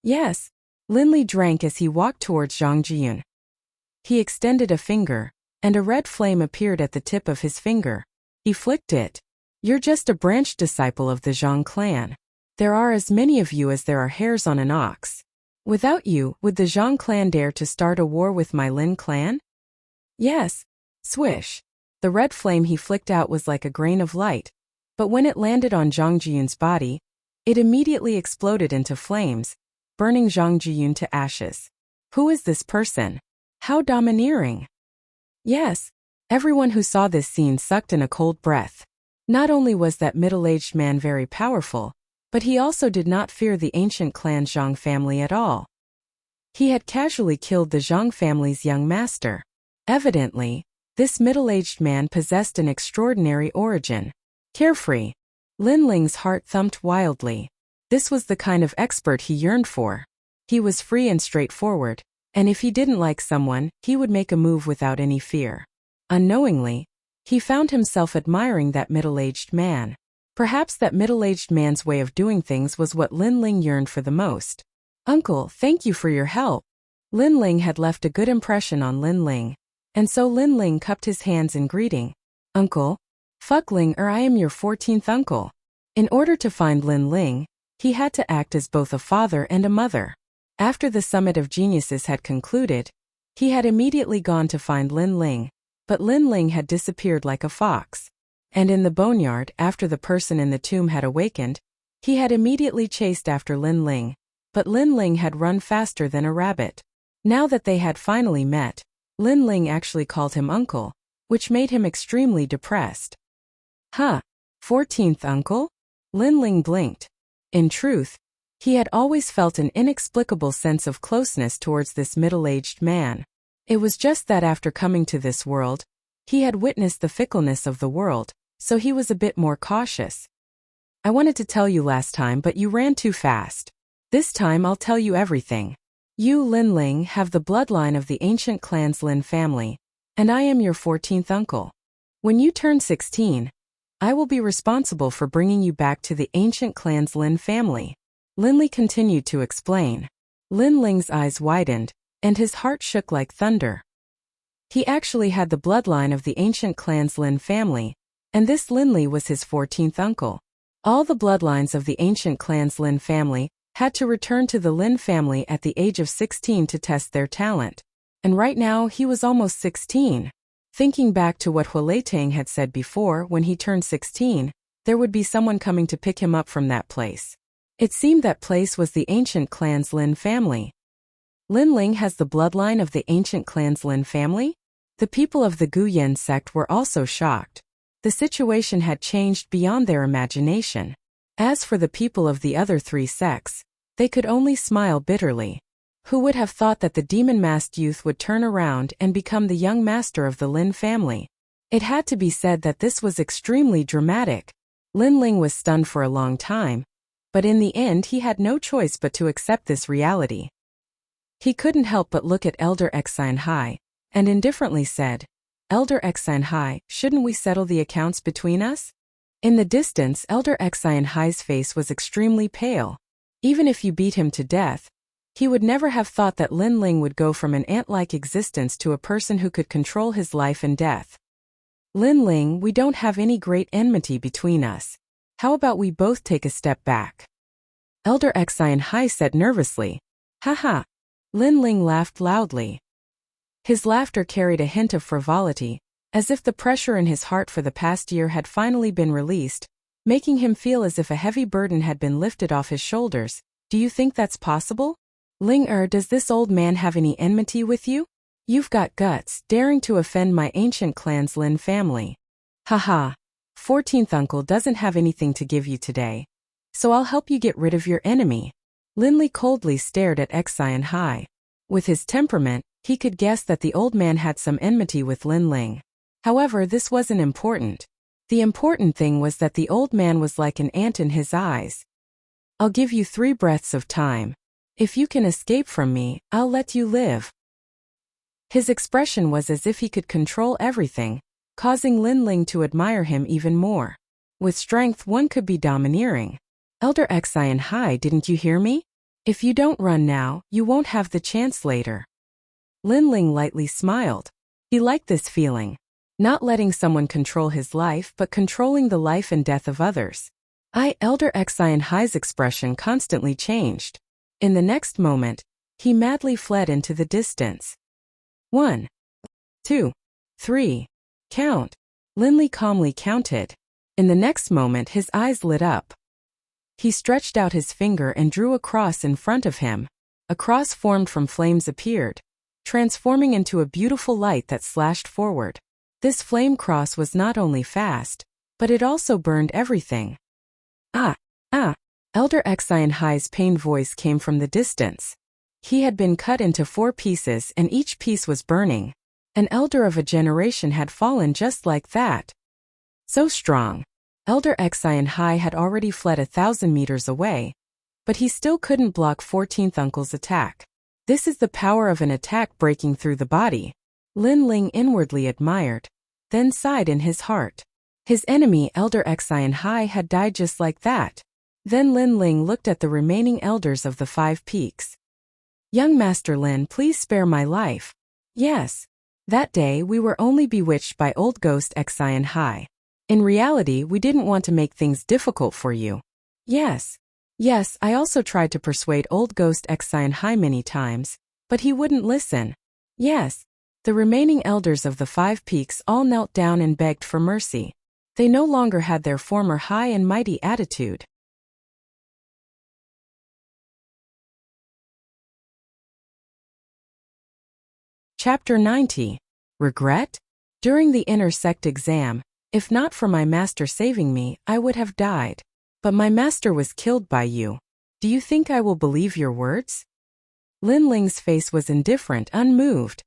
Yes. Lin Li drank as he walked towards Zhang Jiyun. He extended a finger, and a red flame appeared at the tip of his finger. He flicked it. You're just a branch disciple of the Zhang clan. There are as many of you as there are hairs on an ox. Without you, would the Zhang clan dare to start a war with my Lin clan? Yes. Swish. The red flame he flicked out was like a grain of light, but when it landed on Zhang Jiyun's body, it immediately exploded into flames, burning Zhang Jiyun to ashes. Who is this person? How domineering. Yes. Everyone who saw this scene sucked in a cold breath. Not only was that middle-aged man very powerful, but he also did not fear the ancient clan Zhang family at all. He had casually killed the Zhang family's young master. Evidently, this middle-aged man possessed an extraordinary origin. Carefree. Lin Ling's heart thumped wildly. This was the kind of expert he yearned for. He was free and straightforward, and if he didn't like someone, he would make a move without any fear. Unknowingly, he found himself admiring that middle-aged man. Perhaps that middle-aged man's way of doing things was what Lin Ling yearned for the most. Uncle, thank you for your help. Lin Ling had left a good impression on Lin Ling, and so Lin Ling cupped his hands in greeting. Uncle? Fuck Ling, I am your 14th uncle. In order to find Lin Ling, he had to act as both a father and a mother. After the Summit of Geniuses had concluded, he had immediately gone to find Lin Ling, but Lin Ling had disappeared like a fox. And in the boneyard, after the person in the tomb had awakened, he had immediately chased after Lin Ling, but Lin Ling had run faster than a rabbit. Now that they had finally met, Lin Ling actually called him uncle, which made him extremely depressed. Huh? 14th uncle? Lin Ling blinked. In truth, he had always felt an inexplicable sense of closeness towards this middle-aged man. It was just that after coming to this world, he had witnessed the fickleness of the world, so he was a bit more cautious. I wanted to tell you last time, but you ran too fast. This time I'll tell you everything. You, Lin Ling, have the bloodline of the ancient clan's Lin family, and I am your 14th uncle. When you turn 16, I will be responsible for bringing you back to the ancient clan's Lin family. Lin Li continued to explain. Lin Ling's eyes widened, and his heart shook like thunder. He actually had the bloodline of the ancient clan's Lin family, and this Lin Li was his 14th uncle. All the bloodlines of the ancient clan's Lin family had to return to the Lin family at the age of 16 to test their talent. And right now he was almost 16. Thinking back to what Huoletang had said before, when he turned 16, there would be someone coming to pick him up from that place. It seemed that place was the ancient clan's Lin family. Lin Ling has the bloodline of the ancient clan's Lin family? The people of the Guyan sect were also shocked. The situation had changed beyond their imagination. As for the people of the other 3 sects, they could only smile bitterly. Who would have thought that the demon-masked youth would turn around and become the young master of the Lin family? It had to be said that this was extremely dramatic. Lin Ling was stunned for a long time, but in the end he had no choice but to accept this reality. He couldn't help but look at Elder Xian Hai, and indifferently said, "Elder Xian Hai, shouldn't we settle the accounts between us?" In the distance, Elder Xian Hai's face was extremely pale. Even if you beat him to death, he would never have thought that Lin Ling would go from an ant-like existence to a person who could control his life and death. "Lin Ling, we don't have any great enmity between us. How about we both take a step back?" Elder Xian Hai said nervously. "Haha." Lin Ling laughed loudly. His laughter carried a hint of frivolity, as if the pressure in his heart for the past year had finally been released, making him feel as if a heavy burden had been lifted off his shoulders. "Do you think that's possible? Ling does this old man have any enmity with you? You've got guts, daring to offend my ancient clan's Lin family. Haha. 14th uncle doesn't have anything to give you today, so I'll help you get rid of your enemy." Lin Li coldly stared at Xian Hai. With his temperament, he could guess that the old man had some enmity with Lin Ling. However, this wasn't important. The important thing was that the old man was like an ant in his eyes. "I'll give you 3 breaths of time. If you can escape from me, I'll let you live." His expression was as if he could control everything, causing Lin Ling to admire him even more. With strength one could be domineering. "Elder Xian Hai, didn't you hear me? If you don't run now, you won't have the chance later." Lin Ling lightly smiled. He liked this feeling. Not letting someone control his life but controlling the life and death of others. Elder Xian Hai's expression constantly changed. In the next moment, he madly fled into the distance. 1, 2, 3. Count. Lin Li calmly counted. In the next moment his eyes lit up. He stretched out his finger and drew a cross in front of him. A cross formed from flames appeared, transforming into a beautiful light that slashed forward. This flame cross was not only fast, but it also burned everything. Ah! Elder Xian Hai's pained voice came from the distance. He had been cut into 4 pieces and each piece was burning. An elder of a generation had fallen just like that. So strong. Elder Xian Hai had already fled 1,000 meters away, but he still couldn't block 14th uncle's attack. This is the power of an attack breaking through the body. Lin Ling inwardly admired, then sighed in his heart. His enemy Elder Xian Hai had died just like that. Then Lin Ling looked at the remaining elders of the 5 peaks. "Young Master Lin, please spare my life." "Yes. That day we were only bewitched by old ghost Xian Hai. In reality we didn't want to make things difficult for you." Yes, I also tried to persuade old ghost Xian Hai many times, but he wouldn't listen. Yes. The remaining elders of the 5 peaks all knelt down and begged for mercy. They no longer had their former high and mighty attitude. Chapter 90. Regret? During the inner sect exam, if not for my master saving me, I would have died. But my master was killed by you. Do you think I will believe your words? Lin Ling's face was indifferent, unmoved.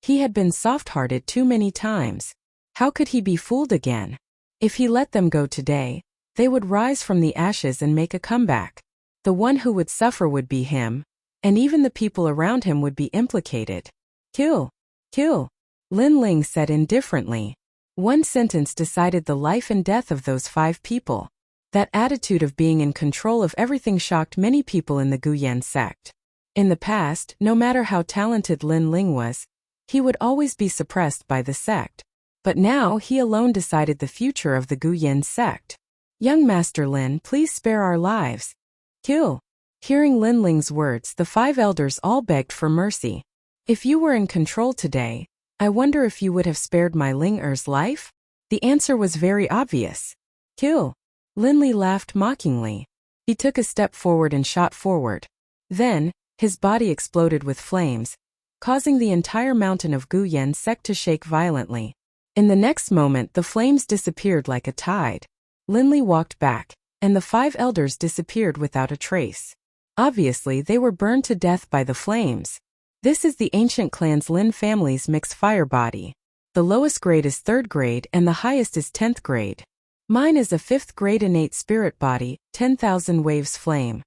He had been soft-hearted too many times. How could he be fooled again? If he let them go today, they would rise from the ashes and make a comeback. The one who would suffer would be him, and even the people around him would be implicated. Kill. Kill. Lin Ling said indifferently. One sentence decided the life and death of those 5 people. That attitude of being in control of everything shocked many people in the Guyan sect. In the past, no matter how talented Lin Ling was, he would always be suppressed by the sect. But now he alone decided the future of the Guyan sect. Young Master Lin, please spare our lives. Kill. Hearing Lin Ling's words, the 5 elders all begged for mercy. If you were in control today, I wonder if you would have spared my Ling-er's life? The answer was very obvious. Kill. Lin Li laughed mockingly. He took a step forward and shot forward. Then, his body exploded with flames, causing the entire mountain of Guyan sect to shake violently. In the next moment, the flames disappeared like a tide. Lin Li walked back, and the 5 elders disappeared without a trace. Obviously, they were burned to death by the flames. This is the ancient clan's Lin family's mixed fire body. The lowest grade is 3rd grade and the highest is 10th grade. Mine is a 5th grade innate spirit body, 10,000 waves flame.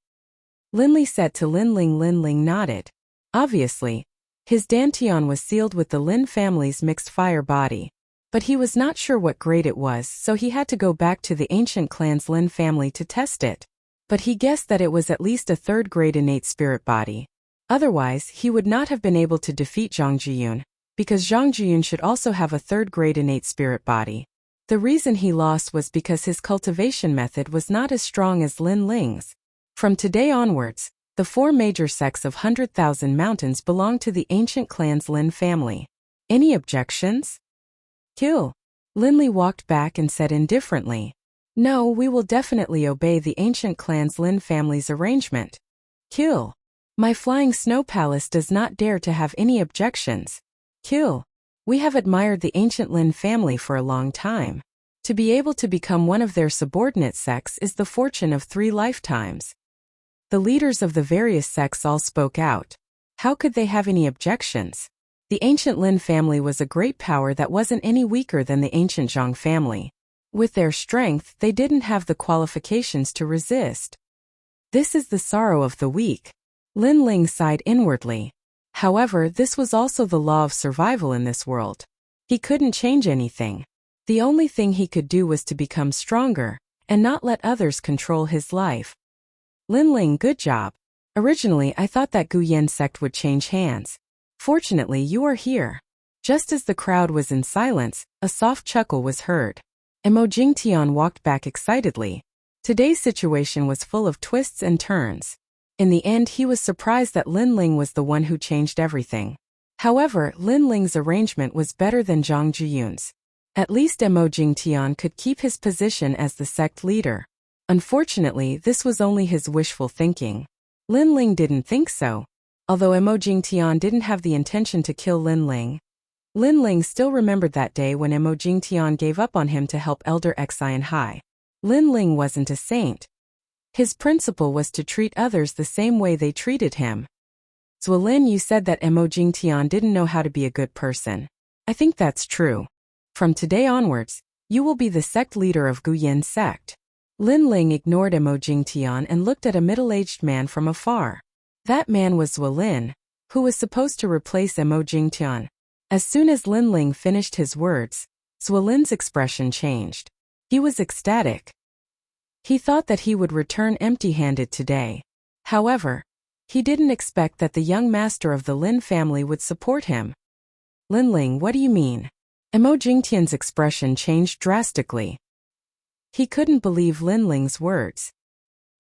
Lin Li said to Lin Ling. Lin Ling nodded. Obviously, his dantian was sealed with the Lin family's mixed fire body. But he was not sure what grade it was, so he had to go back to the ancient clan's Lin family to test it. But he guessed that it was at least a 3rd grade innate spirit body. Otherwise, he would not have been able to defeat Zhang Jiyun, because Zhang Jiyun should also have a 3rd grade innate spirit body. The reason he lost was because his cultivation method was not as strong as Lin Ling's. From today onwards, the 4 major sects of 100,000 mountains belong to the ancient clan's Lin family. Any objections? Kill. Lin Li walked back and said indifferently. No, we will definitely obey the ancient clan's Lin family's arrangement. Kill. My flying snow palace does not dare to have any objections. Kill. We have admired the ancient Lin family for a long time. To be able to become one of their subordinate sects is the fortune of 3 lifetimes. The leaders of the various sects all spoke out. How could they have any objections? The ancient Lin family was a great power that wasn't any weaker than the ancient Zhang family. With their strength, they didn't have the qualifications to resist. This is the sorrow of the weak. Lin Ling sighed inwardly. However, this was also the law of survival in this world. He couldn't change anything. The only thing he could do was to become stronger, and not let others control his life. Lin Ling, good job. Originally, I thought that Guyan sect would change hands. Fortunately, you are here. Just as the crowd was in silence, a soft chuckle was heard. Emo Jingtian walked back excitedly. Today's situation was full of twists and turns. In the end, he was surprised that Lin Ling was the one who changed everything. However, Lin Ling's arrangement was better than Zhang Jiyun's. At least Emo Jingtian could keep his position as the sect leader. Unfortunately, this was only his wishful thinking. Lin Ling didn't think so. Although Emo Jingtian didn't have the intention to kill Lin Ling still remembered that day when Emo Jingtian gave up on him to help Elder Xian Hai. Lin Ling wasn't a saint. His principle was to treat others the same way they treated him. Zuolin, you said that Emo Jingtian didn't know how to be a good person. I think that's true. From today onwards, you will be the sect leader of Guyan sect. Lin Ling ignored Emo Jingtian and looked at a middle-aged man from afar. That man was Zuolin, who was supposed to replace Emo Jingtian. As soon as Lin Ling finished his words, Zuolin's expression changed. He was ecstatic. He thought that he would return empty-handed today. However, he didn't expect that the young master of the Lin family would support him. Lin Ling, what do you mean? Emo Jingtian's expression changed drastically. He couldn't believe Lin Ling's words.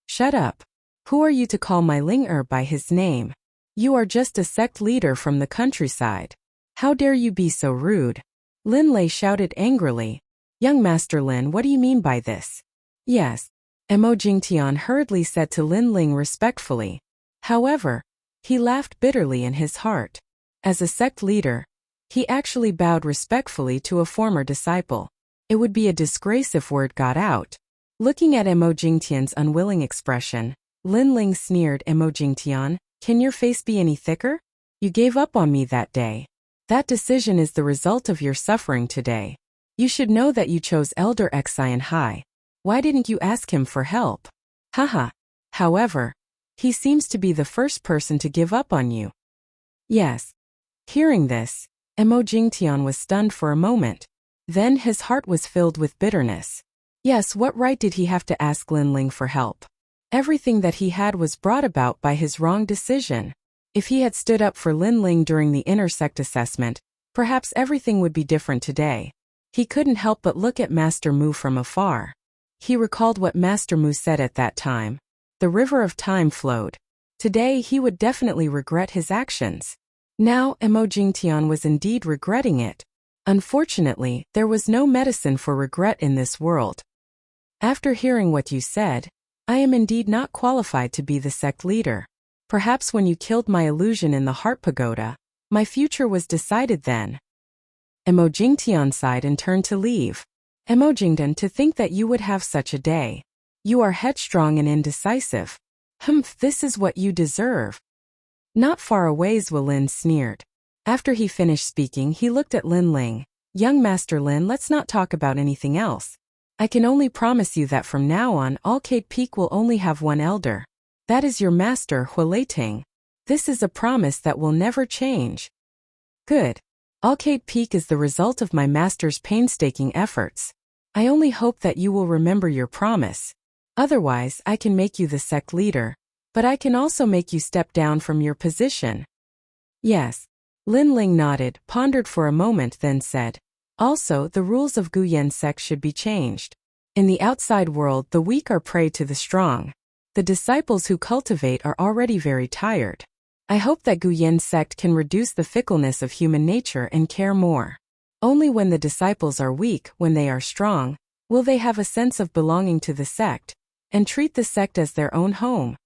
Shut up. Who are you to call my Ling-er by his name? You are just a sect leader from the countryside. How dare you be so rude? Lin Lei shouted angrily. Young Master Lin, what do you mean by this? Yes. Emo Jingtian hurriedly said to Lin Ling respectfully. However, he laughed bitterly in his heart. As a sect leader, he actually bowed respectfully to a former disciple. It would be a disgrace if word got out. Looking at Emo Jingtian's unwilling expression, Lin Ling sneered. Emo Jingtian, can your face be any thicker? You gave up on me that day. That decision is the result of your suffering today. You should know that you chose Elder Xian Hai. Why didn't you ask him for help? Haha. However, he seems to be the first person to give up on you. Yes. Hearing this, Emo Jingtian was stunned for a moment. Then his heart was filled with bitterness. Yes, what right did he have to ask Lin Ling for help? Everything that he had was brought about by his wrong decision. If he had stood up for Lin Ling during the intersect assessment, perhaps everything would be different today. He couldn't help but look at Master Mu from afar. He recalled what Master Mu said at that time. The river of time flowed. Today he would definitely regret his actions. Now Emo Jingtian was indeed regretting it. Unfortunately, there was no medicine for regret in this world. After hearing what you said, I am indeed not qualified to be the sect leader. Perhaps when you killed my illusion in the Heart Pagoda, my future was decided then. Emo Jingtian sighed and turned to leave. Emo Jingdan, to think that you would have such a day. You are headstrong and indecisive. This is what you deserve. Not far away, Zwilin sneered. After he finished speaking, he looked at Lin Ling. Young Master Lin, let's not talk about anything else. I can only promise you that from now on, Alcade Peak will only have one elder. That is your master, Huileiting. This is a promise that will never change. Good. Alcade Peak is the result of my master's painstaking efforts. I only hope that you will remember your promise. Otherwise, I can make you the sect leader, but I can also make you step down from your position. Yes. Lin Ling nodded, pondered for a moment, then said, also, the rules of Guyan sect should be changed. In the outside world, the weak are prey to the strong. The disciples who cultivate are already very tired. I hope that Guyan sect can reduce the fickleness of human nature and care more. Only when the disciples are weak, when they are strong, will they have a sense of belonging to the sect, and treat the sect as their own home.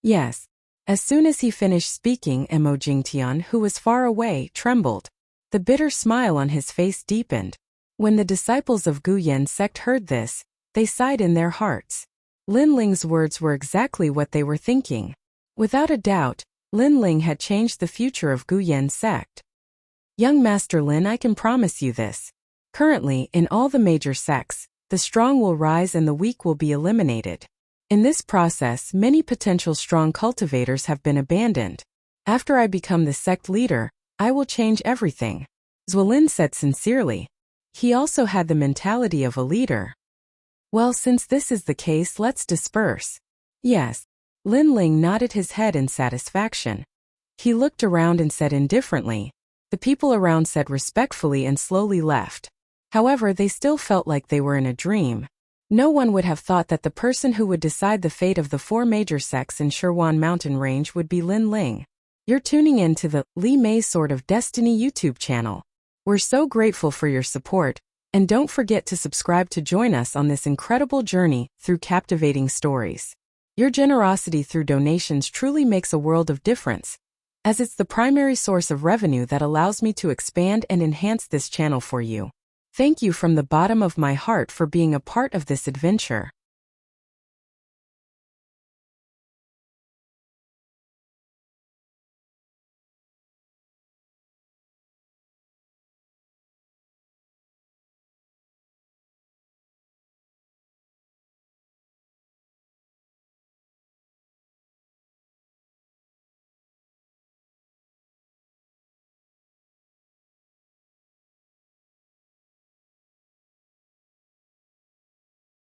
Yes. As soon as he finished speaking, Emo Jingtian, who was far away, trembled. The bitter smile on his face deepened. When the disciples of Guyan sect heard this, they sighed in their hearts. Lin Ling's words were exactly what they were thinking. Without a doubt, Lin Ling had changed the future of Guyan sect. Young Master Lin, I can promise you this. Currently, in all the major sects, the strong will rise and the weak will be eliminated. In this process, many potential strong cultivators have been abandoned. After I become the sect leader, I will change everything. Zwilin said sincerely. He also had the mentality of a leader. Well, since this is the case, let's disperse. Yes. Lin Ling nodded his head in satisfaction. He looked around and said indifferently. The people around said respectfully and slowly left. However, they still felt like they were in a dream. No one would have thought that the person who would decide the fate of the 4 major sects in Shirwan Mountain Range would be Lin Ling. You're tuning in to the Li Mei Sword of Destiny YouTube channel. We're so grateful for your support, and don't forget to subscribe to join us on this incredible journey through captivating stories. Your generosity through donations truly makes a world of difference, as it's the primary source of revenue that allows me to expand and enhance this channel for you. Thank you from the bottom of my heart for being a part of this adventure.